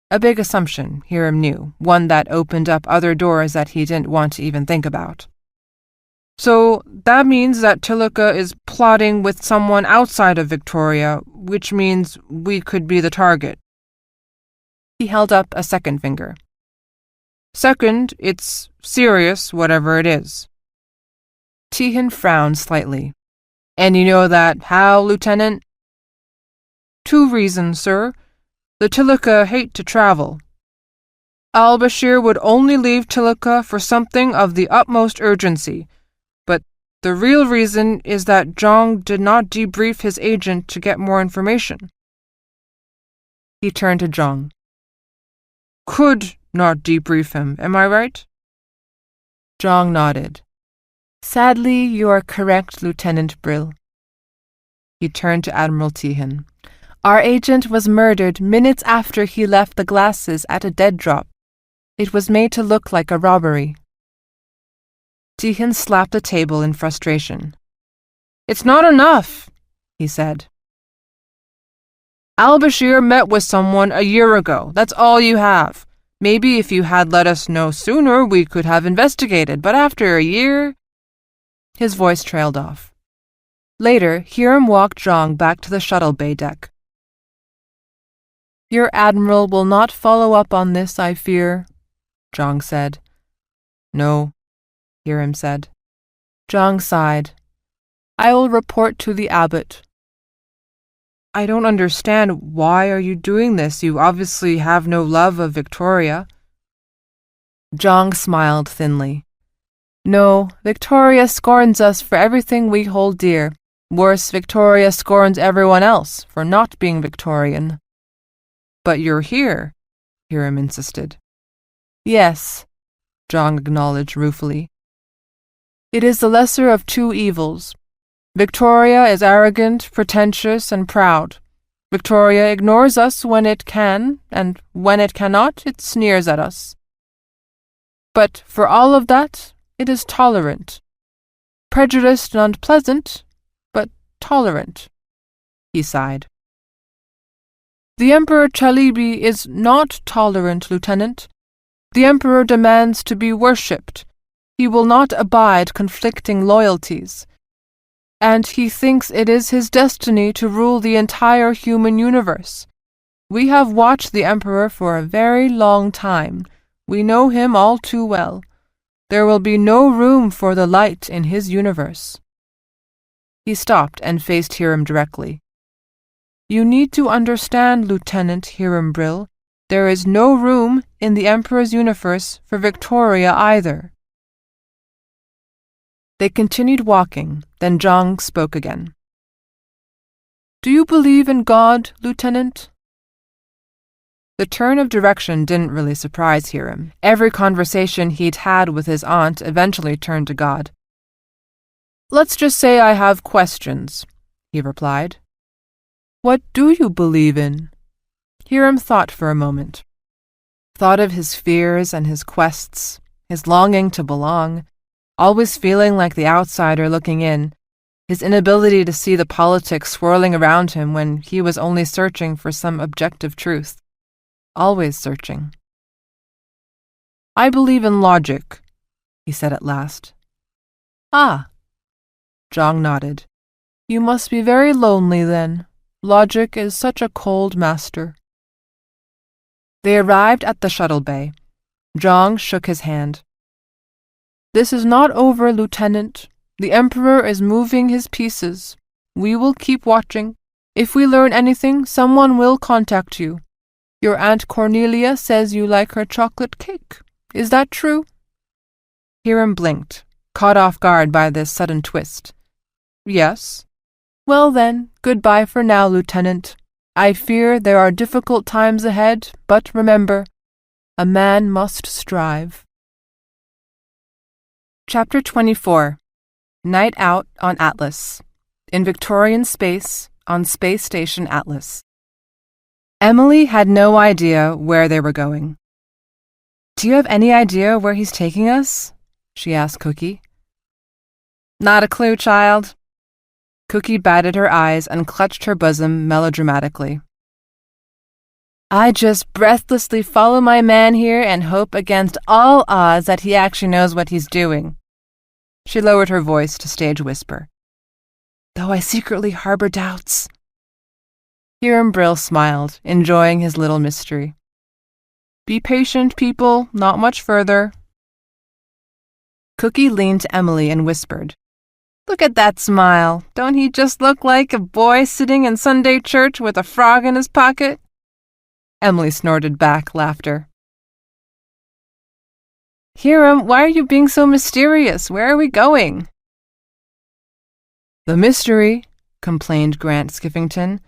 A big assumption, Hiram knew, one that opened up other doors that he didn't want to even think about. So that means that Tilaka is plotting with someone outside of Victoria, which means we could be the target. He held up a second finger. Second, it's serious, whatever it is. Tihin frowned slightly. And you know that how, Lieutenant? 2 reasons, sir. The Tilaka hate to travel. Al-Bashir would only leave Tilaka for something of the utmost urgency, but the real reason is that Zhang did not debrief his agent to get more information. He turned to Zhang. Could not debrief him, am I right? Zhang nodded. Sadly, you are correct, Lieutenant Brill. He turned to Admiral Tihin. Our agent was murdered minutes after he left the glasses at a dead drop. It was made to look like a robbery. Tihin slapped the table in frustration. It's not enough, he said. Al-Bashir met with someone a year ago. That's all you have. Maybe if you had let us know sooner, we could have investigated, but after a year—" His voice trailed off. Later, Hiram walked Zhang back to the shuttle bay deck. "Your admiral will not follow up on this, I fear," Zhang said. "No," Hiram said. Zhang sighed. "I will report to the abbot." "I don't understand. Why are you doing this? You obviously have no love of Victoria." Zhang smiled thinly. "No, Victoria scorns us for everything we hold dear. Worse, Victoria scorns everyone else for not being Victorian." "But you're here," Hiram insisted. "Yes," Zhang acknowledged ruefully. "It is the lesser of two evils. Victoria is arrogant, pretentious, and proud. Victoria ignores us when it can, and when it cannot, it sneers at us. But for all of that, it is tolerant. Prejudiced and unpleasant, but tolerant." He sighed. "The Emperor Chalibi is not tolerant, Lieutenant. The Emperor demands to be worshipped. He will not abide conflicting loyalties. And he thinks it is his destiny to rule the entire human universe. We have watched the Emperor for a very long time. We know him all too well. There will be no room for the light in his universe." He stopped and faced Hiram directly. "You need to understand, Lieutenant Hiram Brill, there is no room in the Emperor's universe for Victoria either." They continued walking, then Zhang spoke again. "Do you believe in God, Lieutenant?" The turn of direction didn't really surprise Hiram. Every conversation he'd had with his aunt eventually turned to God. "Let's just say I have questions," he replied. "What do you believe in?" Hiram thought for a moment. Thought of his fears and his quests, his longing to belong, always feeling like the outsider looking in, his inability to see the politics swirling around him when he was only searching for some objective truth. Always searching. "I believe in logic," he said at last. "Ah." Zhang nodded. "You must be very lonely then. Logic is such a cold master." They arrived at the shuttle bay. Zhang shook his hand. "This is not over, Lieutenant. The Emperor is moving his pieces. We will keep watching. If we learn anything, someone will contact you. Your Aunt Cornelia says you like her chocolate cake. Is that true?" Hiram blinked, caught off guard by this sudden twist. "Yes." "Well then, goodbye for now, Lieutenant. I fear there are difficult times ahead, but remember, a man must strive." Chapter 24. Night Out on Atlas. In Victorian Space, on Space Station Atlas. Emily had no idea where they were going. "Do you have any idea where he's taking us?" she asked Cookie. "Not a clue, child." Cookie batted her eyes and clutched her bosom melodramatically. "I just breathlessly follow my man here and hope against all odds that he actually knows what he's doing." She lowered her voice to stage whisper. "Though I secretly harbor doubts." Hiram Brill smiled, enjoying his little mystery. "Be patient, people, not much further." Cookie leaned to Emily and whispered, "Look at that smile. Don't he just look like a boy sitting in Sunday church with a frog in his pocket?" Emily snorted back laughter. "Hiram, why are you being so mysterious? Where are we going?" "The mystery," complained Grant Skiffington,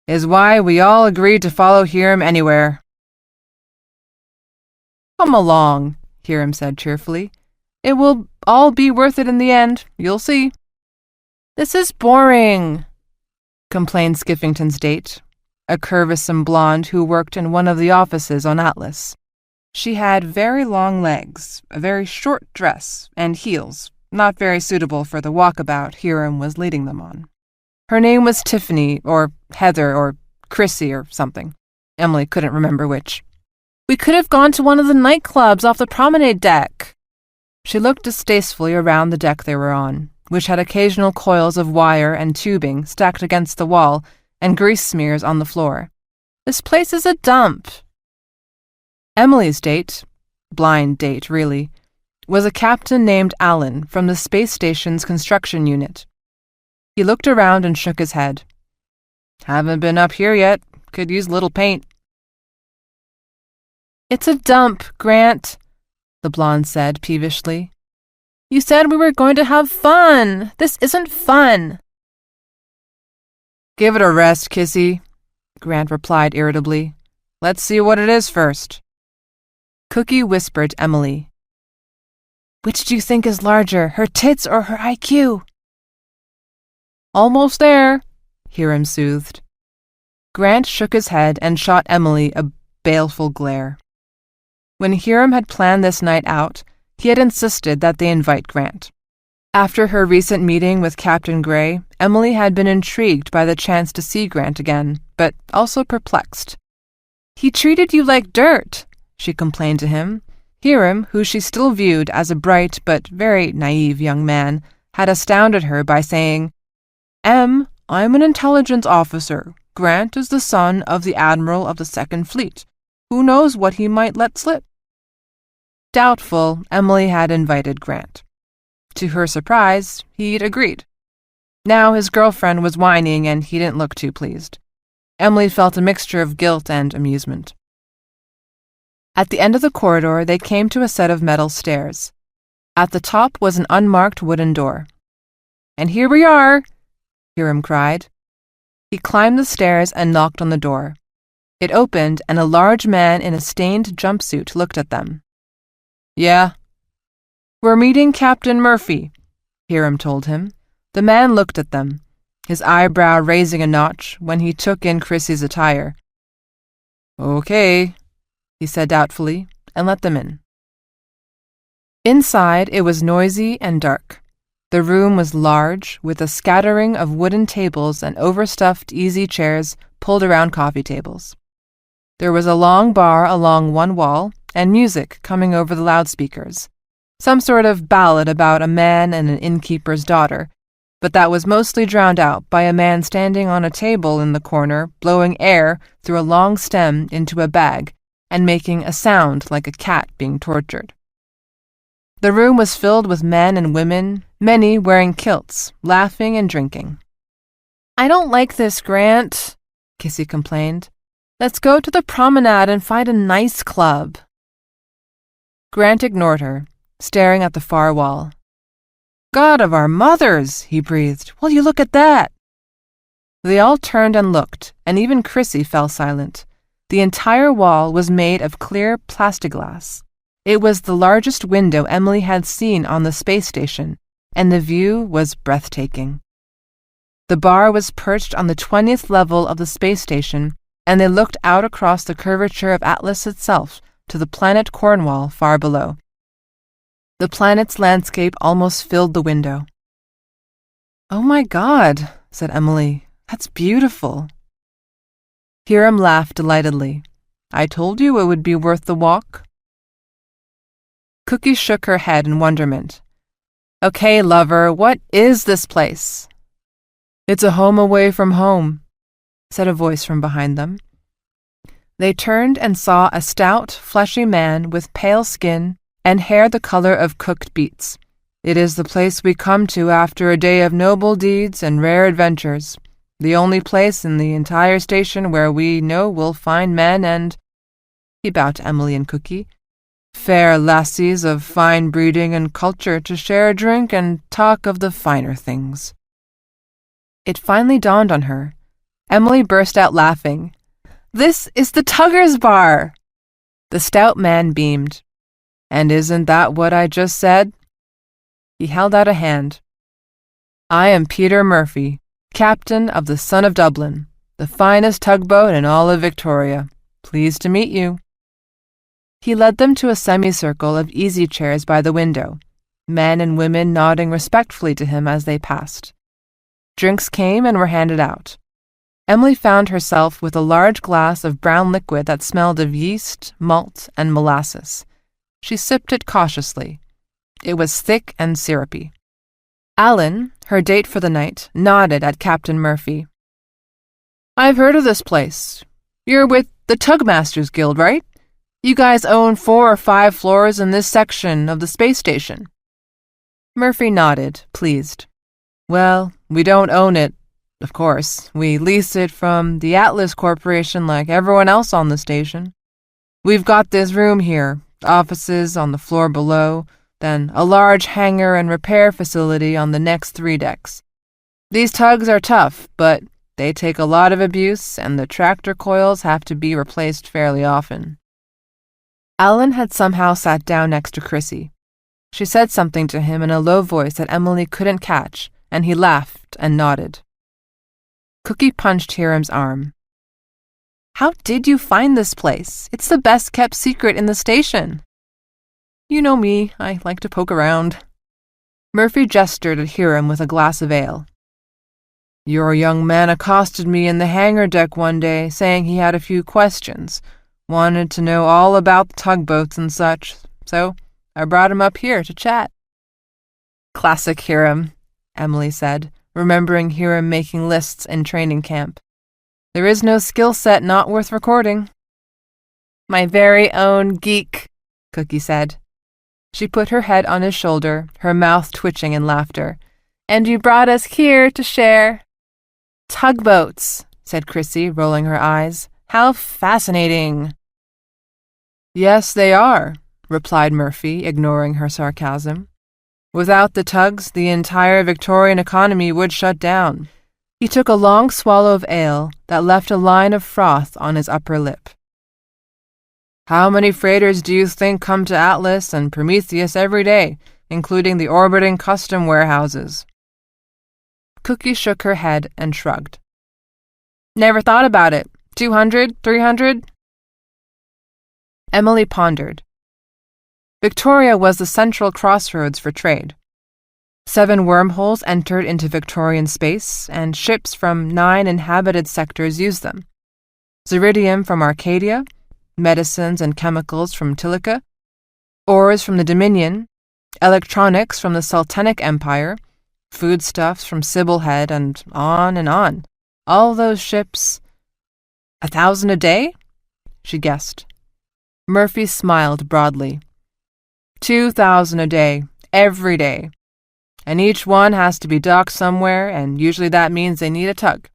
"is why we all agreed to follow Hiram anywhere." "Come along," Hiram said cheerfully. "It will all be worth it in the end. You'll see." "This is boring," complained Skiffington's date, a curvesome blonde who worked in one of the offices on Atlas. She had very long legs, a very short dress, and heels, not very suitable for the walkabout Hiram was leading them on. Her name was Tiffany, or Heather, or Chrissy or something. Emily couldn't remember which. We could have gone to one of the nightclubs off the promenade deck. She looked distastefully around the deck they were on, which had occasional coils of wire and tubing stacked against the wall and grease smears on the floor. This place is a dump. Emily's date, blind date really, was a captain named Alan from the space station's construction unit. He looked around and shook his head. Haven't been up here yet. Could use a little paint. It's a dump, Grant, the blonde said peevishly. You said we were going to have fun. This isn't fun. Give it a rest, Kissy, Grant replied irritably. Let's see what it is first. Cookie whispered to Emily. Which do you think is larger, her tits or her IQ? Almost there, Hiram soothed. Grant shook his head and shot Emily a baleful glare. When Hiram had planned this night out, he had insisted that they invite Grant. After her recent meeting with Captain Gray, Emily had been intrigued by the chance to see Grant again, but also perplexed. He treated you like dirt, she complained to him. Hiram, who she still viewed as a bright but very naive young man, had astounded her by saying, I'm an intelligence officer. Grant is the son of the Admiral of the Second Fleet. Who knows what he might let slip? Doubtful, Emily had invited Grant. To her surprise, he'd agreed. Now his girlfriend was whining and he didn't look too pleased. Emily felt a mixture of guilt and amusement. At the end of the corridor, they came to a set of metal stairs. At the top was an unmarked wooden door. And here we are, Hiram cried. He climbed the stairs and knocked on the door. It opened, and a large man in a stained jumpsuit looked at them. Yeah? We're meeting Captain Murphy, Hiram told him. The man looked at them, his eyebrow raising a notch when he took in Chrissy's attire. Okay, he said doubtfully, and let them in. Inside, it was noisy and dark. The room was large, with a scattering of wooden tables and overstuffed easy chairs pulled around coffee tables. There was a long bar along one wall, and music coming over the loudspeakers. Some sort of ballad about a man and an innkeeper's daughter, but that was mostly drowned out by a man standing on a table in the corner, blowing air through a long stem into a bag and making a sound like a cat being tortured. The room was filled with men and women, many wearing kilts, laughing and drinking. I don't like this, Grant, Kissy complained. Let's go to the promenade and find a nice club. Grant ignored her, staring at the far wall. God of our mothers, he breathed. Will you look at that? They all turned and looked, and even Chrissy fell silent. The entire wall was made of clear plastiglass. It was the largest window Emily had seen on the space station, and the view was breathtaking. The bar was perched on the 20th level of the space station, and they looked out across the curvature of Atlas itself to the planet Cornwall far below. The planet's landscape almost filled the window. Oh my God, said Emily. That's beautiful. Hiram laughed delightedly. I told you it would be worth the walk. Cookie shook her head in wonderment. Okay, lover, what is this place? It's a home away from home, said a voice from behind them. They turned and saw a stout, fleshy man with pale skin and hair the color of cooked beets. It is the place we come to after a day of noble deeds and rare adventures, the only place in the entire station where we know we'll find men and— He bowed to Emily and Cookie. Fair lassies of fine breeding and culture to share a drink and talk of the finer things. It finally dawned on her. Emily burst out laughing. This is the Tuggers Bar! The stout man beamed. And isn't that what I just said? He held out a hand. I am Peter Murphy, captain of the Son of Dublin, the finest tugboat in all of Victoria. Pleased to meet you. He led them to a semicircle of easy chairs by the window, men and women nodding respectfully to him as they passed. Drinks came and were handed out. Emily found herself with a large glass of brown liquid that smelled of yeast, malt, and molasses. She sipped it cautiously. It was thick and syrupy. Alan, her date for the night, nodded at Captain Murphy. "I've heard of this place. You're with the Tugmasters Guild, right? You guys own 4 or 5 floors in this section of the space station." Murphy nodded, pleased. "Well, we don't own it, of course. We lease it from the Atlas Corporation like everyone else on the station. We've got this room here, offices on the floor below, then a large hangar and repair facility on the next 3 decks. These tugs are tough, but they take a lot of abuse, and the tractor coils have to be replaced fairly often." Alan had somehow sat down next to Chrissy. She said something to him in a low voice that Emily couldn't catch, and he laughed and nodded. Cookie punched Hiram's arm. "How did you find this place? It's the best-kept secret in the station." "You know me, I like to poke around." Murphy gestured at Hiram with a glass of ale. "Your young man accosted me in the hangar deck one day, saying he had a few questions. Wanted to know all about the tugboats and such, so I brought him up here to chat." "Classic Hiram," Emily said, remembering Hiram making lists in training camp. "There is no skill set not worth recording." "My very own geek," Cookie said. She put her head on his shoulder, her mouth twitching in laughter. "And you brought us here to share." "Tugboats," said Chrissy, rolling her eyes. "How fascinating." "Yes, they are," replied Murphy, ignoring her sarcasm. "Without the tugs, the entire Victorian economy would shut down." He took a long swallow of ale that left a line of froth on his upper lip. "How many freighters do you think come to Atlas and Prometheus every day, including the orbiting custom warehouses?" Cookie shook her head and shrugged. "Never thought about it. 200, 300? Emily pondered. Victoria was the central crossroads for trade. 7 wormholes entered into Victorian space, and ships from 9 inhabited sectors used them. Ziridium from Arcadia, medicines and chemicals from Tilica, ores from the Dominion, electronics from the Sultanic Empire, foodstuffs from Sibylhead, and on and on. All those ships... 1,000 a day? She guessed. Murphy smiled broadly. 2,000 a day, every day. And each one has to be docked somewhere, and usually that means they need a tug.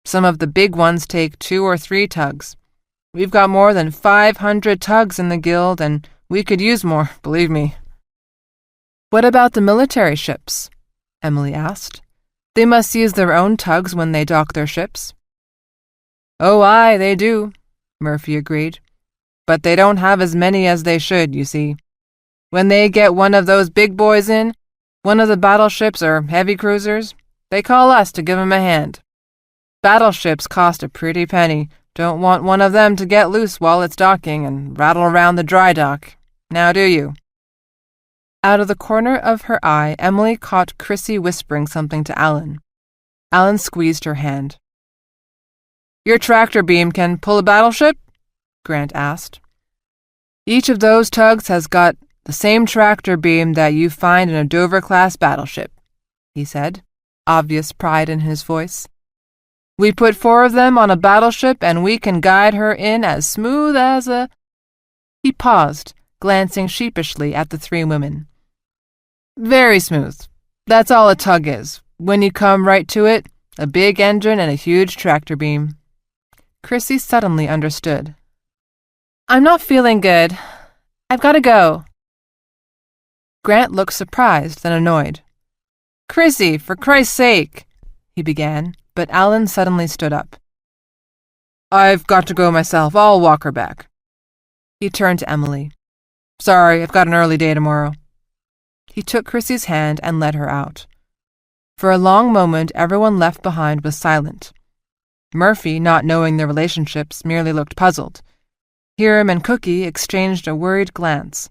Some of the big ones take 2 or 3 tugs. We've got more than 500 tugs in the guild, and we could use more, believe me. What about the military ships? Emily asked. They must use their own tugs when they dock their ships. Oh, aye, they do, Murphy agreed. But they don't have as many as they should, you see. When they get one of those big boys in, one of the battleships or heavy cruisers, they call us to give 'em a hand. Battleships cost a pretty penny. Don't want one of them to get loose while it's docking and rattle around the dry dock. Now do you? Out of the corner of her eye, Emily caught Chrissy whispering something to Alan. Alan squeezed her hand. Your tractor beam can pull a battleship? Grant asked. Each of those tugs has got the same tractor beam that you find in a Dover-class battleship, he said, obvious pride in his voice. We put 4 of them on a battleship and we can guide her in as smooth as a... He paused, glancing sheepishly at the 3 women. Very smooth. That's all a tug is. When you come right to it, a big engine and a huge tractor beam. Chrissy suddenly understood. I'm not feeling good. I've got to go. Grant looked surprised, then annoyed. Chrissy, for Christ's sake, he began, but Alan suddenly stood up. I've got to go myself. I'll walk her back. He turned to Emily. Sorry, I've got an early day tomorrow. He took Chrissy's hand and led her out. For a long moment, everyone left behind was silent. Murphy, not knowing their relationships, merely looked puzzled. Hiram and Cookie exchanged a worried glance.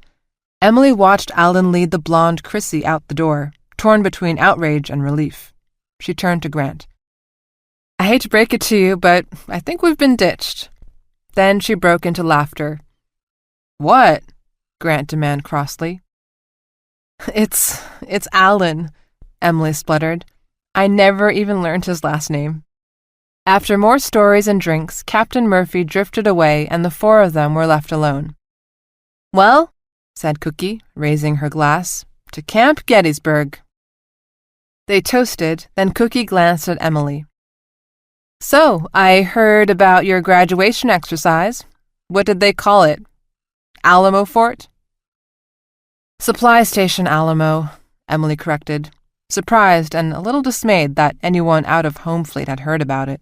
Emily watched Alan lead the blonde Chrissy out the door, torn between outrage and relief. She turned to Grant. I hate to break it to you, but I think we've been ditched." Then she broke into laughter. "What?" Grant demanded crossly. It's Alan," Emily spluttered. "I never even learned his last name." After more stories and drinks, Captain Murphy drifted away and the four of them were left alone. "Well," said Cookie, raising her glass, "to Camp Gettysburg." They toasted, then Cookie glanced at Emily. "So, I heard about your graduation exercise. What did they call it? Alamo Fort?" "Supply Station Alamo," Emily corrected, surprised and a little dismayed that anyone out of home fleet had heard about it.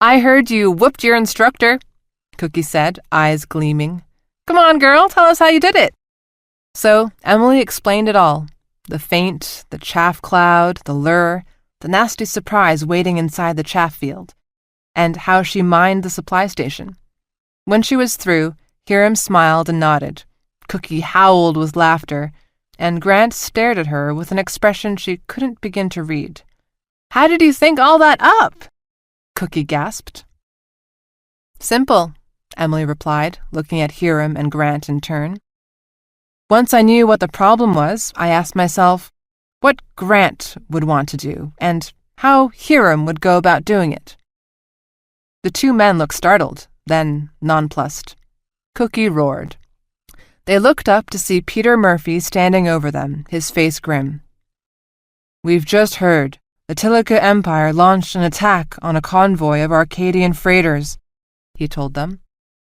"I heard you whooped your instructor," Cookie said, eyes gleaming. "Come on, girl, tell us how you did it." So Emily explained it all. The feint, the chaff cloud, the lure, the nasty surprise waiting inside the chaff field, and how she mined the supply station. When she was through, Hiram smiled and nodded. Cookie howled with laughter, and Grant stared at her with an expression she couldn't begin to read. "How did you think all that up?" Cookie gasped. "Simple," Emily replied, looking at Hiram and Grant in turn. "Once I knew what the problem was, I asked myself what Grant would want to do, and how Hiram would go about doing it." The two men looked startled, then nonplussed. Cookie roared. They looked up to see Peter Murphy standing over them, his face grim. "We've just heard. The Tilica Empire launched an attack on a convoy of Arcadian freighters," he told them.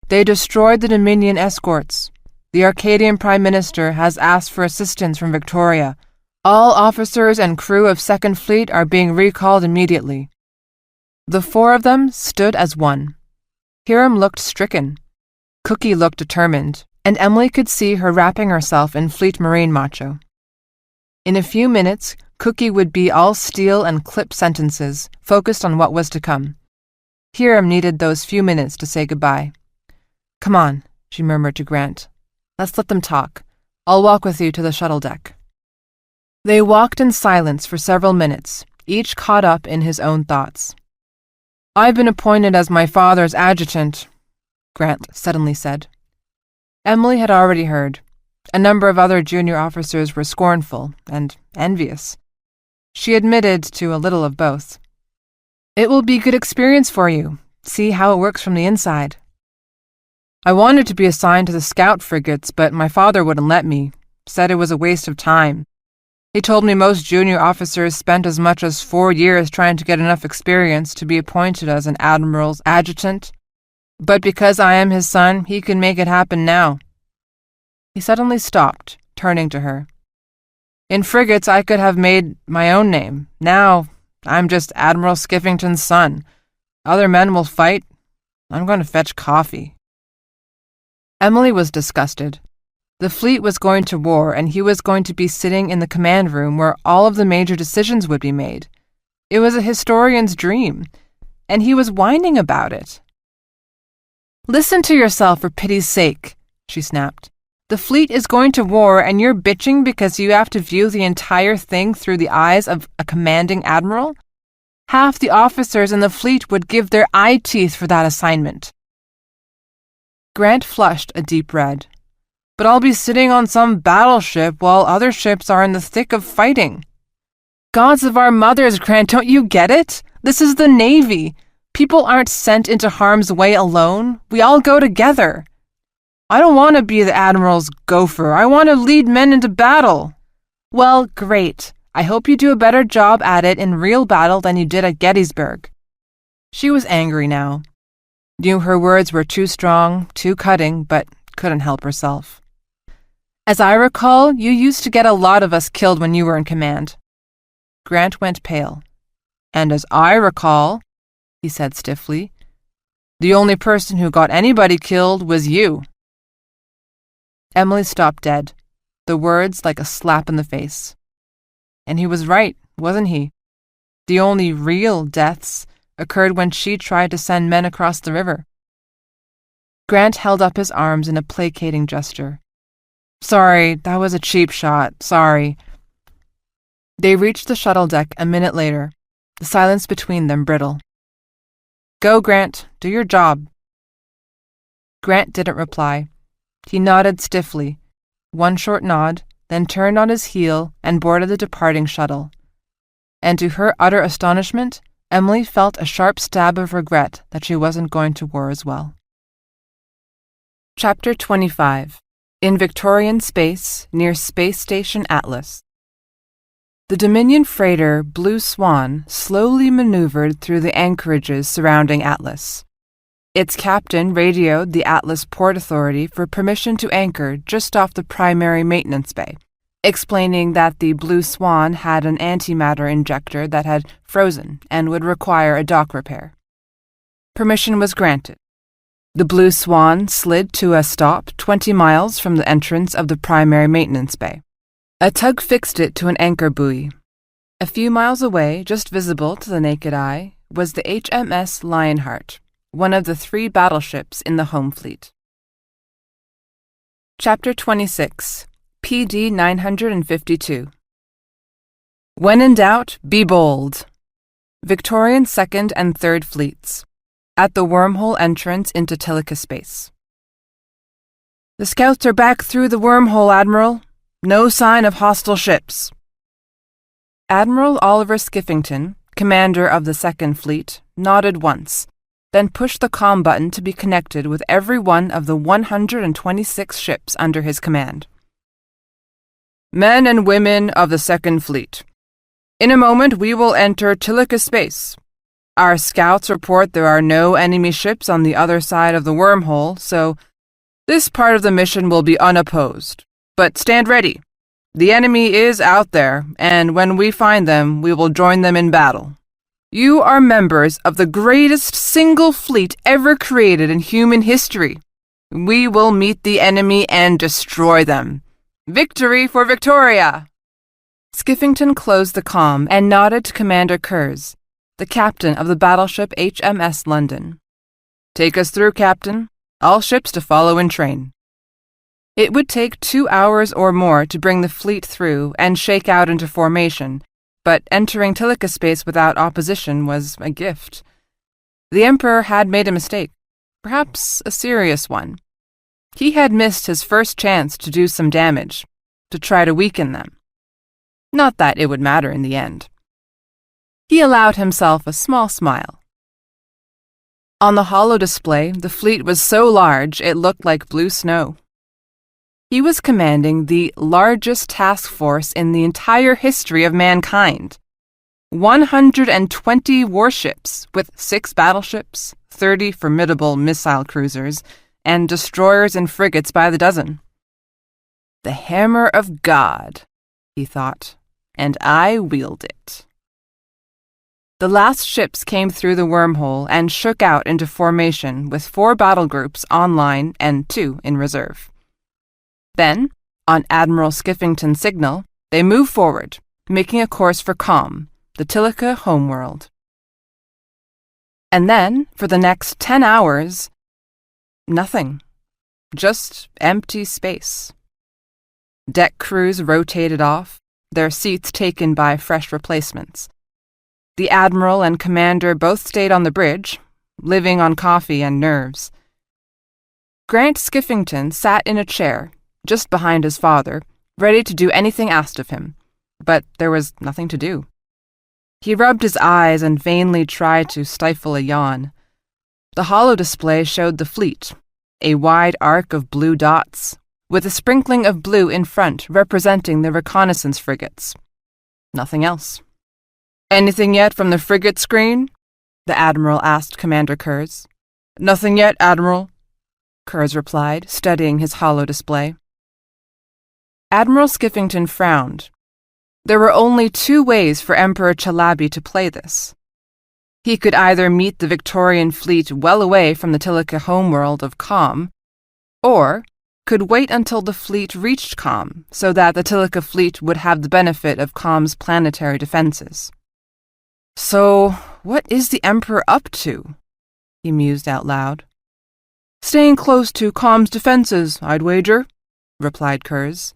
"They destroyed the Dominion escorts. The Arcadian Prime Minister has asked for assistance from Victoria. All officers and crew of Second Fleet are being recalled immediately." The four of them stood as one. Hiram looked stricken. Cookie looked determined, and Emily could see her wrapping herself in Fleet Marine macho. In a few minutes, Cookie would be all steel and clip sentences, focused on what was to come. Hiram needed those few minutes to say goodbye. "Come on," she murmured to Grant. "Let's let them talk. I'll walk with you to the shuttle deck." They walked in silence for several minutes, each caught up in his own thoughts. "I've been appointed as my father's adjutant," Grant suddenly said. Emily had already heard. A number of other junior officers were scornful and envious. She admitted to a little of both. "It will be good experience for you. See how it works from the inside." "I wanted to be assigned to the scout frigates, but my father wouldn't let me. Said it was a waste of time. He told me most junior officers spent as much as 4 years trying to get enough experience to be appointed as an admiral's adjutant. But because I am his son, he can make it happen now." He suddenly stopped, turning to her. "In frigates I could have made my own name. Now I'm just Admiral Skiffington's son. Other men will fight. I'm going to fetch coffee." Emily was disgusted. The fleet was going to war, and he was going to be sitting in the command room where all of the major decisions would be made. It was a historian's dream, and he was whining about it. "Listen to yourself, for pity's sake," she snapped. "The fleet is going to war, and you're bitching because you have to view the entire thing through the eyes of a commanding admiral? Half the officers in the fleet would give their eye teeth for that assignment." Grant flushed a deep red. "But I'll be sitting on some battleship while other ships are in the thick of fighting." "Gods of our mothers, Grant, don't you get it? This is the Navy. People aren't sent into harm's way alone. We all go together. I don't want to be the admiral's gopher. I want to lead men into battle." "Well, great. I hope you do a better job at it in real battle than you did at Gettysburg." She was angry now. Knew her words were too strong, too cutting, but couldn't help herself. "As I recall, you used to get a lot of us killed when you were in command." Grant went pale. "And as I recall," he said stiffly, "the only person who got anybody killed was you." Emily stopped dead, the words like a slap in the face. And he was right, wasn't he? The only real deaths occurred when she tried to send men across the river. Grant held up his arms in a placating gesture. "Sorry, that was a cheap shot. Sorry." They reached the shuttle deck a minute later. the silence between them brittle. "Go, Grant, do your job." Grant didn't reply. He nodded stiffly, one short nod, then turned on his heel and boarded the departing shuttle. And to her utter astonishment, Emily felt a sharp stab of regret that she wasn't going to war as well. Chapter 25. In Victorian Space, near Space Station Atlas. The Dominion freighter Blue Swan slowly maneuvered through the anchorages surrounding Atlas. Its captain radioed the Atlas Port Authority for permission to anchor just off the primary maintenance bay, explaining that the Blue Swan had an antimatter injector that had frozen and would require a dock repair. Permission was granted. The Blue Swan slid to a stop 20 miles from the entrance of the primary maintenance bay. A tug fixed it to an anchor buoy. A few miles away, just visible to the naked eye, was the HMS Lionheart, one of the 3 battleships in the home fleet. Chapter 26. PD 952. When in doubt, be bold. Victorian 2nd and 3rd Fleets. At the wormhole entrance into Tilica space. "The scouts are back through the wormhole, Admiral. No sign of hostile ships." Admiral Oliver Skiffington, commander of the 2nd Fleet, nodded once, then pushed the comm button to be connected with every one of the 126 ships under his command. "Men and women of the 2nd Fleet. In a moment we will enter Tilica space. Our scouts report there are no enemy ships on the other side of the wormhole, so this part of the mission will be unopposed. But stand ready. The enemy is out there, and when we find them, we will join them in battle. You are members of the greatest single fleet ever created in human history. We will meet the enemy and destroy them. Victory for Victoria!" Skiffington closed the comm and nodded to Commander Kurz, the captain of the battleship HMS London. "Take us through, Captain. All ships to follow in train." It would take 2 hours or more to bring the fleet through and shake out into formation, but entering Tilica space without opposition was a gift. The Emperor had made a mistake, perhaps a serious one. He had missed his first chance to do some damage, to try to weaken them. Not that it would matter in the end. He allowed himself a small smile. On the holo display, the fleet was so large it looked like blue snow. He was commanding the largest task force in the entire history of mankind. 120 warships, with 6 battleships, 30 formidable missile cruisers, and destroyers and frigates by the dozen. "The hammer of God," he thought, "and I wield it." The last ships came through the wormhole and shook out into formation with 4 battle groups online and 2 in reserve. Then, on Admiral Skiffington's signal, they moved forward, making a course for Calm, the Tilica homeworld. And then, for the next 10 hours, nothing. Just empty space. Deck crews rotated off, their seats taken by fresh replacements. The Admiral and Commander both stayed on the bridge, living on coffee and nerves. Grant Skiffington sat in a chair, just behind his father, ready to do anything asked of him, but there was nothing to do. He rubbed his eyes and vainly tried to stifle a yawn. The holo display showed the fleet, a wide arc of blue dots, with a sprinkling of blue in front representing the reconnaissance frigates. Nothing else. "Anything yet from the frigate screen?" the Admiral asked Commander Kurz. "Nothing yet, Admiral," Kurz replied, studying his holo display. Admiral Skiffington frowned. There were only 2 ways for Emperor Chalabi to play this. He could either meet the Victorian fleet well away from the Tilica homeworld of Calm, or could wait until the fleet reached Calm so that the Tilica fleet would have the benefit of Calm's planetary defenses. "So, what is the Emperor up to?" he mused out loud. "Staying close to Calm's defenses, I'd wager," replied Kurz.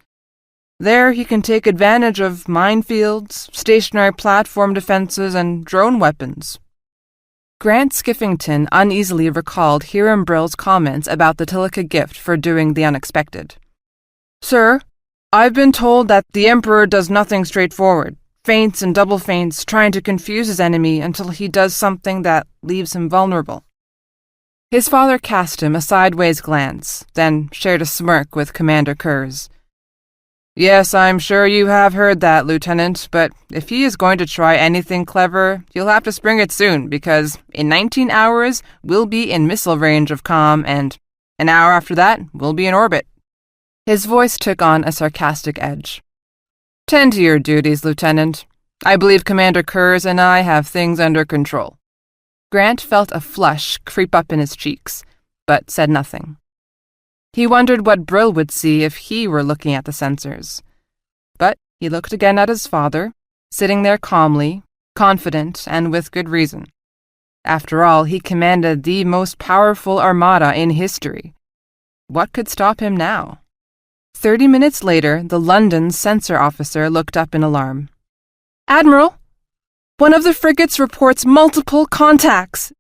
There he can take advantage of minefields, stationary platform defenses, and drone weapons. Grant Skiffington uneasily recalled Hiram Brill's comments about the Tilica gift for doing the unexpected. "Sir, I've been told that the Emperor does nothing straightforward, feints and double feints, trying to confuse his enemy until he does something that leaves him vulnerable." His father cast him a sideways glance, then shared a smirk with Commander Kurz. "Yes, I'm sure you have heard that, Lieutenant, but if he is going to try anything clever, you'll have to spring it soon, because in 19 hours we'll be in missile range of comm, and an hour after that we'll be in orbit." His voice took on a sarcastic edge. "Tend to your duties, Lieutenant. I believe Commander Kurz and I have things under control." Grant felt a flush creep up in his cheeks, but said nothing. He wondered what Brill would see if he were looking at the sensors. But he looked again at his father, sitting there calmly, confident, and with good reason. After all, he commanded the most powerful armada in history. What could stop him now? 30 minutes later, the London sensor officer looked up in alarm. "Admiral, one of the frigates reports multiple contacts.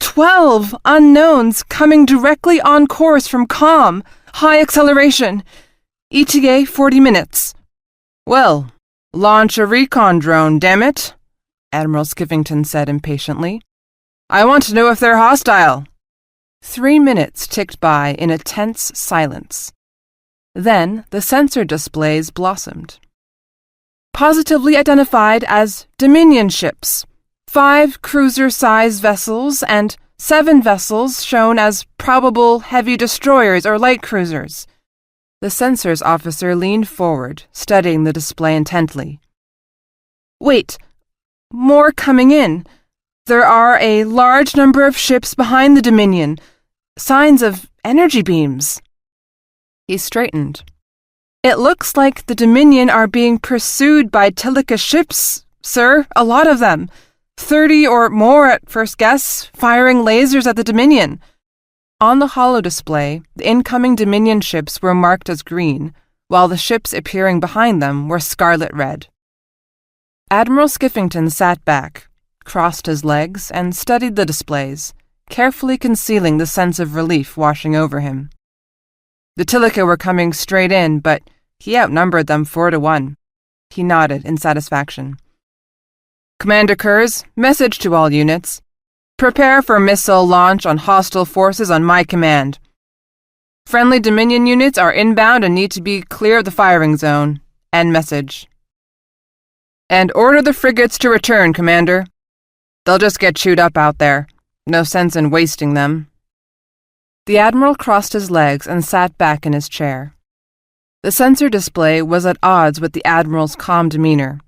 12 unknowns coming directly on course from comm. High acceleration. ETA 40 minutes. "Well, launch a recon drone, damn it," Admiral Skiffington said impatiently. "I want to know if they're hostile." 3 minutes ticked by in a tense silence. Then the sensor displays blossomed. "Positively identified as Dominion ships. 5 cruiser-sized vessels and 7 vessels shown as probable heavy destroyers or light cruisers." The sensors officer leaned forward, studying the display intently. "Wait, more coming in. There are a large number of ships behind the Dominion. Signs of energy beams." He straightened. "It looks like the Dominion are being pursued by Tilica ships, sir, a lot of them. 30 or more at first guess, firing lasers at the Dominion." On the holodisplay, the incoming Dominion ships were marked as green, while the ships appearing behind them were scarlet red. Admiral Skiffington sat back, crossed his legs, and studied the displays, carefully concealing the sense of relief washing over him. The Tilica were coming straight in, but he outnumbered them 4-1. He nodded in satisfaction. "Commander Kurz, message to all units. Prepare for missile launch on hostile forces on my command. Friendly Dominion units are inbound and need to be clear of the firing zone. End message. And order the frigates to return, Commander. They'll just get chewed up out there. No sense in wasting them." The Admiral crossed his legs and sat back in his chair. The sensor display was at odds with the Admiral's calm demeanor.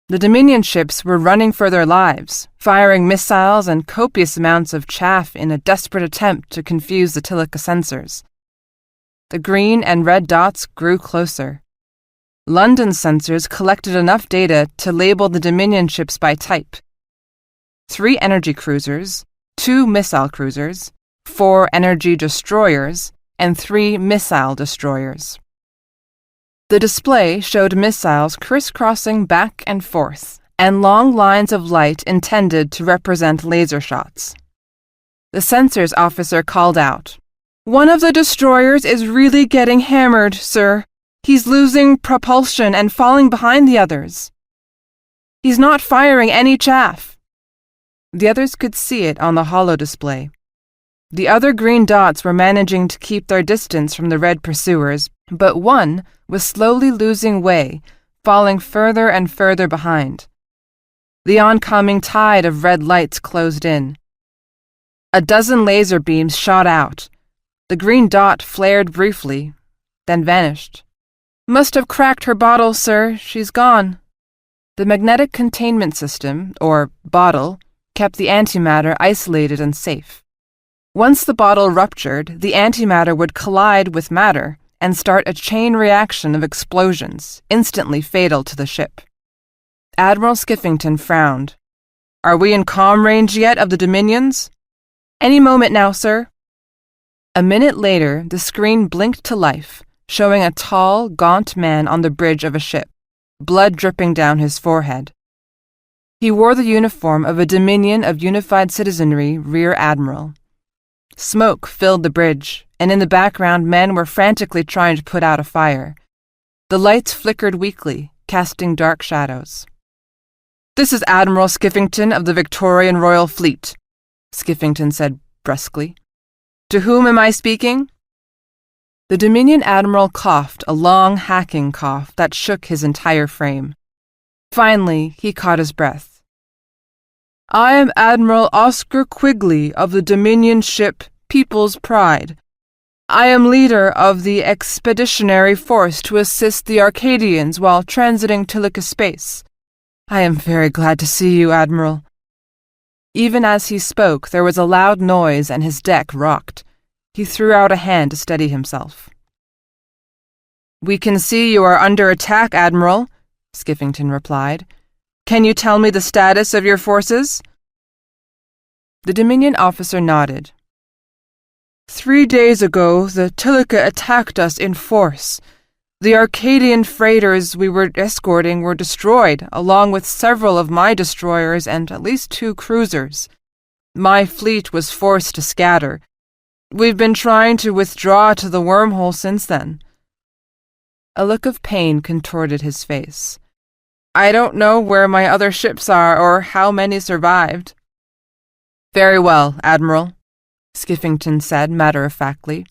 The Dominion ships were running for their lives, firing missiles and copious amounts of chaff in a desperate attempt to confuse the Tilica sensors. The green and red dots grew closer. London's sensors collected enough data to label the Dominion ships by type. 3 energy cruisers, 2 missile cruisers, 4 energy destroyers, and 3 missile destroyers. The display showed missiles crisscrossing back and forth, and long lines of light intended to represent laser shots. The sensors officer called out, "One of the destroyers is really getting hammered, sir. He's losing propulsion and falling behind the others. He's not firing any chaff." The others could see it on the holodisplay. The other green dots were managing to keep their distance from the red pursuers, but one was slowly losing way, falling further and further behind. The oncoming tide of red lights closed in. A dozen laser beams shot out. The green dot flared briefly, then vanished. "Must have cracked her bottle, sir. She's gone." The magnetic containment system, or bottle, kept the antimatter isolated and safe. Once the bottle ruptured, the antimatter would collide with matter and start a chain reaction of explosions, instantly fatal to the ship. Admiral Skiffington frowned. "Are we in comm range yet of the Dominions?" "Any moment now, sir." A minute later, the screen blinked to life, showing a tall, gaunt man on the bridge of a ship, blood dripping down his forehead. He wore the uniform of a Dominion of Unified Citizenry Rear Admiral. Smoke filled the bridge, and in the background men were frantically trying to put out a fire. The lights flickered weakly, casting dark shadows. "This is Admiral Skiffington of the Victorian Royal Fleet," Skiffington said brusquely. "To whom am I speaking?" The Dominion Admiral coughed a long, hacking cough that shook his entire frame. Finally, he caught his breath. "I am Admiral Oscar Quigley of the Dominion ship People's Pride. I am leader of the expeditionary force to assist the Arcadians while transiting Tilica space. I am very glad to see you, Admiral." Even as he spoke, there was a loud noise and his deck rocked. He threw out a hand to steady himself. "We can see you are under attack, Admiral," Skiffington replied. "Can you tell me the status of your forces?" The Dominion officer nodded. 3 days ago, the Tilica attacked us in force. The Arcadian freighters we were escorting were destroyed, along with several of my destroyers and at least 2 cruisers. My fleet was forced to scatter. We've been trying to withdraw to the wormhole since then." A look of pain contorted his face. "I don't know where my other ships are or how many survived." "Very well, Admiral," Skiffington said matter-of-factly.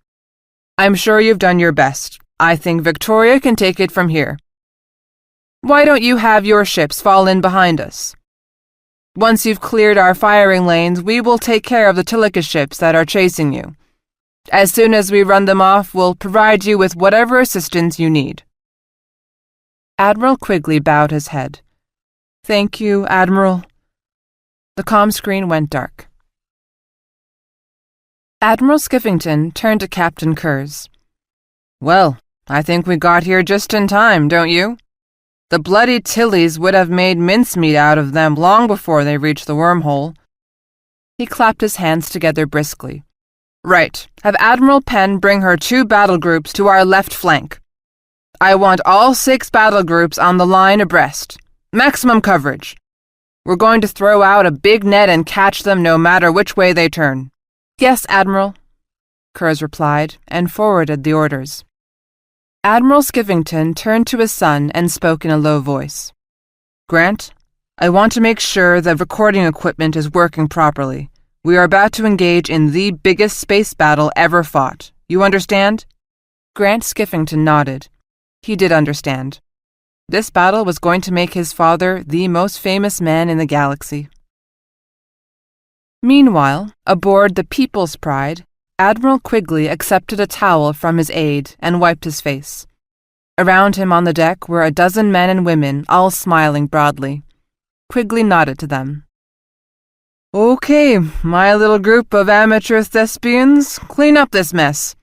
"I'm sure you've done your best. I think Victoria can take it from here. Why don't you have your ships fall in behind us? Once you've cleared our firing lanes, we will take care of the Tilica ships that are chasing you. As soon as we run them off, we'll provide you with whatever assistance you need." Admiral Quigley bowed his head. "Thank you, Admiral." The comm screen went dark. Admiral Skiffington turned to Captain Kurz. "Well, I think we got here just in time, don't you? The bloody Tillies would have made mincemeat out of them long before they reached the wormhole." He clapped his hands together briskly. "Right. Have Admiral Penn bring her 2 battle groups to our left flank. I want all 6 battle groups on the line abreast. Maximum coverage. We're going to throw out a big net and catch them no matter which way they turn." "Yes, Admiral," Kurz replied, and forwarded the orders. Admiral Skiffington turned to his son and spoke in a low voice. "Grant, I want to make sure the recording equipment is working properly. We are about to engage in the biggest space battle ever fought. You understand?" Grant Skiffington nodded. He did understand. This battle was going to make his father the most famous man in the galaxy. Meanwhile, aboard the People's Pride, Admiral Quigley accepted a towel from his aide and wiped his face. Around him on the deck were a dozen men and women, all smiling broadly. Quigley nodded to them. "Okay, my little group of amateur thespians, clean up this mess.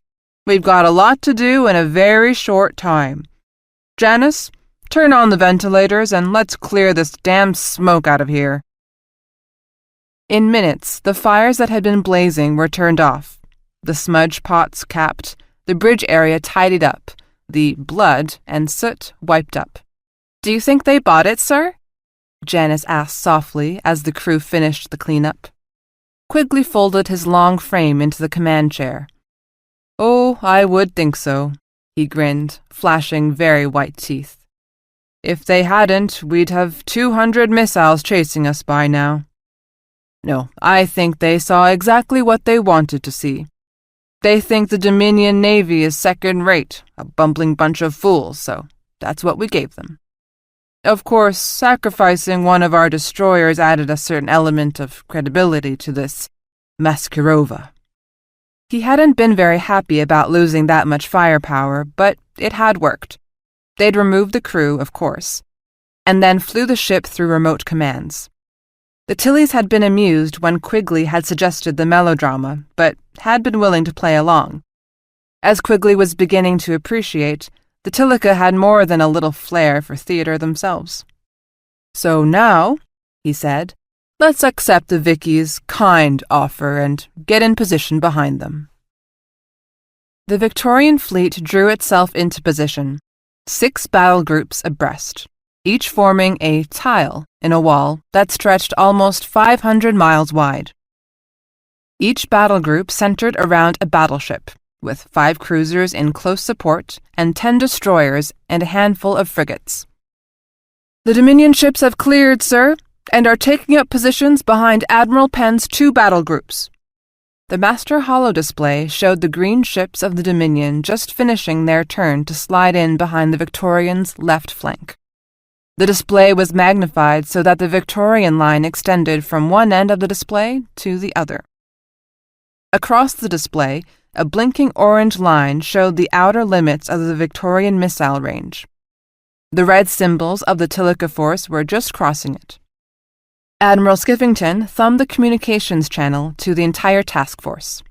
We've got a lot to do in a very short time. Janice, turn on the ventilators and let's clear this damn smoke out of here." In minutes, the fires that had been blazing were turned off, the smudge pots capped, the bridge area tidied up, the blood and soot wiped up. "Do you think they bought it, sir?" Janice asked softly as the crew finished the cleanup. Quigley folded his long frame into the command chair. "Oh, I would think so," he grinned, flashing very white teeth. "If they hadn't, we'd have 200 missiles chasing us by now. No, I think they saw exactly what they wanted to see. They think the Dominion Navy is second-rate, a bumbling bunch of fools, so that's what we gave them. Of course, sacrificing one of our destroyers added a certain element of credibility to this Maskarova." He hadn't been very happy about losing that much firepower, but it had worked. They'd removed the crew, of course, and then flew the ship through remote commands. The Tillies had been amused when Quigley had suggested the melodrama, but had been willing to play along. As Quigley was beginning to appreciate, the Tilica had more than a little flair for theater themselves. "So now," he said, "let's accept the Vicky's kind offer and get in position behind them." The Victorian fleet drew itself into position, 6 battle groups abreast, each forming a tile in a wall that stretched almost 500 miles wide. Each battle group centered around a battleship, with 5 cruisers in close support and 10 destroyers and a handful of frigates. "The Dominion ships have cleared, sir, and are taking up positions behind Admiral Penn's 2 battle groups." The master holodisplay showed the green ships of the Dominion just finishing their turn to slide in behind the Victorians' left flank. The display was magnified so that the Victorian line extended from one end of the display to the other. Across the display, a blinking orange line showed the outer limits of the Victorian missile range. The red symbols of the Tilica force were just crossing it. Admiral Skiffington thumbed the communications channel to the entire task force.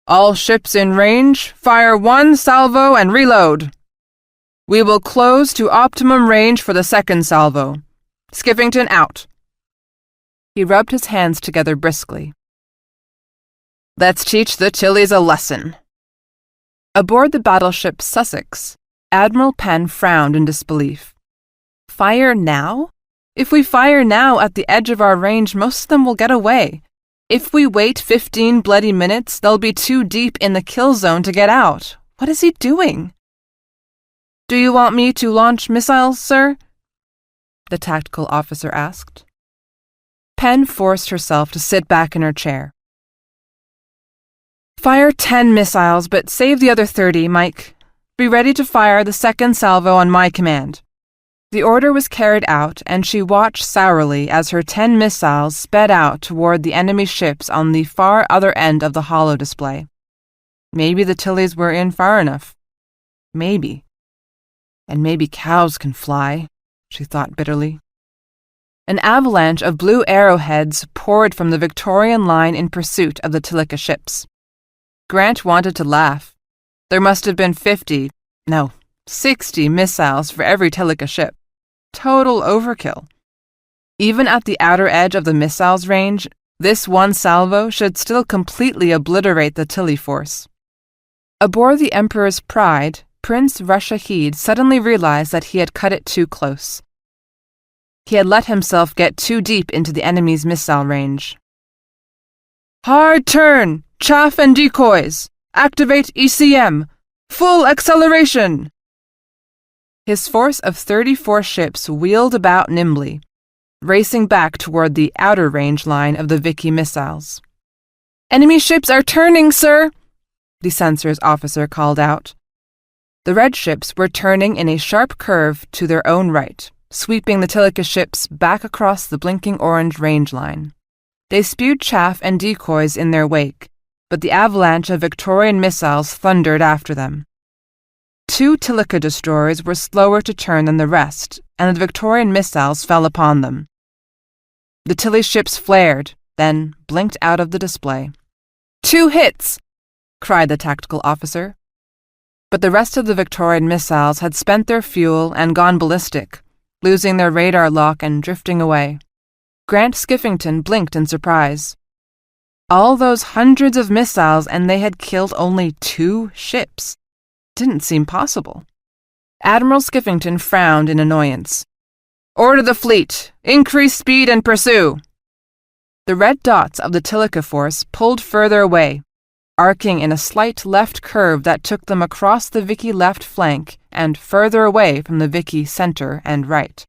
"All ships in range, fire 1 salvo and reload. We will close to optimum range for the second salvo. Skiffington out." He rubbed his hands together briskly. "Let's teach the Tillies a lesson." Aboard the battleship Sussex, Admiral Penn frowned in disbelief. "Fire now? If we fire now at the edge of our range, most of them will get away. If we wait 15 bloody minutes, they'll be too deep in the kill zone to get out. What is he doing?" "Do you want me to launch missiles, sir?" the tactical officer asked. Penn forced herself to sit back in her chair. "Fire 10 missiles, but save the other 30, Mike. Be ready to fire the second salvo on my command." The order was carried out, and she watched sourly as her 10 missiles sped out toward the enemy ships on the far other end of the holo display. Maybe the Tillies were in far enough. Maybe. And maybe cows can fly, she thought bitterly. An avalanche of blue arrowheads poured from the Victorian line in pursuit of the Tilica ships. Grant wanted to laugh. There must have been 60 missiles for every Tilica ship. Total overkill. Even at the outer edge of the missiles range, this one salvo should still completely obliterate the Tilly force. Aboard the Emperor's Pride, Prince Rashahid suddenly realized that he had cut it too close. He had let himself get too deep into the enemy's missile range. "Hard turn! Chaff and decoys! Activate ECM! Full acceleration!" His force of 34 ships wheeled about nimbly, racing back toward the outer range line of the Vicky missiles. "Enemy ships are turning, sir!" the sensors officer called out. The red ships were turning in a sharp curve to their own right, sweeping the Tilica ships back across the blinking orange range line. They spewed chaff and decoys in their wake, but the avalanche of Victorian missiles thundered after them. 2 Tilica destroyers were slower to turn than the rest, and the Victorian missiles fell upon them. The Tilly ships flared, then blinked out of the display. "2 hits!" cried the tactical officer. But the rest of the Victorian missiles had spent their fuel and gone ballistic, losing their radar lock and drifting away. Grant Skiffington blinked in surprise. All those hundreds of missiles, and they had killed only 2 ships. Didn't seem possible. Admiral Skiffington frowned in annoyance. "Order the fleet! Increase speed and pursue!" The red dots of the Tilica force pulled further away, arcing in a slight left curve that took them across the Vicky left flank and further away from the Vicky center and right.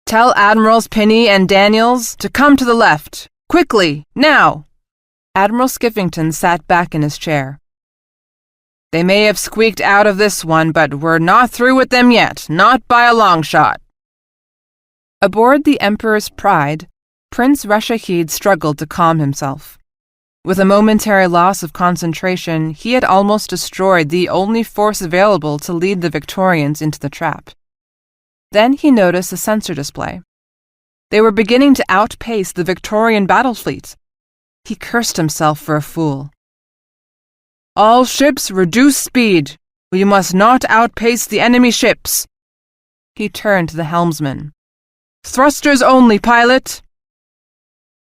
"Tell Admirals Pinney and Daniels to come to the left! Quickly! Now!" Admiral Skiffington sat back in his chair. "They may have squeaked out of this one, but we're not through with them yet, not by a long shot." Aboard the Emperor's Pride, Prince Rashahid struggled to calm himself. With a momentary loss of concentration, he had almost destroyed the only force available to lead the Victorians into the trap. Then he noticed the sensor display. They were beginning to outpace the Victorian battle fleet. He cursed himself for a fool. "All ships reduce speed. We must not outpace the enemy ships." He turned to the helmsman. "Thrusters only, pilot."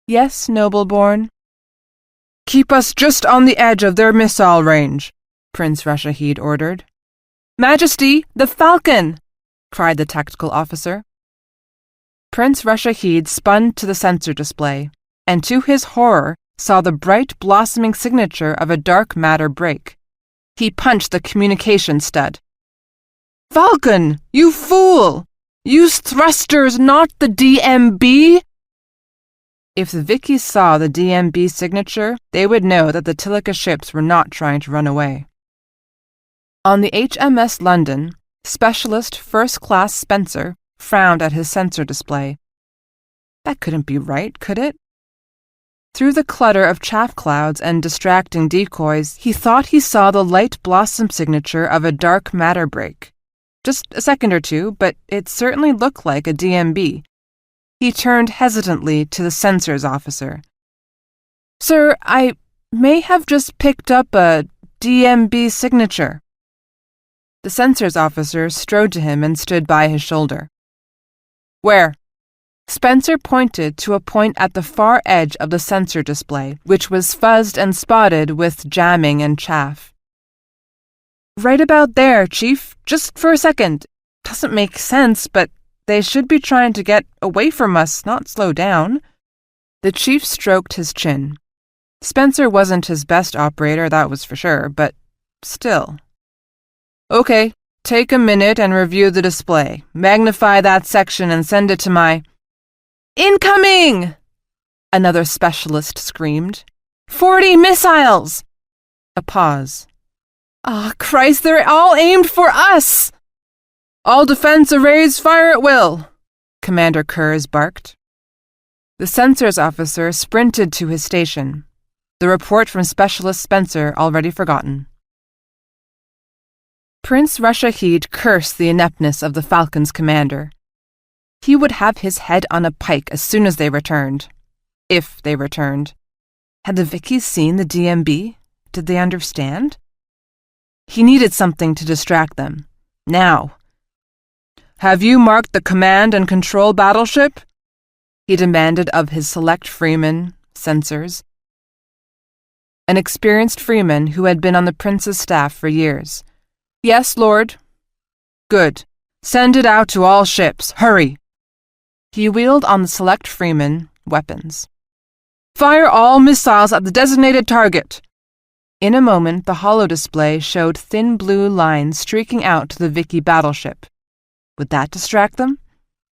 "Yes, noble born." Keep us just on the edge of their missile range, Prince Rashahid ordered. Majesty, the falcon! Cried the tactical officer. Prince Rashahid spun to the sensor display, and to his horror saw the bright blossoming signature of a dark matter break. He punched the communication stud. Falcon, you fool! Use thrusters, not the DMB! If the Vickies saw the DMB signature, they would know that the Tilica ships were not trying to run away. On the HMS London, Specialist First Class Spencer frowned at his sensor display. That couldn't be right, could it? Through the clutter of chaff clouds and distracting decoys, he thought he saw the light blossom signature of a dark matter break. Just a second or two, but it certainly looked like a DMB. He turned hesitantly to the sensors officer. Sir, I may have just picked up a DMB signature. The sensors officer strode to him and stood by his shoulder. Where? Spencer pointed to a point at the far edge of the sensor display, which was fuzzed and spotted with jamming and chaff. Right about there, Chief. Just for a second. Doesn't make sense, but they should be trying to get away from us, not slow down. The chief stroked his chin. Spencer wasn't his best operator, that was for sure, but still. Okay, take a minute and review the display. Magnify that section and send it to my... Incoming! Another specialist screamed. 40 missiles! A pause. Ah, Christ, they're all aimed for us! All defense arrays fire at will, Commander Kurz barked. The sensors officer sprinted to his station, the report from Specialist Spencer already forgotten. Prince Rashahid cursed the ineptness of the Falcon's commander. He would have his head on a pike as soon as they returned. If they returned. Had the Vickies seen the DMB? Did they understand? He needed something to distract them. Now. Have you marked the command and control battleship? He demanded of his select freemen, sensors. An experienced freeman who had been on the prince's staff for years. Yes, Lord. Good. Send it out to all ships. Hurry. He wheeled on the select freemen, weapons. Fire all missiles at the designated target. In a moment, the holodisplay showed thin blue lines streaking out to the Vicky battleship. Would that distract them?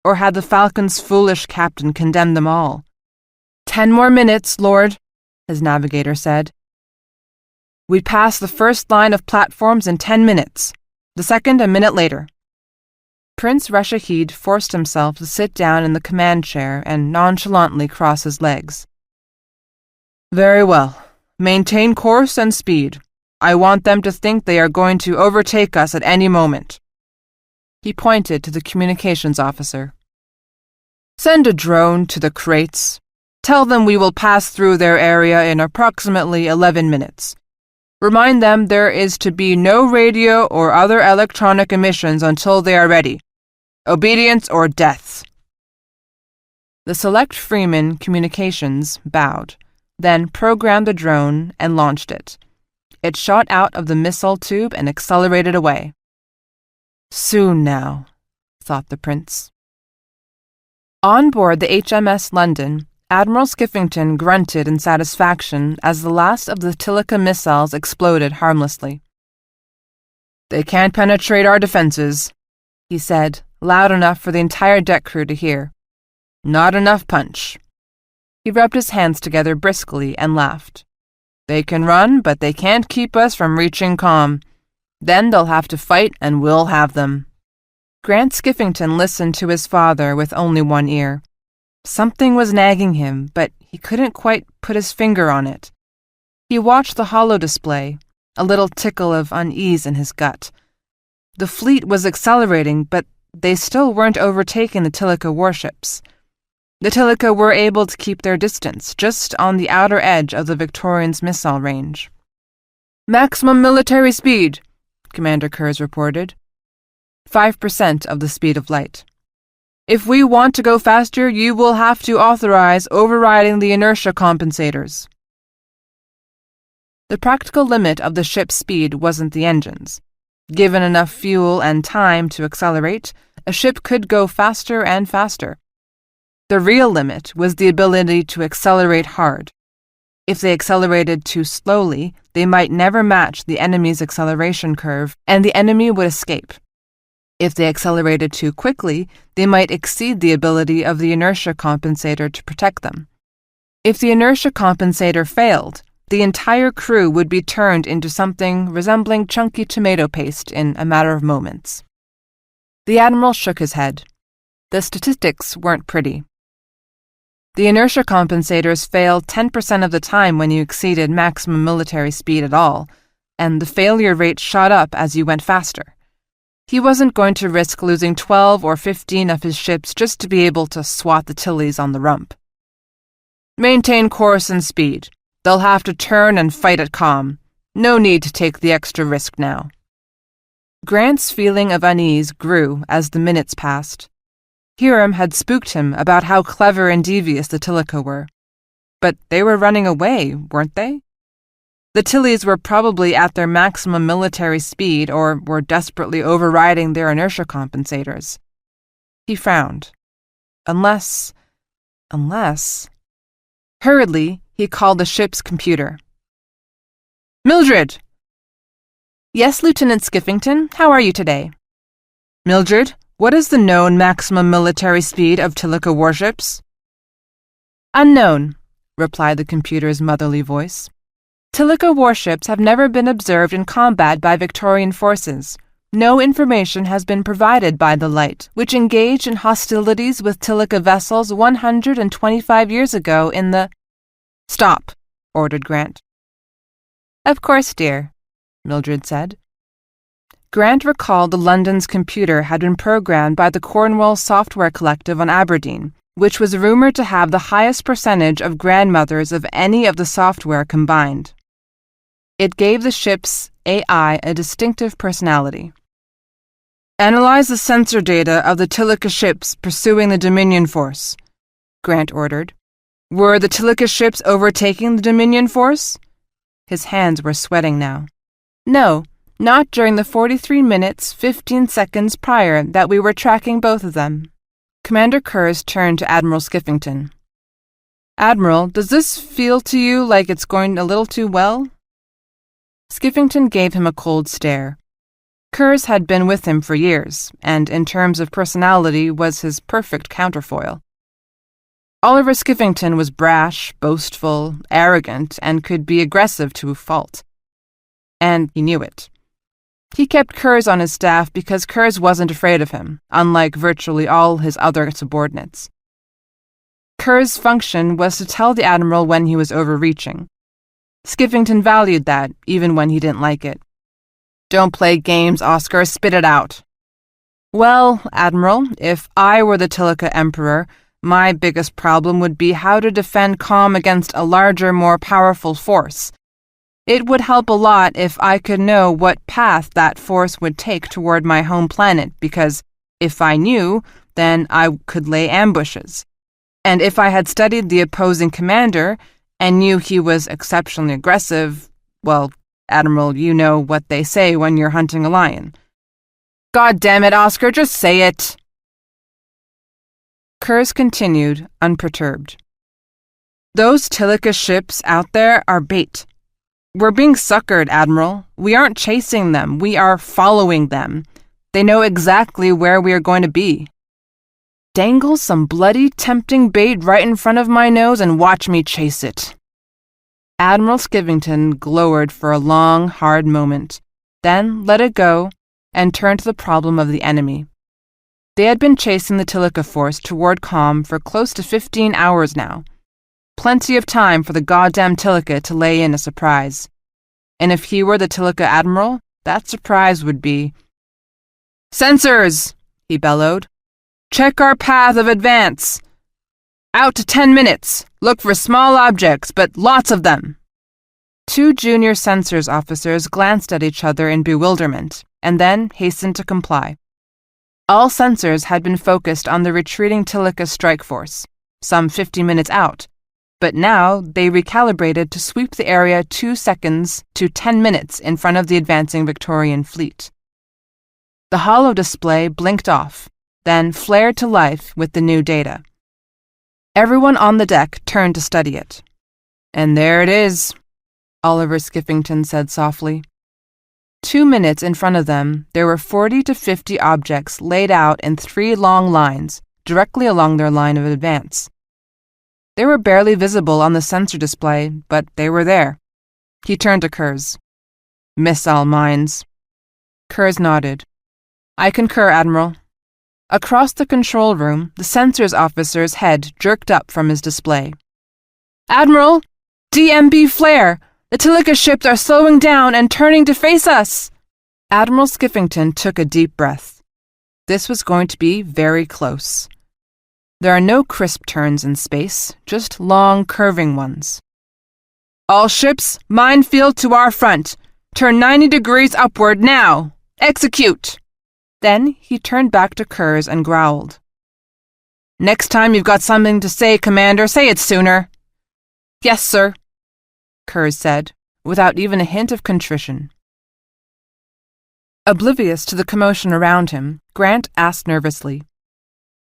Or had the Falcon's foolish captain condemned them all? 10 more minutes, Lord, his navigator said. We'd pass the first line of platforms in 10 minutes, the second a minute later. Prince Rashahid forced himself to sit down in the command chair and nonchalantly cross his legs. Very well. Maintain course and speed. I want them to think they are going to overtake us at any moment. He pointed to the communications officer. Send a drone to the crates. Tell them we will pass through their area in approximately 11 minutes. Remind them there is to be no radio or other electronic emissions until they are ready. Obedience or death. The select freeman communications bowed, then programmed the drone and launched it. It shot out of the missile tube and accelerated away. Soon now, thought the prince. On board the HMS London, Admiral Skiffington grunted in satisfaction as the last of the Tilica missiles exploded harmlessly. They can't penetrate our defenses, he said, loud enough for the entire deck crew to hear. Not enough punch. He rubbed his hands together briskly and laughed. They can run, but they can't keep us from reaching calm. Then they'll have to fight, and we'll have them. Grant Skiffington listened to his father with only one ear. Something was nagging him, but he couldn't quite put his finger on it. He watched the holodisplay, a little tickle of unease in his gut. The fleet was accelerating, but they still weren't overtaking the Tilica warships. The Tilica were able to keep their distance, just on the outer edge of the Victorians' missile range. Maximum military speed, Commander Kurz reported. 5% of the speed of light. If we want to go faster, you will have to authorize overriding the inertia compensators. The practical limit of the ship's speed wasn't the engines. Given enough fuel and time to accelerate, a ship could go faster and faster. The real limit was the ability to accelerate hard. If they accelerated too slowly, they might never match the enemy's acceleration curve, and the enemy would escape. If they accelerated too quickly, they might exceed the ability of the inertia compensator to protect them. If the inertia compensator failed, the entire crew would be turned into something resembling chunky tomato paste in a matter of moments. The admiral shook his head. The statistics weren't pretty. The inertia compensators failed 10% of the time when you exceeded maximum military speed at all, and the failure rate shot up as you went faster. He wasn't going to risk losing 12 or 15 of his ships just to be able to swat the Tillies on the rump. Maintain course and speed. They'll have to turn and fight at calm. No need to take the extra risk now. Grant's feeling of unease grew as the minutes passed. Hiram had spooked him about how clever and devious the Tilica were. But they were running away, weren't they? The Tillies were probably at their maximum military speed or were desperately overriding their inertia compensators. He frowned. Unless... Hurriedly, he called the ship's computer. Mildred! Yes, Lieutenant Skiffington, how are you today? Mildred, what is the known maximum military speed of Tilica warships? Unknown, replied the computer's motherly voice. Tilica warships have never been observed in combat by Victorian forces. No information has been provided by the Light, which engaged in hostilities with Tilica vessels 125 years ago in the... Stop, ordered Grant. Of course, dear, Mildred said. Grant recalled the London's computer had been programmed by the Cornwall Software Collective on Aberdeen, which was rumored to have the highest percentage of grandmothers of any of the software combined. It gave the ship's AI a distinctive personality. Analyze the sensor data of the Tilica ships pursuing the Dominion force, Grant ordered. Were the Tilica ships overtaking the Dominion force? His hands were sweating now. No, not during the 43 minutes, 15 seconds prior that we were tracking both of them. Commander Kurz turned to Admiral Skiffington. Admiral, does this feel to you like it's going a little too well? Skiffington gave him a cold stare. Kurz had been with him for years, and in terms of personality was his perfect counterfoil. Oliver Skiffington was brash, boastful, arrogant, and could be aggressive to a fault. And he knew it. He kept Kurz on his staff because Kurz wasn't afraid of him, unlike virtually all his other subordinates. Kurz's function was to tell the Admiral when he was overreaching. Skiffington valued that, even when he didn't like it. Don't play games, Oscar, spit it out. Well, Admiral, if I were the Tilica Emperor, my biggest problem would be how to defend calm against a larger, more powerful force. It would help a lot if I could know what path that force would take toward my home planet, because if I knew, then I could lay ambushes. And if I had studied the opposing commander and knew he was exceptionally aggressive, well, Admiral, you know what they say when you're hunting a lion. God damn it, Oscar, just say it! Kurz continued, unperturbed. Those Tilica ships out there are bait. We're being suckered, Admiral. We aren't chasing them. We are following them. They know exactly where we are going to be. Dangle some bloody, tempting bait right in front of my nose and watch me chase it. Admiral Skiffington glowered for a long, hard moment, then let it go and turned to the problem of the enemy. They had been chasing the Tilica force toward calm for close to 15 hours now. Plenty of time for the goddamn Tilica to lay in a surprise. And if he were the Tilica Admiral, that surprise would be... Sensors! He bellowed. Check our path of advance. Out to 10 minutes. Look for small objects, but lots of them. Two junior sensors officers glanced at each other in bewilderment, and then hastened to comply. All sensors had been focused on the retreating Tilica strike force, some 50 minutes out, but now they recalibrated to sweep the area 2 seconds to 10 minutes in front of the advancing Victorian fleet. The hollow display blinked off, then flared to life with the new data. Everyone on the deck turned to study it. "And there it is," Oliver Skiffington said softly. 2 minutes in front of them, there were 40 to 50 objects laid out in 3 long lines, directly along their line of advance. They were barely visible on the sensor display, but they were there. He turned to Kurz. "Missile mines." Kurz nodded. "I concur, Admiral." Across the control room, the sensors officer's head jerked up from his display. "Admiral! DMB flare! The Tilica ships are slowing down and turning to face us!" Admiral Skiffington took a deep breath. This was going to be very close. There are no crisp turns in space, just long, curving ones. "All ships, minefield to our front. Turn 90 degrees upward now. Execute!" Then he turned back to Kurz and growled. "Next time you've got something to say, Commander, say it sooner." "Yes, sir," Kurz said, without even a hint of contrition. Oblivious to the commotion around him, Grant asked nervously,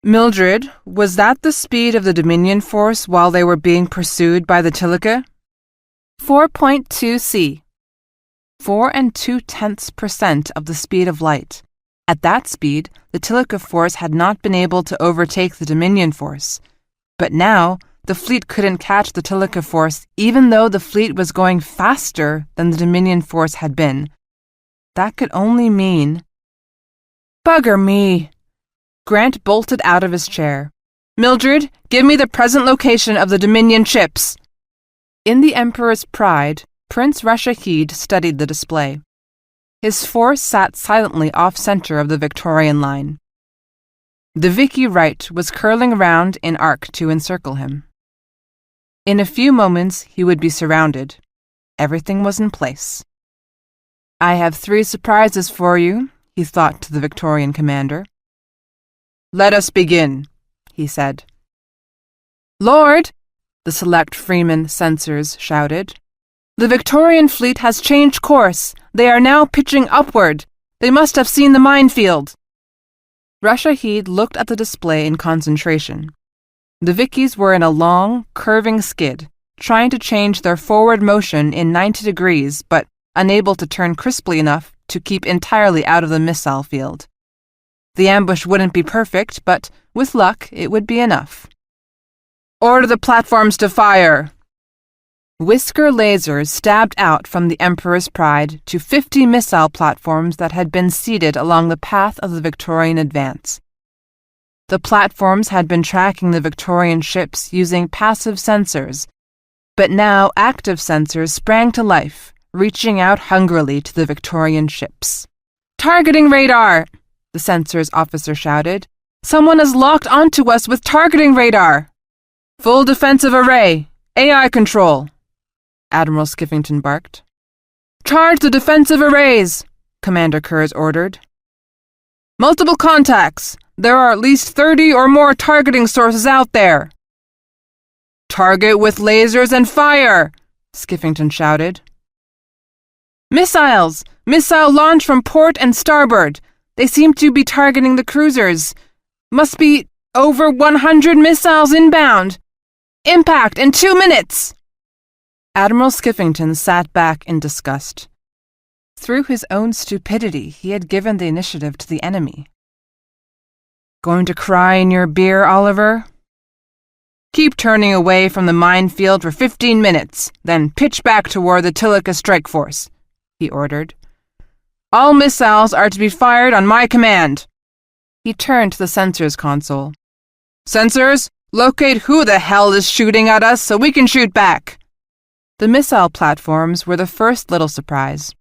"Mildred, was that the speed of the Dominion force while they were being pursued by the Tilica?" 4.2 C. 4.2% of the speed of light. At that speed, the Tilica force had not been able to overtake the Dominion force. But now, the fleet couldn't catch the Tilica force even though the fleet was going faster than the Dominion force had been. That could only mean... "Bugger me!" Grant bolted out of his chair. "Mildred, give me the present location of the Dominion ships." In the Emperor's Pride, Prince Rashahid studied the display. His force sat silently off-center of the Victorian line. The Vicky right was curling around in arc to encircle him. In a few moments, he would be surrounded. Everything was in place. "I have 3 surprises for you," he thought to the Victorian commander. "Let us begin," he said. "Lord!" the select Freeman censors shouted. "The Victorian fleet has changed course. They are now pitching upward. They must have seen the minefield." Rashahid looked at the display in concentration. The Vickies were in a long, curving skid, trying to change their forward motion in 90 degrees, but unable to turn crisply enough to keep entirely out of the missile field. The ambush wouldn't be perfect, but with luck, it would be enough. "Order the platforms to fire!" Whisker lasers stabbed out from the Emperor's Pride to 50 missile platforms that had been seated along the path of the Victorian advance. The platforms had been tracking the Victorian ships using passive sensors, but now active sensors sprang to life, reaching out hungrily to the Victorian ships. "Targeting radar!" the sensors officer shouted. "Someone has locked onto us with targeting radar!" "Full defensive array! AI control!" Admiral Skiffington barked. "Charge the defensive arrays!" Commander Kurz ordered. "Multiple contacts! There are at least 30 or more targeting sources out there!" "Target with lasers and fire!" Skiffington shouted. "Missiles! Missile launch from port and starboard! They seem to be targeting the cruisers. Must be over 100 missiles inbound! Impact in 2 minutes!" Admiral Skiffington sat back in disgust. Through his own stupidity, he had given the initiative to the enemy. "Going to cry in your beer, Oliver?" "Keep turning away from the minefield for 15 minutes, then pitch back toward the Tilica strike force," he ordered. "All missiles are to be fired on my command." He turned to the sensors console. "Sensors, locate who the hell is shooting at us so we can shoot back." The missile platforms were the first little surprise.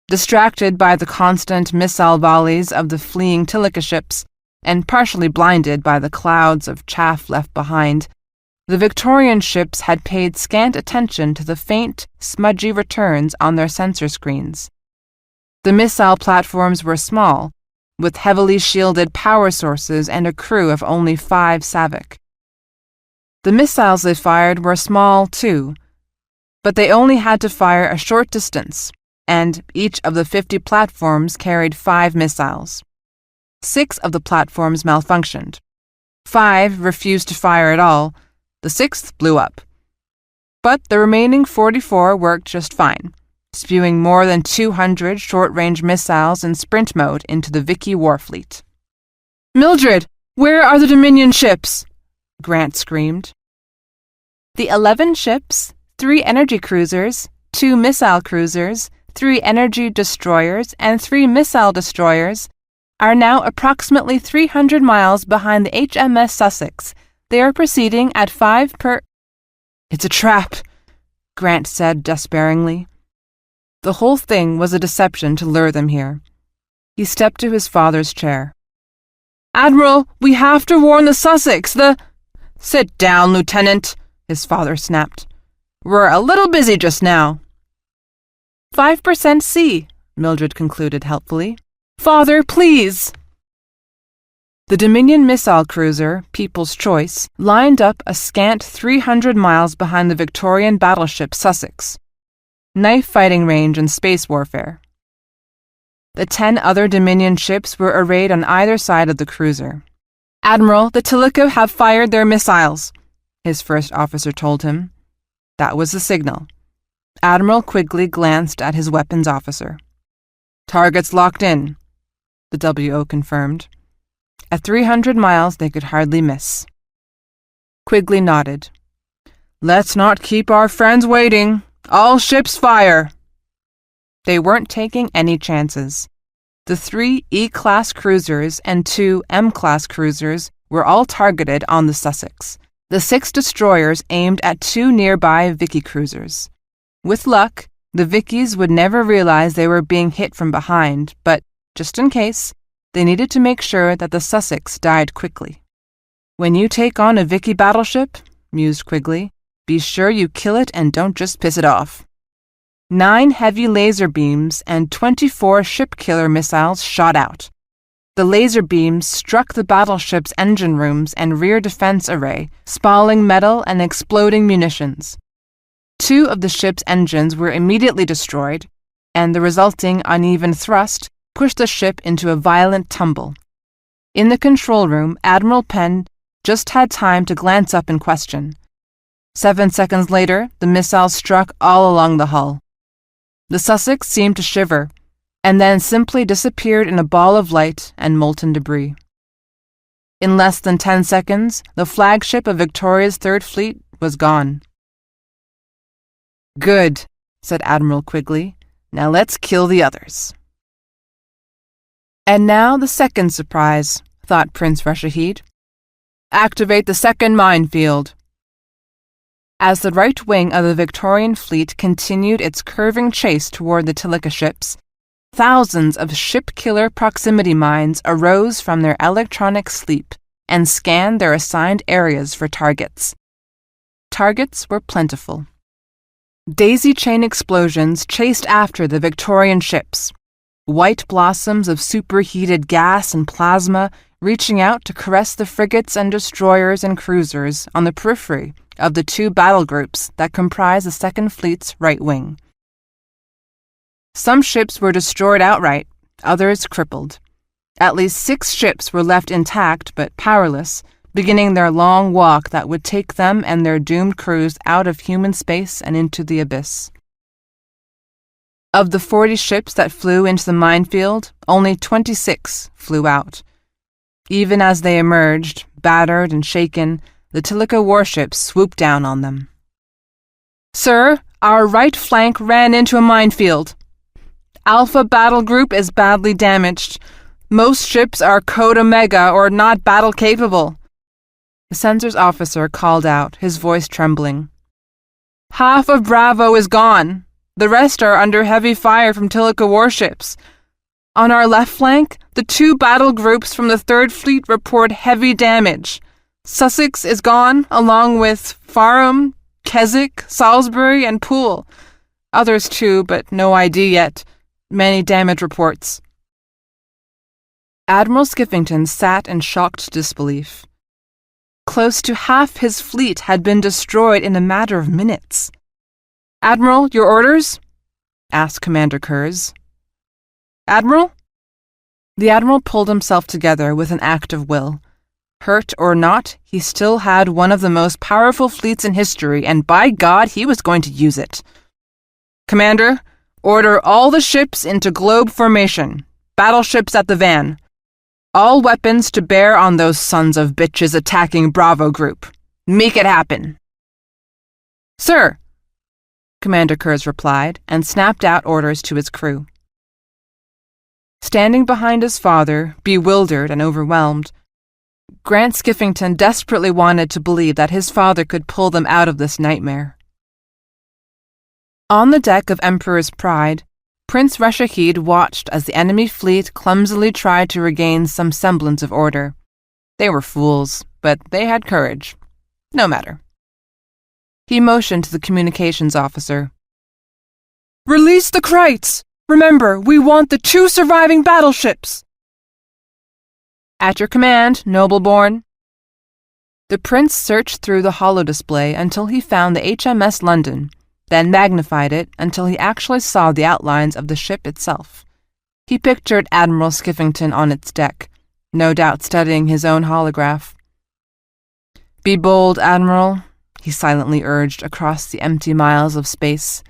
Distracted by the constant missile volleys of the fleeing Tilica ships, and partially blinded by the clouds of chaff left behind, the Victorian ships had paid scant attention to the faint, smudgy returns on their sensor screens. The missile platforms were small, with heavily shielded power sources and a crew of only 5 Savick. The missiles they fired were small, too, but they only had to fire a short distance, and each of the 50 platforms carried 5 missiles. 6 of the platforms malfunctioned. 5 refused to fire at all. The 6th blew up. But the remaining 44 worked just fine, spewing more than 200 short-range missiles in sprint mode into the Vicky warfleet. "Mildred, where are the Dominion ships?" Grant screamed. The 11 ships, 3 energy cruisers, 2 missile cruisers, 3 energy destroyers, and 3 missile destroyers are now approximately 300 miles behind the HMS Sussex. They are proceeding at 5 per... "It's a trap," Grant said despairingly. The whole thing was a deception to lure them here. He stepped to his father's chair. "Admiral, we have to warn the Sussex, "Sit down, Lieutenant," his father snapped. "We're a little busy just now." 5% C, Mildred concluded helpfully. "Father, please." The Dominion missile cruiser, People's Choice, lined up a scant 300 miles behind the Victorian battleship Sussex. Knife fighting range and space warfare. The 10 other Dominion ships were arrayed on either side of the cruiser. "Admiral, the Tilica have fired their missiles," his first officer told him. That was the signal. Admiral Quigley glanced at his weapons officer. "Targets locked in," the WO confirmed. At 300 miles, they could hardly miss. Quigley nodded. "Let's not keep our friends waiting. All ships fire." They weren't taking any chances. The 3 E-class cruisers and 2 M-class cruisers were all targeted on the Sussex. The 6 destroyers aimed at 2 nearby Vicky cruisers. With luck, the Vickies would never realize they were being hit from behind, but, just in case, they needed to make sure that the Sussex died quickly. "When you take on a Vicky battleship," mused Quigley, "be sure you kill it and don't just piss it off." 9 heavy laser beams and 24 ship-killer missiles shot out. The laser beams struck the battleship's engine rooms and rear defense array, spalling metal and exploding munitions. 2 of the ship's engines were immediately destroyed, and the resulting uneven thrust pushed the ship into a violent tumble. In the control room, Admiral Penn just had time to glance up and question. 7 seconds later, the missiles struck all along the hull. The Sussex seemed to shiver, and then simply disappeared in a ball of light and molten debris. In less than 10 seconds, the flagship of Victoria's Third Fleet was gone. "Good," said Admiral Quigley. "Now let's kill the others." And now the second surprise, thought Prince Rashahid. "Activate the second minefield." As the right wing of the Victorian fleet continued its curving chase toward the Tilica ships, thousands of ship-killer proximity mines arose from their electronic sleep and scanned their assigned areas for targets. Targets were plentiful. Daisy-chain explosions chased after the Victorian ships, white blossoms of superheated gas and plasma reaching out to caress the frigates and destroyers and cruisers on the periphery of the 2 battle groups that comprise the Second Fleet's right wing. Some ships were destroyed outright, others crippled. At least 6 ships were left intact but powerless, beginning their long walk that would take them and their doomed crews out of human space and into the abyss. Of the 40 ships that flew into the minefield, only 26 flew out. Even as they emerged, battered and shaken, the Tilica warships swooped down on them. "Sir, our right flank ran into a minefield. Alpha battle group is badly damaged. Most ships are Code Omega or not battle capable." The sensors officer called out, his voice trembling. "Half of Bravo is gone. The rest are under heavy fire from Tilica warships. On our left flank, the 2 battle groups from the Third Fleet report heavy damage. Sussex is gone, along with Fareham, Keswick, Salisbury, and Poole. Others too, but no ID yet. Many damage reports." Admiral Skiffington sat in shocked disbelief. Close to half his fleet had been destroyed in a matter of minutes. "Admiral, your orders?" asked Commander Kurz. "Admiral?" The Admiral pulled himself together with an act of will. Hurt or not, he still had one of the most powerful fleets in history, and by God, he was going to use it. "Commander, order all the ships into globe formation. Battleships at the van. All weapons to bear on those sons of bitches attacking Bravo Group. Make it happen." "Sir," Commander Kurz replied, and snapped out orders to his crew. Standing behind his father, bewildered and overwhelmed, Grant Skiffington desperately wanted to believe that his father could pull them out of this nightmare. On the deck of Emperor's Pride, Prince Rashahid watched as the enemy fleet clumsily tried to regain some semblance of order. They were fools, but they had courage. No matter. He motioned to the communications officer. "Release the Krites! Remember, we want the 2 surviving battleships!" "At your command, nobleborn." The prince searched through the holodisplay until he found the HMS London, then magnified it until he actually saw the outlines of the ship itself. He pictured Admiral Skiffington on its deck, no doubt studying his own holograph. "Be bold, Admiral," he silently urged across the empty miles of space.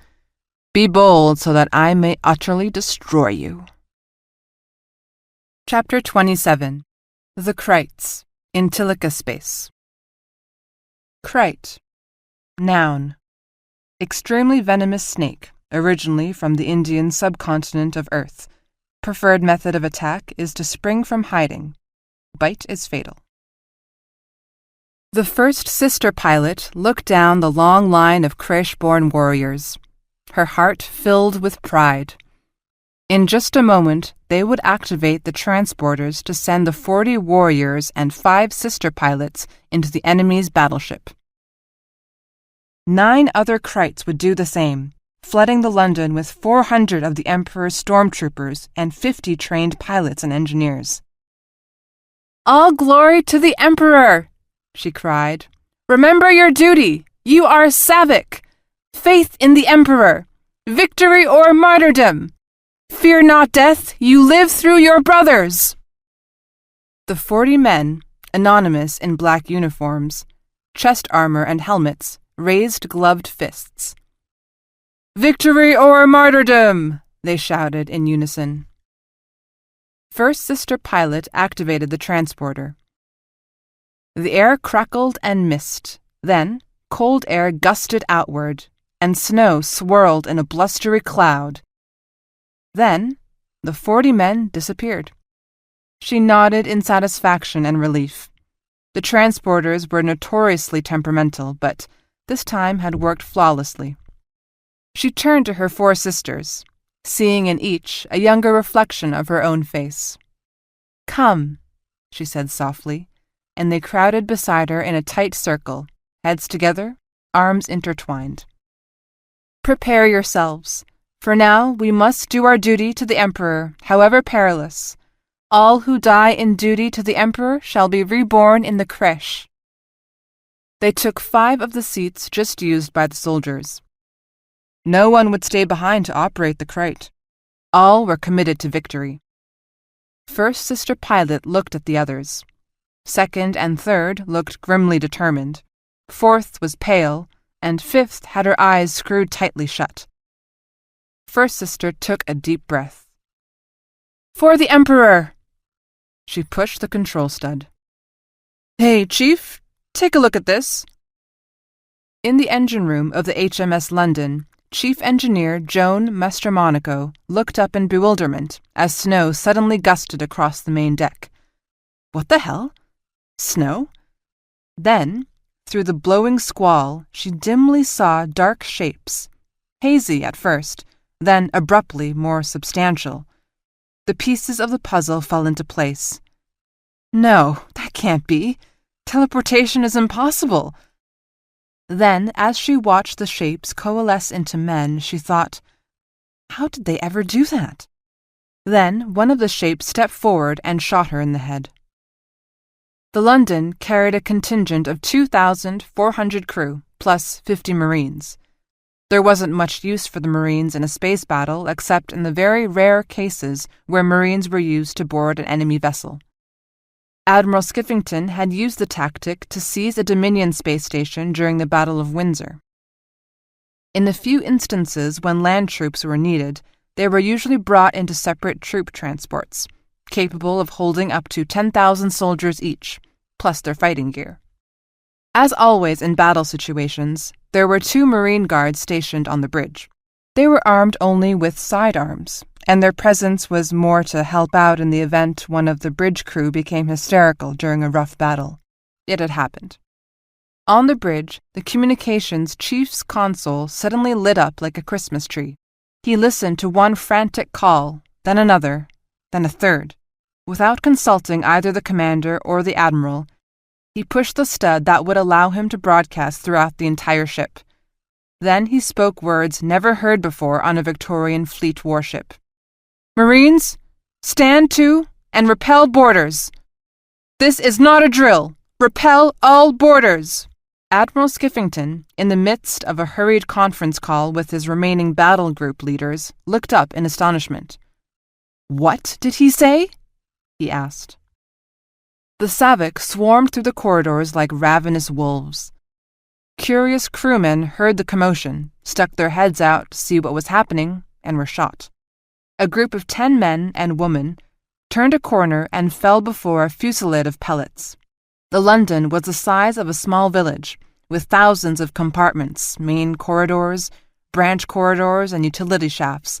"Be bold so that I may utterly destroy you." Chapter 27. The Krites, in Tilica Space. Krite. Noun. Extremely venomous snake, originally from the Indian subcontinent of Earth. Preferred method of attack is to spring from hiding. Bite is fatal. The first sister pilot looked down the long line of Kresh-born warriors, her heart filled with pride. In just a moment, they would activate the transporters to send the 40 warriors and 5 sister pilots into the enemy's battleship. 9 other Krites would do the same, flooding the London with 400 of the Emperor's stormtroopers and 50 trained pilots and engineers. "All glory to the Emperor!" she cried. "Remember your duty! You are Savik! Faith in the Emperor! Victory or martyrdom! Fear not death, you live through your brothers!" The 40 men, anonymous in black uniforms, chest armor and helmets, raised gloved fists. "Victory or martyrdom!" they shouted in unison. First sister pilot activated the transporter. The air crackled and mist. Then, cold air gusted outward, and snow swirled in a blustery cloud. Then, the 40 men disappeared. She nodded in satisfaction and relief. The transporters were notoriously temperamental, but this time had worked flawlessly. She turned to her 4 sisters, seeing in each a younger reflection of her own face. "Come," she said softly, and they crowded beside her in a tight circle, heads together, arms intertwined. "Prepare yourselves. For now we must do our duty to the Emperor, however perilous. All who die in duty to the Emperor shall be reborn in the Kresh." They took 5 of the seats just used by the soldiers. No one would stay behind to operate the Krite. All were committed to victory. First sister pilot looked at the others. Second and third looked grimly determined. Fourth was pale, and fifth had her eyes screwed tightly shut. First sister took a deep breath. "For the Emperor!" She pushed the control stud. "Hey, Chief, take a look at this." In the engine room of the HMS London, Chief Engineer Joan Mastromonaco looked up in bewilderment as snow suddenly gusted across the main deck. What the hell? Snow? Then, through the blowing squall, she dimly saw dark shapes, hazy at first, then abruptly more substantial. The pieces of the puzzle fell into place. No, that can't be. Teleportation is impossible. Then, as she watched the shapes coalesce into men, she thought, how did they ever do that? Then one of the shapes stepped forward and shot her in the head. The London carried a contingent of 2,400 crew, plus 50 Marines. There wasn't much use for the Marines in a space battle except in the very rare cases where Marines were used to board an enemy vessel. Admiral Skeffington had used the tactic to seize a Dominion space station during the Battle of Windsor. In the few instances when land troops were needed, they were usually brought into separate troop transports, capable of holding up to 10,000 soldiers each, plus their fighting gear. As always in battle situations, there were 2 Marine guards stationed on the bridge. They were armed only with sidearms, and their presence was more to help out in the event one of the bridge crew became hysterical during a rough battle. It had happened. On the bridge, the communications chief's console suddenly lit up like a Christmas tree. He listened to one frantic call, then another, then a third. Without consulting either the commander or the admiral, he pushed the stud that would allow him to broadcast throughout the entire ship. Then he spoke words never heard before on a Victorian fleet warship. "Marines, stand to and repel boarders. This is not a drill. Repel all boarders." Admiral Skeffington, in the midst of a hurried conference call with his remaining battle group leaders, looked up in astonishment. "What did he say?" he asked. The Savik swarmed through the corridors like ravenous wolves. Curious crewmen heard the commotion, stuck their heads out to see what was happening, and were shot. A group of 10 men and women turned a corner and fell before a fusillade of pellets. The London was the size of a small village, with thousands of compartments, main corridors, branch corridors, and utility shafts.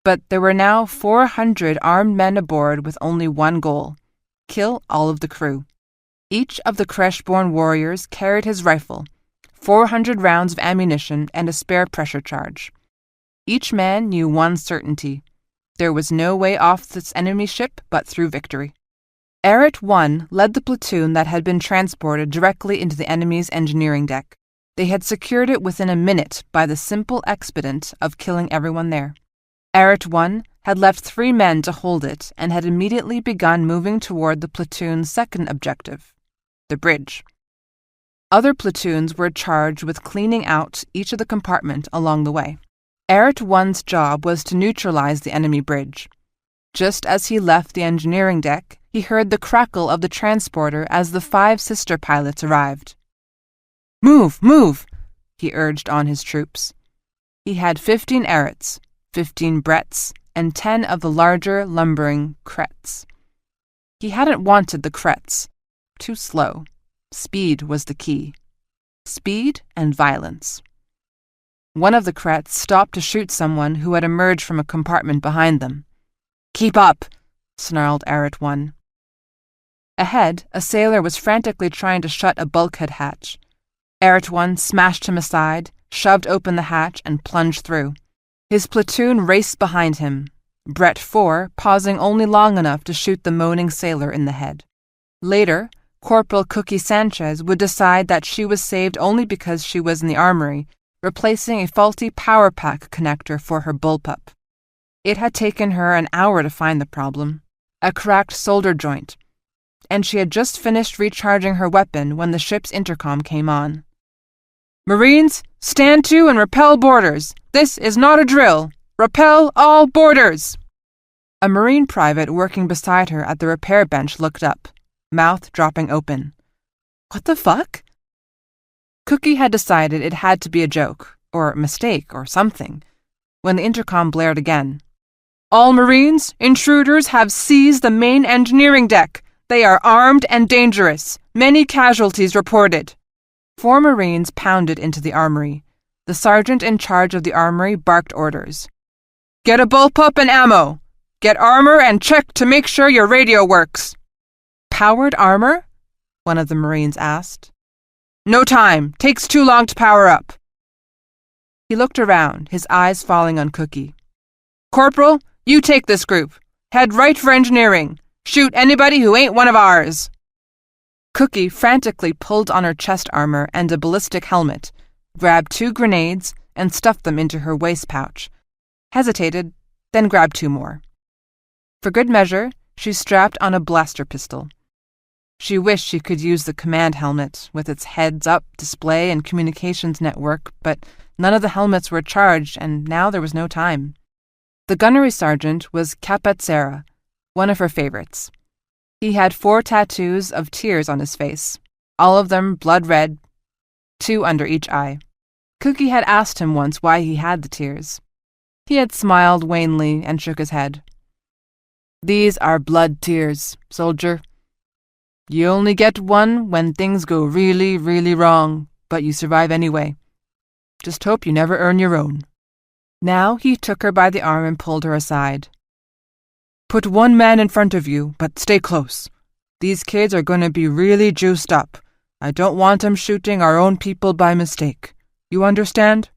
But there were now 400 armed men aboard with only one goal: kill all of the crew. Each of the Kresh-born warriors carried his rifle, 400 rounds of ammunition, and a spare pressure charge. Each man knew one certainty: there was no way off this enemy ship but through victory. Arret 1 led the platoon that had been transported directly into the enemy's engineering deck. They had secured it within a minute by the simple expedient of killing everyone there. Arret 1 had left 3 men to hold it and had immediately begun moving toward the platoon's second objective, the bridge. Other platoons were charged with cleaning out each of the compartments along the way. Arret 1's job was to neutralize the enemy bridge. Just as he left the engineering deck, he heard the crackle of the transporter as the 5 sister pilots arrived. "Move, move!" he urged on his troops. He had 15 Arrets, 15 Bretts, and 10 of the larger, lumbering Kretts. He hadn't wanted the Kretts. Too slow. Speed was the key. Speed and violence. One of the Kretts stopped to shoot someone who had emerged from a compartment behind them. "Keep up!" snarled Arret 1. Ahead, a sailor was frantically trying to shut a bulkhead hatch. Arret 1 smashed him aside, shoved open the hatch, and plunged through. His platoon raced behind him, Brett 4 pausing only long enough to shoot the moaning sailor in the head. Later, Corporal Cookie Sanchez would decide that she was saved only because she was in the armory, replacing a faulty power pack connector for her bullpup. It had taken her an hour to find the problem, a cracked solder joint, and she had just finished recharging her weapon when the ship's intercom came on. "Marines, stand to and repel boarders. This is not a drill. Repel all boarders." A Marine private working beside her at the repair bench looked up, mouth dropping open. What the fuck? Cookie had decided it had to be a joke, or mistake, or something, when the intercom blared again. "All Marines, intruders have seized the main engineering deck. They are armed and dangerous. Many casualties reported." 4 Marines pounded into the armory. The sergeant in charge of the armory barked orders. "Get a bullpup and ammo. Get armor and check to make sure your radio works." "Powered armor?" one of the Marines asked. "No time. Takes too long to power up." He looked around, his eyes falling on Cookie. "Corporal, you take this group. Head right for engineering. Shoot anybody who ain't one of ours." Cookie frantically pulled on her chest armor and a ballistic helmet, grabbed 2 grenades, and stuffed them into her waist pouch, hesitated, then grabbed 2 more. For good measure, she strapped on a blaster pistol. She wished she could use the command helmet, with its heads-up display and communications network, but none of the helmets were charged, and now there was no time. The gunnery sergeant was Capazzera, one of her favorites. He had 4 tattoos of tears on his face, all of them blood red, 2 under each eye. Cookie had asked him once why he had the tears. He had smiled wanly and shook his head. "These are blood tears, soldier. You only get one when things go really, really wrong, but you survive anyway. Just hope you never earn your own." Now he took her by the arm and pulled her aside. "Put one man in front of you, but stay close. These kids are going to be really juiced up. I don't want them shooting our own people by mistake. You understand?"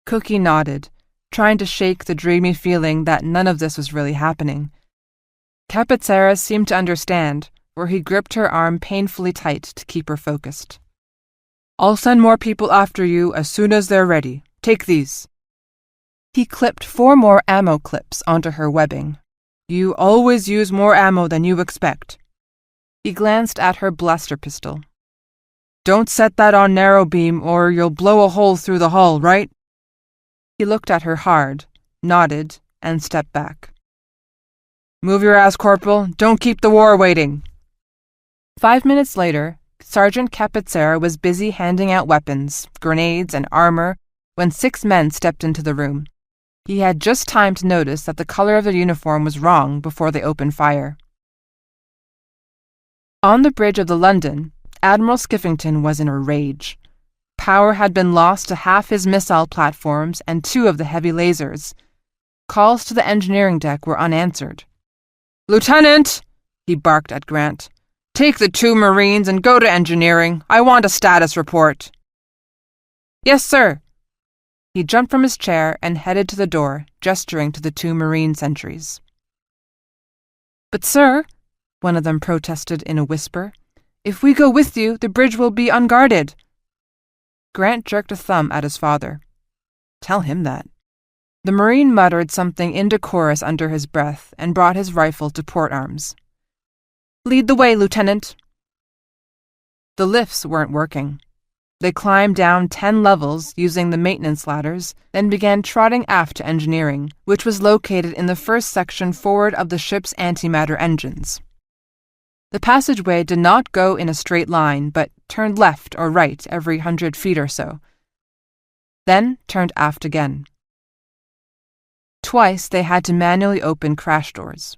Cookie nodded, trying to shake the dreamy feeling that none of this was really happening. Capazzera seemed to understand, for he gripped her arm painfully tight to keep her focused. "I'll send more people after you as soon as they're ready. Take these." He clipped 4 more ammo clips onto her webbing. "You always use more ammo than you expect." He glanced at her blaster pistol. "Don't set that on narrow beam or you'll blow a hole through the hull, right?" He looked at her hard, nodded, and stepped back. "Move your ass, Corporal. Don't keep the war waiting." 5 minutes later, Sergeant Capazzera was busy handing out weapons, grenades, and armor when 6 men stepped into the room. He had just time to notice that the color of their uniform was wrong before they opened fire. On the bridge of the London, Admiral Skiffington was in a rage. Power had been lost to half his missile platforms and 2 of the heavy lasers. Calls to the engineering deck were unanswered. "Lieutenant!" he barked at Grant. "Take the 2 Marines and go to engineering. I want a status report." "Yes, sir." He jumped from his chair and headed to the door, gesturing to the 2 Marine sentries. "But, sir," one of them protested in a whisper, "if we go with you, the bridge will be unguarded." Grant jerked a thumb at his father. "Tell him that." The Marine muttered something indecorous under his breath and brought his rifle to port arms. "Lead the way, Lieutenant." The lifts weren't working. They climbed down 10 levels using the maintenance ladders, then began trotting aft to engineering, which was located in the first section forward of the ship's antimatter engines. The passageway did not go in a straight line, but turned left or right every 100 feet or so, then turned aft again. Twice they had to manually open crash doors.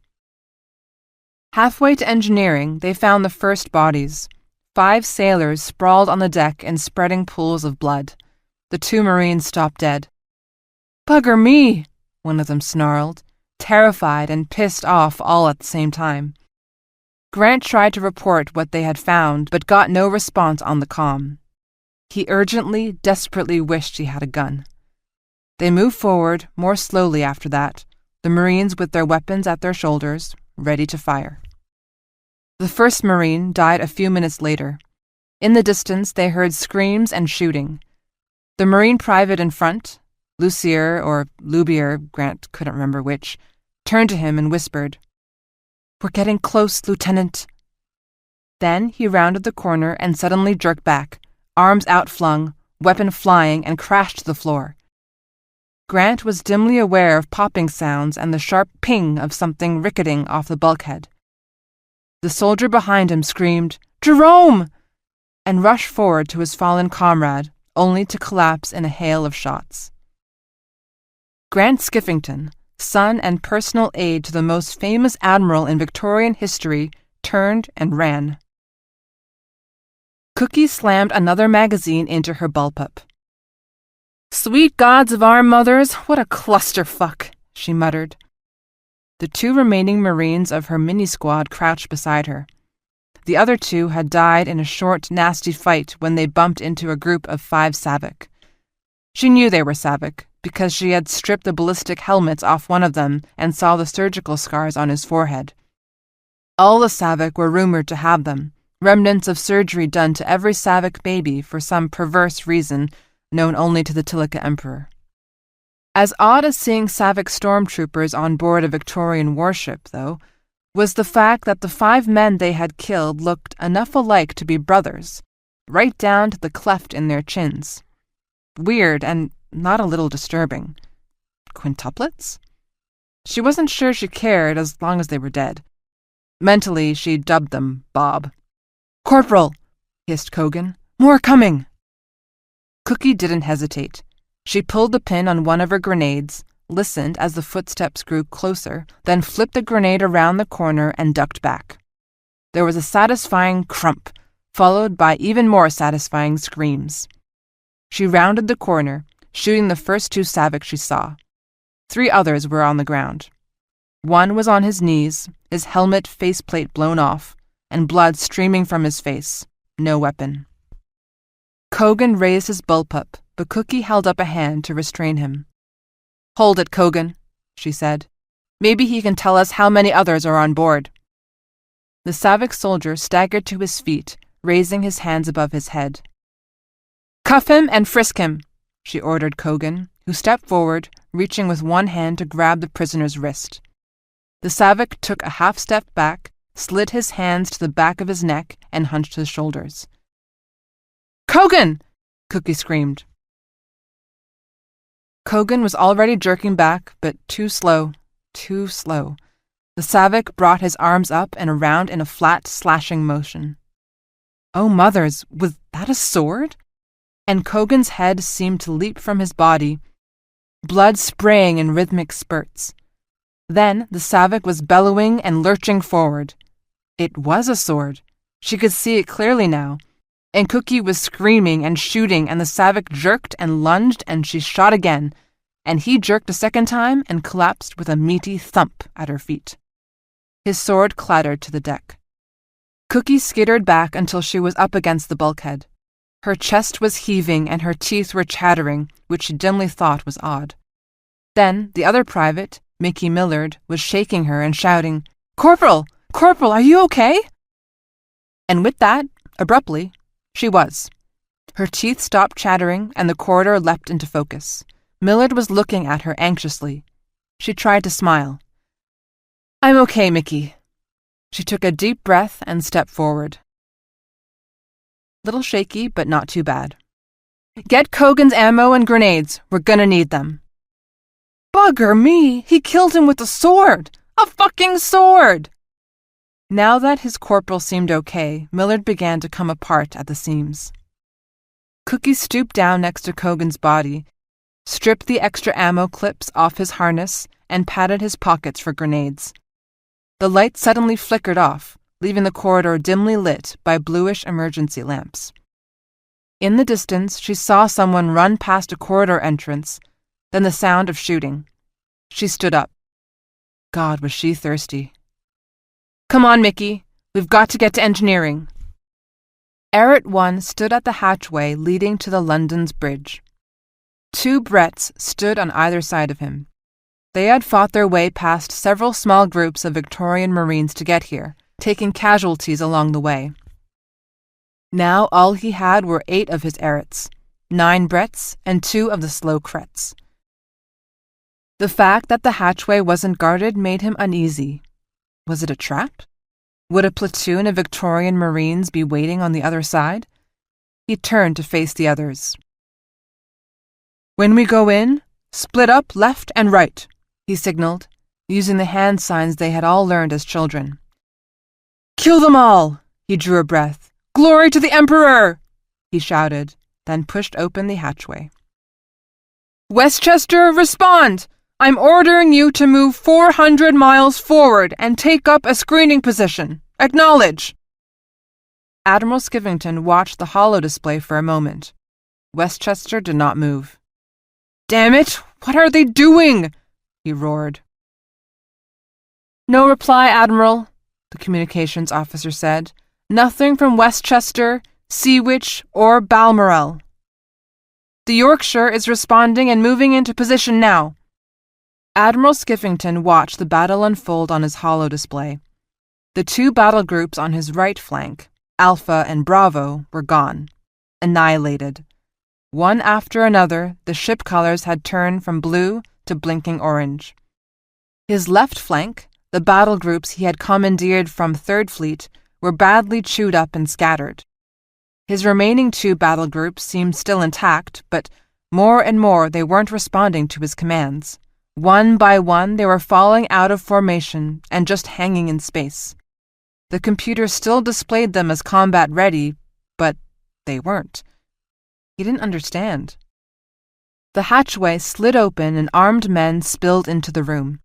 Halfway to engineering, they found the first bodies. 5 sailors sprawled on the deck in spreading pools of blood. The 2 Marines stopped dead. "Bugger me!" one of them snarled, terrified and pissed off all at the same time. Grant tried to report what they had found, but got no response on the comm. He urgently, desperately wished he had a gun. They moved forward more slowly after that, the Marines with their weapons at their shoulders, ready to fire. The first Marine died a few minutes later. In the distance, they heard screams and shooting. The Marine private in front, Lucier or Lubier, Grant couldn't remember which, turned to him and whispered, "We're getting close, Lieutenant." Then he rounded the corner and suddenly jerked back, arms outflung, weapon flying, and crashed to the floor. Grant was dimly aware of popping sounds and the sharp ping of something ricketing off the bulkhead. The soldier behind him screamed, "Jerome!" and rushed forward to his fallen comrade, only to collapse in a hail of shots. Grant Skiffington, son and personal aide to the most famous admiral in Victorian history, turned and ran. Cookie slammed another magazine into her bullpup. "Sweet gods of our mothers, what a clusterfuck," she muttered. The 2 remaining Marines of her mini-squad crouched beside her. The other 2 had died in a short, nasty fight when they bumped into a group of 5 Savik. She knew they were Savik, because she had stripped the ballistic helmets off one of them and saw the surgical scars on his forehead. All the Savik were rumored to have them, remnants of surgery done to every Savik baby for some perverse reason known only to the Tilika Emperor. As odd as seeing Savik stormtroopers on board a Victorian warship, though, was the fact that the 5 men they had killed looked enough alike to be brothers, right down to the cleft in their chins. Weird and not a little disturbing. Quintuplets? She wasn't sure she cared as long as they were dead. Mentally, she dubbed them Bob. "Corporal!" hissed Kogan. "More coming!" Cookie didn't hesitate. She pulled the pin on one of her grenades, listened as the footsteps grew closer, then flipped the grenade around the corner and ducked back. There was a satisfying crump, followed by even more satisfying screams. She rounded the corner, shooting the first 2 Saviks she saw. 3 others were on the ground. One was on his knees, his helmet faceplate blown off, and blood streaming from his face. No weapon. Kogan raised his bullpup, but Cookie held up a hand to restrain him. "Hold it, Kogan," she said. "Maybe he can tell us how many others are on board." The Savik soldier staggered to his feet, raising his hands above his head. "Cuff him and frisk him," she ordered Kogan, who stepped forward, reaching with one hand to grab the prisoner's wrist. The Savik took a half step back, slid his hands to the back of his neck, and hunched his shoulders. "Kogan!" Cookie screamed. Kogan was already jerking back, but too slow. The Savik brought his arms up and around in a flat, slashing motion. Oh, mothers, was that a sword? And Kogan's head seemed to leap from his body, blood spraying in rhythmic spurts. Then the Savik was bellowing and lurching forward. It was a sword. She could see it clearly now. And Cookie was screaming and shooting, and the Savik jerked and lunged, and she shot again, and he jerked a second time and collapsed with a meaty thump at her feet. His sword clattered to the deck. Cookie skittered back until she was up against the bulkhead. Her chest was heaving and her teeth were chattering, which she dimly thought was odd. Then the other private, Mickey Millard, was shaking her and shouting, "Corporal! Corporal, are you okay?" And with that, abruptly, she was. Her teeth stopped chattering and the corridor leapt into focus. Millard was looking at her anxiously. She tried to smile. "I'm okay, Mickey." She took a deep breath and stepped forward. Little shaky, but not too bad. "Get Kogan's ammo and grenades. We're gonna need them." "Bugger me! He killed him with a sword! A fucking sword!" Now that his corporal seemed okay, Millard began to come apart at the seams. Cookie stooped down next to Kogan's body, stripped the extra ammo clips off his harness, and patted his pockets for grenades. The light suddenly flickered off, leaving the corridor dimly lit by bluish emergency lamps. In the distance, she saw someone run past a corridor entrance, then the sound of shooting. She stood up. God, was she thirsty. "Come on, Mickey. We've got to get to engineering." Arrett 1 stood at the hatchway leading to the London's bridge. 2 Bretts stood on either side of him. They had fought their way past several small groups of Victorian Marines to get here, taking casualties along the way. Now all he had were 8 of his Arretts, 9 Bretts, and 2 of the slow Kretts. The fact that the hatchway wasn't guarded made him uneasy. Was it a trap? Would a platoon of Victorian Marines be waiting on the other side? He turned to face the others. "When we go in, split up left and right," he signaled, using the hand signs they had all learned as children. "Kill them all!" He drew a breath. "Glory to the Emperor!" he shouted, then pushed open the hatchway. "Westchester, respond! I'm ordering you to move 400 miles forward and take up a screening position. Acknowledge!" Admiral Skivington watched the holo display for a moment. Westchester did not move. "Damn it! What are they doing?" he roared. "No reply, Admiral," the communications officer said. "Nothing from Westchester, Seawich, or Balmoral. The Yorkshire is responding and moving into position now." Admiral Skivington watched the battle unfold on his holo display. The 2 battle groups on his right flank, Alpha and Bravo, were gone, annihilated. One after another, the ship colors had turned from blue to blinking orange. His left flank, The battle groups he had commandeered from Third Fleet were badly chewed up and scattered. His remaining 2 battle groups seemed still intact, but more and more they weren't responding to his commands. One by one, they were falling out of formation and just hanging in space. The computer still displayed them as combat-ready, but they weren't. He didn't understand. The hatchway slid open and armed men spilled into the room.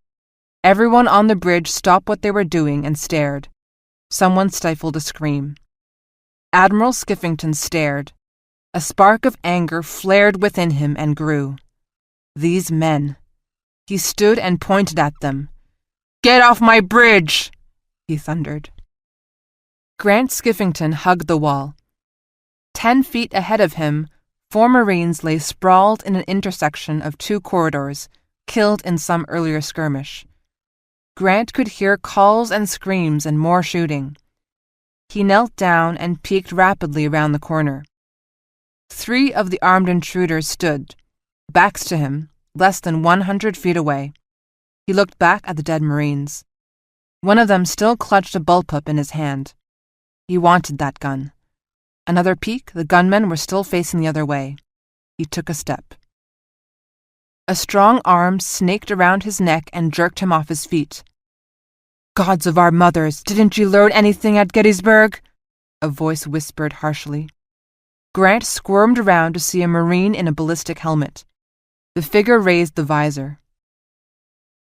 Everyone on the bridge stopped what they were doing and stared. Someone stifled a scream. Admiral Skiffington stared. A spark of anger flared within him and grew. These men. He stood and pointed at them. "Get off my bridge!" he thundered. Grant Skiffington hugged the wall. 10 feet ahead of him, 4 Marines lay sprawled in an intersection of 2 corridors, killed in some earlier skirmish. Grant could hear calls and screams and more shooting. He knelt down and peeked rapidly around the corner. 3 of the armed intruders stood, backs to him, less than 100 feet away. He looked back at the dead Marines. One of them still clutched a bullpup in his hand. He wanted that gun. Another peek, the gunmen were still facing the other way. He took a step. A strong arm snaked around his neck and jerked him off his feet. "Gods of our mothers, didn't you learn anything at Gettysburg?" a voice whispered harshly. Grant squirmed around to see a Marine in a ballistic helmet. The figure raised the visor.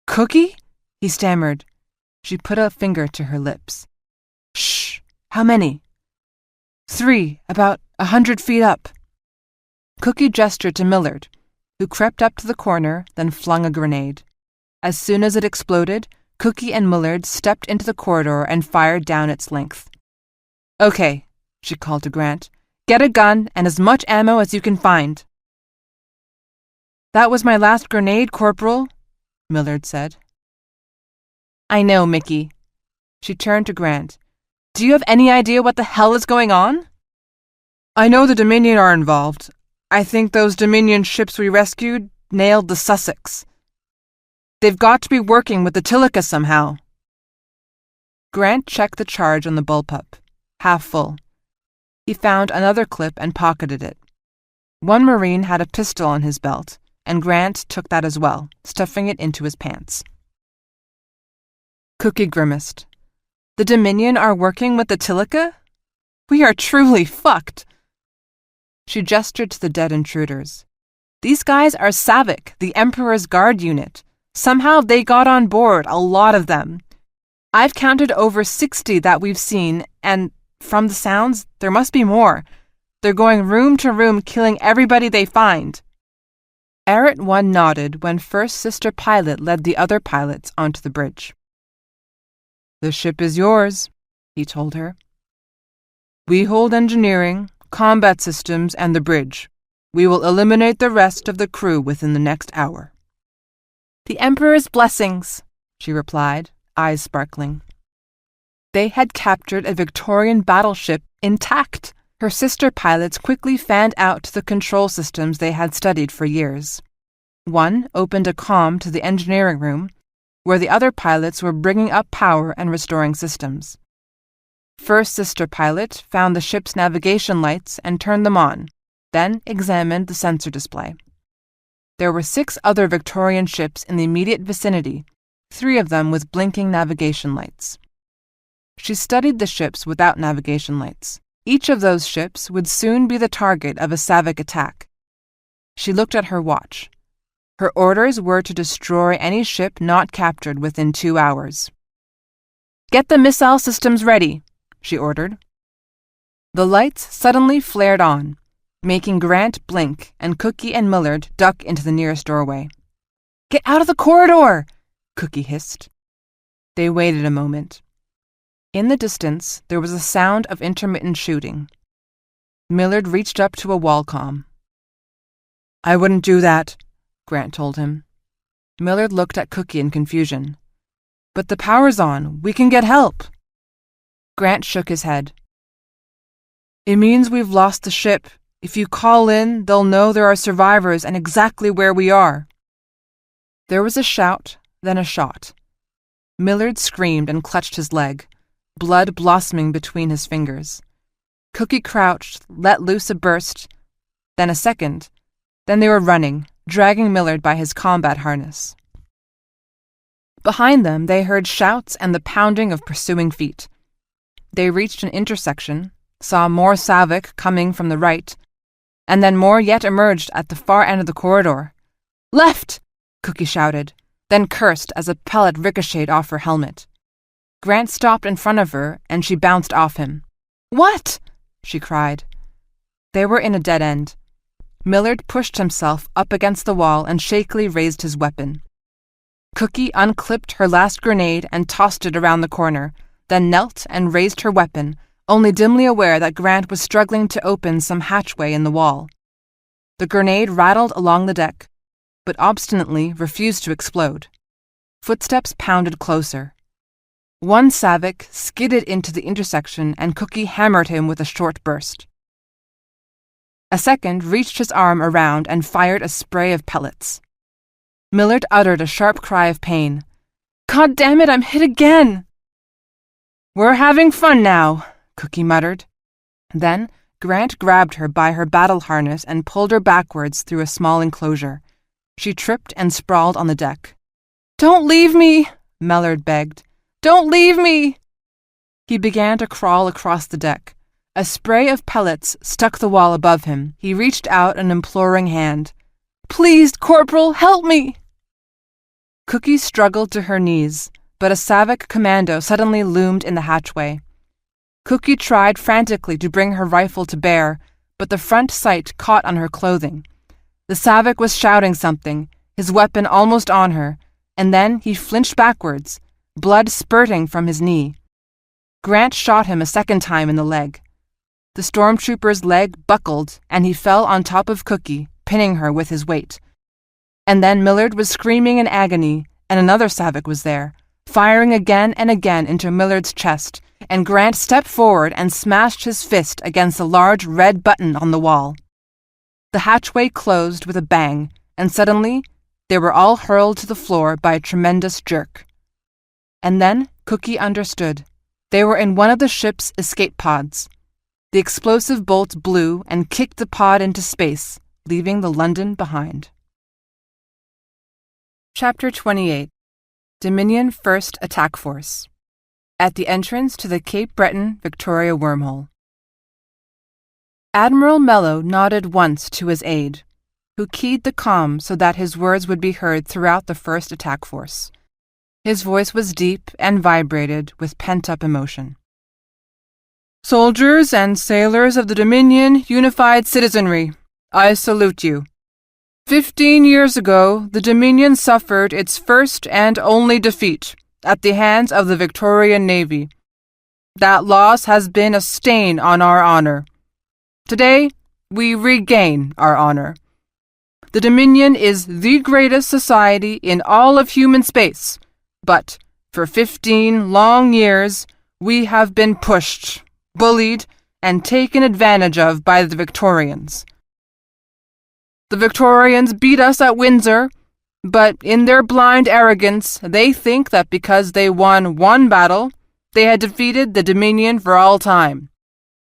"Cookie?" he stammered. She put a finger to her lips. "Shh! How many?" 3, about 100 feet up." Cookie gestured to Millard, who crept up to the corner, then flung a grenade. As soon as it exploded, Cookie and Millard stepped into the corridor and fired down its length. "Okay," she called to Grant. "Get a gun and as much ammo as you can find." "That was my last grenade, Corporal," Millard said. "I know, Mickey." She turned to Grant. "Do you have any idea what the hell is going on?" "I know the Dominion are involved. I think those Dominion ships we rescued nailed the Sussex. They've got to be working with the Tilica somehow." Grant checked the charge on the bullpup, half full. He found another clip and pocketed it. One Marine had a pistol on his belt, and Grant took that as well, stuffing it into his pants. Cookie grimaced. "The Dominion are working with the Tilica? We are truly fucked." She gestured to the dead intruders. "These guys are Savik, the Emperor's Guard unit. Somehow they got on board, a lot of them. I've counted over 60 that we've seen, and from the sounds, there must be more. They're going room to room killing everybody they find." Arrett 1 nodded when First Sister Pilot led the other pilots onto the bridge. "The ship is yours," he told her. "We hold engineering, combat systems, and the bridge. We will eliminate the rest of the crew within the next hour." "The Emperor's blessings," she replied, eyes sparkling. They had captured a Victorian battleship intact. Her sister pilots quickly fanned out to the control systems they had studied for years. One opened a comm to the engineering room, where the other pilots were bringing up power and restoring systems. First Sister Pilot found the ship's navigation lights and turned them on, then examined the sensor display. There were 6 other Victorian ships in the immediate vicinity, 3 of them with blinking navigation lights. She studied the ships without navigation lights. Each of those ships would soon be the target of a Savik attack. She looked at her watch. Her orders were to destroy any ship not captured within 2 hours. "Get the missile systems ready," she ordered. The lights suddenly flared on, making Grant blink and Cookie and Millard duck into the nearest doorway. "Get out of the corridor!" Cookie hissed. They waited a moment. In the distance, there was a sound of intermittent shooting. Millard reached up to a wall comm. "I wouldn't do that," Grant told him. Millard looked at Cookie in confusion. "But the power's on. We can get help." Grant shook his head. "It means we've lost the ship. If you call in, they'll know there are survivors and exactly where we are." There was a shout, then a shot. Millard screamed and clutched his leg, blood blossoming between his fingers. Cookie crouched, let loose a burst, then a second. Then they were running, dragging Millard by his combat harness. Behind them, they heard shouts and the pounding of pursuing feet. They reached an intersection, saw more Savik coming from the right, and then more yet emerged at the far end of the corridor. "Left!" Cookie shouted, then cursed as a pellet ricocheted off her helmet. Grant stopped in front of her, and she bounced off him. "What?" she cried. They were in a dead end. Millard pushed himself up against the wall and shakily raised his weapon. Cookie unclipped her last grenade and tossed it around the corner, then knelt and raised her weapon, only dimly aware that Grant was struggling to open some hatchway in the wall. The grenade rattled along the deck, but obstinately refused to explode. Footsteps pounded closer. One Savik skidded into the intersection and Cookie hammered him with a short burst. A second reached his arm around and fired a spray of pellets. Millard uttered a sharp cry of pain. "God damn it, I'm hit again!" "We're having fun now," Cookie muttered. Then Grant grabbed her by her battle harness and pulled her backwards through a small enclosure. She tripped and sprawled on the deck. "Don't leave me," Millard begged. "Don't leave me!" He began to crawl across the deck. A spray of pellets stuck the wall above him. He reached out an imploring hand. "Please, Corporal, help me!" Cookie struggled to her knees, but a Savik commando suddenly loomed in the hatchway. Cookie tried frantically to bring her rifle to bear, but the front sight caught on her clothing. The Savik was shouting something, his weapon almost on her, and then he flinched backwards, blood spurting from his knee. Grant shot him a second time in the leg. The stormtrooper's leg buckled, and he fell on top of Cookie, pinning her with his weight. And then Millard was screaming in agony, and another Savik was there, firing again and again into Millard's chest, and Grant stepped forward and smashed his fist against a large red button on the wall. The hatchway closed with a bang, and suddenly they were all hurled to the floor by a tremendous jerk. And then Cookie understood. They were in one of the ship's escape pods. The explosive bolts blew and kicked the pod into space, leaving the London behind. Chapter 28. Dominion First Attack Force. At the entrance to the Cape Breton Victoria wormhole. Admiral Mello nodded once to his aide, who keyed the comm so that his words would be heard throughout the first attack force. His voice was deep and vibrated with pent-up emotion. "Soldiers and sailors of the Dominion Unified Citizenry, I salute you. 15 years ago, the Dominion suffered its first and only defeat at the hands of the Victorian Navy. That loss has been a stain on our honor. Today, we regain our honor. The Dominion is the greatest society in all of human space, but for 15 long years, we have been pushed, bullied, and taken advantage of by the Victorians. The Victorians beat us at Windsor, but in their blind arrogance, they think that because they won one battle, they had defeated the Dominion for all time.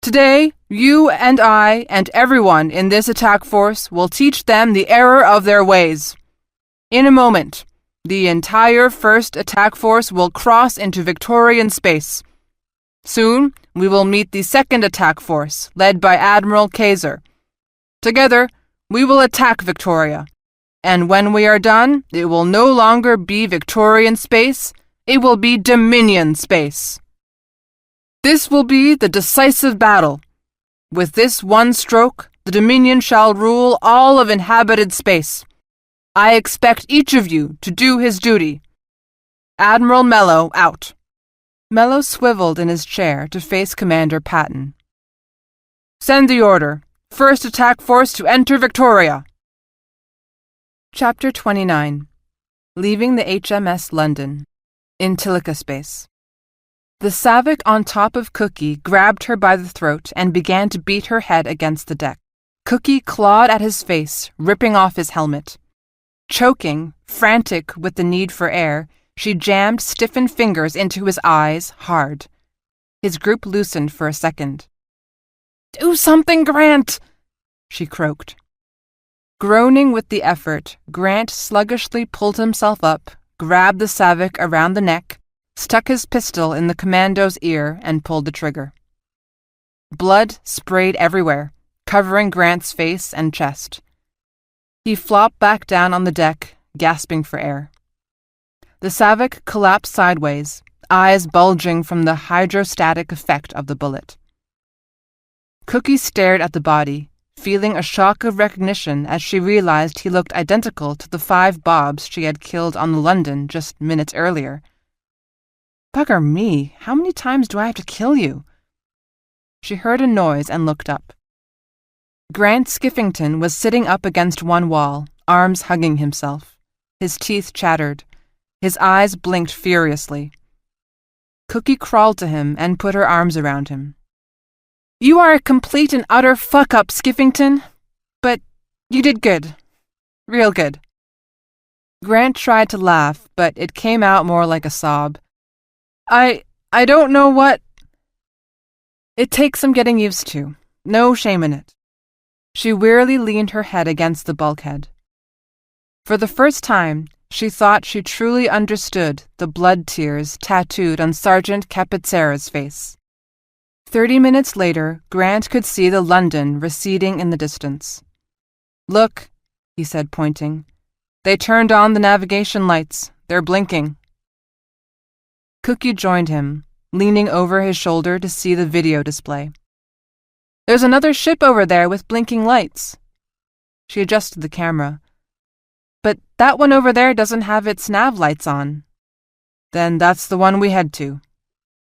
Today, you and I and everyone in this attack force will teach them the error of their ways. In a moment, the entire first attack force will cross into Victorian space. Soon, we will meet the second attack force, led by Admiral Kaiser. Together, we will attack Victoria. And when we are done, it will no longer be Victorian space, it will be Dominion space. This will be the decisive battle. With this one stroke, the Dominion shall rule all of inhabited space. I expect each of you to do his duty. Admiral Mello out." Mello swiveled in his chair to face Commander Patton. "Send the order. First attack force to enter Victoria." Chapter 29. Leaving the HMS London. In Tilica space. The Savik on top of Cookie grabbed her by the throat and began to beat her head against the deck. Cookie clawed at his face, ripping off his helmet. Choking, frantic with the need for air, She jammed stiffened fingers into his eyes hard. His grip loosened for a second. "Do something, Grant!" she croaked. Groaning with the effort, Grant sluggishly pulled himself up, grabbed the Savick around the neck, stuck his pistol in the commando's ear, and pulled the trigger. Blood sprayed everywhere, covering Grant's face and chest. He flopped back down on the deck, gasping for air. The Savick collapsed sideways, eyes bulging from the hydrostatic effect of the bullet. Cookie stared at the body, feeling a shock of recognition as she realized he looked identical to the 5 Bobs she had killed on the London just minutes earlier. "Bugger me, how many times do I have to kill you?" She heard a noise and looked up. Grant Skiffington was sitting up against one wall, arms hugging himself. His teeth chattered. His eyes blinked furiously. Cookie crawled to him and put her arms around him. "You are a complete and utter fuck-up, Skiffington. But you did good. Real good." Grant tried to laugh, but it came out more like a sob. I don't know what... It takes some getting used to. No shame in it." She wearily leaned her head against the bulkhead. For the first time, she thought she truly understood the blood tears tattooed on Sergeant Capizzera's face. 30 minutes later, Grant could see the London receding in the distance. "Look," he said, pointing. "They turned on the navigation lights. They're blinking." Cookie joined him, leaning over his shoulder to see the video display. "There's another ship over there with blinking lights." She adjusted the camera. "But that one over there doesn't have its nav lights on." "Then that's the one we head to,"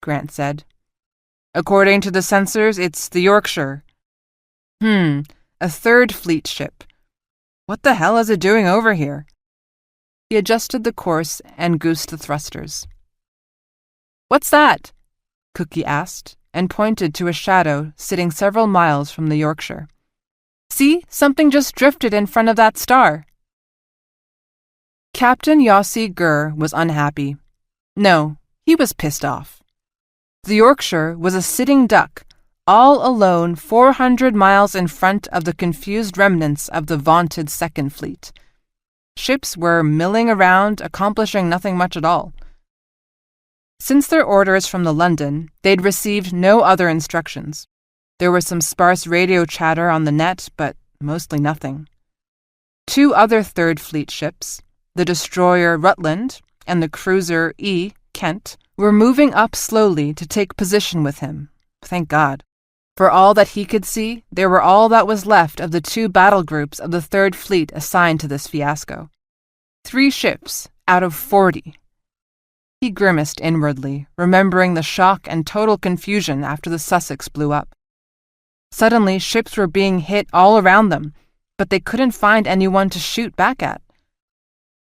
Grant said. "According to the sensors, it's the Yorkshire." A 3rd Fleet ship. What the hell is it doing over here?" He adjusted the course and goosed the thrusters. "What's that?" Cookie asked, and pointed to a shadow sitting several miles from the Yorkshire. "See, something just drifted in front of that star." Captain Yossi Gurr was unhappy. No, he was pissed off. The Yorkshire was a sitting duck, all alone 400 miles in front of the confused remnants of the vaunted Second Fleet. Ships were milling around, accomplishing nothing much at all. Since their orders from the London, they'd received no other instructions. There was some sparse radio chatter on the net, but mostly nothing. 2 other Third Fleet ships, the destroyer Rutland and the cruiser E. Kent, were moving up slowly to take position with him. Thank God. For all that he could see, they were all that was left of the 2 battle groups of the Third Fleet assigned to this fiasco. 3 ships out of 40. He grimaced inwardly, remembering the shock and total confusion after the Sussex blew up. Suddenly, ships were being hit all around them, but they couldn't find anyone to shoot back at.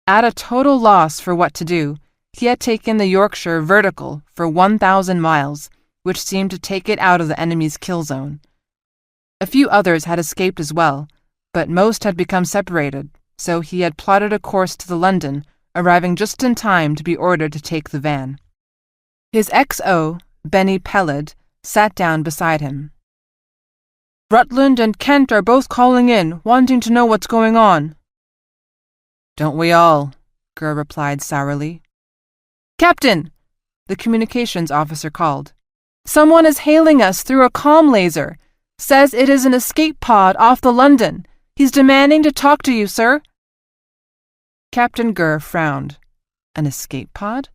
At a total loss for what to do, he had taken the Yorkshire vertical for 1,000 miles, which seemed to take it out of the enemy's kill zone. A few others had escaped as well, but most had become separated, so he had plotted a course to the London, arriving just in time to be ordered to take the van. His XO, Benny Pellid, sat down beside him. "Rutland and Kent are both calling in, wanting to know what's going on." "Don't we all?" Gurr replied sourly. "Captain!" the communications officer called. "Someone is hailing us through a comm laser. Says it is an escape pod off the London. He's demanding to talk to you, sir." Captain Gurr frowned. An escape pod?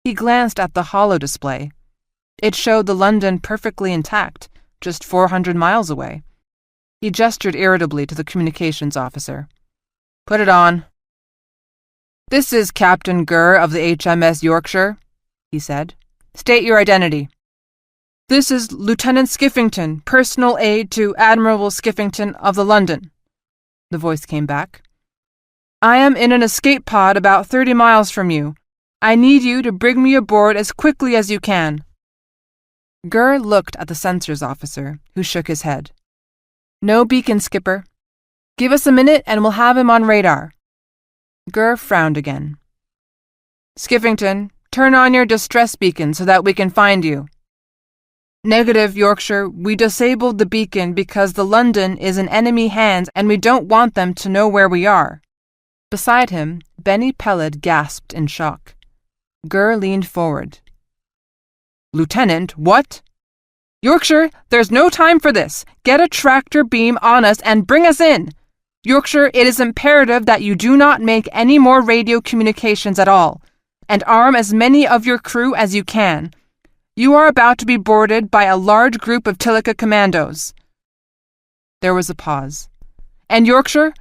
He glanced at the holo display. It showed the London perfectly intact, just 400 miles away. He gestured irritably to the communications officer. "Put it on." "This is Captain Gurr of the HMS Yorkshire," he said. "State your identity." "This is Lieutenant Skiffington, personal aide to Admiral Skiffington of the London," the voice came back. "I am in an escape pod about 30 miles from you. I need you to bring me aboard as quickly as you can." Gurr looked at the sensors officer, who shook his head. "No beacon, skipper. Give us a minute and we'll have him on radar." Gurr frowned again. Skiffington, turn on your distress beacon so that we can find you. Negative, Yorkshire. We disabled the beacon because the London is in enemy hands and we don't want them to know where we are. Beside him, Benny Pellet gasped in shock. Gur leaned forward. Lieutenant, what? Yorkshire, there's no time for this. Get a tractor beam on us and bring us in. Yorkshire, it is imperative that you do not make any more radio communications at all, and arm as many of your crew as you can. You are about to be boarded by a large group of Tilika commandos. There was a pause. And Yorkshire?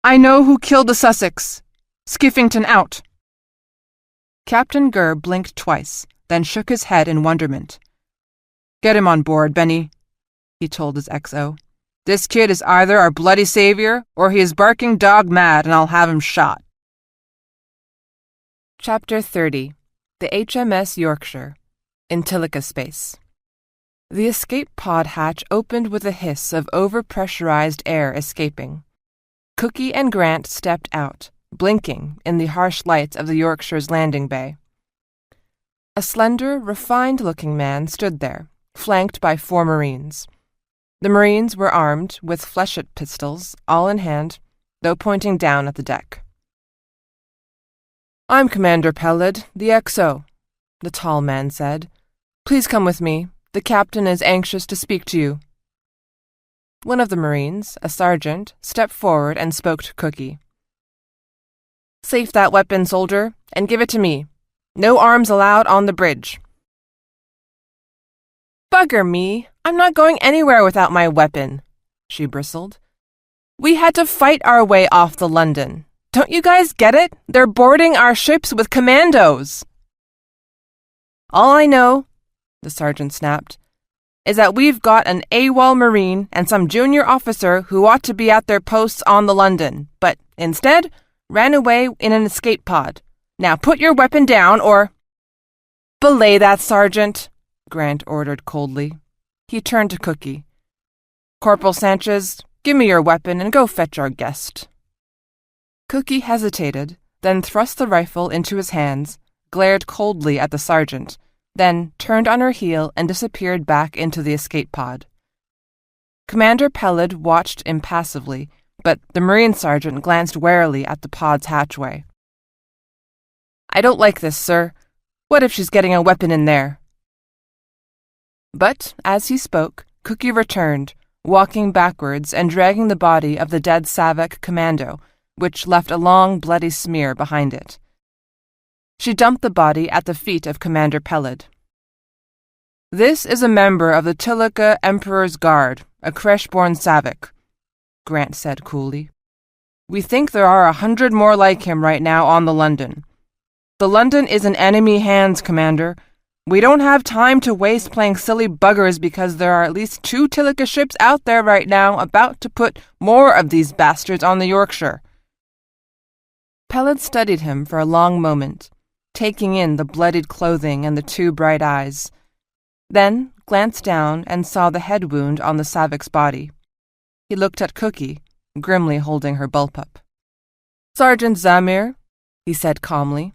I know who killed the Sussex. Skiffington out. Captain Gur blinked twice, then shook his head in wonderment. Get him on board, Benny, he told his XO. This kid is either our bloody savior, or he is barking dog mad and I'll have him shot. Chapter 30. The HMS Yorkshire. In Tilika space. The escape pod hatch opened with a hiss of overpressurized air escaping. Cookie and Grant stepped out, blinking in the harsh lights of the Yorkshire's landing bay. A slender, refined-looking man stood there, flanked by 4 Marines. The Marines were armed with flechette pistols, all in hand, though pointing down at the deck. I'm Commander Pellet, the XO, the tall man said. Please come with me. The captain is anxious to speak to you. One of the Marines, a sergeant, stepped forward and spoke to Cookie. Safe that weapon, soldier, and give it to me. No arms allowed on the bridge. Bugger me. I'm not going anywhere without my weapon, she bristled. We had to fight our way off the London. Don't you guys get it? They're boarding our ships with commandos. All I know, the sergeant snapped, is that we've got an AWOL Marine and some junior officer who ought to be at their posts on the London, but instead ran away in an escape pod. Now put your weapon down or— Belay that, Sergeant, Grant ordered coldly. He turned to Cookie. Corporal Sanchez, give me your weapon and go fetch our guest. Cookie hesitated, then thrust the rifle into his hands, glared coldly at the sergeant, then turned on her heel and disappeared back into the escape pod. Commander Pellet watched impassively, but the Marine sergeant glanced warily at the pod's hatchway. I don't like this, sir. What if she's getting a weapon in there? But, as he spoke, Cookie returned, walking backwards and dragging the body of the dead Savak commando, which left a long, bloody smear behind it. She dumped the body at the feet of Commander Pellet. This is a member of the Tilika Emperor's Guard, a Kresh-born Savak, Grant said coolly. We think there are 100 more like him right now on the London. The London is in enemy hands, Commander. We don't have time to waste playing silly buggers because there are at least 2 Tilika ships out there right now about to put more of these bastards on the Yorkshire. Pellet studied him for a long moment, taking in the bloodied clothing and the 2 bright eyes, then glanced down and saw the head wound on the Savak's body. He looked at Cookie, grimly holding her bullpup. Sergeant Zamir, he said calmly,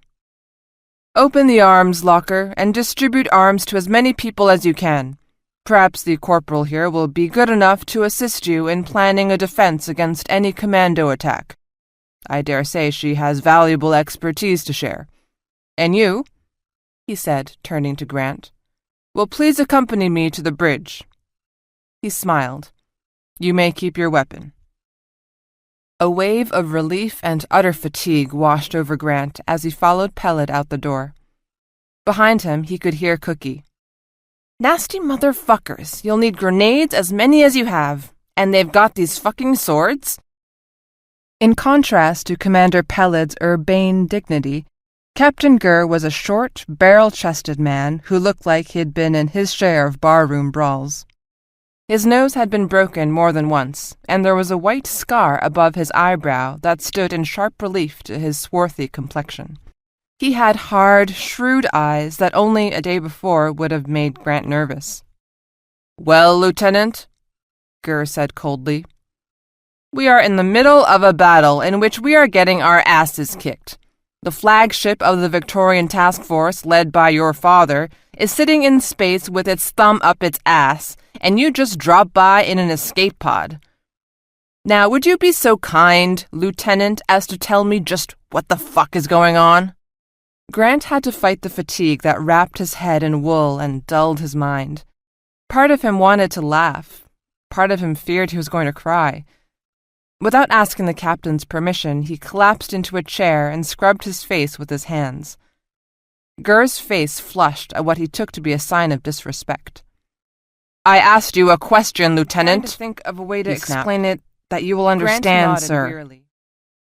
open the arms locker and distribute arms to as many people as you can. Perhaps the corporal here will be good enough to assist you in planning a defense against any commando attack. I dare say she has valuable expertise to share. And you, he said, turning to Grant, will please accompany me to the bridge. He smiled. You may keep your weapon. A wave of relief and utter fatigue washed over Grant as he followed Pellet out the door. Behind him, he could hear Cookie. Nasty motherfuckers, you'll need grenades as many as you have, and they've got these fucking swords? In contrast to Commander Pellet's urbane dignity, Captain Gur was a short, barrel-chested man who looked like he'd been in his share of barroom brawls. His nose had been broken more than once, and there was a white scar above his eyebrow that stood in sharp relief to his swarthy complexion. He had hard, shrewd eyes that only a day before would have made Grant nervous. Well, Lieutenant, Gur said coldly, we are in the middle of a battle in which we are getting our asses kicked. The flagship of the Victorian task force, led by your father, is sitting in space with its thumb up its ass, and you just drop by in an escape pod. Now, would you be so kind, Lieutenant, as to tell me just what the fuck is going on?" Grant had to fight the fatigue that wrapped his head in wool and dulled his mind. Part of him wanted to laugh. Part of him feared he was going to cry. Without asking the captain's permission, he collapsed into a chair and scrubbed his face with his hands. Gur's face flushed at what he took to be a sign of disrespect. "I asked you a question, Lieutenant." "To think of a way to explain it that you will understand, sir." Wearily.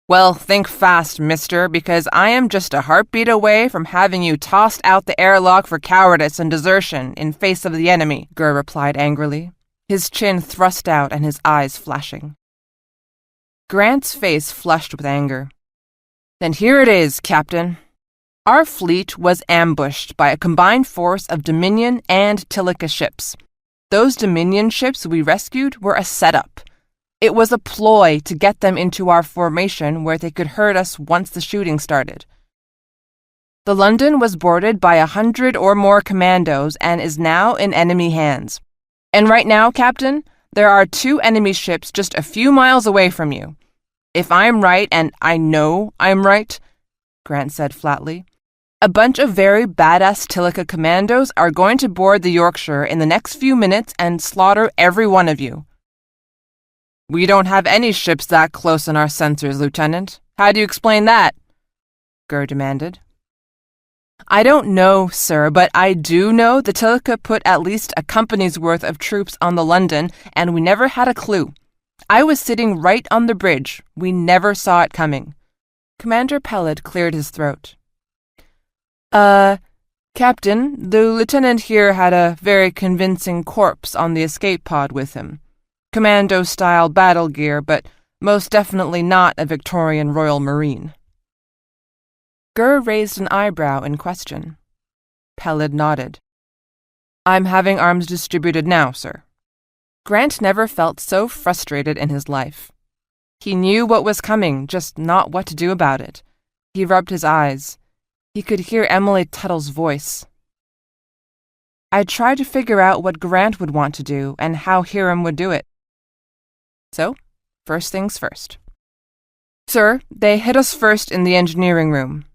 "Well, think fast, mister, because I am just a heartbeat away from having you tossed out the airlock for cowardice and desertion in face of the enemy," Gur replied angrily, his chin thrust out and his eyes flashing. Grant's face flushed with anger. "Then here it is, Captain. Our fleet was ambushed by a combined force of Dominion and Tilica ships. Those Dominion ships we rescued were a setup. It was a ploy to get them into our formation where they could hurt us once the shooting started. The London was boarded by 100 or more commandos and is now in enemy hands. And right now, Captain, there are 2 enemy ships just a few miles away from you. If I'm right, and I know I'm right," Grant said flatly, "a bunch of very badass Tilica commandos are going to board the Yorkshire in the next few minutes and slaughter every one of you." "We don't have any ships that close in our sensors, Lieutenant. How do you explain that?" Gur demanded. "I don't know, sir, but I do know the Tilica put at least a company's worth of troops on the London, and we never had a clue. I was sitting right on the bridge. We never saw it coming." Commander Pellet cleared his throat. Captain, the lieutenant here had a very convincing corpse on the escape pod with him. Commando-style battle gear, but most definitely not a Victorian Royal Marine." Gur raised an eyebrow in question. Pellet nodded. "I'm having arms distributed now, sir." Grant never felt so frustrated in his life. He knew what was coming, just not what to do about it. He rubbed his eyes. He could hear Emily Tuttle's voice. "I'd try to figure out what Grant would want to do and how Hiram would do it. So, first things first. Sir, they hit us first in the engineering room."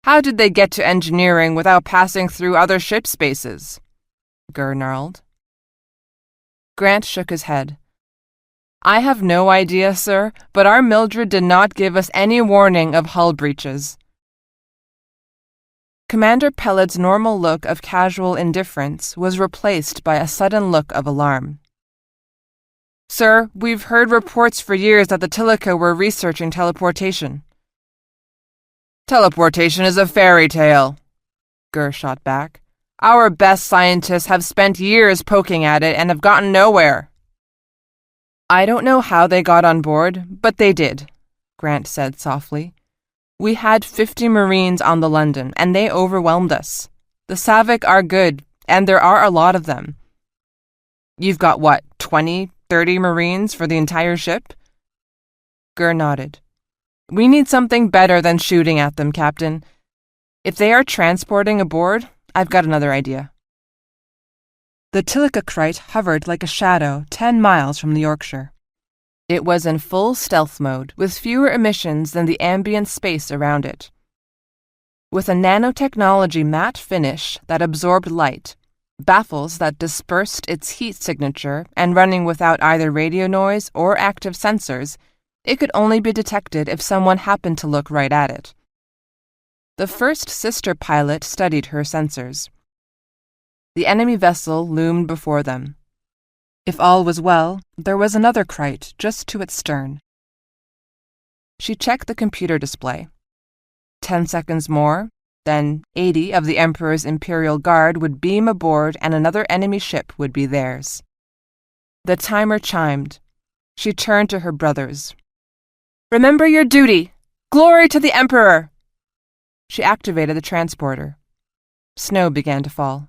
"How did they get to engineering without passing through other ship spaces?" Gur snarled. Grant shook his head. "I have no idea, sir, but our Mildred did not give us any warning of hull breaches." Commander Pellet's normal look of casual indifference was replaced by a sudden look of alarm. "Sir, we've heard reports for years that the Tilica were researching teleportation." "Teleportation is a fairy tale," Gur shot back. "Our best scientists have spent years poking at it and have gotten nowhere." "I don't know how they got on board, but they did," Grant said softly. "We had 50 Marines on the London, and they overwhelmed us. The Savic are good, and there are a lot of them." "You've got what, 20, 30 Marines for the entire ship?" Gur nodded. "We need something better than shooting at them, Captain. If they are transporting aboard, I've got another idea." The Tilica hovered like a shadow 10 miles from the Yorkshire. It was in full stealth mode, with fewer emissions than the ambient space around it. With a nanotechnology matte finish that absorbed light, baffles that dispersed its heat signature, and running without either radio noise or active sensors, it could only be detected if someone happened to look right at it. The first sister pilot studied her sensors. The enemy vessel loomed before them. If all was well, there was another Krite just to its stern. She checked the computer display. 10 seconds more, then 80 of the Emperor's Imperial Guard would beam aboard and another enemy ship would be theirs. The timer chimed. She turned to her brothers. "Remember your duty! Glory to the Emperor!" She activated the transporter. Snow began to fall.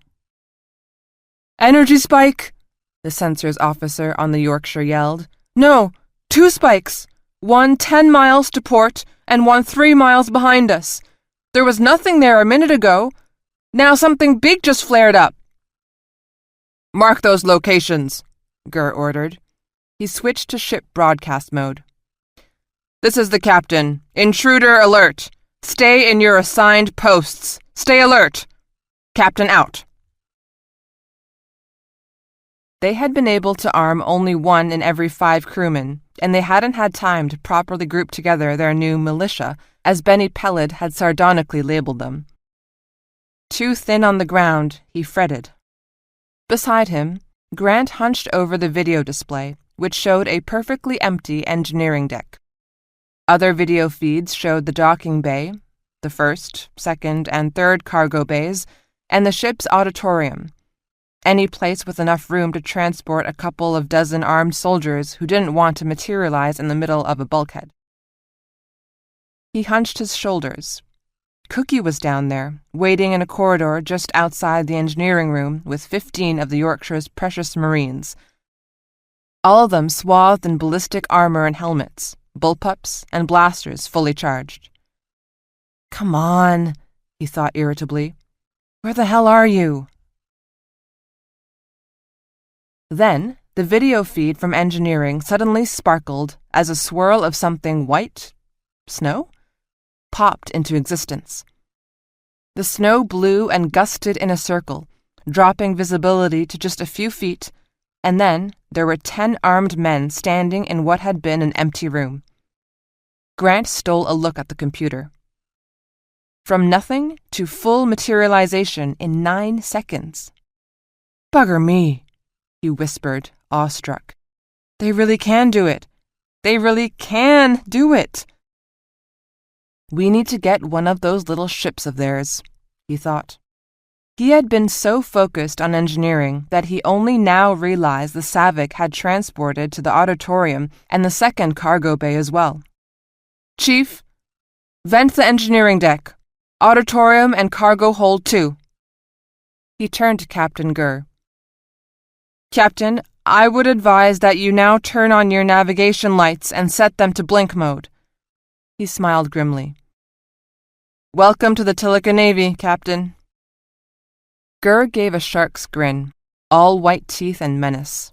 "Energy spike!" the sensors officer on the Yorkshire yelled. "No, 2 spikes! One 10 miles to port and one 3 miles behind us. There was nothing there a minute ago. Now something big just flared up. Mark those locations, Gur ordered. He switched to ship broadcast mode. This is the captain. Intruder alert. Stay in your assigned posts. Stay alert. Captain out. They had been able to arm only 1 in every 5 crewmen, and they hadn't had time to properly group together their new militia, as Benny Pellet had sardonically labeled them. Too thin on the ground, he fretted. Beside him, Grant hunched over the video display, which showed a perfectly empty engineering deck. Other video feeds showed the docking bay, the first, second, and third cargo bays, and the ship's auditorium. Any place with enough room to transport a couple of dozen armed soldiers who didn't want to materialize in the middle of a bulkhead. He hunched his shoulders. Cookie was down there, waiting in a corridor just outside the engineering room with 15 of the Yorkshire's precious Marines. All of them swathed in ballistic armor and helmets, bullpups and blasters fully charged. Come on, he thought irritably. Where the hell are you? Then, the video feed from engineering suddenly sparkled as a swirl of something white, snow, popped into existence. The snow blew and gusted in a circle, dropping visibility to just a few feet, and then there were 10 armed men standing in what had been an empty room. Grant stole a look at the computer. From nothing to full materialization in 9 seconds. Bugger me, he whispered, awestruck. They really can do it. They really can do it. We need to get one of those little ships of theirs, he thought. He had been so focused on engineering that he only now realized the Savick had transported to the auditorium and the second cargo bay as well. Chief, vent the engineering deck. Auditorium and cargo hold too. He turned to Captain Gur. Captain, I would advise that you now turn on your navigation lights and set them to blink mode. He smiled grimly. Welcome to the Tilica Navy, Captain. Gur gave a shark's grin, all white teeth and menace.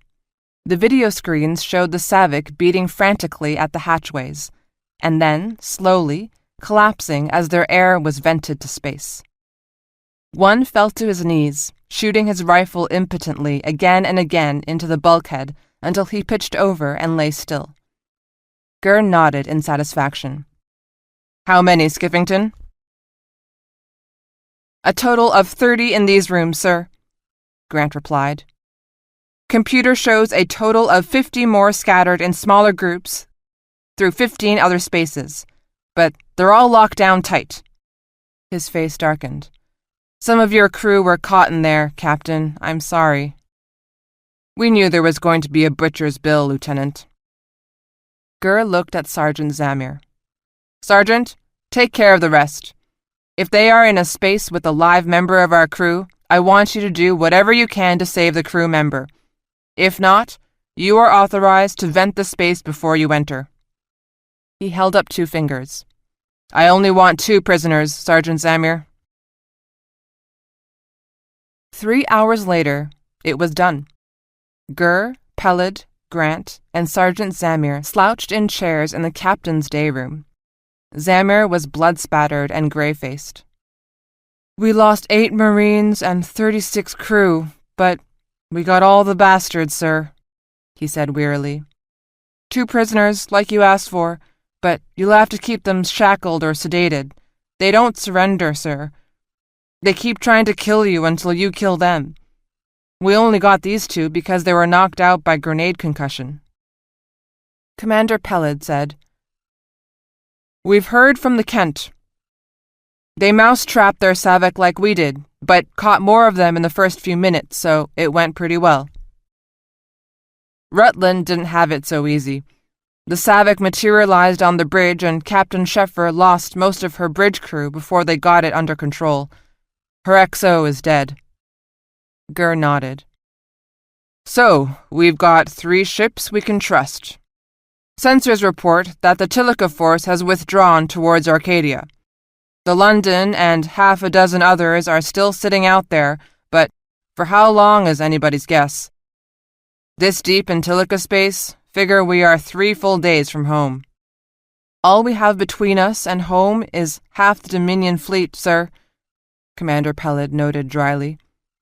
The video screens showed the Savick beating frantically at the hatchways, and then, slowly, collapsing as their air was vented to space. One fell to his knees, shooting his rifle impotently again and again into the bulkhead until he pitched over and lay still. Gur nodded in satisfaction. How many, Skiffington? A total of 30 in these rooms, sir, Grant replied. Computer shows a total of 50 more scattered in smaller groups through 15 other spaces, but they're all locked down tight. His face darkened. Some of your crew were caught in there, Captain. I'm sorry. We knew there was going to be a butcher's bill, Lieutenant. Gur looked at Sergeant Zamir. Sergeant, take care of the rest. If they are in a space with a live member of our crew, I want you to do whatever you can to save the crew member. If not, you are authorized to vent the space before you enter. He held up 2 fingers. I only want 2 prisoners, Sergeant Zamir. 3 hours later, it was done. Gur, Pellet, Grant, and Sergeant Zamir slouched in chairs in the captain's day room. Zamir was blood-spattered and gray-faced. We lost 8 Marines and 36 crew, but we got all the bastards, sir, he said wearily. 2 prisoners, like you asked for, but you'll have to keep them shackled or sedated. They don't surrender, sir. They keep trying to kill you until you kill them. We only got these 2 because they were knocked out by grenade concussion. Commander Pellet said, We've heard from the Kent. They mouse-trapped their Savick like we did, but caught more of them in the first few minutes, so it went pretty well. Rutland didn't have it so easy. The Savick materialized on the bridge and Captain Sheffer lost most of her bridge crew before they got it under control. Her XO is dead. Gur nodded. So, we've got 3 ships we can trust. Sensors report that the Tilica force has withdrawn towards Arcadia. The London and half a dozen others are still sitting out there, but for how long is anybody's guess. This deep in Tilica space, figure we are 3 full days from home. All we have between us and home is half the Dominion fleet, sir, Commander Pellet noted dryly.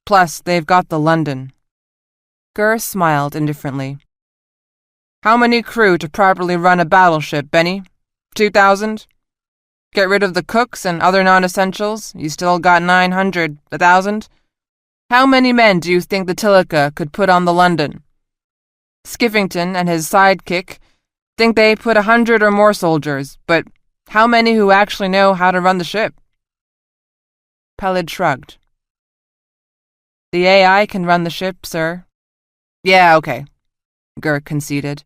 Plus, they've got the London. Gur smiled indifferently. How many crew to properly run a battleship, Benny? 2,000? Get rid of the cooks and other non-essentials, you still got 900, 1,000? How many men do you think the Tilica could put on the London? Skiffington and his sidekick think they put 100 or more soldiers, but how many who actually know how to run the ship? Pellet shrugged. The AI can run the ship, sir. Yeah, okay, Gur conceded.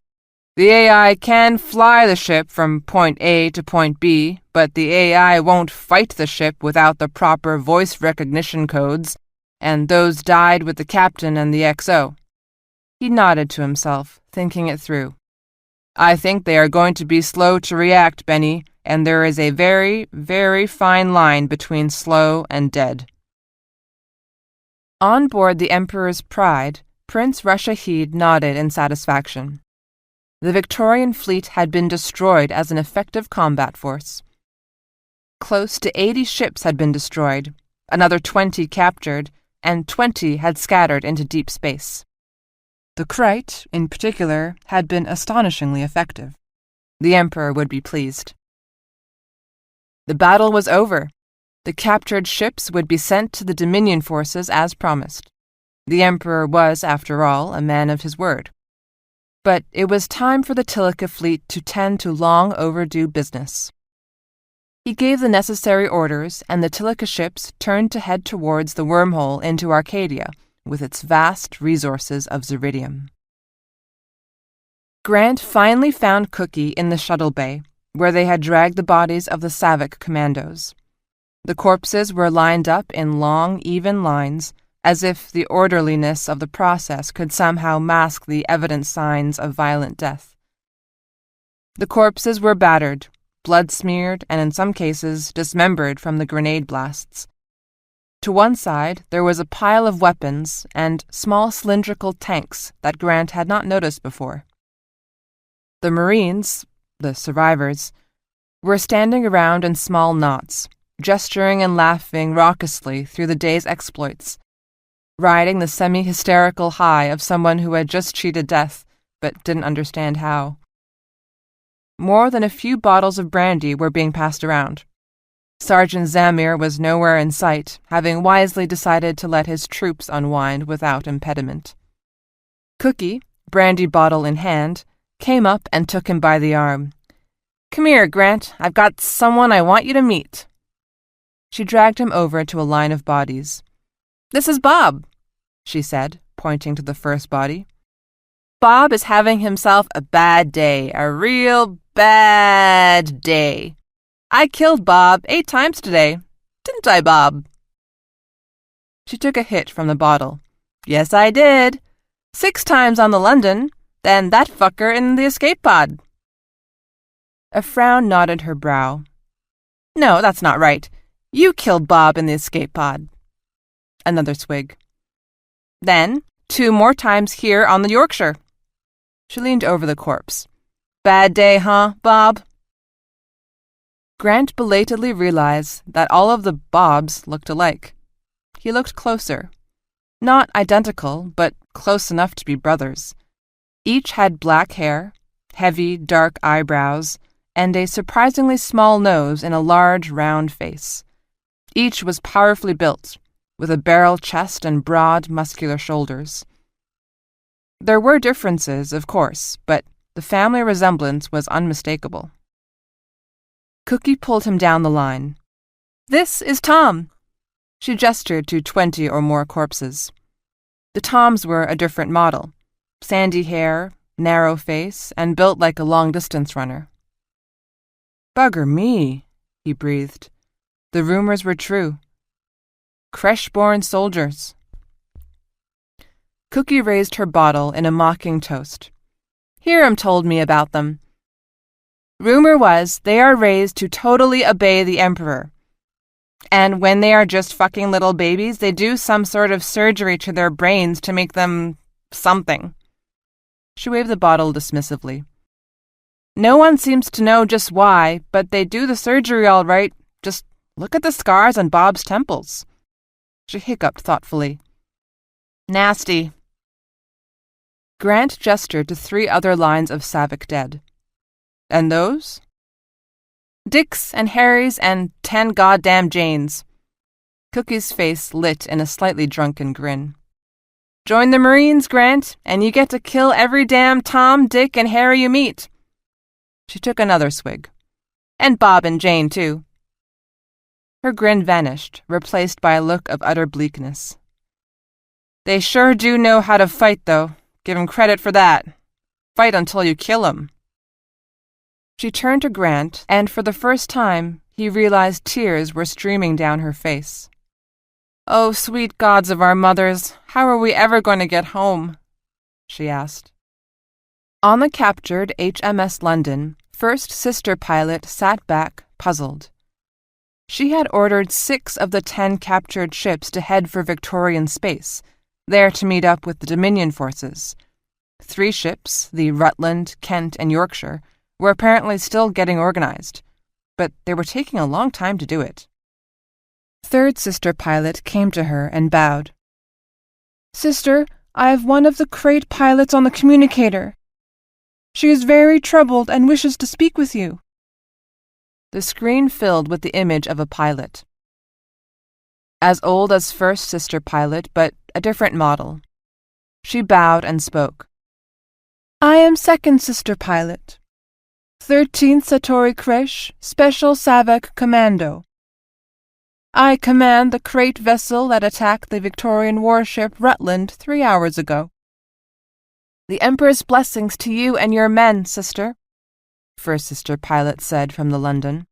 The AI can fly the ship from point A to point B, but the AI won't fight the ship without the proper voice recognition codes, and those died with the captain and the XO. He nodded to himself, thinking it through. I think they are going to be slow to react, Benny, and there is a very, very fine line between slow and dead. On board the Emperor's Pride, Prince Rashahid nodded in satisfaction. The Victorian fleet had been destroyed as an effective combat force. Close to 80 ships had been destroyed, another 20 captured, and 20 had scattered into deep space. The Krite, in particular, had been astonishingly effective. The Emperor would be pleased. The battle was over. The captured ships would be sent to the Dominion forces as promised. The Emperor was, after all, a man of his word. But it was time for the Tilica fleet to tend to long overdue business. He gave the necessary orders, and the Tilica ships turned to head towards the wormhole into Arcadia, with its vast resources of Zeridium. Grant finally found Cookie in the shuttle bay, where they had dragged the bodies of the Savick commandos. The corpses were lined up in long, even lines, as if the orderliness of the process could somehow mask the evident signs of violent death. The corpses were battered, blood-smeared, and in some cases dismembered from the grenade blasts. To one side there was a pile of weapons and small cylindrical tanks that Grant had not noticed before. The Marines, the survivors, were standing around in small knots, gesturing and laughing raucously through the day's exploits, riding the semi-hysterical high of someone who had just cheated death, but didn't understand how. More than a few bottles of brandy were being passed around. Sergeant Zamir was nowhere in sight, having wisely decided to let his troops unwind without impediment. Cookie, brandy bottle in hand, came up and took him by the arm. "Come here, Grant. I've got someone I want you to meet." She dragged him over to a line of bodies. "This is Bob," she said, pointing to the first body. "Bob is having himself a bad day, a real bad day. I killed Bob 8 times today. Didn't I, Bob?" She took a hit from the bottle. "Yes, I did. 6 times on the London, then that fucker in the escape pod." A frown knotted her brow. "No, that's not right. You killed Bob in the escape pod." Another swig. "Then 2 more times here on the Yorkshire." She leaned over the corpse. "Bad day, huh, Bob?" Grant belatedly realized that all of the Bobs looked alike. He looked closer. Not identical, but close enough to be brothers. Each had black hair, heavy, dark eyebrows, and a surprisingly small nose in a large, round face. Each was powerfully built, with a barrel chest and broad, muscular shoulders. There were differences, of course, but the family resemblance was unmistakable. Cookie pulled him down the line. "This is Tom." She gestured to 20 or more corpses. The Toms were a different model. Sandy hair, narrow face, and built like a long-distance runner. "Bugger me," he breathed. The rumors were true. Creche-born soldiers. Cookie raised her bottle in a mocking toast. "Hiram told me about them. Rumor was they are raised to totally obey the emperor. And when they are just fucking little babies, they do some sort of surgery to their brains to make them something. She waved the bottle dismissively. No one seems to know just why, but they do the surgery all right. Just look at the scars on Bob's temples. She hiccuped thoughtfully. Nasty. Grant gestured to 3 other lines of Savick dead. And those? Dick's and Harry's and 10 goddamn Janes. Cookie's face lit in a slightly drunken grin. Join the Marines, Grant, and you get to kill every damn Tom, Dick, and Harry you meet. She took another swig. And Bob and Jane, too. Her grin vanished, replaced by a look of utter bleakness. They sure do know how to fight, though. Give 'em credit for that. Fight until you kill 'em. She turned to Grant, and for the first time, he realized tears were streaming down her face. Oh, sweet gods of our mothers, how are we ever going to get home? She asked. On the captured HMS London, First Sister pilot sat back, puzzled. She had ordered 6 of the 10 captured ships to head for Victorian space, there to meet up with the Dominion forces. 3 ships, the Rutland, Kent, and Yorkshire, were apparently still getting organized, but they were taking a long time to do it. Third Sister pilot came to her and bowed. Sister, I have one of the crate pilots on the communicator. She is very troubled and wishes to speak with you. The screen filled with the image of a pilot. As old as First Sister pilot, but a different model. She bowed and spoke. I am Second Sister pilot. 13th Satori Kresh, Special Savick Commando. I command the crate vessel that attacked the Victorian warship Rutland 3 hours ago. The Emperor's blessings to you and your men, sister, First Sister pilot said from the London.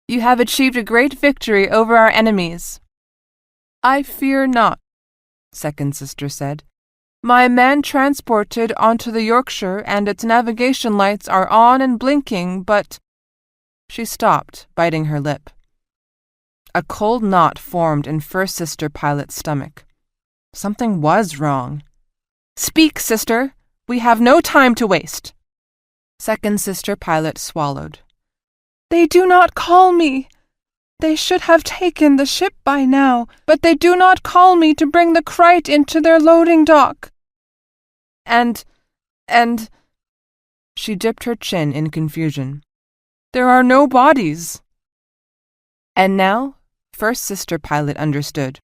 You have achieved a great victory over our enemies. I fear not, Second Sister said. My men transported onto the Yorkshire and its navigation lights are on and blinking, but... She stopped, biting her lip. A cold knot formed in First Sister pilot's stomach. Something was wrong. Speak, sister! We have no time to waste. Second Sister pilot swallowed. They do not call me. They should have taken the ship by now, but they do not call me to bring the crate into their loading dock. And... She dipped her chin in confusion. There are no bodies. And now, First Sister pilot understood.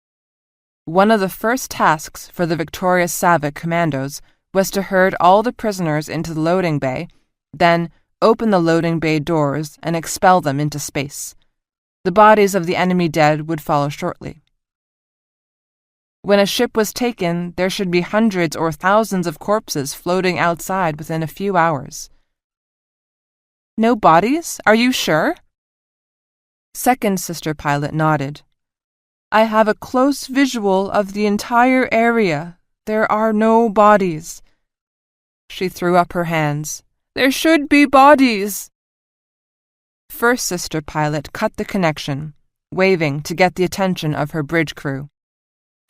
One of the first tasks for the victorious Savick commandos was to herd all the prisoners into the loading bay, then open the loading bay doors and expel them into space. The bodies of the enemy dead would follow shortly. When a ship was taken, there should be hundreds or thousands of corpses floating outside within a few hours. No bodies? Are you sure? Second Sister pilot nodded. I have a close visual of the entire area. There are no bodies. She threw up her hands. There should be bodies. First Sister pilot cut the connection, waving to get the attention of her bridge crew.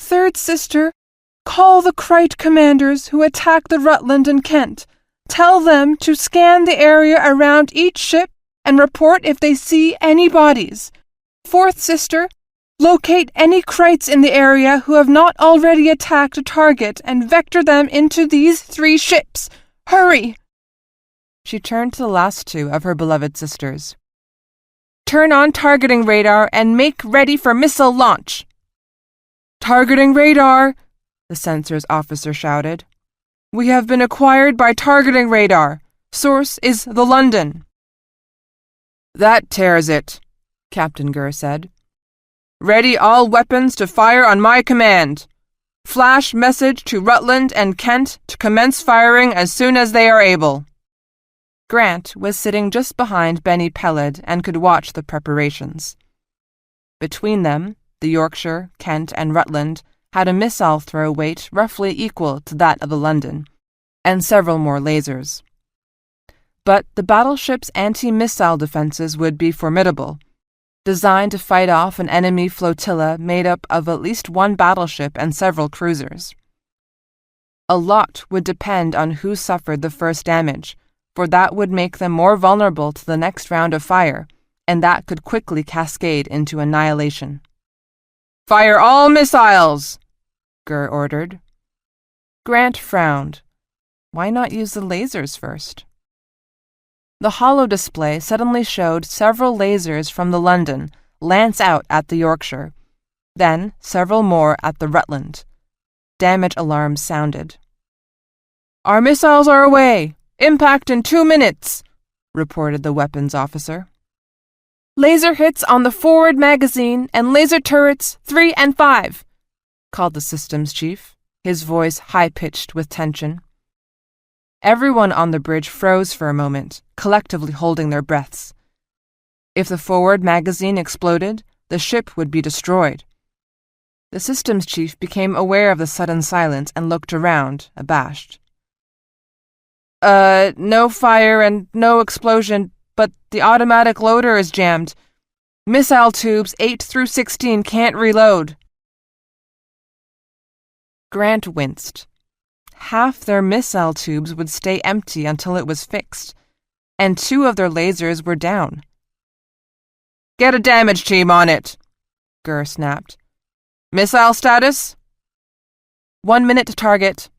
Third Sister, call the crate commanders who attacked the Rutland and Kent. Tell them to scan the area around each ship and report if they see any bodies. Fourth Sister, locate any crates in the area who have not already attacked a target and vector them into these 3 ships. Hurry! She turned to the last 2 of her beloved sisters. Turn on targeting radar and make ready for missile launch. Targeting radar, the sensors officer shouted. We have been acquired by targeting radar. Source is the London. That tears it, Captain Gurr said. Ready all weapons to fire on my command. Flash message to Rutland and Kent to commence firing as soon as they are able. Grant was sitting just behind Benny Peled and could watch the preparations. Between them, the Yorkshire, Kent, and Rutland had a missile throw weight roughly equal to that of the London, and several more lasers. But the battleship's anti-missile defenses would be formidable, designed to fight off an enemy flotilla made up of at least one battleship and several cruisers. A lot would depend on who suffered the first damage, for that would make them more vulnerable to the next round of fire, and that could quickly cascade into annihilation. "Fire all missiles!" Gurr ordered. Grant frowned. Why not use the lasers first? The holo display suddenly showed several lasers from the London lance out at the Yorkshire, then several more at the Rutland. Damage alarms sounded. "Our missiles are away! Impact in 2 minutes!" reported the weapons officer. "Laser hits on the forward magazine and laser turrets 3 and 5, called the systems chief, his voice high-pitched with tension. Everyone on the bridge froze for a moment, collectively holding their breaths. If the forward magazine exploded, the ship would be destroyed. The systems chief became aware of the sudden silence and looked around, abashed. No fire and no explosion, but the automatic loader is jammed. Missile tubes 8 through 16 can't reload." Grant winced. Half their missile tubes would stay empty until it was fixed, and 2 of their lasers were down. "Get a damage team on it," Gurr snapped. "Missile status?" 1 minute to target.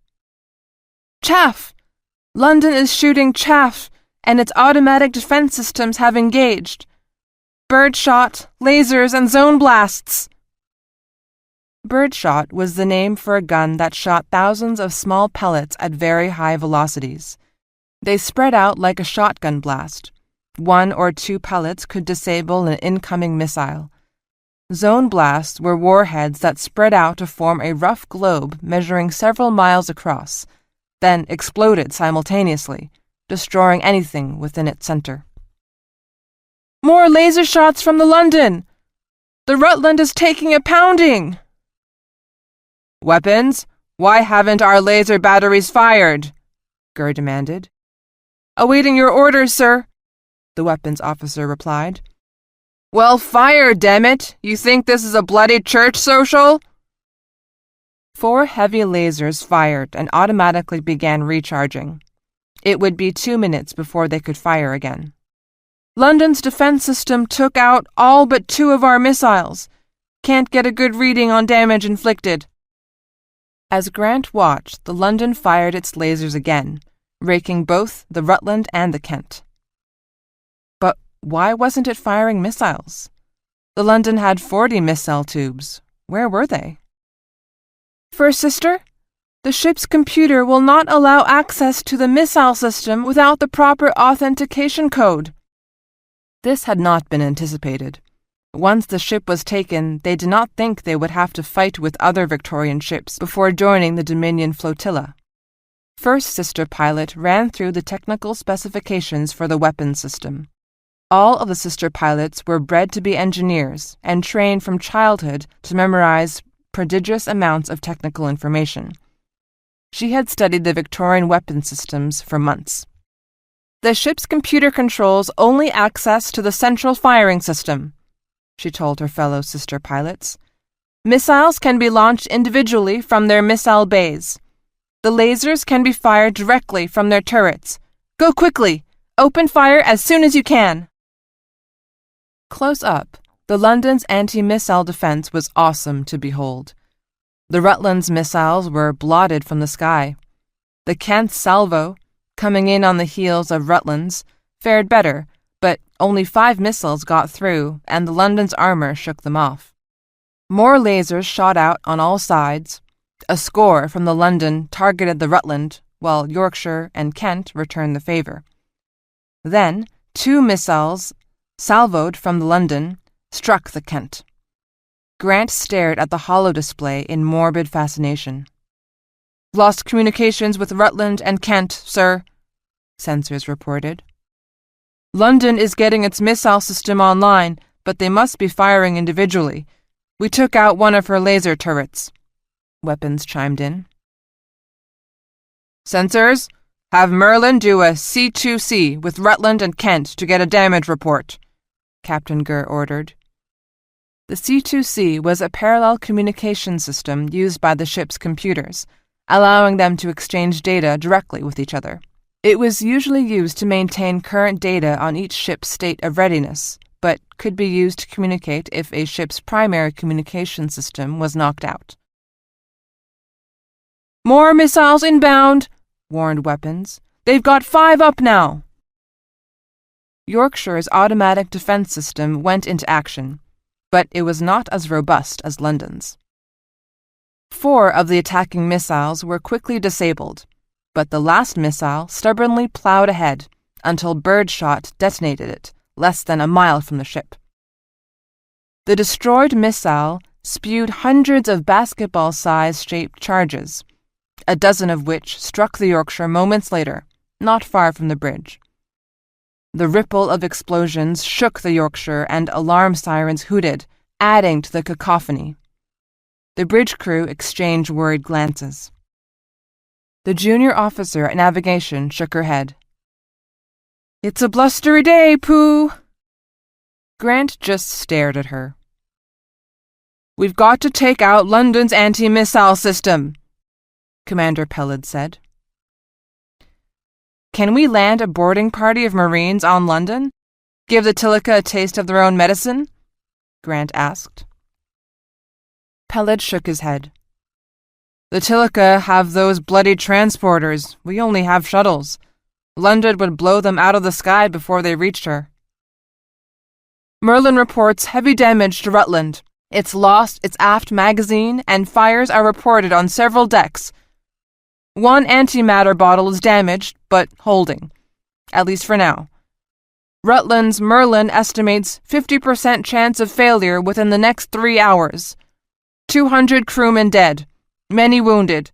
"Chaff! London is shooting chaff, and its automatic defense systems have engaged. Birdshot, lasers, and zone blasts." Birdshot was the name for a gun that shot thousands of small pellets at very high velocities. They spread out like a shotgun blast. 1 or 2 pellets could disable an incoming missile. Zone blasts were warheads that spread out to form a rough globe measuring several miles across, then exploded simultaneously, destroying anything within its center. "More laser shots from the London! The Rutland is taking a pounding!" "Weapons? Why haven't our laser batteries fired?" Gurr demanded. "Awaiting your orders, sir," the weapons officer replied. "Well, fire, dammit! You think this is a bloody church social?" 4 heavy lasers fired and automatically began recharging. It would be 2 minutes before they could fire again. "London's defense system took out all but 2 of our missiles. Can't get a good reading on damage inflicted." As Grant watched, the London fired its lasers again, raking both the Rutland and the Kent. But why wasn't it firing missiles? The London had 40 missile tubes. Where were they? "First Sister, the ship's computer will not allow access to the missile system without the proper authentication code." This had not been anticipated. Once the ship was taken, they did not think they would have to fight with other Victorian ships before joining the Dominion flotilla. First Sister pilot ran through the technical specifications for the weapons system. All of the sister pilots were bred to be engineers and trained from childhood to memorize prodigious amounts of technical information. She had studied the Victorian weapon systems for months. "The ship's computer controls only access to the central firing system," she told her fellow sister pilots. "Missiles can be launched individually from their missile bays. The lasers can be fired directly from their turrets. Go quickly! Open fire as soon as you can!" Close up, the London's anti-missile defense was awesome to behold. The Rutland's missiles were blotted from the sky. The Kent's salvo, coming in on the heels of Rutland's, fared better, but only 5 missiles got through, and the London's armor shook them off. More lasers shot out on all sides. A score from the London targeted the Rutland, while Yorkshire and Kent returned the favor. Then 2 missiles, salvoed from the London, struck the Kent. Grant stared at the holo display in morbid fascination. "Lost communications with Rutland and Kent, sir," sensors reported. "London is getting its missile system online, but they must be firing individually. We took out one of her laser turrets," weapons chimed in. "Sensors, Have Merlin do a C2C with Rutland and Kent to get a damage report, Captain Gurr ordered. The C2C was a parallel communication system used by the ship's computers, allowing them to exchange data directly with each other. It was usually used to maintain current data on each ship's state of readiness, but could be used to communicate if a ship's primary communication system was knocked out. More missiles inbound, warned Weapons. They've got 5 up now. Yorkshire's automatic defense system went into action, but it was not as robust as London's. 4 of the attacking missiles were quickly disabled, but the last missile stubbornly plowed ahead until birdshot detonated it less than a mile from the ship. The destroyed missile spewed hundreds of basketball-sized shaped charges, a dozen of which struck the Yorkshire moments later, not far from the bridge. The ripple of explosions shook the Yorkshire and alarm sirens hooted, adding to the cacophony. The bridge crew exchanged worried glances. The junior officer at navigation shook her head. It's a blustery day, Pooh. Grant just stared at her. We've got to take out London's anti-missile system, Commander Pellid said. Can we land a boarding party of Marines on London? Give the Tilica a taste of their own medicine? Grant asked. Pellid shook his head. The Tilica have those bloody transporters. We only have shuttles. London would blow them out of the sky before they reached her. Merlin reports heavy damage to Rutland. It's lost its aft magazine, and fires are reported on several decks. 1 antimatter bottle is damaged, but holding, at least for now. Rutland's Merlin estimates 50% chance of failure within the next 3 hours. 200 crewmen dead, many wounded.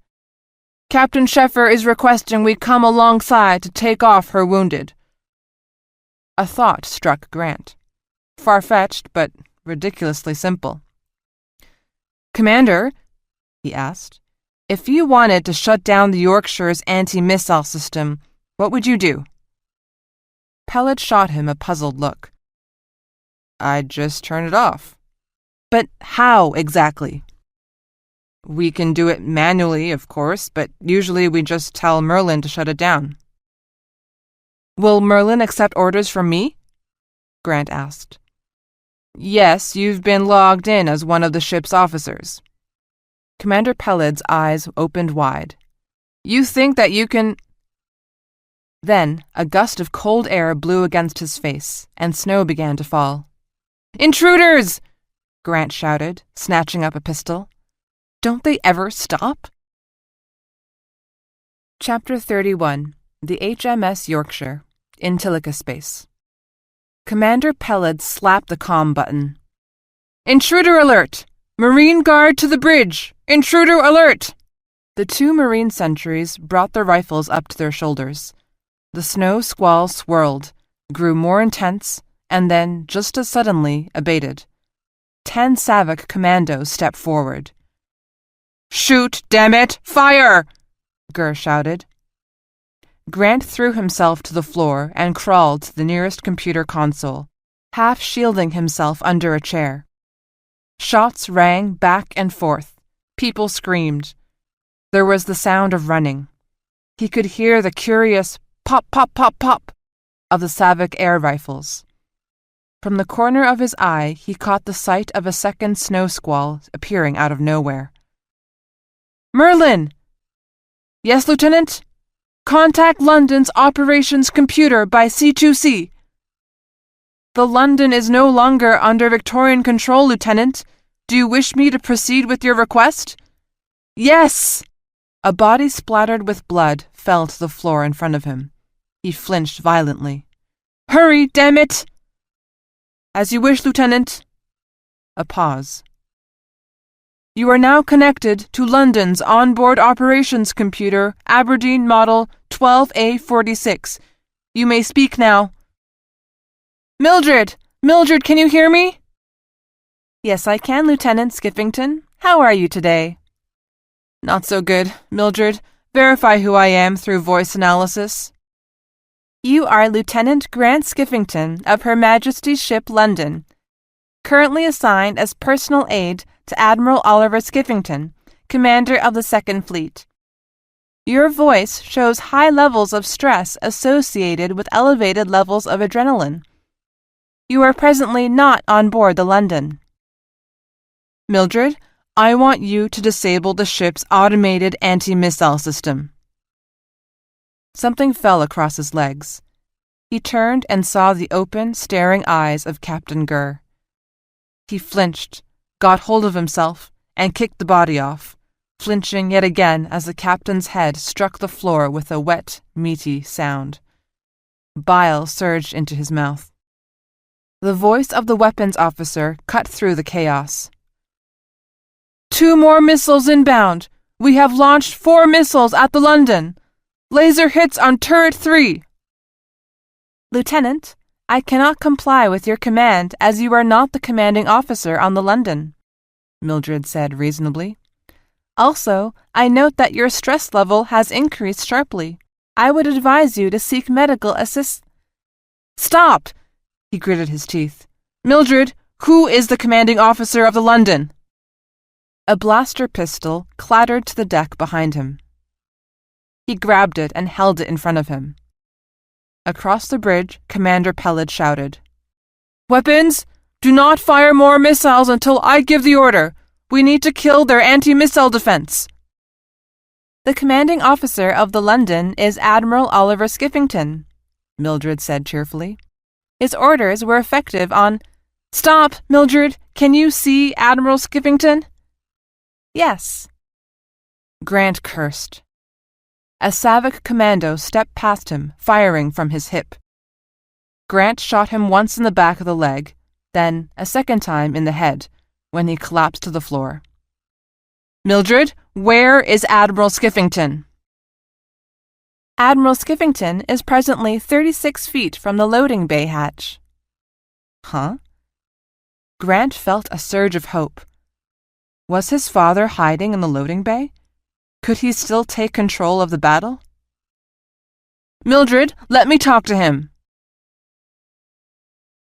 Captain Sheffer is requesting we come alongside to take off her wounded. A thought struck Grant. Far-fetched, but ridiculously simple. Commander, he asked, if you wanted to shut down the Yorkshire's anti-missile system, what would you do? Pellid shot him a puzzled look. I'd just turn it off. But how exactly? We can do it manually, of course, but usually we just tell Merlin to shut it down. Will Merlin accept orders from me? Grant asked. Yes, you've been logged in as one of the ship's officers. Commander Pellid's eyes opened wide. You think that you can... Then a gust of cold air blew against his face, and snow began to fall. Intruders! Grant shouted, snatching up a pistol. Don't they ever stop? Chapter 31. The HMS Yorkshire, in Tilica space. Commander Pellid slapped the comm button. Intruder alert! Marine guard to the bridge! Intruder alert! The 2 Marine sentries brought their rifles up to their shoulders. The snow squall swirled, grew more intense, and then, just as suddenly, abated. 10 Savak commandos stepped forward. Shoot, damn it! Fire! Gurr shouted. Grant threw himself to the floor and crawled to the nearest computer console, half shielding himself under a chair. Shots rang back and forth. People screamed. There was the sound of running. He could hear the curious pop, pop, pop, pop of the Savak air rifles. From the corner of his eye, he caught the sight of a second snow squall appearing out of nowhere. Merlin! Yes, Lieutenant? Contact London's operations computer by C2C. The London is no longer under Victorian control, Lieutenant. Do you wish me to proceed with your request? Yes! A body splattered with blood fell to the floor in front of him. He flinched violently. Hurry, damn it! As you wish, Lieutenant. A pause. You are now connected to London's onboard operations computer, Aberdeen Model 12A46. You may speak now. Mildred! Mildred, can you hear me? Yes, I can, Lieutenant Skiffington. How are you today? Not so good, Mildred. Verify who I am through voice analysis. You are Lieutenant Grant Skiffington of Her Majesty's ship London, currently assigned as personal aide to Admiral Oliver Skiffington, Commander of the Second Fleet. Your voice shows high levels of stress associated with elevated levels of adrenaline. You are presently not on board the London. Mildred, I want you to disable the ship's automated anti-missile system. Something fell across his legs. He turned and saw the open, staring eyes of Captain Gurr. He flinched, got hold of himself, and kicked the body off, flinching yet again as the captain's head struck the floor with a wet, meaty sound. Bile surged into his mouth. The voice of the weapons officer cut through the chaos. 2 more missiles inbound. We have launched 4 missiles at the London. Laser hits on turret 3. Lieutenant, I cannot comply with your command as you are not the commanding officer on the London, Mildred said reasonably. Also, I note that your stress level has increased sharply. I would advise you to seek medical assist. Stop! He gritted his teeth. Mildred, who is the commanding officer of the London? A blaster pistol clattered to the deck behind him. He grabbed it and held it in front of him. Across the bridge, Commander Pellet shouted, Weapons! Do not fire more missiles until I give the order. We need to kill their anti-missile defense. The commanding officer of the London is Admiral Oliver Skiffington, Mildred said cheerfully. His orders were effective on... Stop, Mildred! Can you see Admiral Skiffington? Yes. Grant cursed. A Savick commando stepped past him, firing from his hip. Grant shot him once in the back of the leg, then a second time in the head, when he collapsed to the floor. Mildred, where is Admiral Skiffington? Admiral Skiffington is presently 36 feet from the loading bay hatch. Huh? Grant felt a surge of hope. Was his father hiding in the loading bay? Could he still take control of the battle? Mildred, let me talk to him.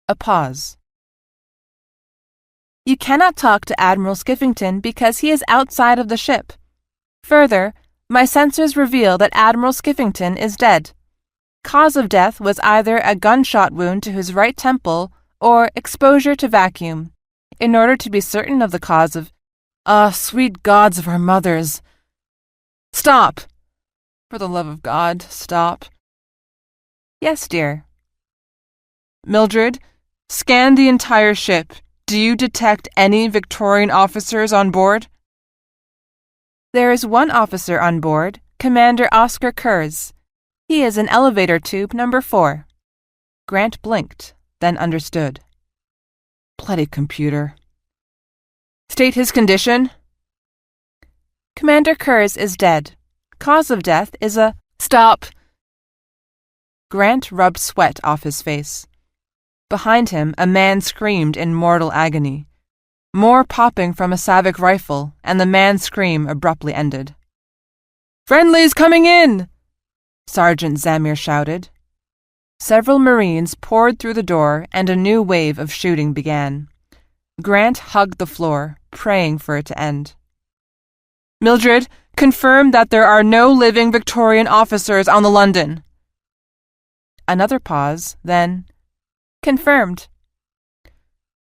A pause. You cannot talk to Admiral Skiffington because he is outside of the ship. Further, my sensors reveal that Admiral Skiffington is dead. Cause of death was either a gunshot wound to his right temple or exposure to vacuum. In order to be certain of the cause of... sweet gods of our mothers. Stop! For the love of God, stop. Yes, dear. Mildred, scan the entire ship. Do you detect any Victorian officers on board? There is one officer on board, Commander Oscar Kurz. He is in elevator tube number 4. Grant blinked, then understood. Bloody computer. State his condition. Commander Kurz is dead. Cause of death is a... Stop! Grant rubbed sweat off his face. Behind him, a man screamed in mortal agony. More popping from a Savick rifle, and the man's scream abruptly ended. Friendlies coming in! Sergeant Zamir shouted. Several Marines poured through the door, and a new wave of shooting began. Grant hugged the floor, praying for it to end. Mildred, confirm that there are no living Victorian officers on the London. Another pause, then... Confirmed.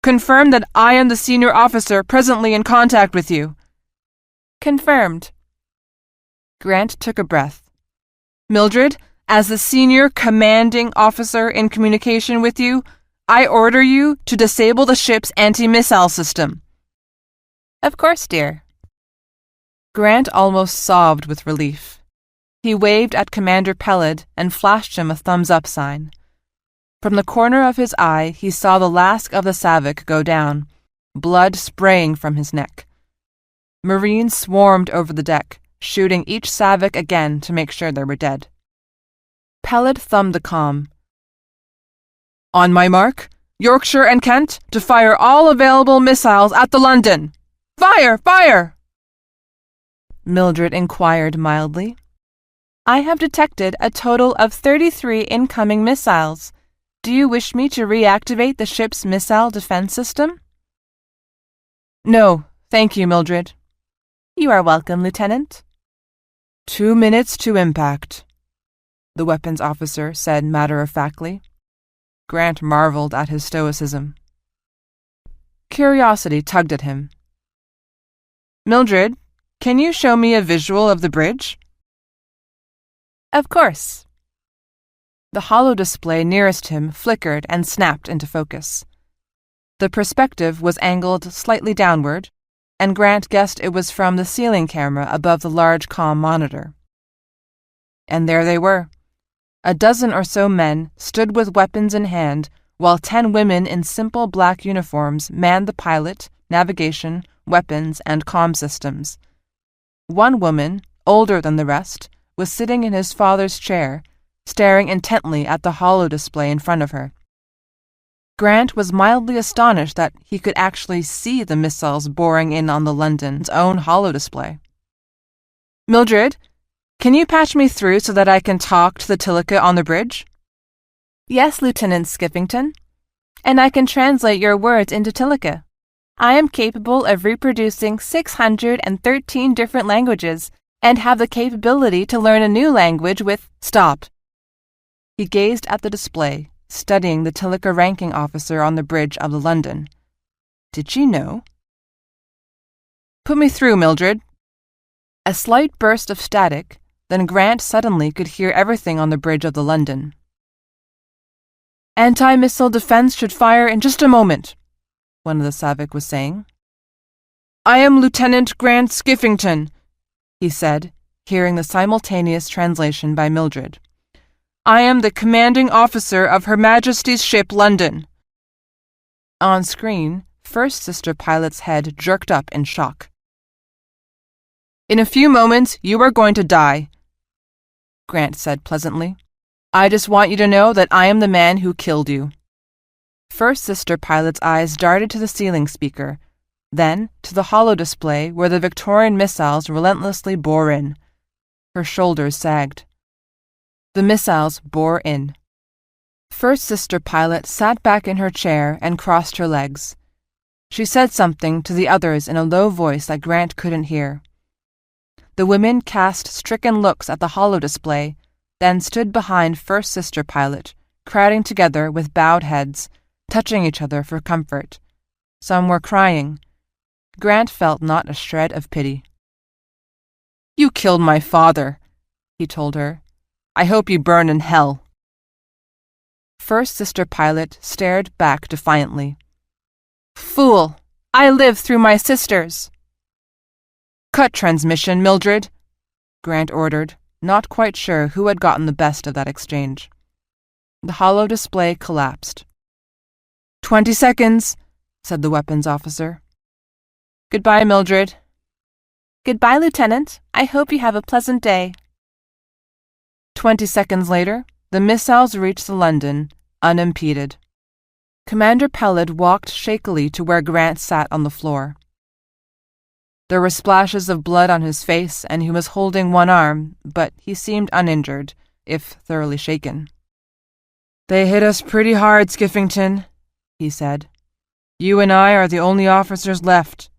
Confirm that I am the senior officer presently in contact with you. Confirmed. Grant took a breath. Mildred, as the senior commanding officer in communication with you, I order you to disable the ship's anti-missile system. Of course, dear. Grant almost sobbed with relief. He waved at Commander Pellet and flashed him a thumbs-up sign. From the corner of his eye, he saw the last of the Savick go down, blood spraying from his neck. Marines swarmed over the deck, shooting each Savick again to make sure they were dead. Pellet thumbed the comm. On my mark, Yorkshire and Kent, to fire all available missiles at the London. Fire! Fire! Mildred inquired mildly. I have detected a total of 33 incoming missiles. Do you wish me to reactivate the ship's missile defense system? No, thank you, Mildred. You are welcome, Lieutenant. 2 minutes to impact, the weapons officer said matter-of-factly. Grant marveled at his stoicism. Curiosity tugged at him. Mildred, can you show me a visual of the bridge? Of course. The holo display nearest him flickered and snapped into focus. The perspective was angled slightly downward, and Grant guessed it was from the ceiling camera above the large comm monitor. And there they were. A dozen or so men stood with weapons in hand, while 10 women in simple black uniforms manned the pilot, navigation, weapons, and comm systems. One woman, older than the rest, was sitting in his father's chair, staring intently at the holo display in front of her. Grant was mildly astonished that he could actually see the missiles boring in on the London's own holo display. Mildred, can you patch me through so that I can talk to the Tilica on the bridge? Yes, Lieutenant Skiffington. And I can translate your words into Tilica. I am capable of reproducing 613 different languages and have the capability to learn a new language with— Stop. He gazed at the display, studying the Tilica ranking officer on the bridge of the London. Did she know? Put me through, Mildred. A slight burst of static, then Grant suddenly could hear everything on the bridge of the London. Anti-missile defense should fire in just a moment, one of the Savic was saying. I am Lieutenant Grant Skiffington, he said, hearing the simultaneous translation by Mildred. I am the commanding officer of Her Majesty's ship London. On screen, First Sister Pilot's head jerked up in shock. In a few moments, you are going to die, Grant said pleasantly. I just want you to know that I am the man who killed you. First Sister Pilot's eyes darted to the ceiling speaker, then to the holo display where the Victorian missiles relentlessly bore in. Her shoulders sagged. The missiles bore in. First Sister Pilot sat back in her chair and crossed her legs. She said something to the others in a low voice that Grant couldn't hear. The women cast stricken looks at the holo display, then stood behind First Sister Pilot, crowding together with bowed heads, touching each other for comfort. Some were crying. Grant felt not a shred of pity. You killed my father, he told her. I hope you burn in hell. First Sister Pilot stared back defiantly. Fool! I live through my sisters! Cut transmission, Mildred, Grant ordered, not quite sure who had gotten the best of that exchange. The holo display collapsed. 20 seconds, said the weapons officer. Goodbye, Mildred. Goodbye, Lieutenant. I hope you have a pleasant day. 20 seconds later, the missiles reached the London, unimpeded. Commander Pellet walked shakily to where Grant sat on the floor. There were splashes of blood on his face, and he was holding one arm, but he seemed uninjured, if thoroughly shaken. They hit us pretty hard, Skiffington, he said. You and I are the only officers left.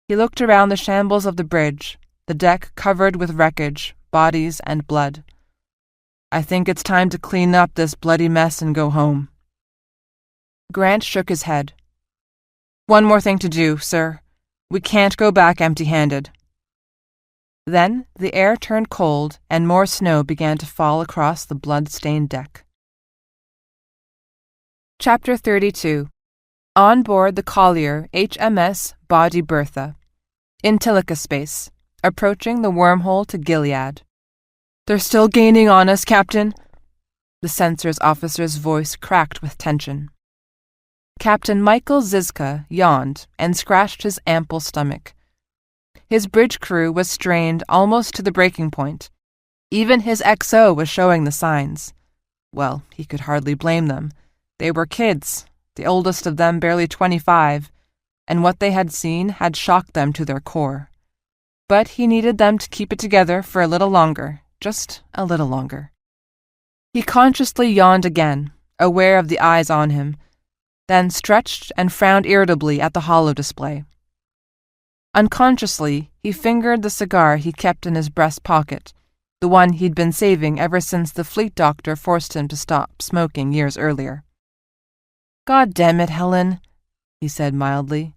He looked around the shambles of the bridge, the deck covered with wreckage, bodies, and blood. I think it's time to clean up this bloody mess and go home. Grant shook his head. One more thing to do, sir. We can't go back empty-handed. Then the air turned cold and more snow began to fall across the blood-stained deck. Chapter 32. On board the collier HMS Bawdy Bertha, in Tilica space, approaching the wormhole to Gilead. They're still gaining on us, Captain. The censor's officer's voice cracked with tension. Captain Michael Zizka yawned and scratched his ample stomach. His bridge crew was strained almost to the breaking point. Even his XO was showing the signs. Well, he could hardly blame them. They were kids, the oldest of them barely 25, and what they had seen had shocked them to their core. but he needed them to keep it together for a little longer, just a little longer. He consciously yawned again, aware of the eyes on him, then stretched and frowned irritably at the holo display. Unconsciously, he fingered the cigar he kept in his breast pocket, the one he'd been saving ever since the fleet doctor forced him to stop smoking years earlier. "God damn it, Helen," he said mildly.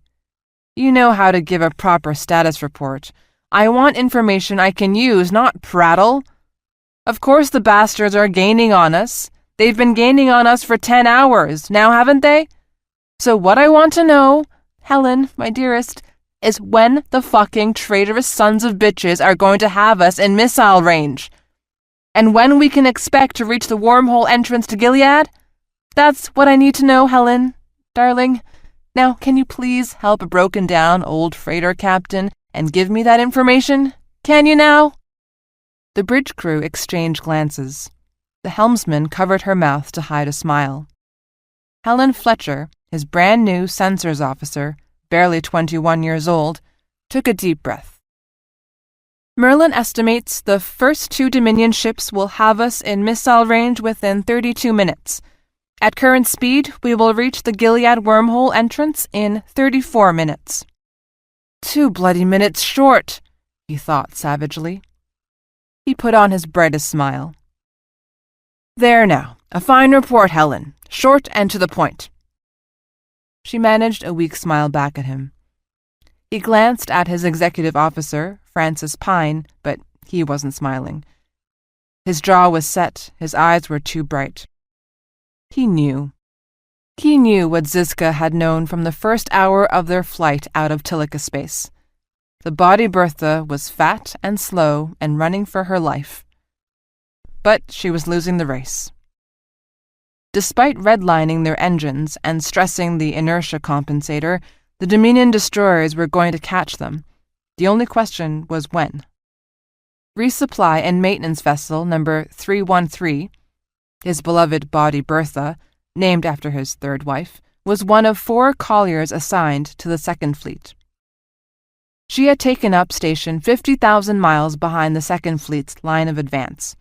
"You know how to give a proper status report. I want information I can use, not prattle. Of course the bastards are gaining on us. They've been gaining on us for 10 hours, now haven't they? So what I want to know, Helen, my dearest, is when the fucking traitorous sons of bitches are going to have us in missile range. And when we can expect to reach the wormhole entrance to Gilead? That's what I need to know, Helen, darling. Now, can you please help a broken-down old freighter captain and give me that information? Can you now?" The bridge crew exchanged glances. The helmsman covered her mouth to hide a smile. Helen Fletcher, his brand-new sensors officer, barely 21 years old, took a deep breath. "Merlin estimates the first 2 Dominion ships will have us in missile range within 32 minutes. At current speed, we will reach the Gilead wormhole entrance in 34 minutes. 2 bloody minutes short, he thought savagely. He put on his brightest smile. "There now, a fine report, Helen, short and to the point." She managed a weak smile back at him. He glanced at his executive officer, Francis Pine, but he wasn't smiling. His jaw was set, his eyes were too bright. He knew. He knew what Ziska had known from the first hour of their flight out of Tilica space. The body Bertha was fat and slow and running for her life. But she was losing the race. Despite redlining their engines and stressing the inertia compensator, the Dominion destroyers were going to catch them. The only question was when. Resupply and maintenance vessel number 313, his beloved body Bertha, named after his third wife, was one of 4 colliers assigned to the Second Fleet. She had taken up station 50,000 miles behind the Second Fleet's line of advance.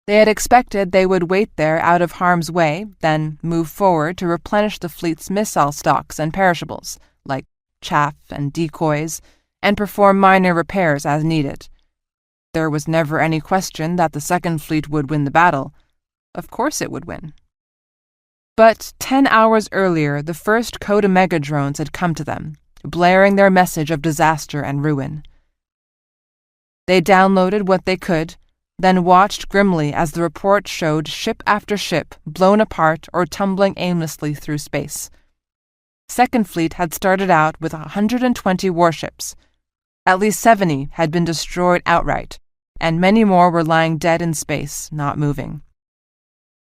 They had expected they would wait there out of harm's way, then move forward to replenish the fleet's missile stocks and perishables, like chaff and decoys, and perform minor repairs as needed. There was never any question that the Second Fleet would win the battle. Of course it would win. But 10 hours earlier, the first Coda Megadrones had come to them, blaring their message of disaster and ruin. They downloaded what they could, then watched grimly as the report showed ship after ship blown apart or tumbling aimlessly through space. Second Fleet had started out with 120 warships. At least 70 had been destroyed outright, and many more were lying dead in space, not moving.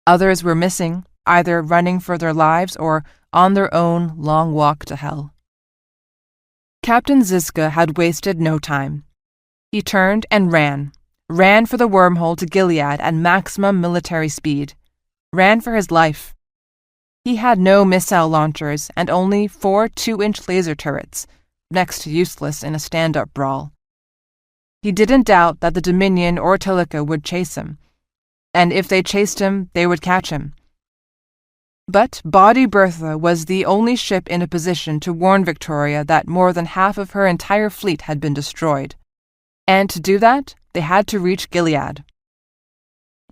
Others were missing, either running for their lives or on their own long walk to hell. Captain Ziska had wasted no time. He turned and ran for the wormhole to Gilead at maximum military speed, ran for his life. He had no missile launchers and only 4 2-inch laser turrets, next to useless in a stand-up brawl. He didn't doubt that the Dominion or Tilica would chase him, and if they chased him, they would catch him. But Body Bertha was the only ship in a position to warn Victoria that more than half of her entire fleet had been destroyed. And to do that, they had to reach Gilead.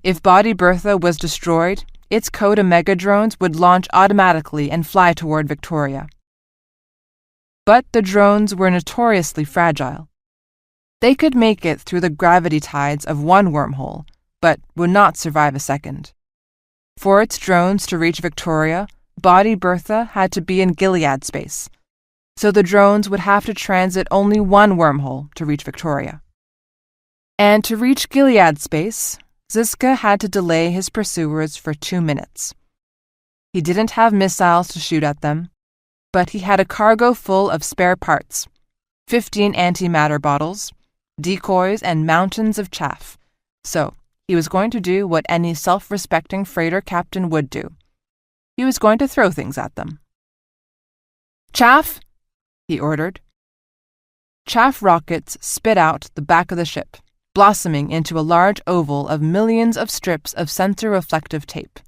If Body Bertha was destroyed, its Coda Megadrones would launch automatically and fly toward Victoria. But the drones were notoriously fragile. They could make it through the gravity tides of one wormhole, but would not survive a second. For its drones to reach Victoria, Body Bertha had to be in Gilead space, so the drones would have to transit only one wormhole to reach Victoria. And to reach Gilead space, Ziska had to delay his pursuers for 2 minutes. He didn't have missiles to shoot at them, but he had a cargo full of spare parts, 15 antimatter bottles, decoys, and mountains of chaff, so he was going to do what any self-respecting freighter captain would do. He was going to throw things at them. "Chaff!" he ordered. chaff rockets spit out the back of the ship, blossoming into a large oval of millions of strips of sensor-reflective tape.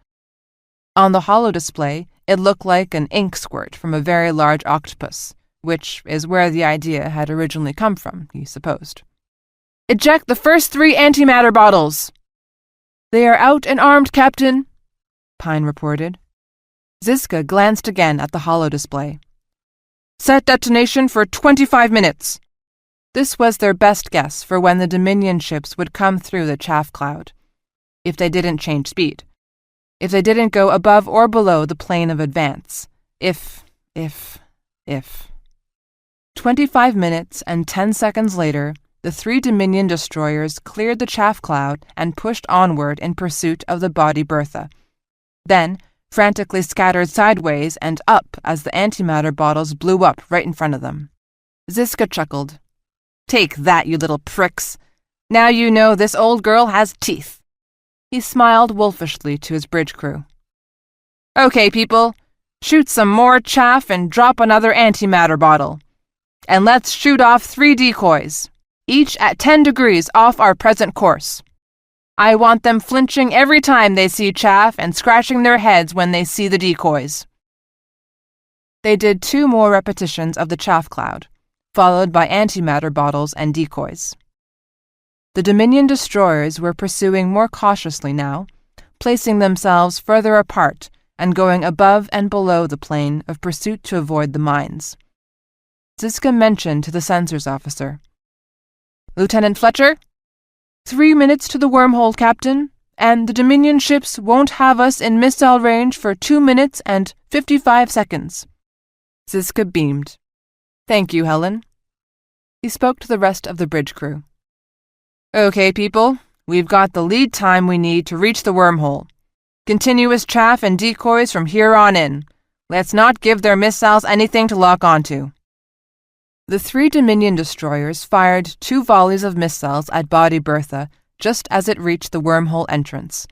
On the holodisplay, it looked like an ink squirt from a very large octopus, which is where the idea had originally come from, he supposed. "Eject the first 3 antimatter bottles!" "They are out and armed, Captain," Pine reported. Ziska glanced again at the holodisplay. "Set detonation for 25 minutes." This was their best guess for when the Dominion ships would come through the chaff cloud, if they didn't change speed, if they didn't go above or below the plane of advance, if. 25 minutes and 10 seconds later, the 3 Dominion destroyers cleared the chaff cloud and pushed onward in pursuit of the body Bertha, then frantically scattered sideways and up as the antimatter bottles blew up right in front of them. Ziska chuckled. "Take that, you little pricks! Now you know this old girl has teeth." He smiled wolfishly to his bridge crew. "Okay, people, shoot some more chaff and drop another antimatter bottle. And let's shoot off 3 decoys, each at 10 degrees off our present course. I want them flinching every time they see chaff and scratching their heads when they see the decoys." They did 2 more repetitions of the chaff cloud, followed by antimatter bottles and decoys. The Dominion destroyers were pursuing more cautiously now, placing themselves further apart and going above and below the plane of pursuit to avoid the mines. Ziska mentioned to the sensors officer, "Lieutenant Fletcher? 3 minutes to the wormhole, Captain, and the Dominion ships won't have us in missile range for 2 minutes and 55 seconds. Ziska beamed. "Thank you, Helen." He spoke to the rest of the bridge crew. "Okay, people, we've got the lead time we need to reach the wormhole. Continuous chaff and decoys from here on in. Let's not give their missiles anything to lock onto." The 3 Dominion destroyers fired 2 volleys of missiles at Body Bertha just as it reached the wormhole entrance.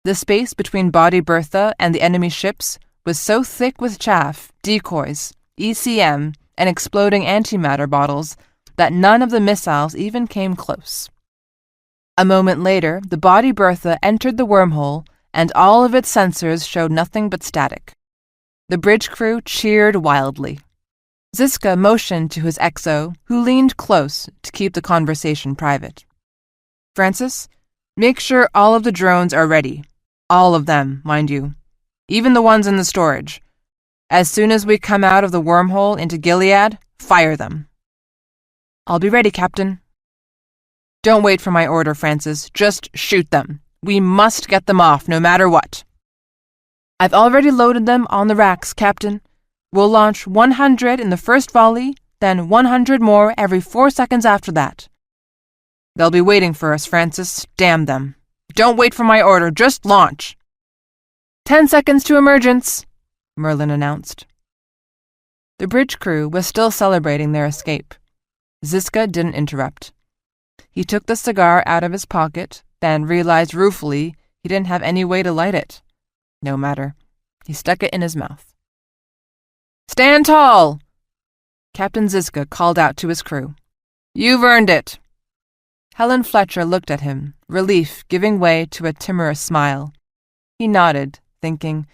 The space between Body Bertha and the enemy ships was so thick with chaff, decoys, ECM, and exploding antimatter bottles that none of the missiles even came close. A moment later, the Body Bertha entered the wormhole, and all of its sensors showed nothing but static. The bridge crew cheered wildly. Ziska motioned to his XO, who leaned close to keep the conversation private. "Francis, make sure all of the drones are ready. All of them, mind you. Even the ones in the storage. As soon as we come out of the wormhole into Gilead, fire them." "I'll be ready, Captain." "Don't wait for my order, Francis. Just shoot them. We must get them off, no matter what." "I've already loaded them on the racks, Captain. We'll launch 100 in the first volley, then 100 more every 4 seconds after that." "They'll be waiting for us, Francis. Damn them. Don't wait for my order. Just launch." 10 seconds to emergence," Merlin announced. The bridge crew was still celebrating their escape. Ziska didn't interrupt. He took the cigar out of his pocket, then realized ruefully he didn't have any way to light it. No matter. He stuck it in his mouth. "Stand tall!" Captain Ziska called out to his crew. "You've earned it." Helen Fletcher looked at him, relief giving way to a timorous smile. He nodded, thinking,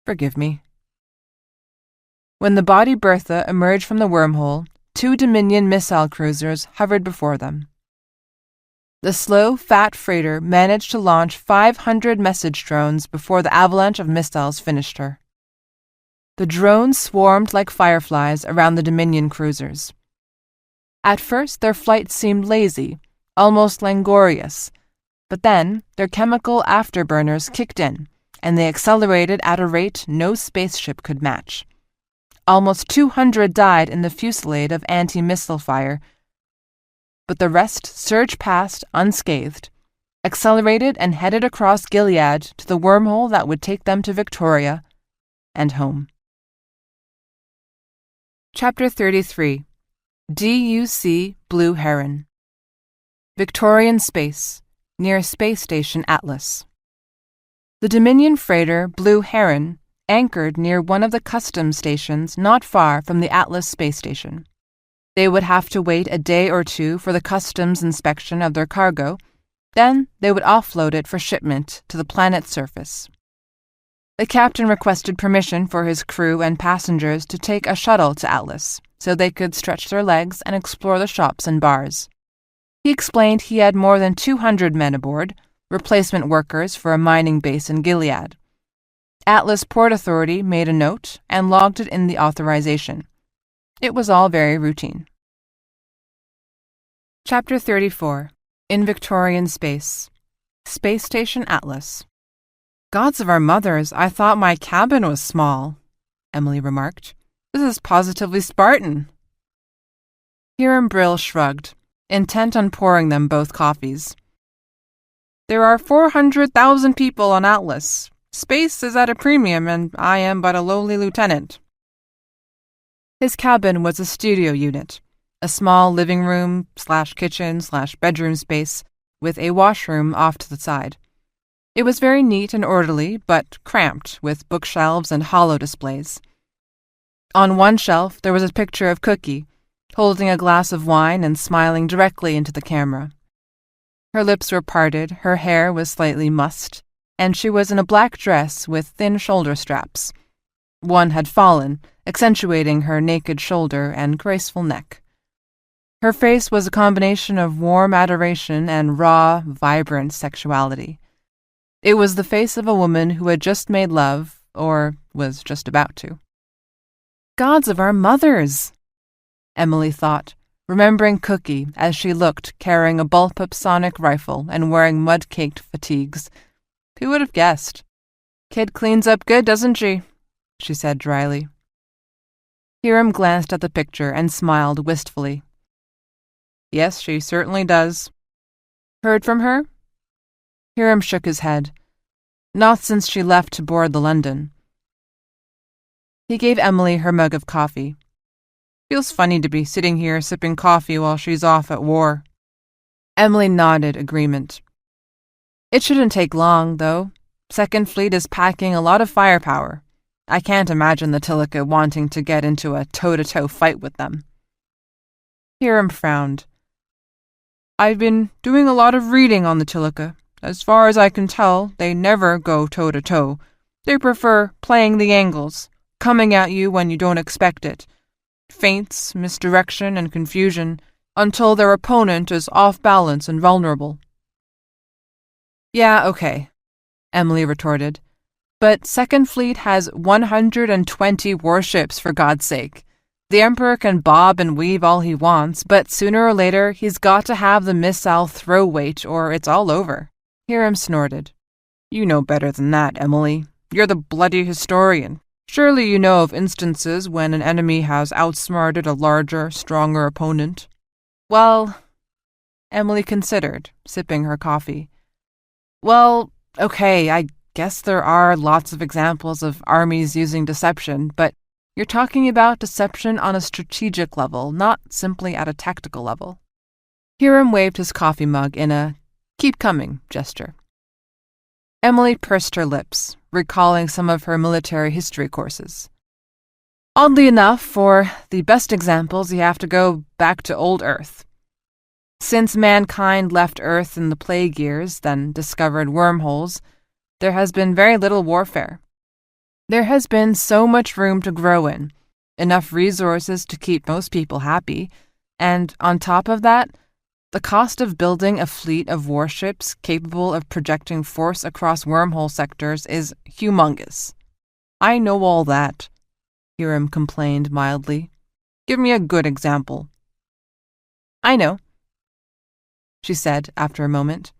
"Forgive me." When the Body Bertha emerged from the wormhole, 2 Dominion missile cruisers hovered before them. The slow, fat freighter managed to launch 500 message drones before the avalanche of missiles finished her. The drones swarmed like fireflies around the Dominion cruisers. At first, their flight seemed lazy, almost languorous, but then their chemical afterburners kicked in, and they accelerated at a rate no spaceship could match. Almost 200 died in the fusillade of anti-missile fire, but the rest surged past unscathed, accelerated and headed across Gilead to the wormhole that would take them to Victoria and home. Chapter 33. DUC Blue Heron. Victorian Space, near Space Station Atlas. The Dominion freighter Blue Heron anchored near one of the customs stations not far from the Atlas space station. They would have to wait a day or two for the customs inspection of their cargo. Then they would offload it for shipment to the planet's surface. The captain requested permission for his crew and passengers to take a shuttle to Atlas, so they could stretch their legs and explore the shops and bars. He explained he had more than 200 men aboard, replacement workers for a mining base in Gilead. Atlas Port Authority made a note and logged it in the authorization. It was all very routine. Chapter 34. In Victorian Space. Space Station Atlas. "Gods of our mothers, I thought my cabin was small," Emily remarked. "This is positively Spartan." Hiram Brill shrugged, intent on pouring them both coffees. "There are 400,000 people on Atlas. Space is at a premium, and I am but a lowly lieutenant." His cabin was a studio unit, a small living room/kitchen/bedroom space with a washroom off to the side. It was very neat and orderly, but cramped with bookshelves and hollow displays. On one shelf there was a picture of Cookie, holding a glass of wine and smiling directly into the camera. Her lips were parted, her hair was slightly mussed, and she was in a black dress with thin shoulder straps. One had fallen, accentuating her naked shoulder and graceful neck. Her face was a combination of warm adoration and raw, vibrant sexuality. It was the face of a woman who had just made love, or was just about to. "Gods of our mothers," Emily thought, remembering Cookie as she looked carrying a bullpup sonic rifle and wearing mud-caked fatigues. Who would have guessed? "Kid cleans up good, doesn't she?" she said dryly. Hiram glanced at the picture and smiled wistfully. "Yes, she certainly does." "Heard from her?" Hiram shook his head. "Not since she left to board the London." He gave Emily her mug of coffee. "Feels funny to be sitting here sipping coffee while she's off at war." Emily nodded agreement. "It shouldn't take long, though. Second Fleet is packing a lot of firepower. I can't imagine the Tilica wanting to get into a toe-to-toe fight with them." Hiram frowned. "I've been doing a lot of reading on the Tilica. As far as I can tell, they never go toe-to-toe. They prefer playing the angles, coming at you when you don't expect it. Feints, misdirection, and confusion, until their opponent is off balance and vulnerable." "Yeah, okay," Emily retorted. "But Second Fleet has 120 warships, for God's sake. The Emperor can bob and weave all he wants, but sooner or later he's got to have the missile throw weight or it's all over." Hiram snorted. "You know better than that, Emily. You're the bloody historian. Surely you know of instances when an enemy has outsmarted a larger, stronger opponent." "Well," Emily considered, sipping her coffee. "Well, okay, I guess there are lots of examples of armies using deception, but you're talking about deception on a strategic level, not simply at a tactical level." Hiram waved his coffee mug in a "keep coming" gesture. Emily pursed her lips, recalling some of her military history courses. "Oddly enough, for the best examples you have to go back to old Earth. Since mankind left Earth in the plague years, then discovered wormholes, there has been very little warfare. There has been so much room to grow in, enough resources to keep most people happy, and on top of that, the cost of building a fleet of warships capable of projecting force across wormhole sectors is humongous." "I know all that," Hiram complained mildly. "Give me a good example." "I know," she said after a moment.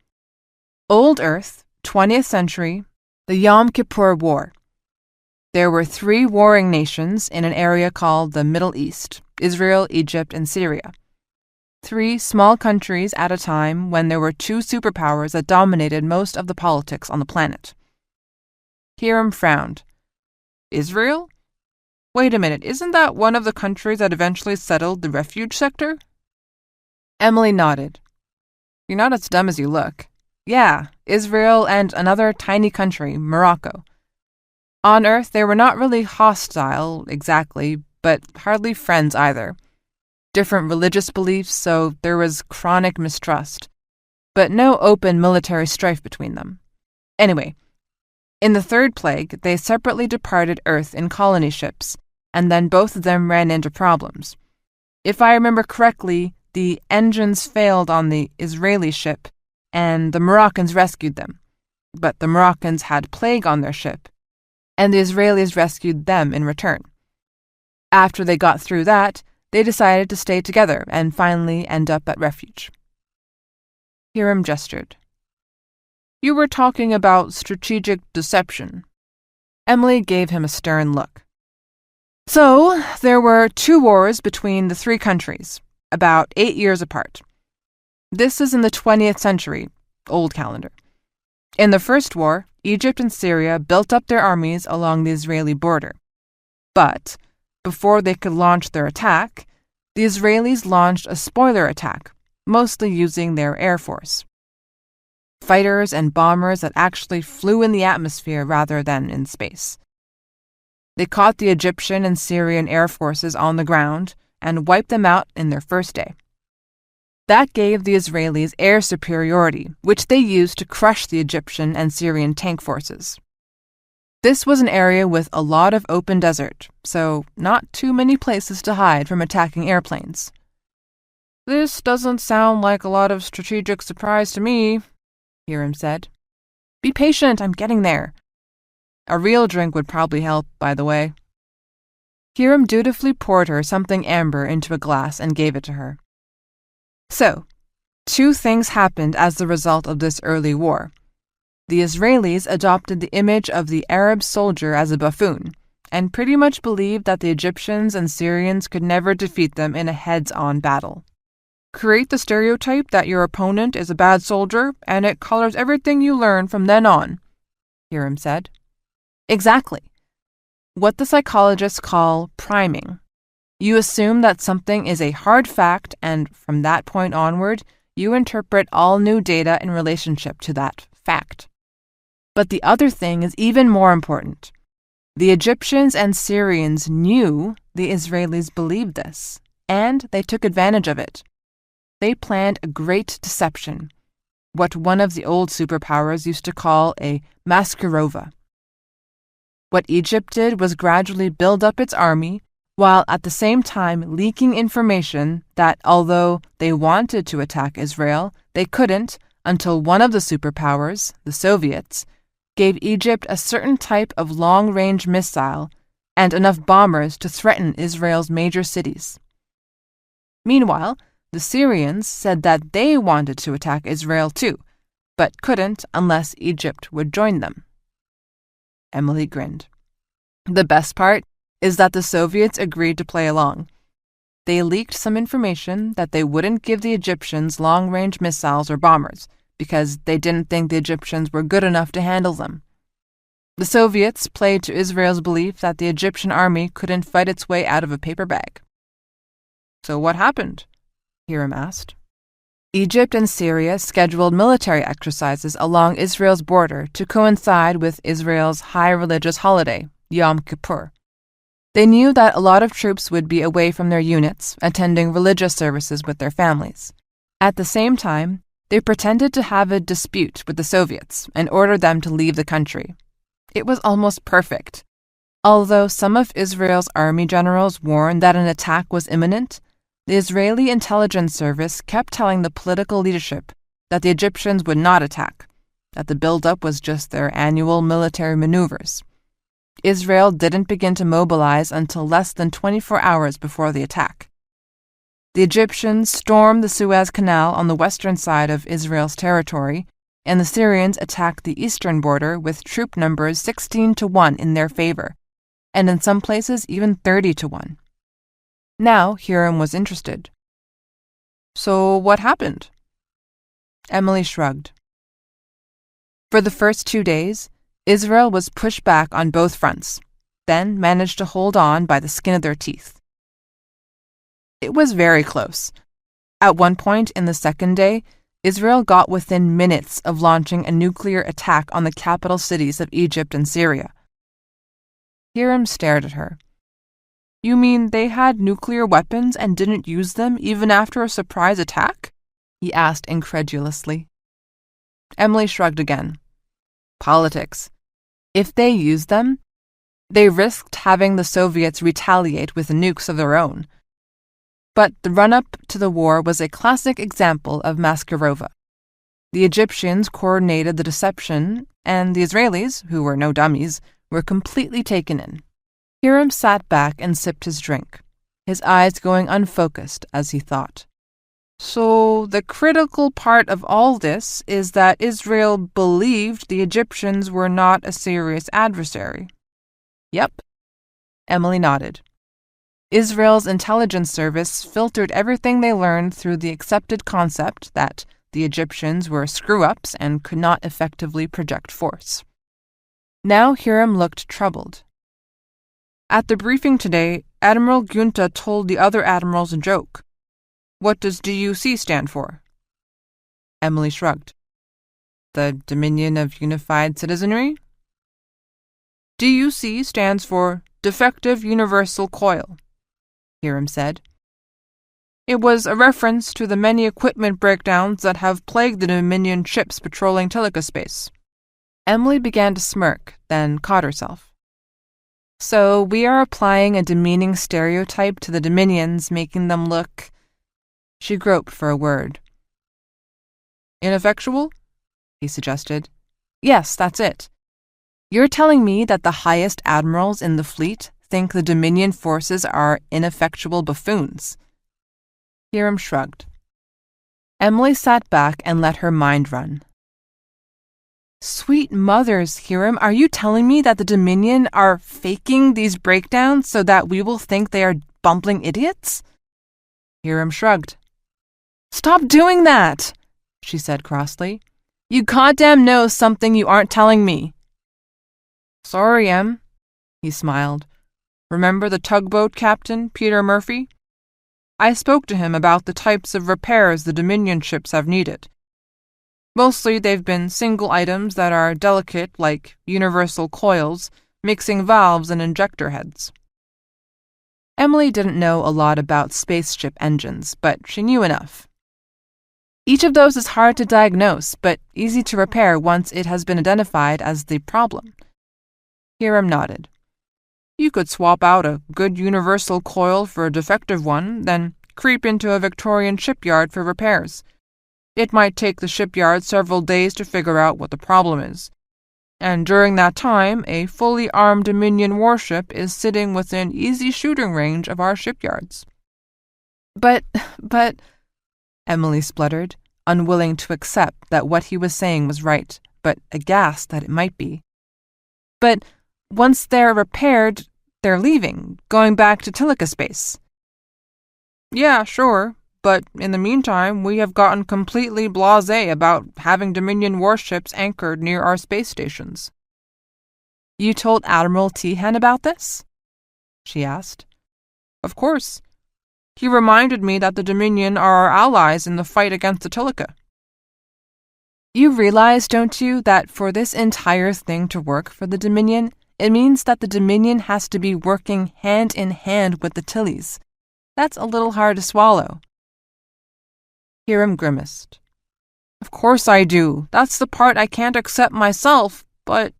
"Old Earth, 20th century, the Yom Kippur War. There were 3 warring nations in an area called the Middle East, Israel, Egypt, and Syria. 3 small countries at a time when there were 2 superpowers that dominated most of the politics on the planet." Hiram frowned. "Israel? Wait a minute, isn't that one of the countries that eventually settled the refuge sector?" Emily nodded. "You're not as dumb as you look. Yeah, Israel and another tiny country, Morocco. On Earth, they were not really hostile, exactly, but hardly friends either. different religious beliefs, so there was chronic mistrust, but no open military strife between them. Anyway, in the third plague, they separately departed Earth in colony ships, and then both of them ran into problems. If I remember correctly, the engines failed on the Israeli ship, and the Moroccans rescued them. But the Moroccans had plague on their ship, and the Israelis rescued them in return. After they got through that, they decided to stay together and finally end up at refuge. Hiram gestured. You were talking about strategic deception. Emily gave him a stern look. So, there were 2 wars between the 3 countries, about 8 years apart. This is in the 20th century, old calendar. In the first war, Egypt and Syria built up their armies along the Israeli border. But, before they could launch their attack, the Israelis launched a spoiler attack, mostly using their air force. Fighters and bombers that actually flew in the atmosphere rather than in space. They caught the Egyptian and Syrian air forces on the ground and wiped them out in their first day. That gave the Israelis air superiority, which they used to crush the Egyptian and Syrian tank forces. This was an area with a lot of open desert, so not too many places to hide from attacking airplanes. This doesn't sound like a lot of strategic surprise to me, Hiram said. Be patient, I'm getting there. A real drink would probably help, by the way. Hiram dutifully poured her something amber into a glass and gave it to her. So, 2 things happened as the result of this early war. The Israelis adopted the image of the Arab soldier as a buffoon, and pretty much believed that the Egyptians and Syrians could never defeat them in a heads-on battle. Create the stereotype that your opponent is a bad soldier, and it colors everything you learn from then on, Hiram said. Exactly. What the psychologists call priming. You assume that something is a hard fact, and from that point onward, you interpret all new data in relationship to that fact. But the other thing is even more important. The Egyptians and Syrians knew the Israelis believed this, and they took advantage of it. They planned a great deception, what one of the old superpowers used to call a masquerova. What Egypt did was gradually build up its army, while at the same time leaking information that although they wanted to attack Israel, they couldn't until one of the superpowers, the Soviets, gave Egypt a certain type of long-range missile and enough bombers to threaten Israel's major cities. Meanwhile, the Syrians said that they wanted to attack Israel too, but couldn't unless Egypt would join them. Emily grinned. The best part is that the Soviets agreed to play along. They leaked some information that they wouldn't give the Egyptians long-range missiles or bombers because they didn't think the Egyptians were good enough to handle them. The Soviets played to Israel's belief that the Egyptian army couldn't fight its way out of a paper bag. So what happened? Hiram asked. Egypt and Syria scheduled military exercises along Israel's border to coincide with Israel's high religious holiday, Yom Kippur. They knew that a lot of troops would be away from their units, attending religious services with their families. At the same time, they pretended to have a dispute with the Soviets and ordered them to leave the country. It was almost perfect. Although some of Israel's army generals warned that an attack was imminent, the Israeli intelligence service kept telling the political leadership that the Egyptians would not attack, that the buildup was just their annual military maneuvers. Israel didn't begin to mobilize until less than 24 hours before the attack. The Egyptians stormed the Suez Canal on the western side of Israel's territory, and the Syrians attacked the eastern border with troop numbers 16-1 in their favor, and in some places even 30-1. Now Hiram was interested. So what happened? Emily shrugged. For the first 2 days, Israel was pushed back on both fronts, then managed to hold on by the skin of their teeth. It was very close. At one point in the second day, Israel got within minutes of launching a nuclear attack on the capital cities of Egypt and Syria. Hiram stared at her. You mean they had nuclear weapons and didn't use them even after a surprise attack? He asked incredulously. Emily shrugged again. Politics. If they used them, they risked having the Soviets retaliate with nukes of their own. But the run-up to the war was a classic example of Maskarova. The Egyptians coordinated the deception, and the Israelis, who were no dummies, were completely taken in. Hiram sat back and sipped his drink, his eyes going unfocused as he thought. So the critical part of all this is that Israel believed the Egyptians were not a serious adversary. Yep. Emily nodded. Israel's intelligence service filtered everything they learned through the accepted concept that the Egyptians were screw-ups and could not effectively project force. Now Hiram looked troubled. At the briefing today, Admiral Gunta told the other admirals a joke. What does DUC stand for? Emily shrugged. The Dominion of Unified Citizenry? DUC stands for Defective Universal Coil, Hiram said. It was a reference to the many equipment breakdowns that have plagued the Dominion ships patrolling Tilica space. Emily began to smirk, then caught herself. So we are applying a demeaning stereotype to the Dominions, making them look... She groped for a word. Ineffectual? He suggested. Yes, that's it. You're telling me that the highest admirals in the fleet think the Dominion forces are ineffectual buffoons. Hiram shrugged. Emily sat back and let her mind run. Sweet mothers, Hiram, are you telling me that the Dominion are faking these breakdowns so that we will think they are bumbling idiots? Hiram shrugged. Stop doing that, she said crossly. You goddamn know something you aren't telling me. Sorry, Em, he smiled. Remember the tugboat captain, Peter Murphy? I spoke to him about the types of repairs the Dominion ships have needed. Mostly they've been single items that are delicate, like universal coils, mixing valves and injector heads. Emily didn't know a lot about spaceship engines, but she knew enough. Each of those is hard to diagnose, but easy to repair once it has been identified as the problem. Hiram nodded. You could swap out a good universal coil for a defective one, then creep into a Victorian shipyard for repairs. It might take the shipyard several days to figure out what the problem is. And during that time, a fully armed Dominion warship is sitting within easy shooting range of our shipyards. But, Emily spluttered, unwilling to accept that what he was saying was right, but aghast that it might be. But once they're repaired, they're leaving, going back to Tilica space. Yeah, sure. But in the meantime, we have gotten completely blasé about having Dominion warships anchored near our space stations. You told Admiral Tehan about this? She asked. Of course. He reminded me that the Dominion are our allies in the fight against the Tilica. You realize, don't you, that for this entire thing to work for the Dominion, it means that the Dominion has to be working hand in hand with the Tillies. That's a little hard to swallow. Hiram grimaced. Of course I do. That's the part I can't accept myself, but...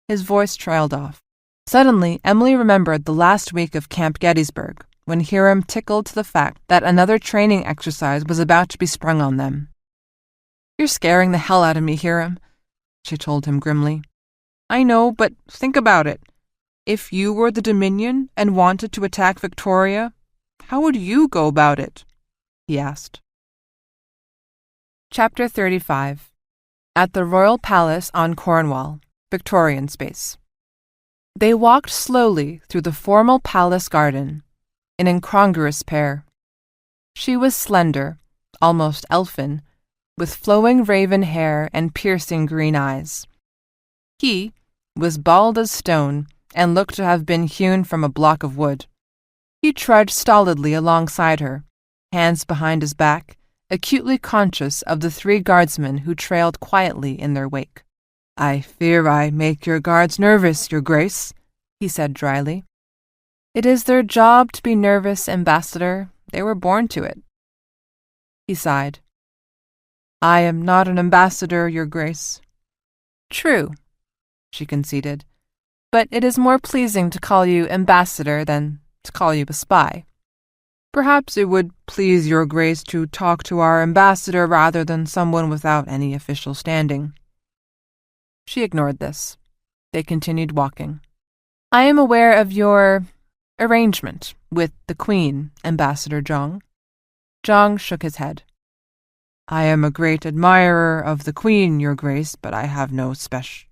His voice trailed off. Suddenly, Emily remembered the last week of Camp Gettysburg, when Hiram tickled to the fact that another training exercise was about to be sprung on them. You're scaring the hell out of me, Hiram, she told him grimly. I know, but think about it. If you were the Dominion and wanted to attack Victoria, how would you go about it? He asked. Chapter 35. At the Royal Palace on Cornwall, Victorian space. They walked slowly through the formal palace garden, an incongruous pair. She was slender, almost elfin, with flowing raven hair and piercing green eyes. He was bald as stone and looked to have been hewn from a block of wood. He trudged stolidly alongside her, hands behind his back, acutely conscious of the 3 guardsmen who trailed quietly in their wake. I fear I make your guards nervous, Your Grace, he said dryly. It is their job to be nervous, Ambassador. They were born to it. He sighed. I am not an ambassador, Your Grace. True, she conceded, but it is more pleasing to call you ambassador than to call you a spy. Perhaps it would please Your Grace to talk to our ambassador rather than someone without any official standing. She ignored this. They continued walking. I am aware of your arrangement with the Queen, Ambassador Zhang. Zhang shook his head. I am a great admirer of the Queen, Your Grace, but I have no special...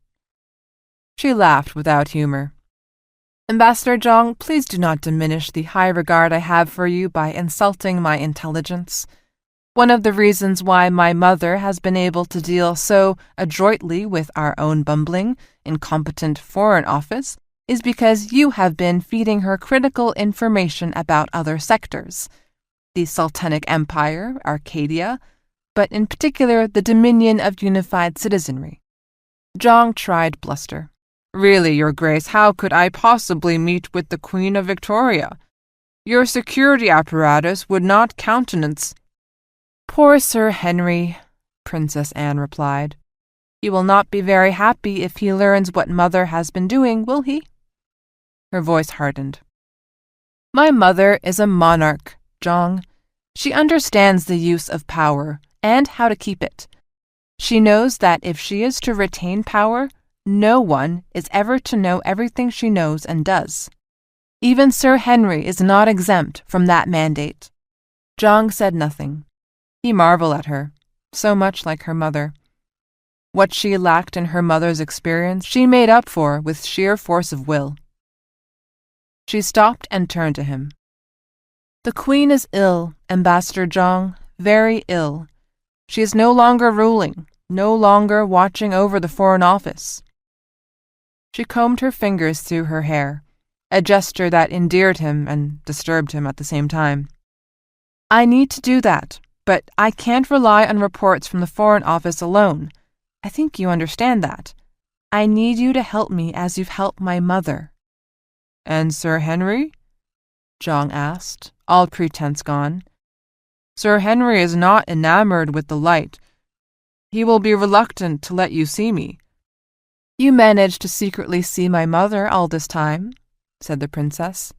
She laughed without humor. Ambassador Zhang, please do not diminish the high regard I have for you by insulting my intelligence. One of the reasons why my mother has been able to deal so adroitly with our own bumbling, incompetent Foreign Office is because you have been feeding her critical information about other sectors. The Sultanic Empire, Arcadia, but in particular the Dominion of Unified Citizenry. Zhang tried bluster. Really, Your Grace, how could I possibly meet with the Queen of Victoria? Your security apparatus would not countenance... Poor Sir Henry, Princess Anne replied. He will not be very happy if he learns what Mother has been doing, will he? Her voice hardened. My mother is a monarch, Zhang. She understands the use of power and how to keep it. She knows that if she is to retain power, no one is ever to know everything she knows and does. Even Sir Henry is not exempt from that mandate. Zhang said nothing. He marveled at her, so much like her mother. What she lacked in her mother's experience, she made up for with sheer force of will. She stopped and turned to him. The Queen is ill, Ambassador Zhang, very ill. She is no longer ruling, no longer watching over the Foreign Office. She combed her fingers through her hair, a gesture that endeared him and disturbed him at the same time. I need to do that, but I can't rely on reports from the Foreign Office alone. I think you understand that. I need you to help me as you've helped my mother. And Sir Henry? Zhang asked, all pretense gone. Sir Henry is not enamored with the light. He will be reluctant to let you see me. You managed to secretly see my mother all this time, said the princess.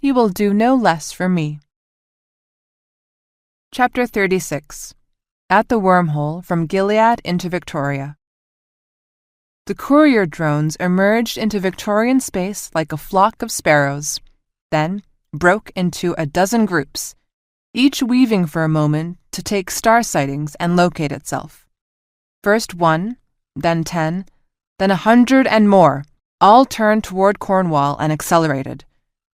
You will do no less for me. Chapter 36. At the Wormhole from Gilead into Victoria. The courier drones emerged into Victorian space like a flock of sparrows, then broke into a dozen groups, each weaving for a moment to take star sightings and locate itself. First 1, then 10, then 100 and more, all turned toward Cornwall and accelerated,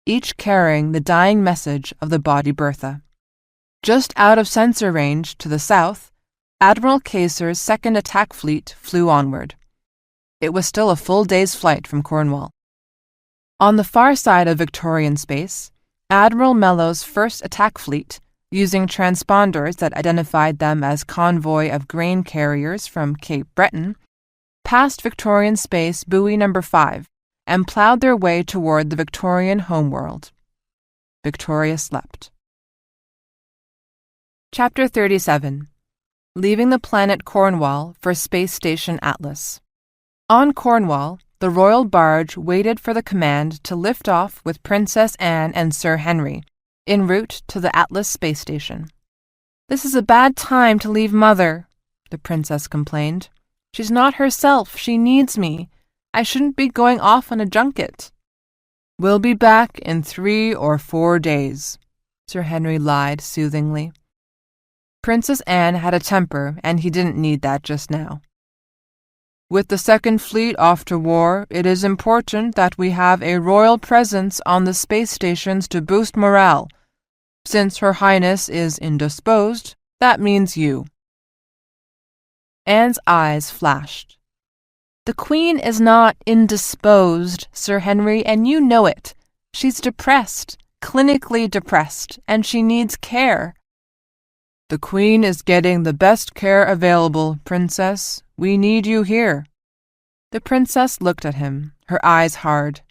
each carrying the dying message of the body Bertha. Just out of sensor range to the south, Admiral Kaiser's second attack fleet flew onward. It was still a full day's flight from Cornwall. On the far side of Victorian space, Admiral Mellow's first attack fleet, using transponders that identified them as convoy of grain carriers from Cape Breton, passed Victorian space buoy number 5 and plowed their way toward the Victorian homeworld. Victoria slept. Chapter 37. Leaving the planet Cornwall for Space Station Atlas. On Cornwall, the royal barge waited for the command to lift off with Princess Anne and Sir Henry, en route to the Atlas space station. This is a bad time to leave Mother, the princess complained. She's not herself. She needs me. I shouldn't be going off on a junket. We'll be back in 3 or 4 days, Sir Henry lied soothingly. Princess Anne had a temper, and he didn't need that just now. With the Second Fleet off to war, it is important that we have a royal presence on the space stations to boost morale. Since Her Highness is indisposed, that means you. Anne's eyes flashed. The Queen is not indisposed, Sir Henry, and you know it. She's depressed, clinically depressed, and she needs care. The Queen is getting the best care available, Princess. We need you here. The princess looked at him, her eyes hard.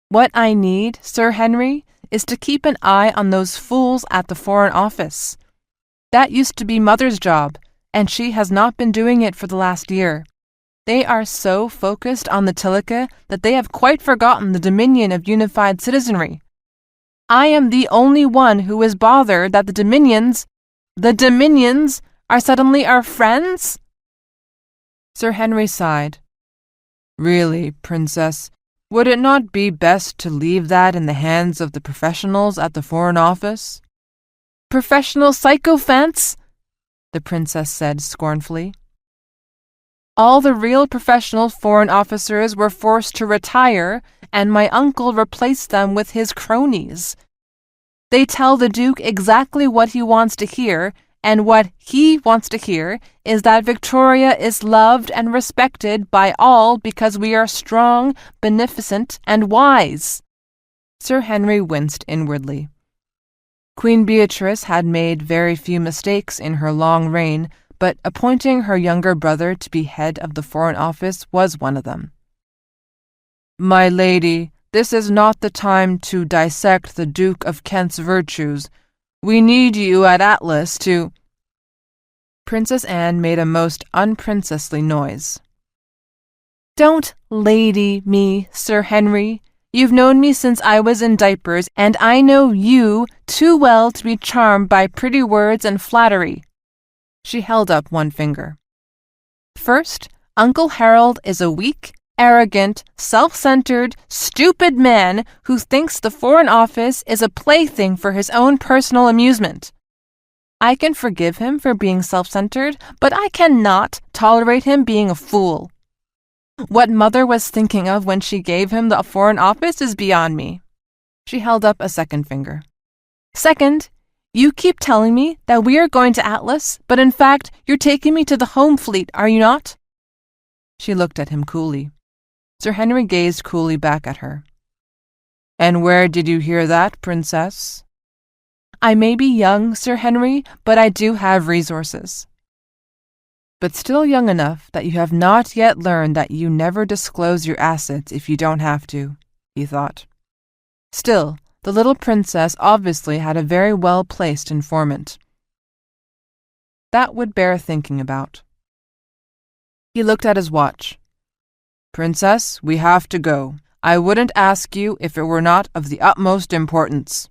What I need, Sir Henry, is to keep an eye on those fools at the Foreign Office. That used to be Mother's job, and she has not been doing it for the last year. They are so focused on the Tilica that they have quite forgotten the dominion of unified citizenry. I am the only one who is bothered that the dominions are suddenly our friends? Sir Henry sighed. Really, Princess, would it not be best to leave that in the hands of the professionals at the Foreign Office? Professional sycophants? The princess said scornfully. All the real professional foreign officers were forced to retire, and my uncle replaced them with his cronies. They tell the Duke exactly what he wants to hear, and what he wants to hear is that Victoria is loved and respected by all because we are strong, beneficent, and wise. Sir Henry winced inwardly. Queen Beatrice had made very few mistakes in her long reign, but appointing her younger brother to be head of the Foreign Office was one of them. My lady, this is not the time to dissect the Duke of Kent's virtues. We need you at Atlas to— Princess Anne made a most unprincessly noise. Don't lady me, Sir Henry. You've known me since I was in diapers, and I know you too well to be charmed by pretty words and flattery. She held up one finger. First, Uncle Harold is a weak, arrogant, self-centered, stupid man who thinks the Foreign Office is a plaything for his own personal amusement. I can forgive him for being self-centered, but I cannot tolerate him being a fool. What Mother was thinking of when she gave him the Foreign Office is beyond me. She held up a second finger. Second, you keep telling me that we are going to Atlas, but in fact, you're taking me to the home fleet, are you not? She looked at him coolly. Sir Henry gazed coolly back at her. And where did you hear that, Princess? I may be young, Sir Henry, but I do have resources. But still young enough that you have not yet learned that you never disclose your assets if you don't have to, he thought. Still, the little princess obviously had a very well-placed informant. That would bear thinking about. He looked at his watch. Princess, we have to go. I wouldn't ask you if it were not of the utmost importance.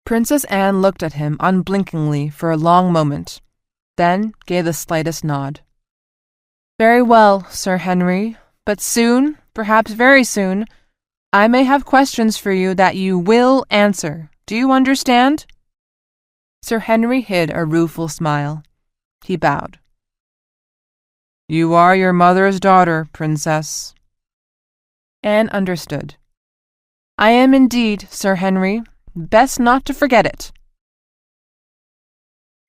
Princess Anne looked at him unblinkingly for a long moment, then gave the slightest nod. Very well, Sir Henry, but soon, perhaps very soon, I may have questions for you that you will answer. Do you understand? Sir Henry hid a rueful smile. He bowed. You are your mother's daughter, Princess. Anne understood. I am indeed, Sir Henry. Best not to forget it.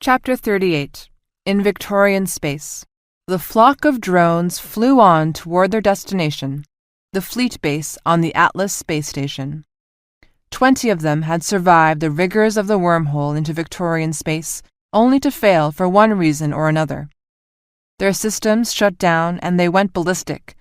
Chapter 38. In Victorian Space. The flock of drones flew on toward their destination, the fleet base on the Atlas space station. 20 of them had survived the rigors of the wormhole into Victorian space, only to fail for one reason or another. Their systems shut down and they went ballistic,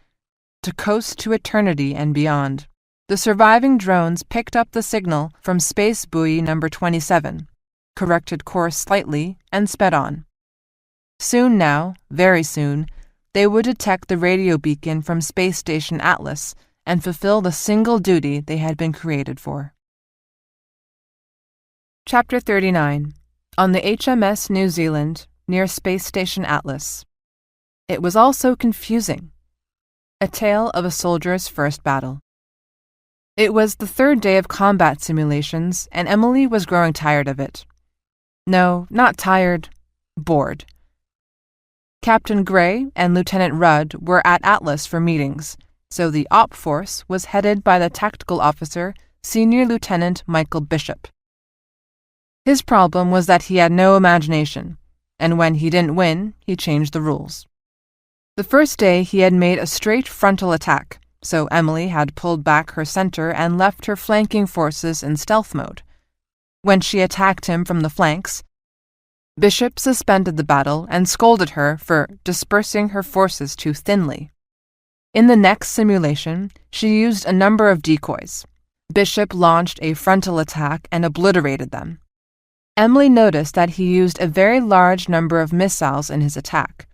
to coast to eternity and beyond. The surviving drones picked up the signal from space buoy number 27, corrected course slightly, and sped on. Soon now, very soon, they would detect the radio beacon from Space Station Atlas and fulfill the single duty they had been created for. Chapter 39. On the HMS New Zealand, near Space Station Atlas. It was all so confusing. A tale of a soldier's first battle. It was the third day of combat simulations, and Emily was growing tired of it. No, not tired, bored. Captain Gray and Lieutenant Rudd were at Atlas for meetings, so the op force was headed by the tactical officer, Senior Lieutenant Michael Bishop. His problem was that he had no imagination, and when he didn't win, he changed the rules. The first day he had made a straight frontal attack, so Emily had pulled back her center and left her flanking forces in stealth mode. When she attacked him from the flanks, Bishop suspended the battle and scolded her for dispersing her forces too thinly. In the next simulation, she used a number of decoys. Bishop launched a frontal attack and obliterated them. Emily noticed that he used a very large number of missiles in his attack.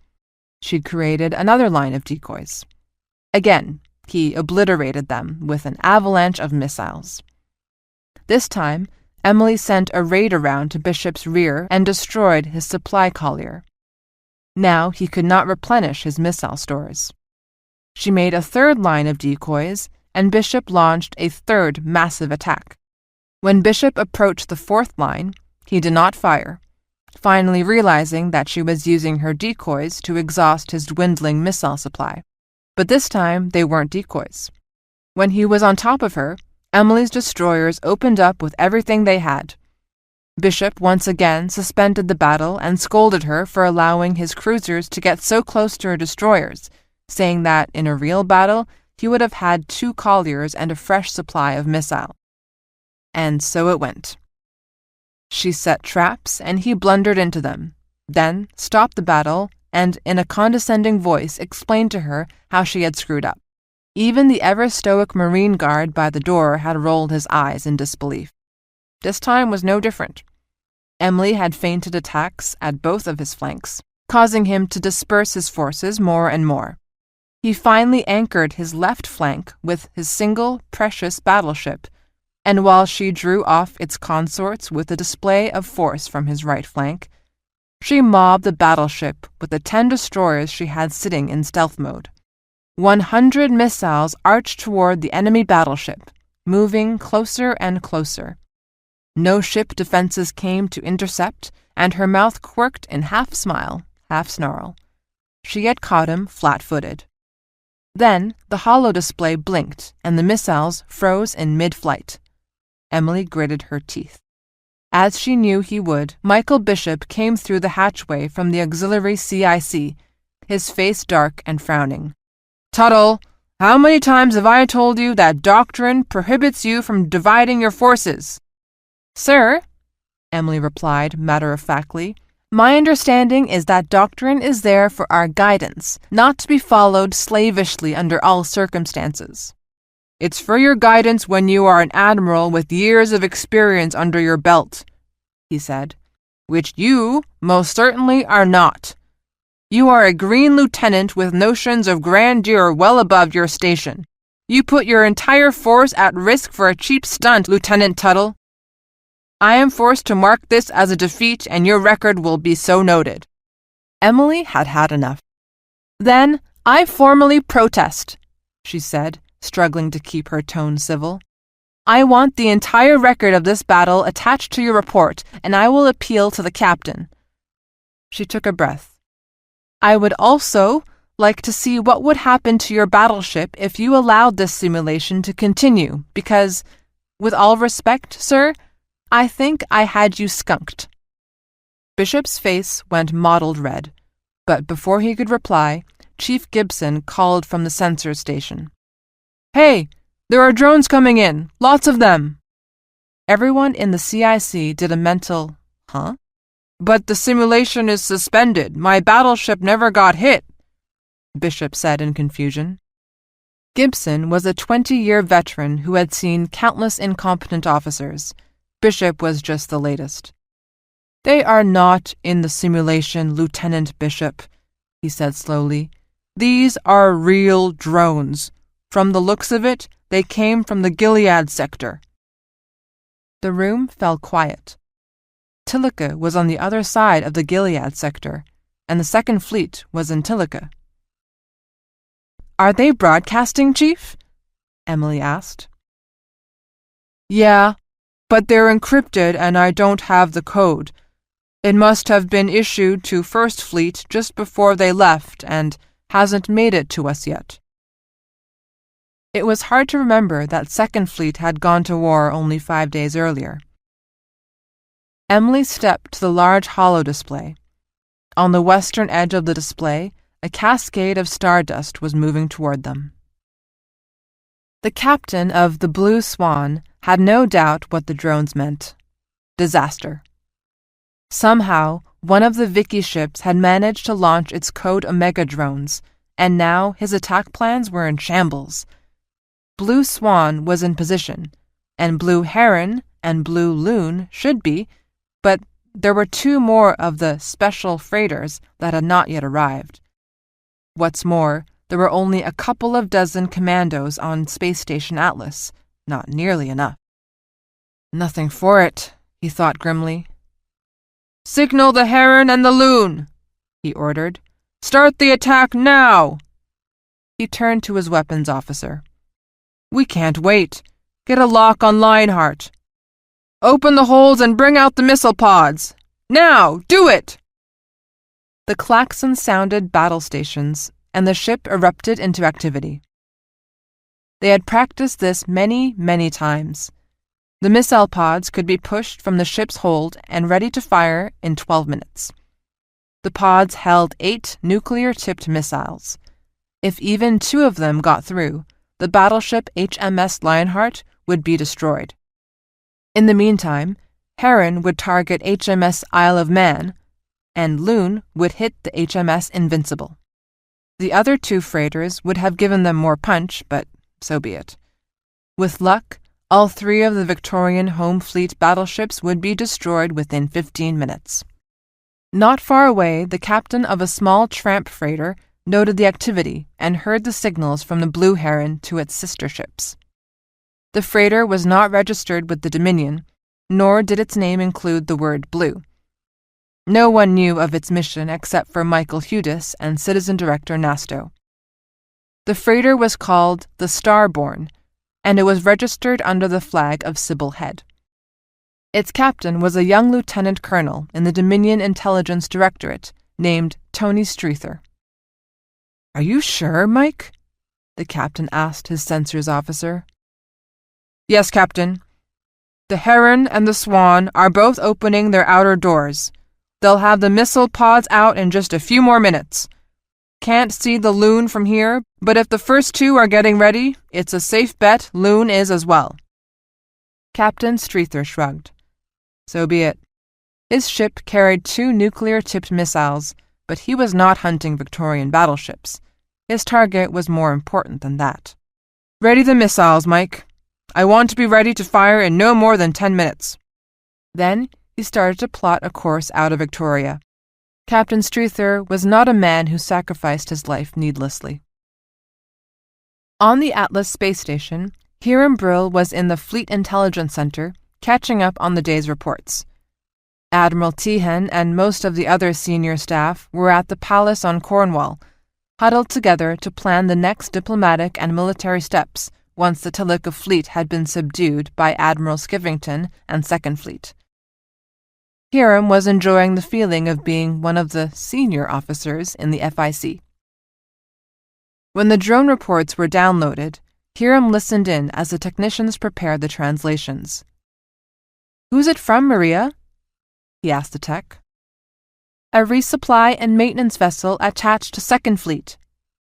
She created another line of decoys. Again, he obliterated them with an avalanche of missiles. This time, Emily sent a raid around to Bishop's rear and destroyed his supply collier. Now he could not replenish his missile stores. She made a third line of decoys, and Bishop launched a third massive attack. When Bishop approached the fourth line, he did not fire, finally realizing that she was using her decoys to exhaust his dwindling missile supply. But this time, they weren't decoys. When he was on top of her, Emily's destroyers opened up with everything they had. Bishop once again suspended the battle and scolded her for allowing his cruisers to get so close to her destroyers, saying that in a real battle, he would have had 2 colliers and a fresh supply of missile. And so it went. She set traps, and he blundered into them, then stopped the battle and, in a condescending voice, explained to her how she had screwed up. Even the ever-stoic Marine guard by the door had rolled his eyes in disbelief. This time was no different. Emily had feinted attacks at both of his flanks, causing him to disperse his forces more and more. He finally anchored his left flank with his single, precious battleship, and while she drew off its consorts with a display of force from his right flank, she mobbed the battleship with the 10 destroyers she had sitting in stealth mode. 100 missiles arched toward the enemy battleship, moving closer and closer. No ship defenses came to intercept, and her mouth quirked in half smile, half snarl. She had caught him flat-footed. Then the holo display blinked, and the missiles froze in mid-flight. Emily gritted her teeth. As she knew he would, Michael Bishop came through the hatchway from the auxiliary CIC, his face dark and frowning. "Tuttle, how many times have I told you that doctrine prohibits you from dividing your forces?" "Sir," Emily replied matter-of-factly, "my understanding is that doctrine is there for our guidance, not to be followed slavishly under all circumstances." "It's for your guidance when you are an admiral with years of experience under your belt," he said, "which you most certainly are not. You are a green lieutenant with notions of grandeur well above your station. You put your entire force at risk for a cheap stunt, Lieutenant Tuttle. I am forced to mark this as a defeat, and your record will be so noted." Emily had had enough. "Then I formally protest," she said, struggling to keep her tone civil. "I want the entire record of this battle attached to your report, and I will appeal to the captain." She took a breath. "I would also like to see what would happen to your battleship if you allowed this simulation to continue, because, with all respect, sir, I think I had you skunked." Bishop's face went mottled red, but before he could reply, Chief Gibson called from the sensor station. "Hey, there are drones coming in, lots of them." Everyone in the CIC did a mental, "Huh?" "But the simulation is suspended. My battleship never got hit," Bishop said in confusion. Gibson was a 20-year veteran who had seen countless incompetent officers. Bishop was just the latest. "They are not in the simulation, Lieutenant Bishop," he said slowly. "These are real drones. From the looks of it, they came from the Gilead sector." The room fell quiet. Tilica was on the other side of the Gilead sector, and the Second Fleet was in Tilica. "Are they broadcasting, Chief?" Emily asked. "Yeah, but they're encrypted and I don't have the code. It must have been issued to First Fleet just before they left and hasn't made it to us yet." It was hard to remember that Second Fleet had gone to war only 5 days earlier. Emily stepped to the large holo display. On the western edge of the display, a cascade of stardust was moving toward them. The captain of the Blue Swan had no doubt what the drones meant. Disaster. Somehow, one of the Vicky ships had managed to launch its Code Omega drones, and now his attack plans were in shambles. Blue Swan was in position, and Blue Heron and Blue Loon should be, but there were 2 more of the special freighters that had not yet arrived. What's more, there were only a couple of dozen commandos on Space Station Atlas, not nearly enough. Nothing for it, he thought grimly. "Signal the Heron and the Loon," he ordered. "Start the attack now!" He turned to his weapons officer. "We can't wait. Get a lock on Lionheart. Open the holes and bring out the missile pods. Now, do it!" The klaxon sounded battle stations, and the ship erupted into activity. They had practiced this many, many times. The missile pods could be pushed from the ship's hold and ready to fire in 12 minutes. The pods held 8 nuclear-tipped missiles. If even 2 of them got through, the battleship HMS Lionheart would be destroyed. In the meantime, Heron would target HMS Isle of Man, and Loon would hit the HMS Invincible. The other 2 freighters would have given them more punch, but so be it. With luck, all 3 of the Victorian Home Fleet battleships would be destroyed within 15 minutes. Not far away, the captain of a small tramp freighter noted the activity and heard the signals from the Blue Heron to its sister ships. The freighter was not registered with the Dominion, nor did its name include the word blue. No one knew of its mission except for Michael Hudis and Citizen Director Nasto. The freighter was called the Starborn, and it was registered under the flag of Sybil Head. Its captain was a young lieutenant colonel in the Dominion Intelligence Directorate named Tony Streether. "Are you sure, Mike?" the captain asked his censors officer. "Yes, Captain. The Heron and the Swan are both opening their outer doors. They'll have the missile pods out in just a few more minutes. Can't see the Loon from here, but if the first 2 are getting ready, it's a safe bet Loon is as well." Captain Streether shrugged. So be it. His ship carried 2 nuclear-tipped missiles, but he was not hunting Victorian battleships. His target was more important than that. "Ready the missiles, Mike. I want to be ready to fire in no more than 10 minutes. Then he started to plot a course out of Victoria. Captain Streether was not a man who sacrificed his life needlessly. On the Atlas space station, Hiram Brill was in the Fleet Intelligence Center, catching up on the day's reports. Admiral Tehan and most of the other senior staff were at the palace on Cornwall, huddled together to plan the next diplomatic and military steps once the Telika fleet had been subdued by Admiral Skivington and Second Fleet. Hiram was enjoying the feeling of being one of the senior officers in the FIC. When the drone reports were downloaded, Hiram listened in as the technicians prepared the translations. "Who's it from, Maria?" he asked the tech. "A resupply and maintenance vessel attached to Second Fleet,"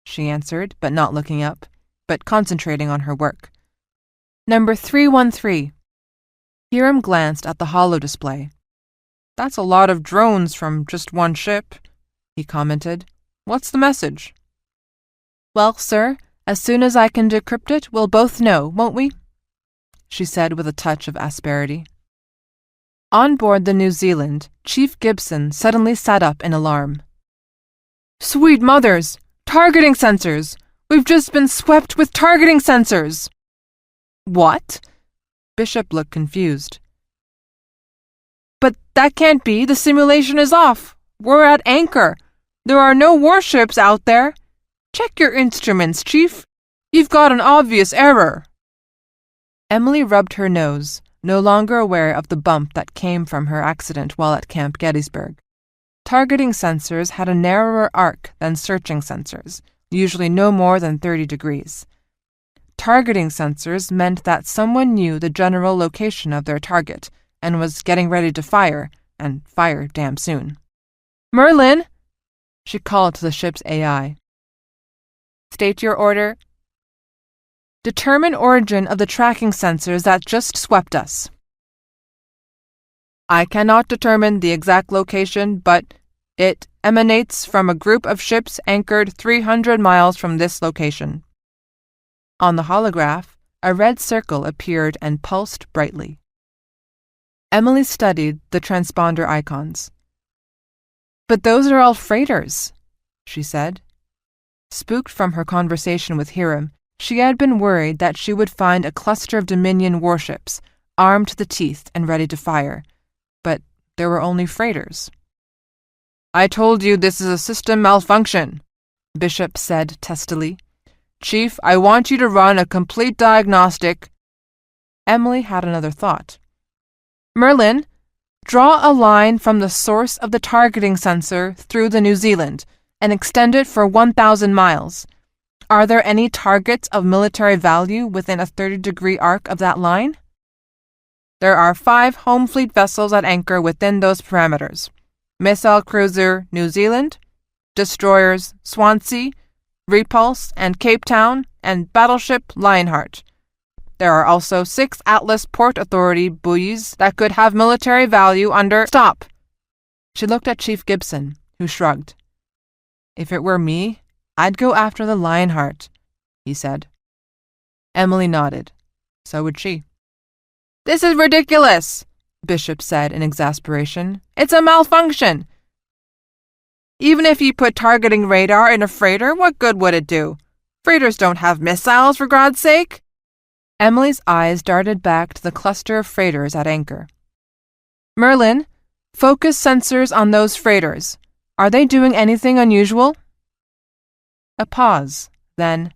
she answered, but not looking up, but concentrating on her work. "Number 313. Hiram glanced at the holo display. "That's a lot of drones from just one ship," he commented. "What's the message?" "Well, sir, as soon as I can decrypt it, we'll both know, won't we?" she said with a touch of asperity. On board the New Zealand, Chief Gibson suddenly sat up in alarm. "Sweet mothers! Targeting sensors! We've just been swept with targeting sensors!" "What?" Bishop looked confused. "But that can't be. The simulation is off. We're at anchor. There are no warships out there. Check your instruments, Chief. You've got an obvious error." Emily rubbed her nose, no longer aware of the bump that came from her accident while at Camp Gettysburg. Targeting sensors had a narrower arc than searching sensors, usually no more than 30 degrees. Targeting sensors meant that someone knew the general location of their target and was getting ready to fire, and fire damn soon. "Merlin!" she called to the ship's AI. "State your order." "Determine origin of the tracking sensors that just swept us." "I cannot determine the exact location, but it emanates from a group of ships anchored 300 miles from this location. On the holograph, a red circle appeared and pulsed brightly. Emily studied the transponder icons. "But those are all freighters," she said. Spooked from her conversation with Hiram, she had been worried that she would find a cluster of Dominion warships, armed to the teeth and ready to fire. But there were only freighters. "I told you this is a system malfunction," Bishop said testily. "Chief, I want you to run a complete diagnostic." Emily had another thought. "Merlin, draw a line from the source of the targeting sensor through the New Zealand and extend it for 1,000 miles. Are there any targets of military value within a 30-degree arc of that line?" "There are 5 home fleet vessels at anchor within those parameters. Missile cruiser New Zealand, destroyers Swansea, Repulse, and Cape Town, and battleship Lionheart. There are also 6 Atlas Port Authority buoys that could have military value under—" "Stop!" She looked at Chief Gibson, who shrugged. "If it were me, I'd go after the Lionheart," he said. Emily nodded. So would she. "This is ridiculous," Bishop said in exasperation. "It's a malfunction. Even if you put targeting radar in a freighter, what good would it do? Freighters don't have missiles, for God's sake." Emily's eyes darted back to the cluster of freighters at anchor. "Merlin, focus sensors on those freighters. Are they doing anything unusual?" A pause, then,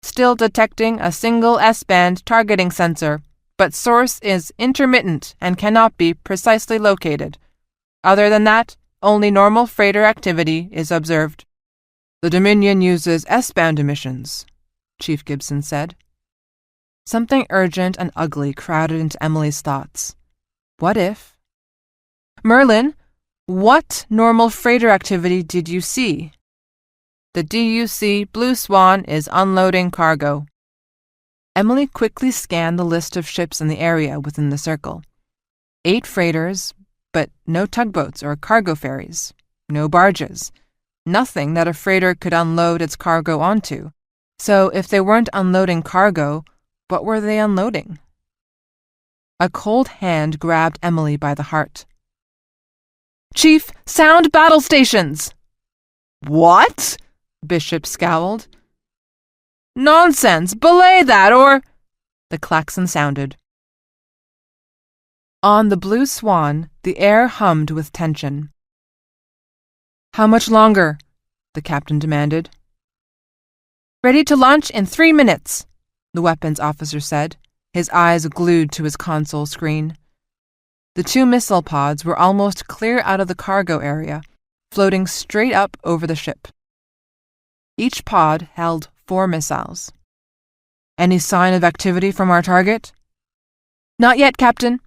"Still detecting a single S-band targeting sensor, but source is intermittent and cannot be precisely located. Other than that, only normal freighter activity is observed." "The Dominion uses S-band emissions," Chief Gibson said. Something urgent and ugly crowded into Emily's thoughts. What if— "Merlin, what normal freighter activity did you see?" "The DUC Blue Swan is unloading cargo." Emily quickly scanned the list of ships in the area within the circle. 8 freighters, but no tugboats or cargo ferries, no barges, nothing that a freighter could unload its cargo onto. So if they weren't unloading cargo, what were they unloading? A cold hand grabbed Emily by the heart. "Chief, sound battle stations!" "What?" Bishop scowled. "Nonsense! Belay that, or—" The klaxon sounded. On the Blue Swan, the air hummed with tension. "How much longer?" the captain demanded. "Ready to launch in 3 minutes," the weapons officer said, his eyes glued to his console screen. The 2 missile pods were almost clear out of the cargo area, floating straight up over the ship. Each pod held 4 missiles. "Any sign of activity from our target?" "Not yet, Captain,"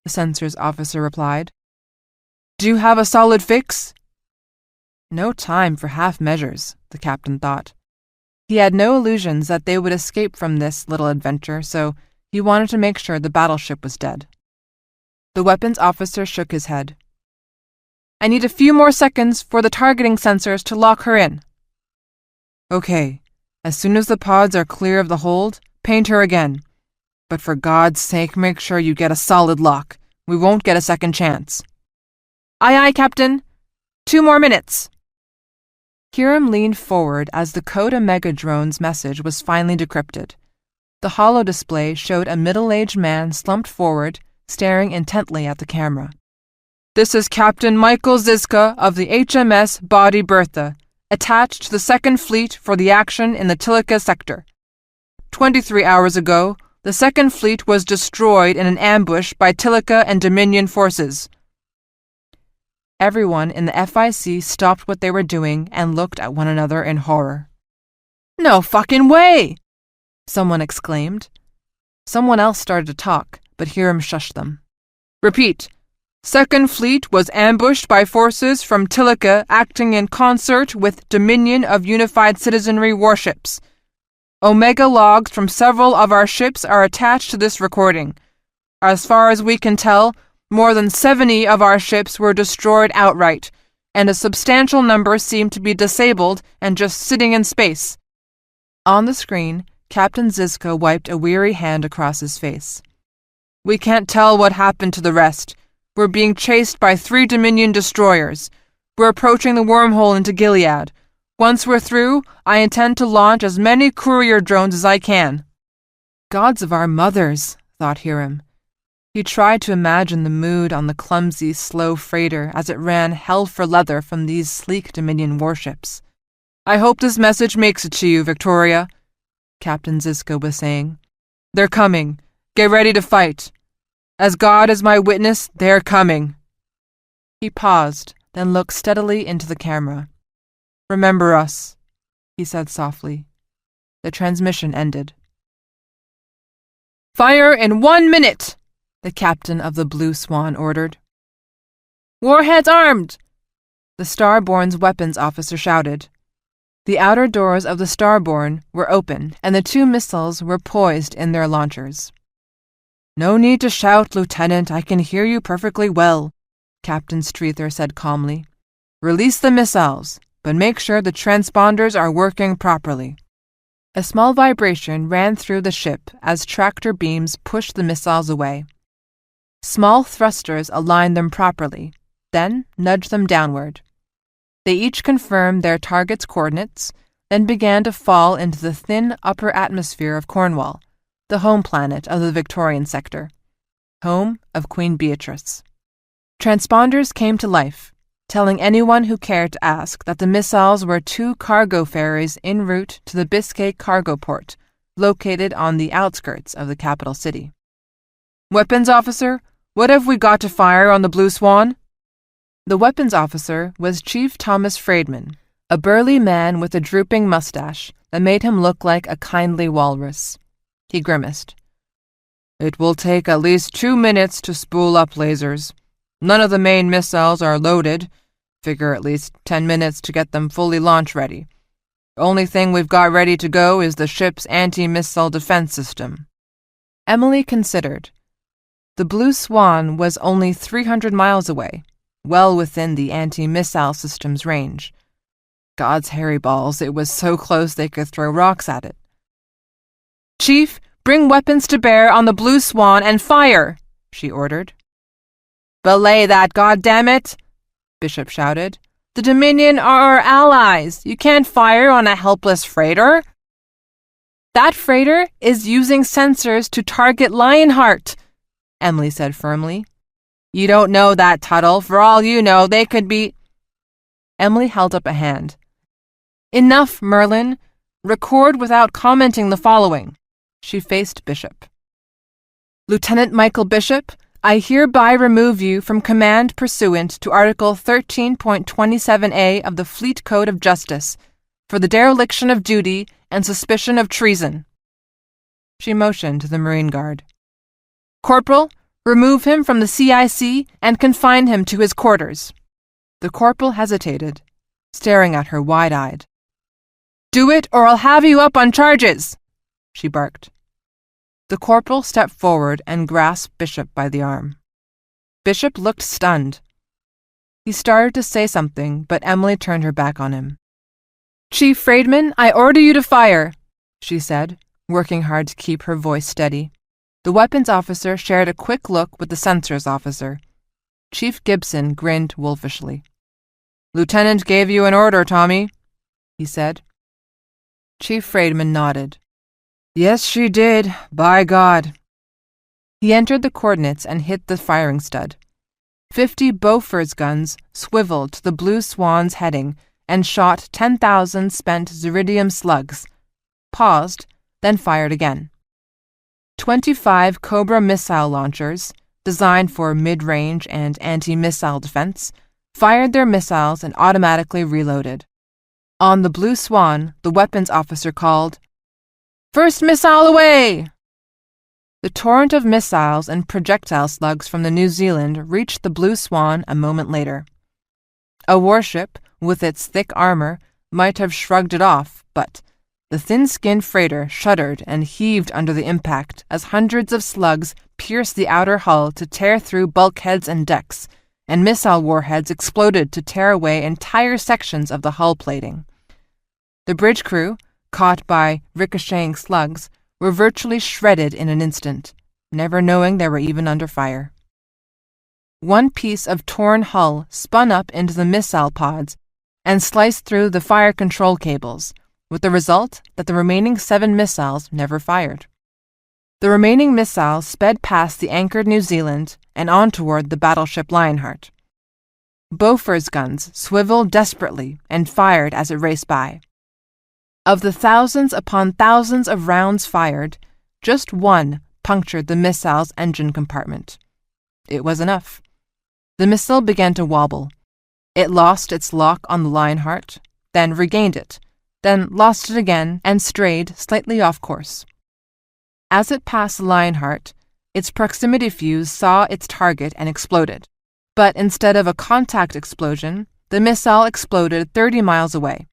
the sensors officer replied. "Do you have a solid fix?" No time for half measures, the captain thought. He had no illusions that they would escape from this little adventure, so he wanted to make sure the battleship was dead. The weapons officer shook his head. "I need a few more seconds for the targeting sensors to lock her in." "Okay. As soon as the pods are clear of the hold, paint her again. But for God's sake, make sure you get a solid lock. We won't get a second chance." "Aye, aye, Captain. 2 more minutes." Hiram leaned forward as the code Omega drone's message was finally decrypted. The holo display showed a middle-aged man slumped forward, staring intently at the camera. "This is Captain Michael Ziska of the HMS Body Bertha, attached to the 2nd Fleet for the action in the Tilica sector. 23 hours ago, the 2nd Fleet was destroyed in an ambush by Tilica and Dominion forces." Everyone in the FIC stopped what they were doing and looked at one another in horror. "No fucking way!" someone exclaimed. Someone else started to talk, but Hiram shushed them. "Repeat. 2nd Fleet was ambushed by forces from Tilica acting in concert with Dominion of Unified Citizenry warships. Omega logs from several of our ships are attached to this recording. As far as we can tell, more than 70 of our ships were destroyed outright, and a substantial number seem to be disabled and just sitting in space." On the screen, Captain Zisko wiped a weary hand across his face. "We can't tell what happened to the rest. We're being chased by 3 Dominion destroyers. We're approaching the wormhole into Gilead. Once we're through, I intend to launch as many courier drones as I can." Gods of our mothers, thought Hiram. He tried to imagine the mood on the clumsy, slow freighter as it ran hell for leather from these sleek Dominion warships. "I hope this message makes it to you, Victoria," Captain Zisko was saying. "They're coming. Get ready to fight. As God is my witness, they're coming." He paused, then looked steadily into the camera. "Remember us," he said softly. The transmission ended. "Fire in 1 minute!" the captain of the Blue Swan ordered. "Warheads armed!" the Starborn's weapons officer shouted. The outer doors of the Starborn were open, and the 2 missiles were poised in their launchers. "No need to shout, Lieutenant. I can hear you perfectly well," Captain Streether said calmly. "Release the missiles, but make sure the transponders are working properly." A small vibration ran through the ship as tractor beams pushed the missiles away. Small thrusters aligned them properly, then nudged them downward. They each confirmed their target's coordinates, then began to fall into the thin upper atmosphere of Cornwall, the home planet of the Victorian sector, home of Queen Beatrice. Transponders came to life, telling anyone who cared to ask that the missiles were 2 cargo ferries en route to the Biscay cargo port, located on the outskirts of the capital city. "Weapons officer, what have we got to fire on the Blue Swan?" The weapons officer was Chief Thomas Friedman, a burly man with a drooping mustache that made him look like a kindly walrus. He grimaced. "It will take at least 2 minutes to spool up lasers. None of the main missiles are loaded. Figure at least 10 minutes to get them fully launch ready. The only thing we've got ready to go is the ship's anti-missile defense system." Emily considered. The Blue Swan was only 300 miles away, well within the anti-missile system's range. God's hairy balls, it was so close they could throw rocks at it. "Chief, bring weapons to bear on the Blue Swan and fire," she ordered. "Belay that, goddammit!" Bishop shouted. "The Dominion are our allies. You can't fire on a helpless freighter." "That freighter is using sensors to target Lionheart," Emily said firmly. "You don't know that, Tuttle. For all you know, they could be—" Emily held up a hand. "Enough, Merlin. Record without commenting the following." She faced Bishop. "Lieutenant Michael Bishop, I hereby remove you from command pursuant to Article 13.27a of the Fleet Code of Justice for the dereliction of duty and suspicion of treason." She motioned to the Marine Guard. "Corporal, remove him from the CIC and confine him to his quarters." The corporal hesitated, staring at her wide-eyed. "Do it, or I'll have you up on charges," she barked. The corporal stepped forward and grasped Bishop by the arm. Bishop looked stunned. He started to say something, but Emily turned her back on him. "Chief Friedman, I order you to fire," she said, working hard to keep her voice steady. The weapons officer shared a quick look with the sensors officer. Chief Gibson grinned wolfishly. "Lieutenant gave you an order, Tommy," he said. Chief Friedman nodded. "Yes, she did, by God." He entered the coordinates and hit the firing stud. 50 Beaufort's guns swiveled to the Blue Swan's heading and shot 10,000 spent Ziridium slugs, paused, then fired again. 25 Cobra missile launchers, designed for mid-range and anti-missile defense, fired their missiles and automatically reloaded. On the Blue Swan, the weapons officer called, "First missile away!" The torrent of missiles and projectile slugs from the New Zealand reached the Blue Swan a moment later. A warship, with its thick armor, might have shrugged it off, but the thin-skinned freighter shuddered and heaved under the impact as hundreds of slugs pierced the outer hull to tear through bulkheads and decks and missile warheads exploded to tear away entire sections of the hull plating. The bridge crew, caught by ricocheting slugs, were virtually shredded in an instant, never knowing they were even under fire. One piece of torn hull spun up into the missile pods and sliced through the fire control cables, with the result that the remaining 7 missiles never fired. The remaining missiles sped past the anchored New Zealand and on toward the battleship Lionheart. Beaufort's guns swiveled desperately and fired as it raced by. Of the thousands upon thousands of rounds fired, just one punctured the missile's engine compartment. It was enough. The missile began to wobble. It lost its lock on the Lionheart, then regained it, then lost it again and strayed slightly off course. As it passed the Lionheart, its proximity fuse saw its target and exploded. But instead of a contact explosion, the missile exploded 30 miles away.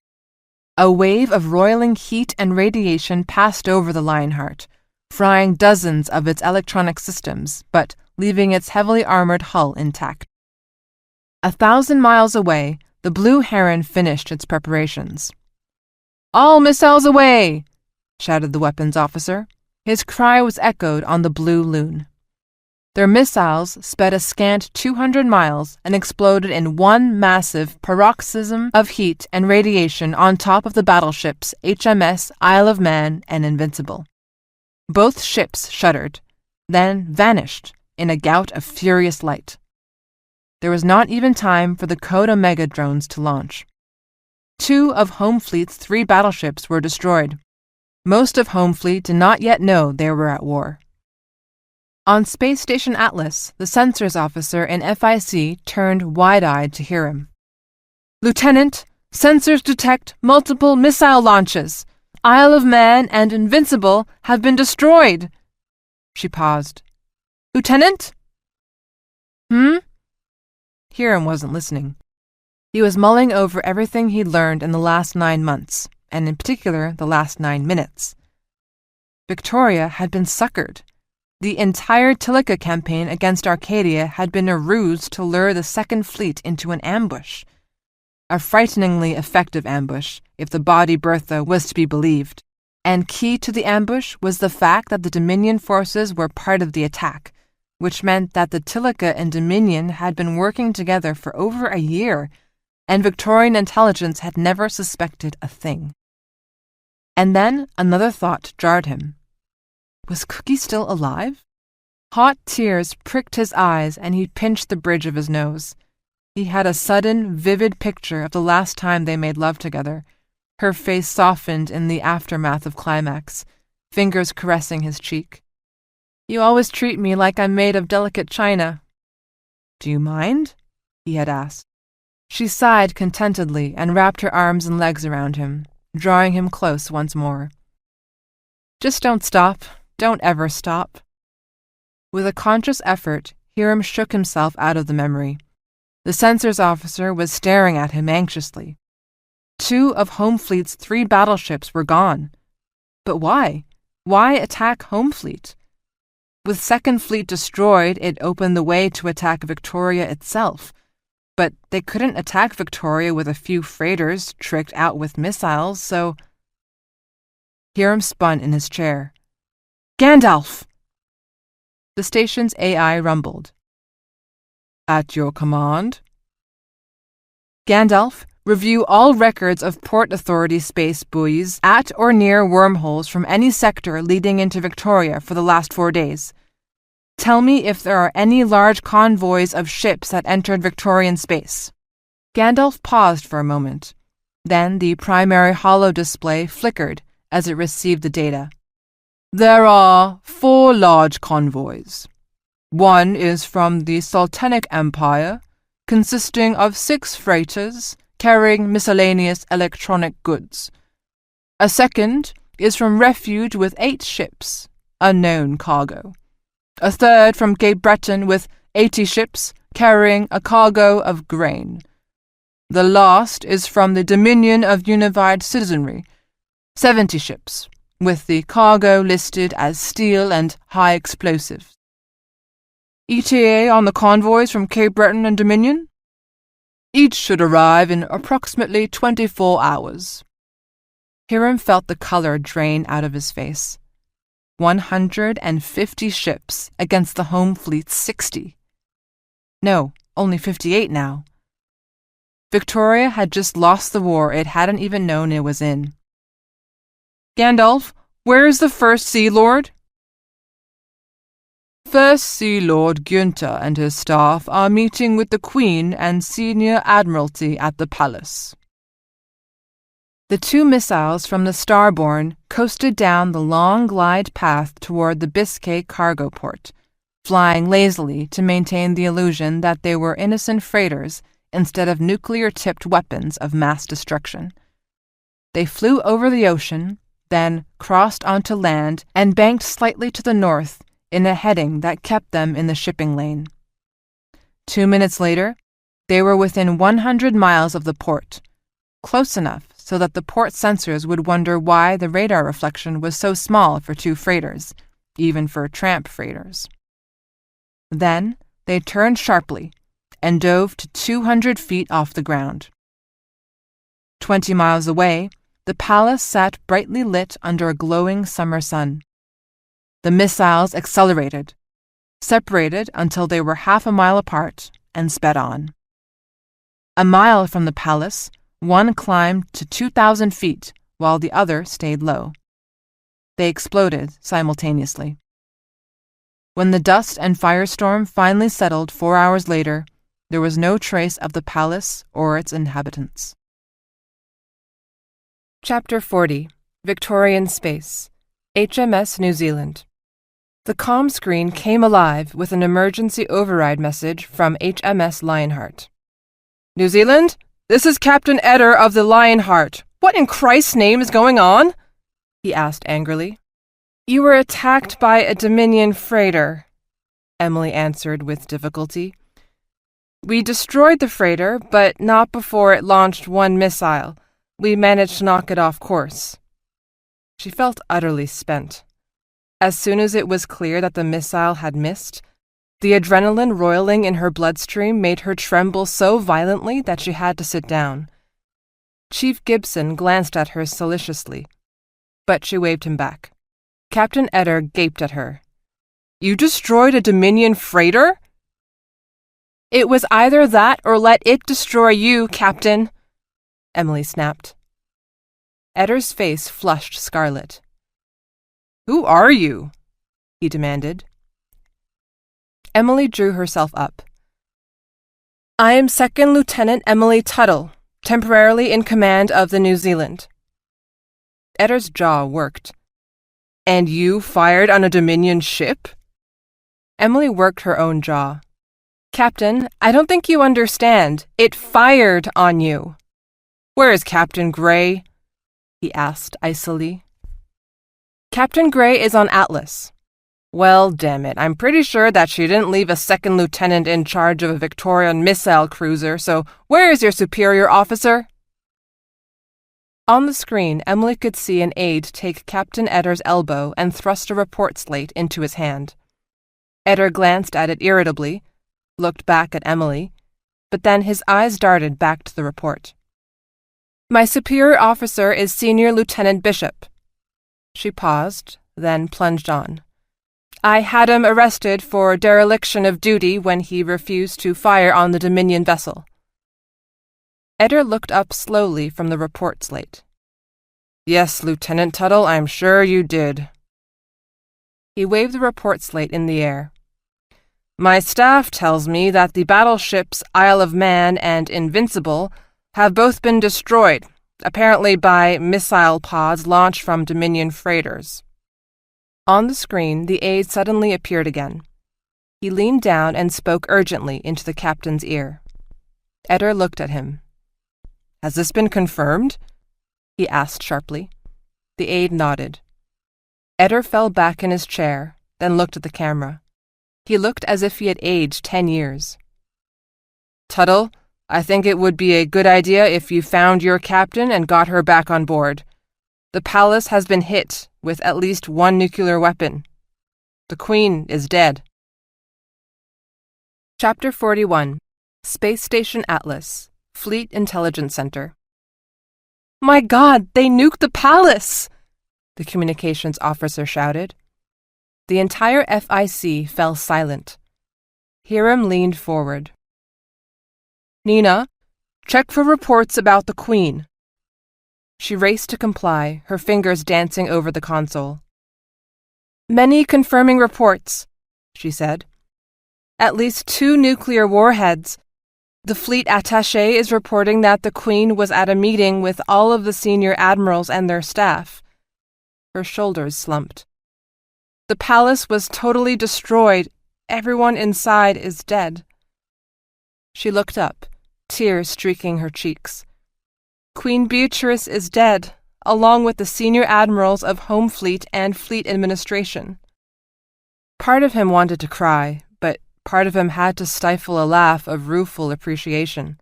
A wave of roiling heat and radiation passed over the Lionheart, frying dozens of its electronic systems, but leaving its heavily armored hull intact. 1,000 miles away, the Blue Heron finished its preparations. "All missiles away!" shouted the weapons officer. His cry was echoed on the blue loon. Their missiles sped a scant 200 miles and exploded in one massive paroxysm of heat and radiation on top of the battleships HMS Isle of Man and Invincible. Both ships shuddered, then vanished in a gout of furious light. There was not even time for the Code Omega drones to launch. 2 of Home Fleet's 3 battleships were destroyed. Most of Home Fleet did not yet know they were at war. On Space Station Atlas, the sensors officer in FIC turned wide-eyed to hear him. "Lieutenant, sensors detect multiple missile launches. Isle of Man and Invincible have been destroyed." She paused. "Lieutenant?" Hiram wasn't listening. He was mulling over everything he'd learned in the last 9 months, and in particular the last 9 minutes. Victoria had been suckered. The entire Tilica campaign against Arcadia had been a ruse to lure the Second Fleet into an ambush. A frighteningly effective ambush, if the body Bertha was to be believed. And key to the ambush was the fact that the Dominion forces were part of the attack, which meant that the Tilica and Dominion had been working together for over a year, and Victorian intelligence had never suspected a thing. And then another thought jarred him. Was Cookie still alive? Hot tears pricked his eyes and he pinched the bridge of his nose. He had a sudden, vivid picture of the last time they made love together, her face softened in the aftermath of climax, fingers caressing his cheek. "You always treat me like I'm made of delicate china." "Do you mind?" he had asked. She sighed contentedly and wrapped her arms and legs around him, drawing him close once more. "Just don't stop. Don't ever stop." With a conscious effort, Hiram shook himself out of the memory. The sensors officer was staring at him anxiously. 2 of Home Fleet's 3 battleships were gone. But why? Why attack Home Fleet? With Second Fleet destroyed, it opened the way to attack Victoria itself. But they couldn't attack Victoria with a few freighters tricked out with missiles, so... Hiram spun in his chair. "Gandalf!" The station's AI rumbled. "At your command?" "Gandalf, review all records of Port Authority space buoys at or near wormholes from any sector leading into Victoria for the last 4 days. Tell me if there are any large convoys of ships that entered Victorian space." Gandalf paused for a moment. Then the primary holo display flickered as it received the data. "There are 4 large convoys. One is from the Sultanic Empire, consisting of 6 freighters carrying miscellaneous electronic goods. A second is from Refuge with 8 ships, unknown cargo. A third from Cape Breton with 80 ships carrying a cargo of grain. The last is from the Dominion of Unified Citizenry, 70 ships, with the cargo listed as steel and high explosives." ETA on the convoys from Cape Breton and Dominion? Each should arrive in approximately 24 hours. Hiram felt the color drain out of his face. 150 ships against the home fleet's 60. No, only 58 now. Victoria had just lost the war it hadn't even known it was in. Gandalf, where is the First Sea Lord? First Sea Lord Günther and his staff are meeting with the Queen and Senior Admiralty at the palace. The two missiles from the Starborn coasted down the long glide path toward the Biscay cargo port, flying lazily to maintain the illusion that they were innocent freighters instead of nuclear-tipped weapons of mass destruction. They flew over the ocean, then crossed onto land and banked slightly to the north in a heading that kept them in the shipping lane. 2 minutes later, they were within 100 miles of the port, close enough so that the port sensors would wonder why the radar reflection was so small for two freighters, even for tramp freighters. Then they turned sharply and dove to 200 feet off the ground. 20 miles away, the palace sat brightly lit under a glowing summer sun. The missiles accelerated, separated until they were half a mile apart, and sped on. A mile from the palace, one climbed to 2,000 feet while the other stayed low. They exploded simultaneously. When the dust and firestorm finally settled 4 hours later, there was no trace of the palace or its inhabitants. Chapter 40. Victorian Space. HMS New Zealand. The comm screen came alive with an emergency override message from HMS Lionheart. New Zealand? This is Captain Eder of the Lionheart. What in Christ's name is going on? He asked angrily. You were attacked by a Dominion freighter, Emily answered with difficulty. We destroyed the freighter, but not before it launched one missile. We managed to knock it off course. She felt utterly spent. As soon as it was clear that the missile had missed, the adrenaline roiling in her bloodstream made her tremble so violently that she had to sit down. Chief Gibson glanced at her solicitously, but she waved him back. Captain Eder gaped at her. You destroyed a Dominion freighter? It was either that or let it destroy you, Captain, Emily snapped. Eder's face flushed scarlet. Who are you? He demanded. Emily drew herself up. I am Second Lieutenant Emily Tuttle, temporarily in command of the New Zealand. Eder's jaw worked. And you fired on a Dominion ship? Emily worked her own jaw. Captain, I don't think you understand. It fired on you. Where is Captain Gray? He asked icily. Captain Gray is on Atlas. Well, damn it, I'm pretty sure that she didn't leave a second lieutenant in charge of a Victorian missile cruiser, so where is your superior officer? On the screen, Emily could see an aide take Captain Eder's elbow and thrust a report slate into his hand. Eder glanced at it irritably, looked back at Emily, but then his eyes darted back to the report. My superior officer is Senior Lieutenant Bishop. She paused, then plunged on. I had him arrested for dereliction of duty when he refused to fire on the Dominion vessel. Eder looked up slowly from the report slate. Yes, Lieutenant Tuttle, I'm sure you did. He waved the report slate in the air. My staff tells me that the battleships Isle of Man and Invincible have both been destroyed, apparently by missile pods launched from Dominion freighters. On the screen, the aide suddenly appeared again. He leaned down and spoke urgently into the captain's ear. Eder looked at him. Has this been confirmed? He asked sharply. The aide nodded. Eder fell back in his chair, then looked at the camera. He looked as if he had aged 10 years. Tuttle, I think it would be a good idea if you found your captain and got her back on board. The palace has been hit with at least one nuclear weapon. The Queen is dead. Chapter 41. Space Station Atlas, Fleet Intelligence Center. "My God, they nuked the palace!" the communications officer shouted. The entire FIC fell silent. Hiram leaned forward. "Nina, check for reports about the Queen." She raced to comply, her fingers dancing over the console. "Many confirming reports," she said. "At least 2 nuclear warheads. The fleet attaché is reporting that the Queen was at a meeting with all of the senior admirals and their staff." Her shoulders slumped. "The palace was totally destroyed. Everyone inside is dead." She looked up, tears streaking her cheeks. "Queen Beatrice is dead, along with the senior admirals of Home Fleet and Fleet Administration." Part of him wanted to cry, but part of him had to stifle a laugh of rueful appreciation.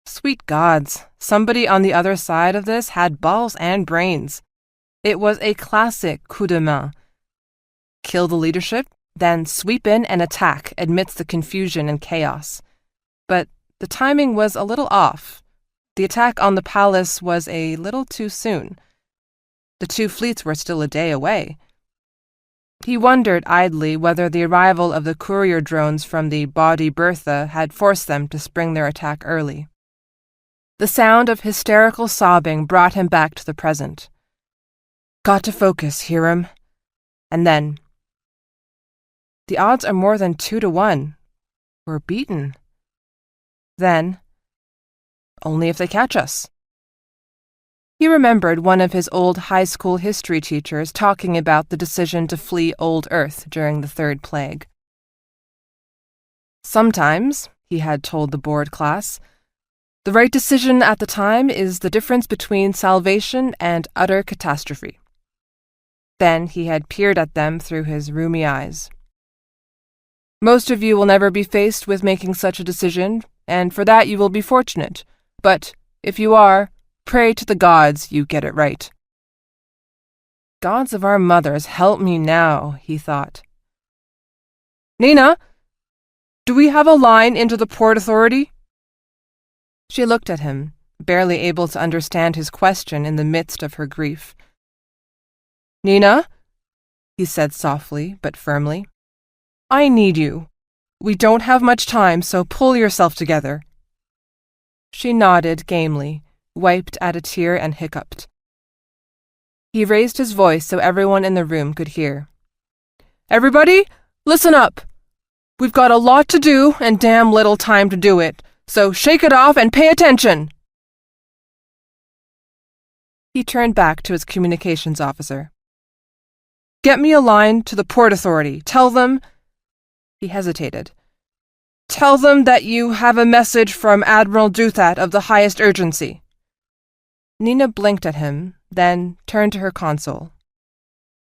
Sweet gods, somebody on the other side of this had balls and brains. It was a classic coup de main. Kill the leadership, then sweep in and attack amidst the confusion and chaos. But the timing was a little off. The attack on the palace was a little too soon. The 2 fleets were still a day away. He wondered idly whether the arrival of the courier drones from the Bawdy Bertha had forced them to spring their attack early. The sound of hysterical sobbing brought him back to the present. "Got to focus, Hiram." And then, "The odds are more than 2 to 1. We're beaten." Then, "Only if they catch us." He remembered one of his old high school history teachers talking about the decision to flee old Earth during the 3rd plague. "Sometimes," he had told the board class, "the right decision at the time is the difference between salvation and utter catastrophe." Then he had peered at them through his rheumy eyes. "Most of you will never be faced with making such a decision, and for that you will be fortunate. But if you are, pray to the gods you get it right." "Gods of our mothers, help me now," he thought. "Nina, do we have a line into the Port Authority?" She looked at him, barely able to understand his question in the midst of her grief. "Nina," he said softly but firmly, "I need you. We don't have much time, so pull yourself together." She nodded gamely, wiped at a tear and hiccuped. He raised his voice so everyone in the room could hear. "Everybody, listen up. We've got a lot to do and damn little time to do it, so shake it off and pay attention." He turned back to his communications officer. "Get me a line to the Port Authority. Tell them—" He hesitated. "Tell them that you have a message from Admiral Duthat of the highest urgency." Nina blinked at him, then turned to her console.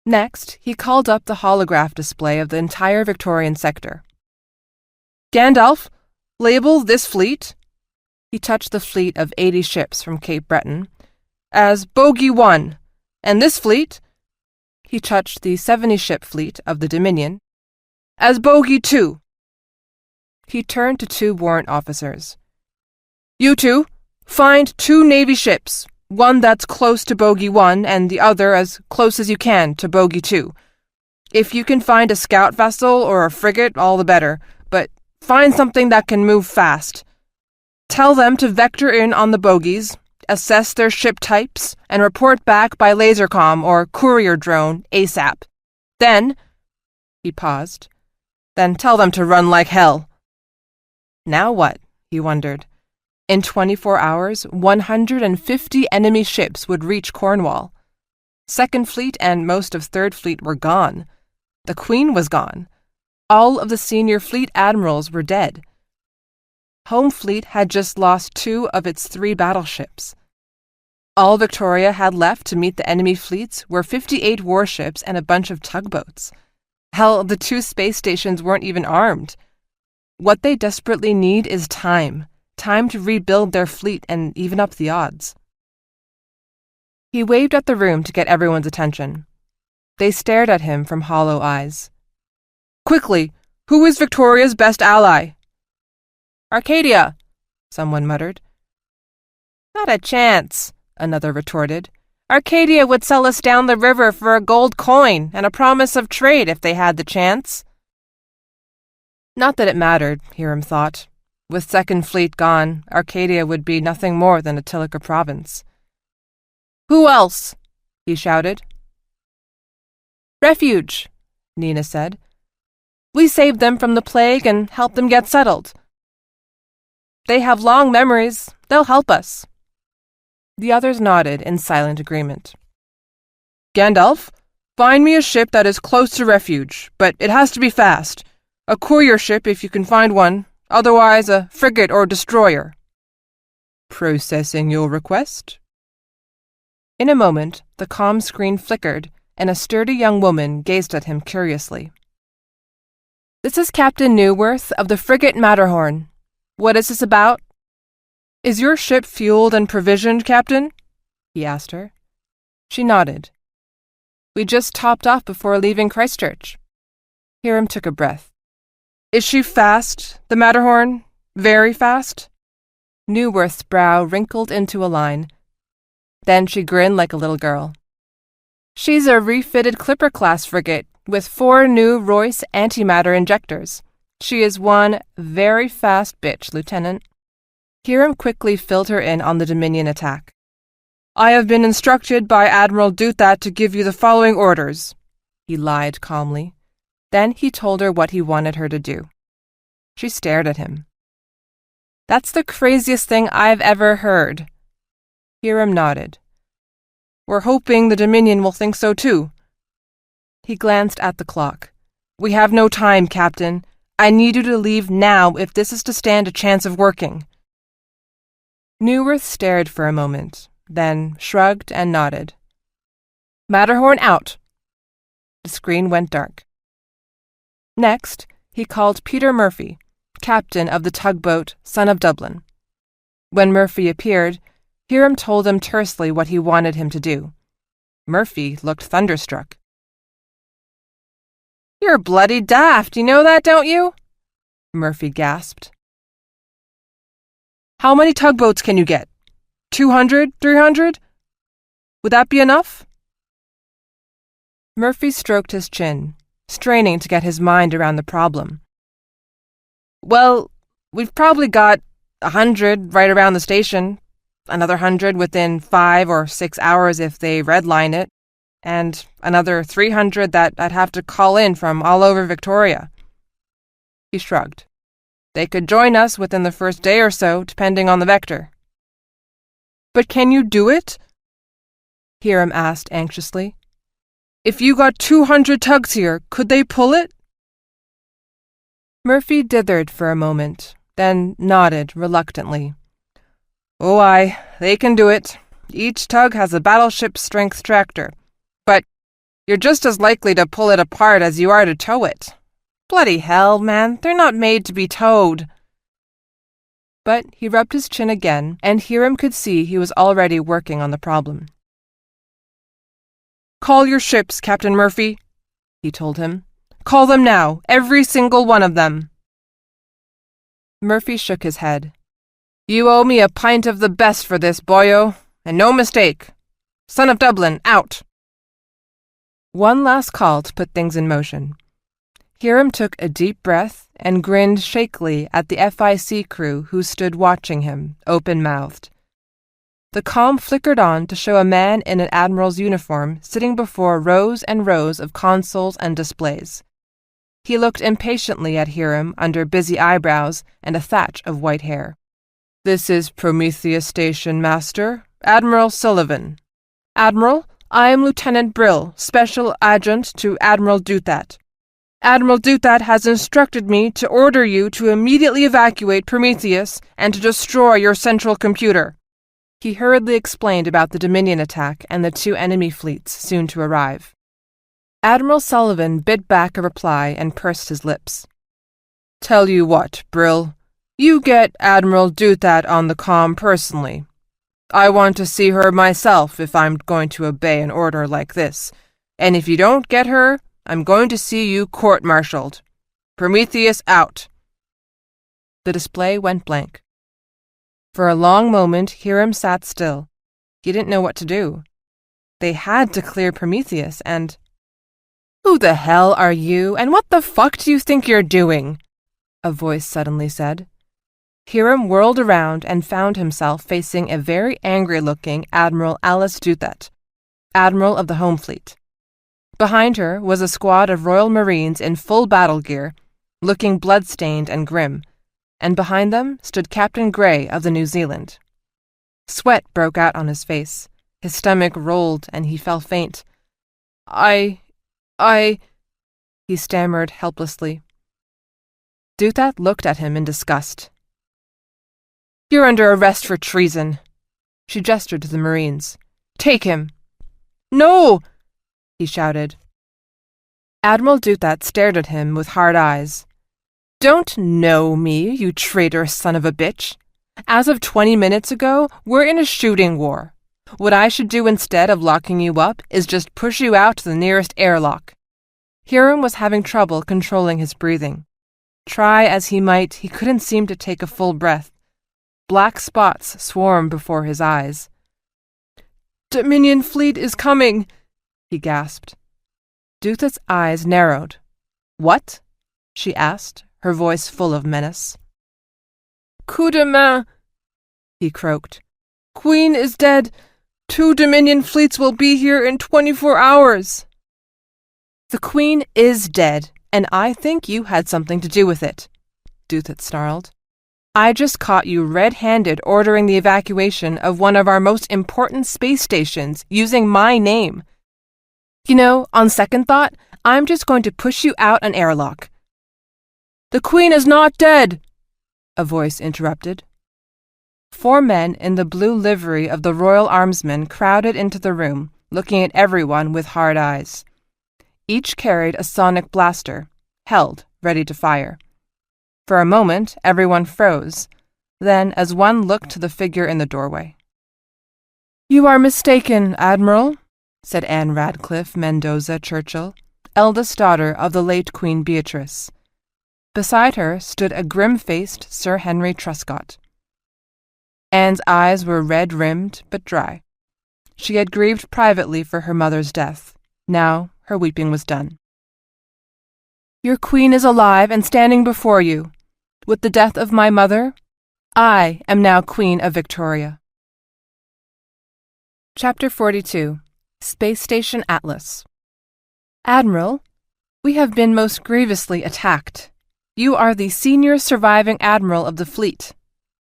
Next, he called up the holograph display of the entire Victorian sector. "Gandalf, label this fleet," he touched the fleet of 80 ships from Cape Breton, "as Bogey 1, and this fleet," he touched the 70-ship fleet of the Dominion, "as Bogey 2. He turned to 2 warrant officers. "You 2, find 2 Navy ships, one that's close to Bogey 1 and the other as close as you can to Bogey 2. If you can find a scout vessel or a frigate, all the better, but find something that can move fast. Tell them to vector in on the bogies, assess their ship types, and report back by lasercom or courier drone ASAP. Then," he paused, "then tell them to run like hell." Now what? He wondered. In 24 hours, 150 enemy ships would reach Cornwall. 2nd Fleet and most of 3rd Fleet were gone. The Queen was gone. All of the senior fleet admirals were dead. Home Fleet had just lost 2 of its 3 battleships. All Victoria had left to meet the enemy fleets were 58 warships and a bunch of tugboats. Hell, the 2 space stations weren't even armed. What they desperately need is time to rebuild their fleet and even up the odds. He waved at the room to get everyone's attention. They stared at him from hollow eyes. "Quickly, who is Victoria's best ally?" Arcadia, someone muttered. Not a chance, another retorted. Arcadia would sell us down the river for a gold coin and a promise of trade if they had the chance. Not that it mattered, Hiram thought. With Second Fleet gone, Arcadia would be nothing more than a Tilica province. Who else? He shouted. Refuge, Nina said. We saved them from the plague and helped them get settled. They have long memories. They'll help us. The others nodded in silent agreement. Gandalf, find me a ship that is close to Refuge, but it has to be fast. A courier ship if you can find one, otherwise a frigate or destroyer. Processing your request. In a moment, the comm screen flickered, and a sturdy young woman gazed at him curiously. This is Captain Newworth of the frigate Matterhorn. What is this about? Is your ship fueled and provisioned, Captain? He asked her. She nodded. We just topped off before leaving Christchurch. Hiram took a breath. Is she fast, the Matterhorn? Very fast? Newworth's brow wrinkled into a line. Then she grinned like a little girl. She's a refitted Clipper-class frigate with 4 new Royce antimatter injectors. She is one very fast bitch, Lieutenant. Hiram quickly filled her in on the Dominion attack. I have been instructed by Admiral Duthat to give you the following orders. He lied calmly. Then he told her what he wanted her to do. She stared at him. That's the craziest thing I've ever heard. Hiram nodded. We're hoping the Dominion will think so too. He glanced at the clock. We have no time, Captain. I need you to leave now if this is to stand a chance of working. Newworth stared for a moment, then shrugged and nodded. Matterhorn out. The screen went dark. Next, he called Peter Murphy, captain of the tugboat Son of Dublin. When Murphy appeared, Hiram told him tersely what he wanted him to do. Murphy looked thunderstruck. You're bloody daft, you know that, don't you? Murphy gasped. How many tugboats can you get? 200, 300? Would that be enough? Murphy stroked his chin, straining to get his mind around the problem. Well, we've probably got 100 right around the station, another 100 within 5 or 6 hours if they redline it, and another 300 that I'd have to call in from all over Victoria. He shrugged. They could join us within the first day or so, depending on the vector. But can you do it? Hiram asked anxiously. If you got 200 tugs here, could they pull it? Murphy dithered for a moment, then nodded reluctantly. Oh, aye, they can do it. Each tug has a battleship-strength tractor. But you're just as likely to pull it apart as you are to tow it. Bloody hell, man, they're not made to be towed. But he rubbed his chin again, and Hiram could see he was already working on the problem. Call your ships, Captain Murphy, he told him. Call them now, every single one of them. Murphy shook his head. You owe me a pint of the best for this, boyo, and no mistake. Son of Dublin, out. One last call to put things in motion. Hiram took a deep breath and grinned shakily at the FIC crew who stood watching him, open-mouthed. The comm flickered on to show a man in an admiral's uniform sitting before rows and rows of consoles and displays. He looked impatiently at Hiram under busy eyebrows and a thatch of white hair. This is Prometheus Station Master, Admiral Sullivan. Admiral, I am Lieutenant Brill, Special Adjutant to Admiral Duthat. Admiral Duthat has instructed me to order you to immediately evacuate Prometheus and to destroy your central computer. He hurriedly explained about the Dominion attack and the 2 enemy fleets soon to arrive. Admiral Sullivan bit back a reply and pursed his lips. Tell you what, Brill, you get Admiral Duthat on the comm personally. I want to see her myself if I'm going to obey an order like this, and if you don't get her, I'm going to see you court-martialed. Prometheus out. The display went blank. For a long moment, Hiram sat still. He didn't know what to do. They had to clear Prometheus and... "Who the hell are you, and what the fuck do you think you're doing?" a voice suddenly said. Hiram whirled around and found himself facing a very angry-looking Admiral Alice Duthat, Admiral of the Home Fleet. Behind her was a squad of Royal Marines in full battle gear, looking blood-stained and grim, and behind them stood Captain Grey of the New Zealand. Sweat broke out on his face. His stomach rolled and he fell faint. I... he stammered helplessly. Duthat looked at him in disgust. "You're under arrest for treason." She gestured to the Marines. "Take him." "No!" he shouted. Admiral Duthat stared at him with hard eyes. "Don't know me, you traitorous son of a bitch. As of 20 minutes ago, we're in a shooting war. What I should do instead of locking you up is just push you out to the nearest airlock." Hiram was having trouble controlling his breathing. Try as he might, he couldn't seem to take a full breath. Black spots swarmed before his eyes. "Dominion fleet is coming," he gasped. Duthat's eyes narrowed. "What?" she asked, her voice full of menace. "Coup de main," he croaked. "Queen is dead. 2 Dominion fleets will be here in 24 hours. "The Queen is dead, and I think you had something to do with it," Duthat snarled. "I just caught you red-handed ordering the evacuation of one of our most important space stations using my name. You know, on second thought, I'm just going to push you out an airlock." "The Queen is not dead," a voice interrupted. 4 men in the blue livery of the Royal Armsmen crowded into the room, looking at everyone with hard eyes. Each carried a sonic blaster, held, ready to fire. For a moment, everyone froze. Then, as one looked to the figure in the doorway. "You are mistaken, Admiral," said Anne Radcliffe Mendoza Churchill, eldest daughter of the late Queen Beatrice. Beside her stood a grim-faced Sir Henry Truscott. Anne's eyes were red-rimmed but dry. She had grieved privately for her mother's death. Now her weeping was done. "Your queen is alive and standing before you. With the death of my mother, I am now Queen of Victoria." Chapter 42. Space Station Atlas. "Admiral, we have been most grievously attacked. You are the senior surviving admiral of the fleet.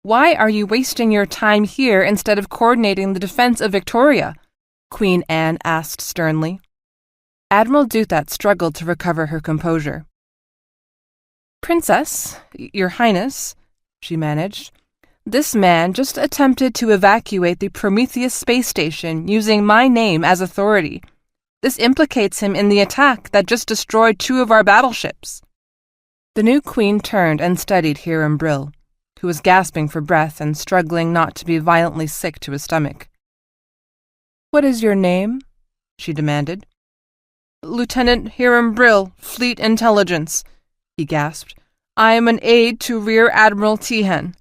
Why are you wasting your time here instead of coordinating the defense of Victoria?" Queen Anne asked sternly. Admiral Duthat struggled to recover her composure. "Princess, Your Highness," she managed, "this man just attempted to evacuate the Prometheus space station using my name as authority. This implicates him in the attack that just destroyed 2 of our battleships." The new queen turned and studied Hiram Brill, who was gasping for breath and struggling not to be violently sick to his stomach. "What is your name?" she demanded. "Lieutenant Hiram Brill, Fleet Intelligence," he gasped. "I am an aide to Rear Admiral Tehan."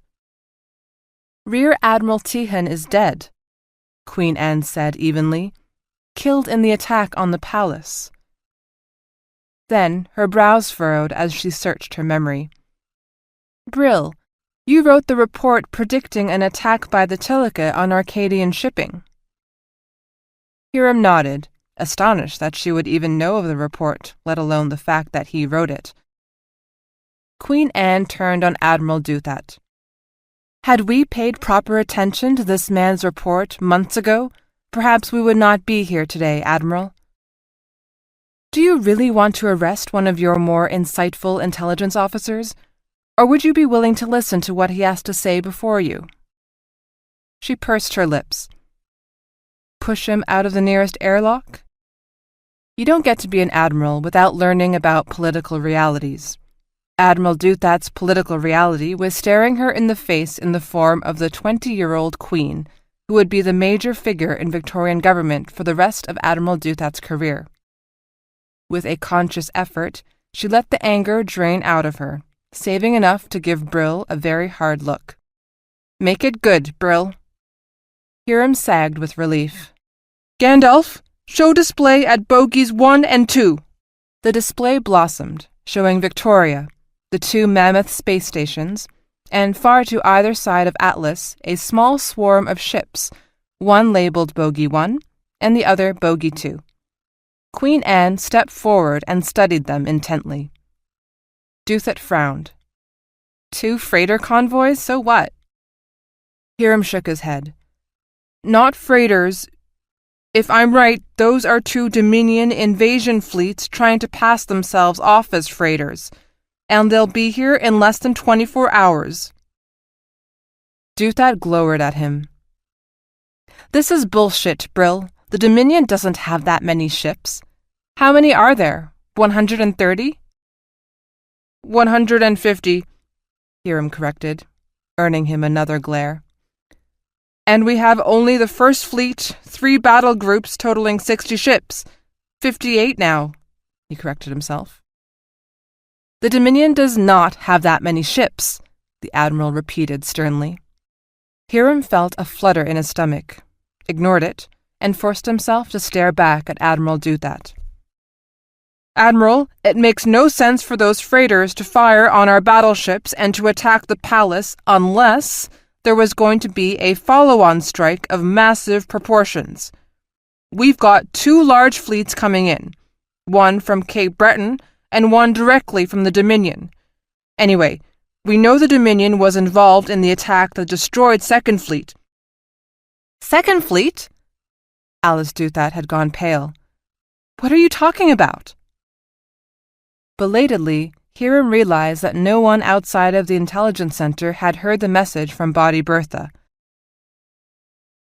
"Rear Admiral Tehan is dead," Queen Anne said evenly, "killed in the attack on the palace." Then her brows furrowed as she searched her memory. "Brill, you wrote the report predicting an attack by the Teleka on Arcadian shipping." Hiram nodded, astonished that she would even know of the report, let alone the fact that he wrote it. Queen Anne turned on Admiral Duthat. "Had we paid proper attention to this man's report months ago, perhaps we would not be here today, Admiral." "Do you really want to arrest one of your more insightful intelligence officers, or would you be willing to listen to what he has to say before you?" She pursed her lips. "Push him out of the nearest airlock?" You don't get to be an admiral without learning about political realities. Admiral Duthat's political reality was staring her in the face in the form of the 20-year-old queen, who would be the major figure in Victorian government for the rest of Admiral Duthat's career. With a conscious effort, she let the anger drain out of her, saving enough to give Brill a very hard look. "Make it good, Brill." Hiram sagged with relief. "Gandalf, show display at bogies 1 and 2. The display blossomed, showing Victoria, the 2 mammoth space stations, and far to either side of Atlas a small swarm of ships, one labeled Bogey 1 and the other Bogey 2. Queen Anne stepped forward and studied them intently. Duthat frowned. 2 freighter convoys, so what? Hiram shook his head. "Not freighters. If I'm right, those are 2 Dominion invasion fleets trying to pass themselves off as freighters, and they'll be here in less than 24 hours. Duthat glowered at him. "This is bullshit, Brill. The Dominion doesn't have that many ships. How many are there? 130? 150, Hiram corrected, earning him another glare. "And we have only the first fleet, 3 battle groups totaling 60 ships. 58 now," he corrected himself. "The Dominion does not have that many ships," the Admiral repeated sternly. Hiram felt a flutter in his stomach, ignored it, and forced himself to stare back at Admiral Duthat. "Admiral, it makes no sense for those freighters to fire on our battleships and to attack the palace unless there was going to be a follow-on strike of massive proportions. We've got 2 large fleets coming in, one from Cape Breton and one directly from the Dominion. Anyway, we know the Dominion was involved in the attack that destroyed Second Fleet." "Second Fleet?" Alice Duthat had gone pale. "What are you talking about?" Belatedly, Hiram realized that no one outside of the intelligence center had heard the message from Body Bertha.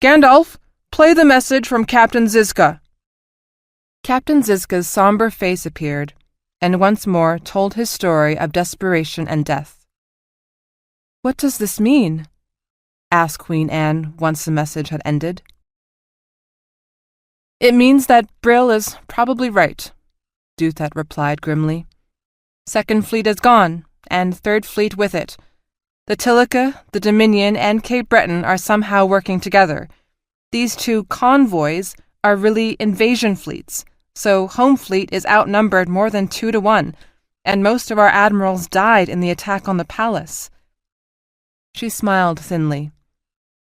"Gandalf, play the message from Captain Ziska." Captain Ziska's somber face appeared, and once more told his story of desperation and death. "What does this mean?" asked Queen Anne once the message had ended. "It means that Brill is probably right," Duthat replied grimly. "Second Fleet is gone, and Third Fleet with it. The Tilica, the Dominion, and Cape Breton are somehow working together. These 2 convoys are really invasion fleets, so Home Fleet is outnumbered more than 2 to 1, and most of our admirals died in the attack on the palace." She smiled thinly.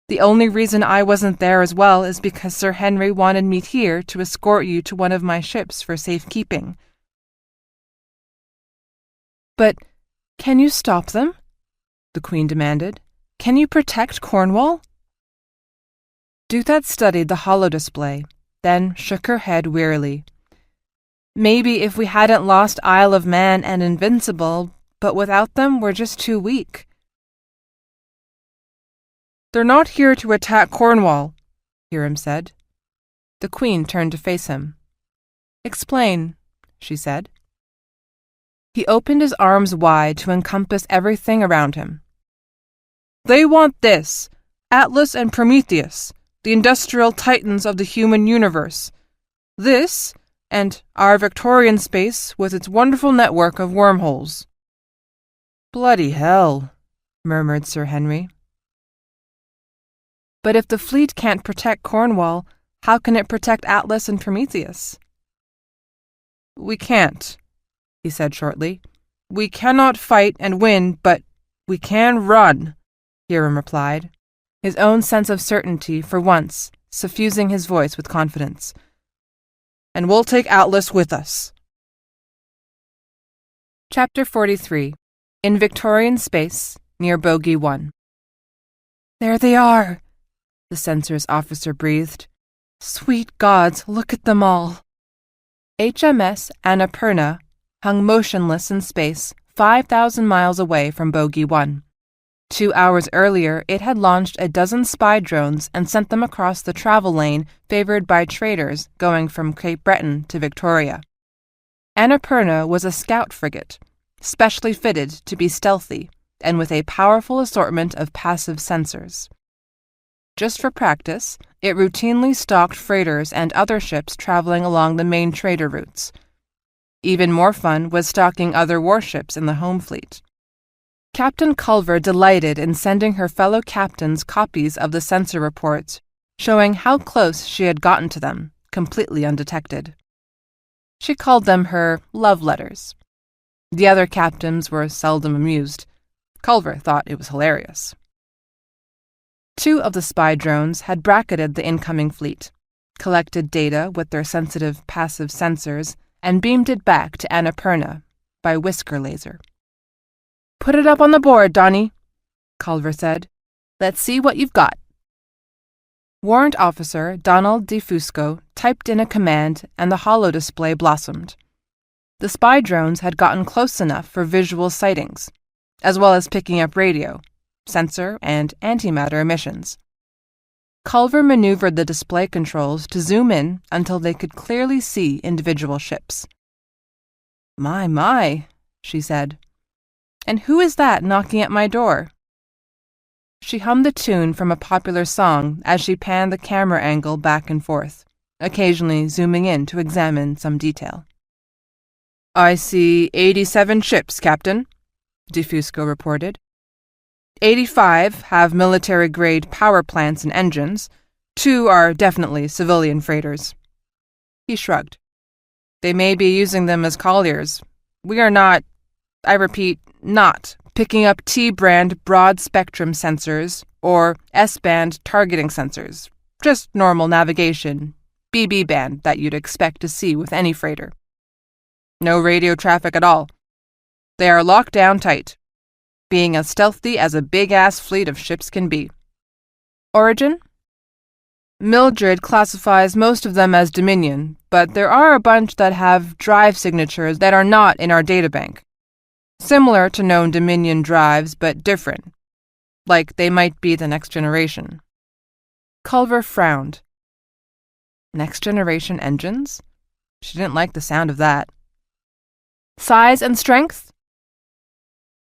"The only reason I wasn't there as well is because Sir Henry wanted me here to escort you to one of my ships for safekeeping." "But can you stop them?" the Queen demanded. "Can you protect Cornwall?" Duthat studied the holodisplay, then shook her head wearily. "Maybe if we hadn't lost Isle of Man and Invincible, but without them we're just too weak." "They're not here to attack Cornwall," Hiram said. The Queen turned to face him. "Explain," she said. He opened his arms wide to encompass everything around him. "They want this, Atlas and Prometheus, the industrial titans of the human universe. This, and our Victorian space with its wonderful network of wormholes." "Bloody hell," murmured Sir Henry. "But if the fleet can't protect Cornwall, how can it protect Atlas and Prometheus?" "We can't," he said shortly. "We cannot fight and win, but we can run," Hiram replied, his own sense of certainty for once suffusing his voice with confidence. "And we'll take Atlas with us." Chapter 43. In Victorian Space, near Bogey 1. "There they are," the censor's officer breathed. "Sweet gods, look at them all." HMS Annapurna hung motionless in space 5,000 miles away from Bogey 1. 2 hours earlier, it had launched a dozen spy drones and sent them across the travel lane favored by traders going from Cape Breton to Victoria. Annapurna was a scout frigate, specially fitted to be stealthy and with a powerful assortment of passive sensors. Just for practice, it routinely stalked freighters and other ships traveling along the main trader routes. Even more fun was stalking other warships in the home fleet. Captain Culver delighted in sending her fellow captains copies of the sensor reports, showing how close she had gotten to them, completely undetected. She called them her love letters. The other captains were seldom amused. Culver thought it was hilarious. 2 of the spy drones had bracketed the incoming fleet, collected data with their sensitive passive sensors, and beamed it back to Annapurna by whisker laser. "Put it up on the board, Donnie," Culver said. "Let's see what you've got." Warrant Officer Donald DeFusco typed in a command and the holo display blossomed. The spy drones had gotten close enough for visual sightings, as well as picking up radio, sensor, and antimatter emissions. Culver maneuvered the display controls to zoom in until they could clearly see individual ships. My, she said. "And who is that knocking at my door?" She hummed the tune from a popular song as she panned the camera angle back and forth, occasionally zooming in to examine some detail. "I see 87 ships, Captain," DeFusco reported. 85 have military-grade power plants and engines. 2 are definitely civilian freighters. He shrugged. "They may be using them as colliers. We are not, I repeat, not picking up T-brand broad-spectrum sensors or S-band targeting sensors. Just normal navigation, BB band that you'd expect to see with any freighter. No radio traffic at all. They are locked down tight, being as stealthy as a big-ass fleet of ships can be. Origin? Mildred classifies most of them as Dominion, but there are a bunch that have drive signatures that are not in our databank. Similar to known Dominion drives, but different. Like they might be the next generation." Culver frowned. Next generation engines? She didn't like the sound of that. "Size and strength?"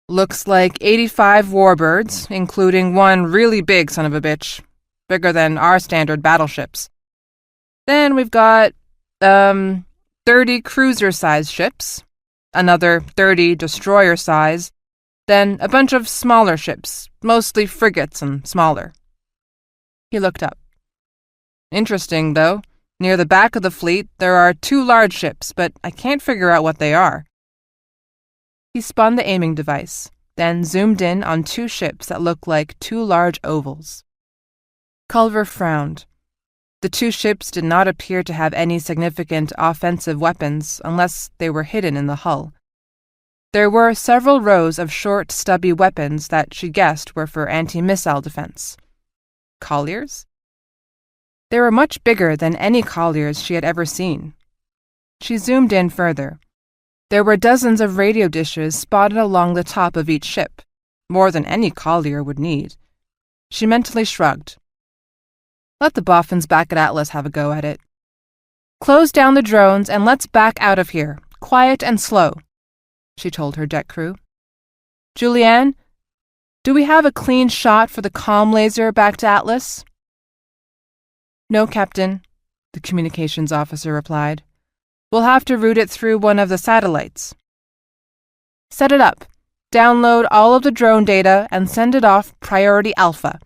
"Looks like 85 warbirds, including one really big son of a bitch. Bigger than our standard battleships. Then we've got, 30 cruiser-sized ships, another 30 destroyer-size, then a bunch of smaller ships, mostly frigates and smaller." He looked up. "Interesting, though. Near the back of the fleet, there are 2 large ships, but I can't figure out what they are." He spun the aiming device, then zoomed in on 2 ships that looked like 2 large ovals. Culver frowned. The 2 ships did not appear to have any significant offensive weapons unless they were hidden in the hull. There were several rows of short, stubby weapons that she guessed were for anti-missile defense. Colliers? They were much bigger than any colliers she had ever seen. She zoomed in further. There were dozens of radio dishes spotted along the top of each ship, more than any collier would need. She mentally shrugged. Let the boffins back at Atlas have a go at it. "Close down the drones and let's back out of here, quiet and slow," she told her deck crew. "Julianne, do we have a clean shot for the comm laser back to Atlas?" "No, Captain," the communications officer replied. "We'll have to route it through one of the satellites." "Set it up. Download all of the drone data and send it off Priority Alpha.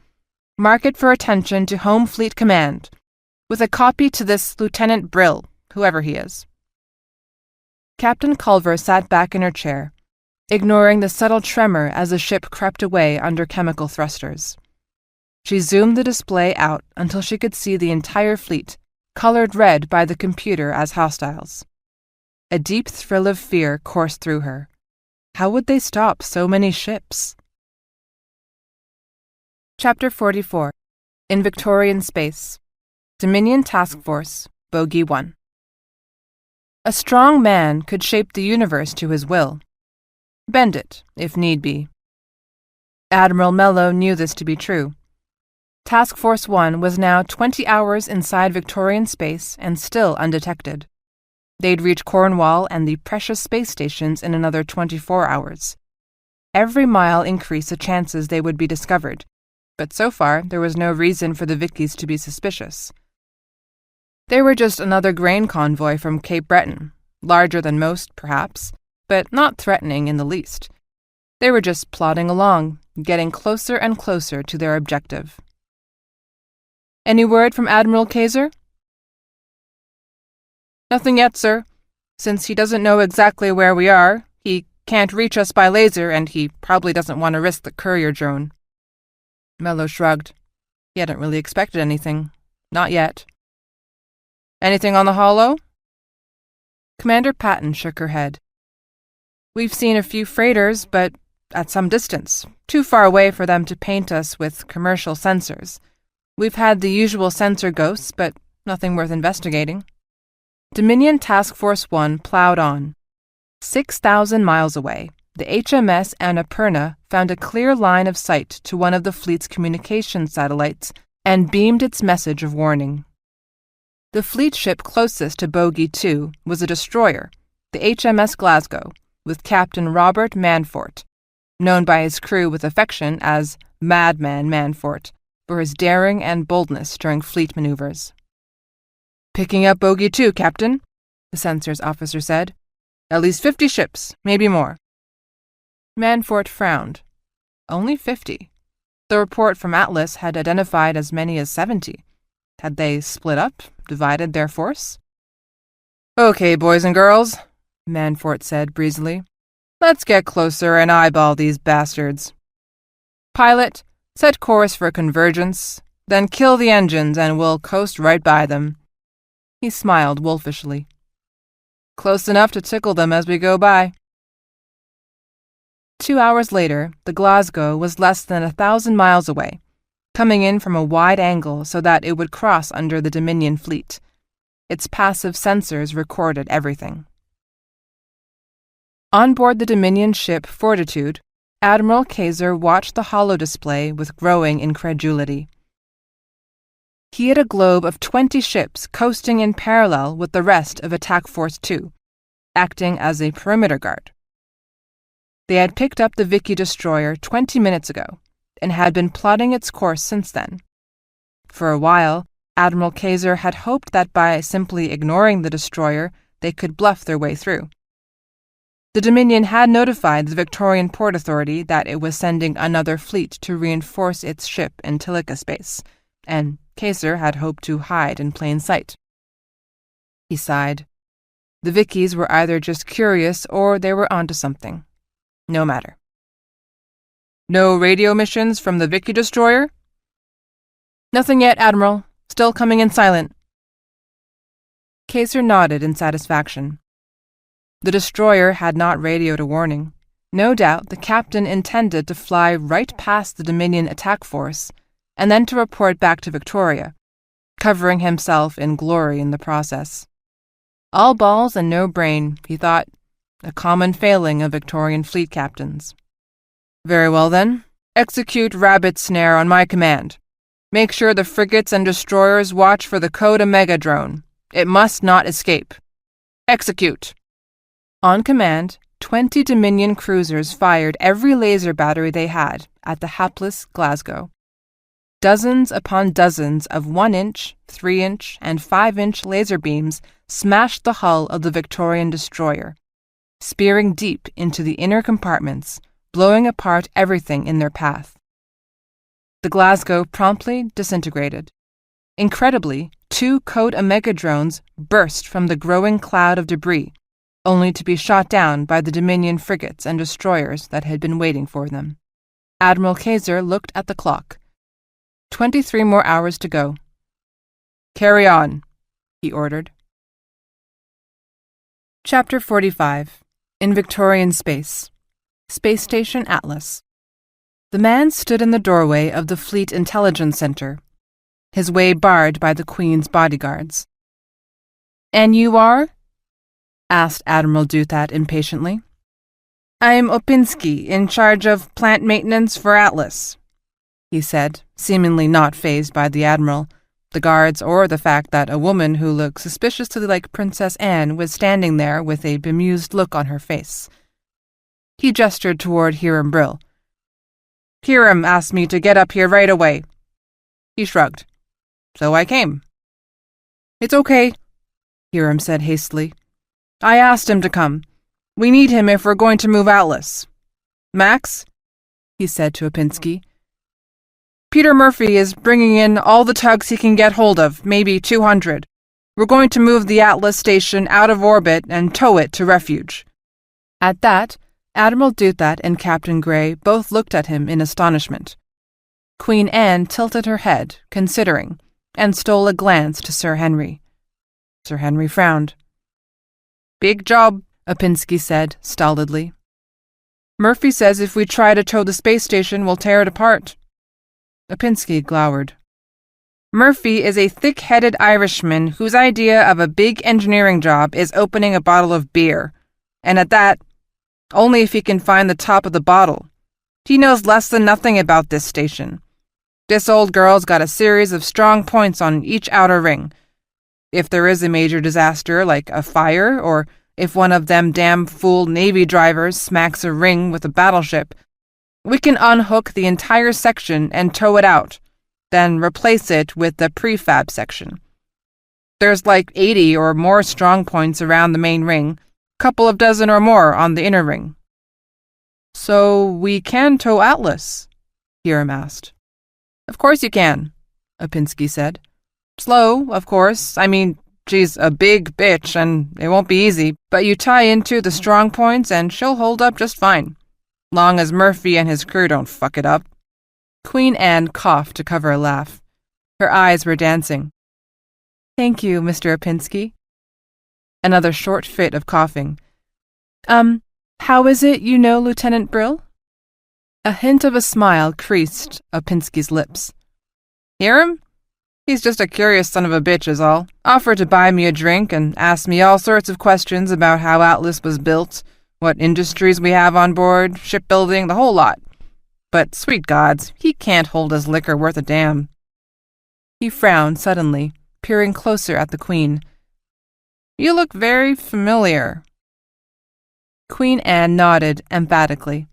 Mark it for attention to Home Fleet Command, with a copy to this Lieutenant Brill, whoever he is." Captain Culver sat back in her chair, ignoring the subtle tremor as the ship crept away under chemical thrusters. She zoomed the display out until she could see the entire fleet, colored red by the computer as hostiles. A deep thrill of fear coursed through her. How would they stop so many ships? Chapter 44. In Victorian Space. Dominion Task Force, Bogey 1. A strong man could shape the universe to his will. Bend it, if need be. Admiral Mello knew this to be true. Task Force 1 was now 20 hours inside Victorian space and still undetected. They'd reach Cornwall and the precious space stations in another 24 hours. Every mile increased the chances they would be discovered, but so far there was no reason for the Vickies to be suspicious. They were just another grain convoy from Cape Breton, larger than most, perhaps, but not threatening in the least. They were just plodding along, getting closer and closer to their objective. "Any word from Admiral Kaiser?" "Nothing yet, sir. Since he doesn't know exactly where we are, he can't reach us by laser, and he probably doesn't want to risk the courier drone." Mello shrugged. He hadn't really expected anything. Not yet. "Anything on the holo?" Commander Patton shook her head. "We've seen a few freighters, but at some distance, too far away for them to paint us with commercial sensors. We've had the usual sensor ghosts, but nothing worth investigating." Dominion Task Force 1 plowed on. 6,000 miles away, the HMS Annapurna found a clear line of sight to one of the fleet's communication satellites and beamed its message of warning. The fleet ship closest to Bogey 2 was a destroyer, the HMS Glasgow, with Captain Robert Manfort, known by his crew with affection as Madman Manfort, for his daring and boldness during fleet maneuvers. "Picking up Bogey 2, Captain," the sensors officer said. "At least 50 ships, maybe more." Manfort frowned. Only 50. The report from Atlas had identified as many as 70. Had they split up, divided their force? "Okay, boys and girls," Manfort said breezily. "Let's get closer and eyeball these bastards. Pilot, set course for convergence, then kill the engines and we'll coast right by them." He smiled wolfishly. "Close enough to tickle them as we go by." 2 hours later, the Glasgow was less than 1,000 miles away, coming in from a wide angle so that it would cross under the Dominion fleet. Its passive sensors recorded everything. On board the Dominion ship Fortitude, Admiral Kaiser watched the holodisplay with growing incredulity. He had a globe of 20 ships coasting in parallel with the rest of Attack Force 2, acting as a perimeter guard. They had picked up the Vicky destroyer 20 minutes ago and had been plotting its course since then. For a while, Admiral Kaiser had hoped that by simply ignoring the destroyer, they could bluff their way through. The Dominion had notified the Victorian Port Authority that it was sending another fleet to reinforce its ship in Tilica space, and Kaiser had hoped to hide in plain sight. He sighed. The Vickies were either just curious or they were onto something. No matter. "No radio missions from the Vicky destroyer?" "Nothing yet, Admiral. Still coming in silent." Kaiser nodded in satisfaction. The destroyer had not radioed a warning. No doubt the captain intended to fly right past the Dominion attack force and then to report back to Victoria, covering himself in glory in the process. All balls and no brain, he thought, a common failing of Victorian fleet captains. "Very well then, execute rabbit snare on my command. Make sure the frigates and destroyers watch for the code Omega drone. It must not escape. Execute." On command, 20 Dominion cruisers fired every laser battery they had at the hapless Glasgow. Dozens upon dozens of 1-inch, 3-inch, and 5-inch laser beams smashed the hull of the Victorian destroyer, spearing deep into the inner compartments, blowing apart everything in their path. The Glasgow promptly disintegrated. Incredibly, 2 Code Omega drones burst from the growing cloud of debris, only to be shot down by the Dominion frigates and destroyers that had been waiting for them. Admiral Kaiser looked at the clock. 23 more hours to go. "Carry on," he ordered. Chapter 45. In Victorian Space. Space Station Atlas. The man stood in the doorway of the Fleet Intelligence Center, his way barred by the Queen's bodyguards. "And you are?" asked Admiral Duthat impatiently. "I'm Opinski, in charge of plant maintenance for Atlas," he said, seemingly not fazed by the Admiral, the guards, or the fact that a woman who looked suspiciously like Princess Anne was standing there with a bemused look on her face. He gestured toward Hiram Brill. "Hiram asked me to get up here right away." He shrugged. "So I came." "It's okay," Hiram said hastily. "I asked him to come. We need him if we're going to move Atlas." Max, he said to Opinski, Peter Murphy is bringing in all the tugs he can get hold of, maybe 200. We're going to move the Atlas station out of orbit and tow it to refuge. At that, Admiral Duthat and Captain Gray both looked at him in astonishment. Queen Anne tilted her head, considering, and stole a glance to Sir Henry. Sir Henry frowned. Big job, Opinski said stolidly. Murphy says if we try to tow the space station, we'll tear it apart. Opinski glowered. Murphy is a thick-headed Irishman whose idea of a big engineering job is opening a bottle of beer. And at that, only if he can find the top of the bottle. He knows less than nothing about this station. This old girl's got a series of strong points on each outer ring. If there is a major disaster, like a fire, or if one of them damn fool Navy drivers smacks a ring with a battleship, we can unhook the entire section and tow it out, then replace it with the prefab section. There's like 80 or more strong points around the main ring, couple of dozen or more on the inner ring. So we can tow Atlas? Hiram asked. Of course you can, Opinski said. Slow, of course. I mean, she's a big bitch and it won't be easy, but you tie into the strong points and she'll hold up just fine. Long as Murphy and his crew don't fuck it up. Queen Anne coughed to cover a laugh. Her eyes were dancing. Thank you, Mr. Opinski. Another short fit of coughing. How is it you know Lieutenant Brill? A hint of a smile creased Opinski's lips. Hear him? He's just a curious son of a bitch is all. Offered to buy me a drink and asked me all sorts of questions about how Atlas was built, what industries we have on board, shipbuilding, the whole lot. But, sweet gods, he can't hold his liquor worth a damn. He frowned suddenly, peering closer at the Queen. You look very familiar. Queen Anne nodded emphatically.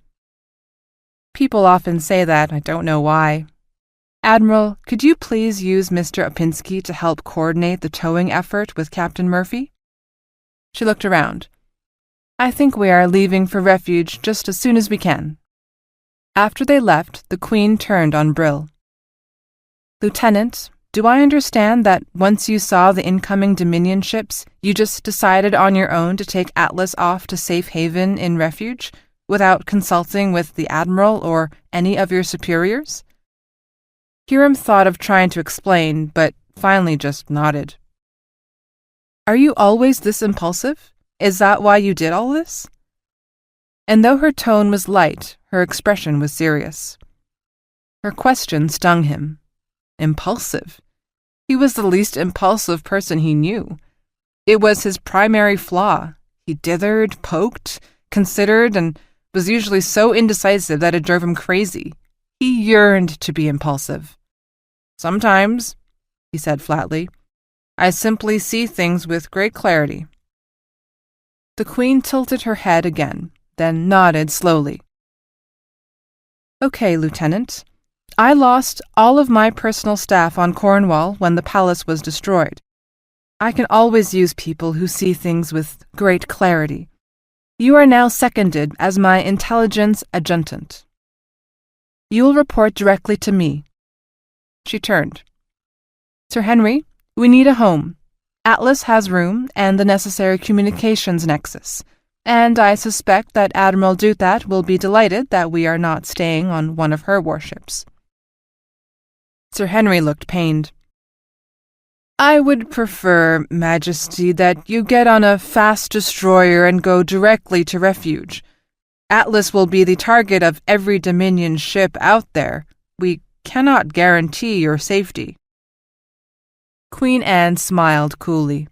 People often say that, I don't know why. Admiral, could you please use Mr. Opinski to help coordinate the towing effort with Captain Murphy? She looked around. I think we are leaving for refuge just as soon as we can. After they left, the Queen turned on Brill. Lieutenant, do I understand that once you saw the incoming Dominion ships, you just decided on your own to take Atlas off to safe haven in refuge, without consulting with the Admiral or any of your superiors? Hiram thought of trying to explain, but finally just nodded. Are you always this impulsive? Is that why you did all this? And though her tone was light, her expression was serious. Her question stung him. Impulsive? He was the least impulsive person he knew. It was his primary flaw. He dithered, poked, considered, and was usually so indecisive that it drove him crazy. He yearned to be impulsive. Sometimes, he said flatly, I simply see things with great clarity. The Queen tilted her head again, then nodded slowly. Okay, Lieutenant. I lost all of my personal staff on Cornwall when the palace was destroyed. I can always use people who see things with great clarity. You are now seconded as my intelligence adjutant. You will report directly to me. She turned. Sir Henry, we need a home. Atlas has room and the necessary communications nexus, and I suspect that Admiral Duthat will be delighted that we are not staying on one of her warships. Sir Henry looked pained. I would prefer, Majesty, that you get on a fast destroyer and go directly to refuge. Atlas will be the target of every Dominion ship out there. We cannot guarantee your safety. Queen Anne smiled coolly.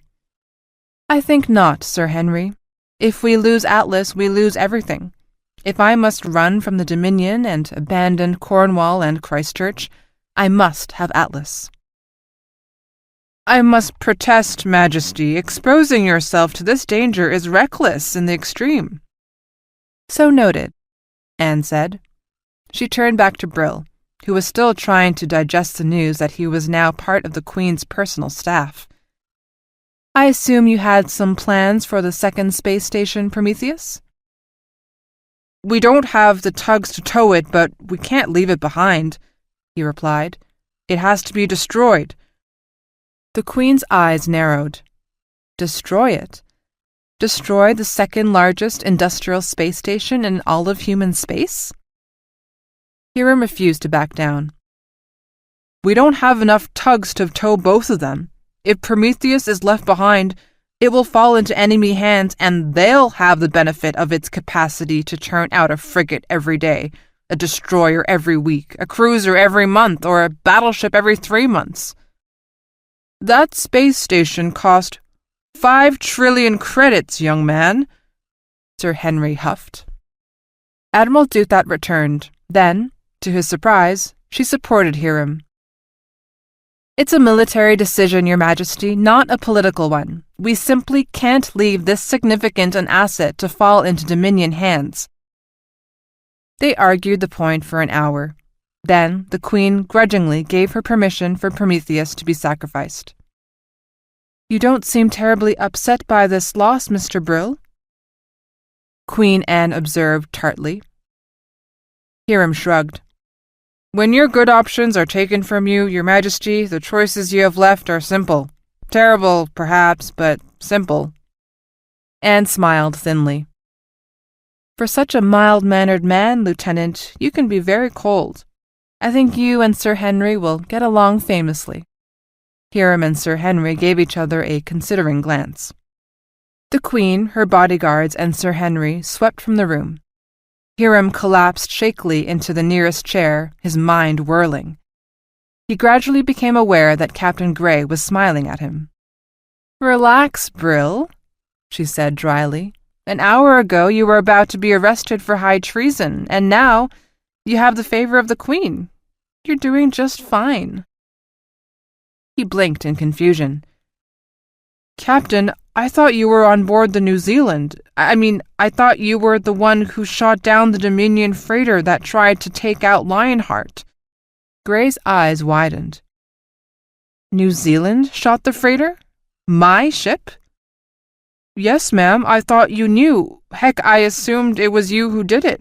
I think not, Sir Henry. If we lose Atlas, we lose everything. If I must run from the Dominion and abandon Cornwall and Christchurch, I must have Atlas. I must protest, Majesty. Exposing yourself to this danger is reckless in the extreme. So noted, Anne said. She turned back to Brill, who was still trying to digest the news that he was now part of the Queen's personal staff. I assume you had some plans for the second space station, Prometheus? We don't have the tugs to tow it, but we can't leave it behind, he replied. It has to be destroyed. The Queen's eyes narrowed. Destroy it? Destroy the second-largest industrial space station in all of human space? Hiram refused to back down. We don't have enough tugs to tow both of them. If Prometheus is left behind, it will fall into enemy hands and they'll have the benefit of its capacity to churn out a frigate every day, a destroyer every week, a cruiser every month, or a battleship every 3 months. That space station cost 5 trillion credits, young man, Sir Henry huffed. Admiral Duthat returned. Then, to his surprise, she supported Hiram. It's a military decision, Your Majesty, not a political one. We simply can't leave this significant an asset to fall into Dominion hands. They argued the point for an hour. Then the Queen grudgingly gave her permission for Prometheus to be sacrificed. You don't seem terribly upset by this loss, Mr. Brill, Queen Anne observed tartly. Hiram shrugged. When your good options are taken from you, Your Majesty, the choices you have left are simple. Terrible, perhaps, but simple. Anne smiled thinly. For such a mild-mannered man, Lieutenant, you can be very cold. I think you and Sir Henry will get along famously. Hiram and Sir Henry gave each other a considering glance. The Queen, her bodyguards, and Sir Henry swept from the room. Hiram collapsed shakily into the nearest chair, his mind whirling. He gradually became aware that Captain Grey was smiling at him. Relax, Brill, she said dryly. An hour ago you were about to be arrested for high treason, and now you have the favor of the Queen. You're doing just fine. He blinked in confusion. Captain, I thought you were on board the New Zealand. I thought you were the one who shot down the Dominion freighter that tried to take out Lionheart. Grey's eyes widened. New Zealand shot the freighter? My ship? Yes, ma'am, I thought you knew. Heck, I assumed it was you who did it.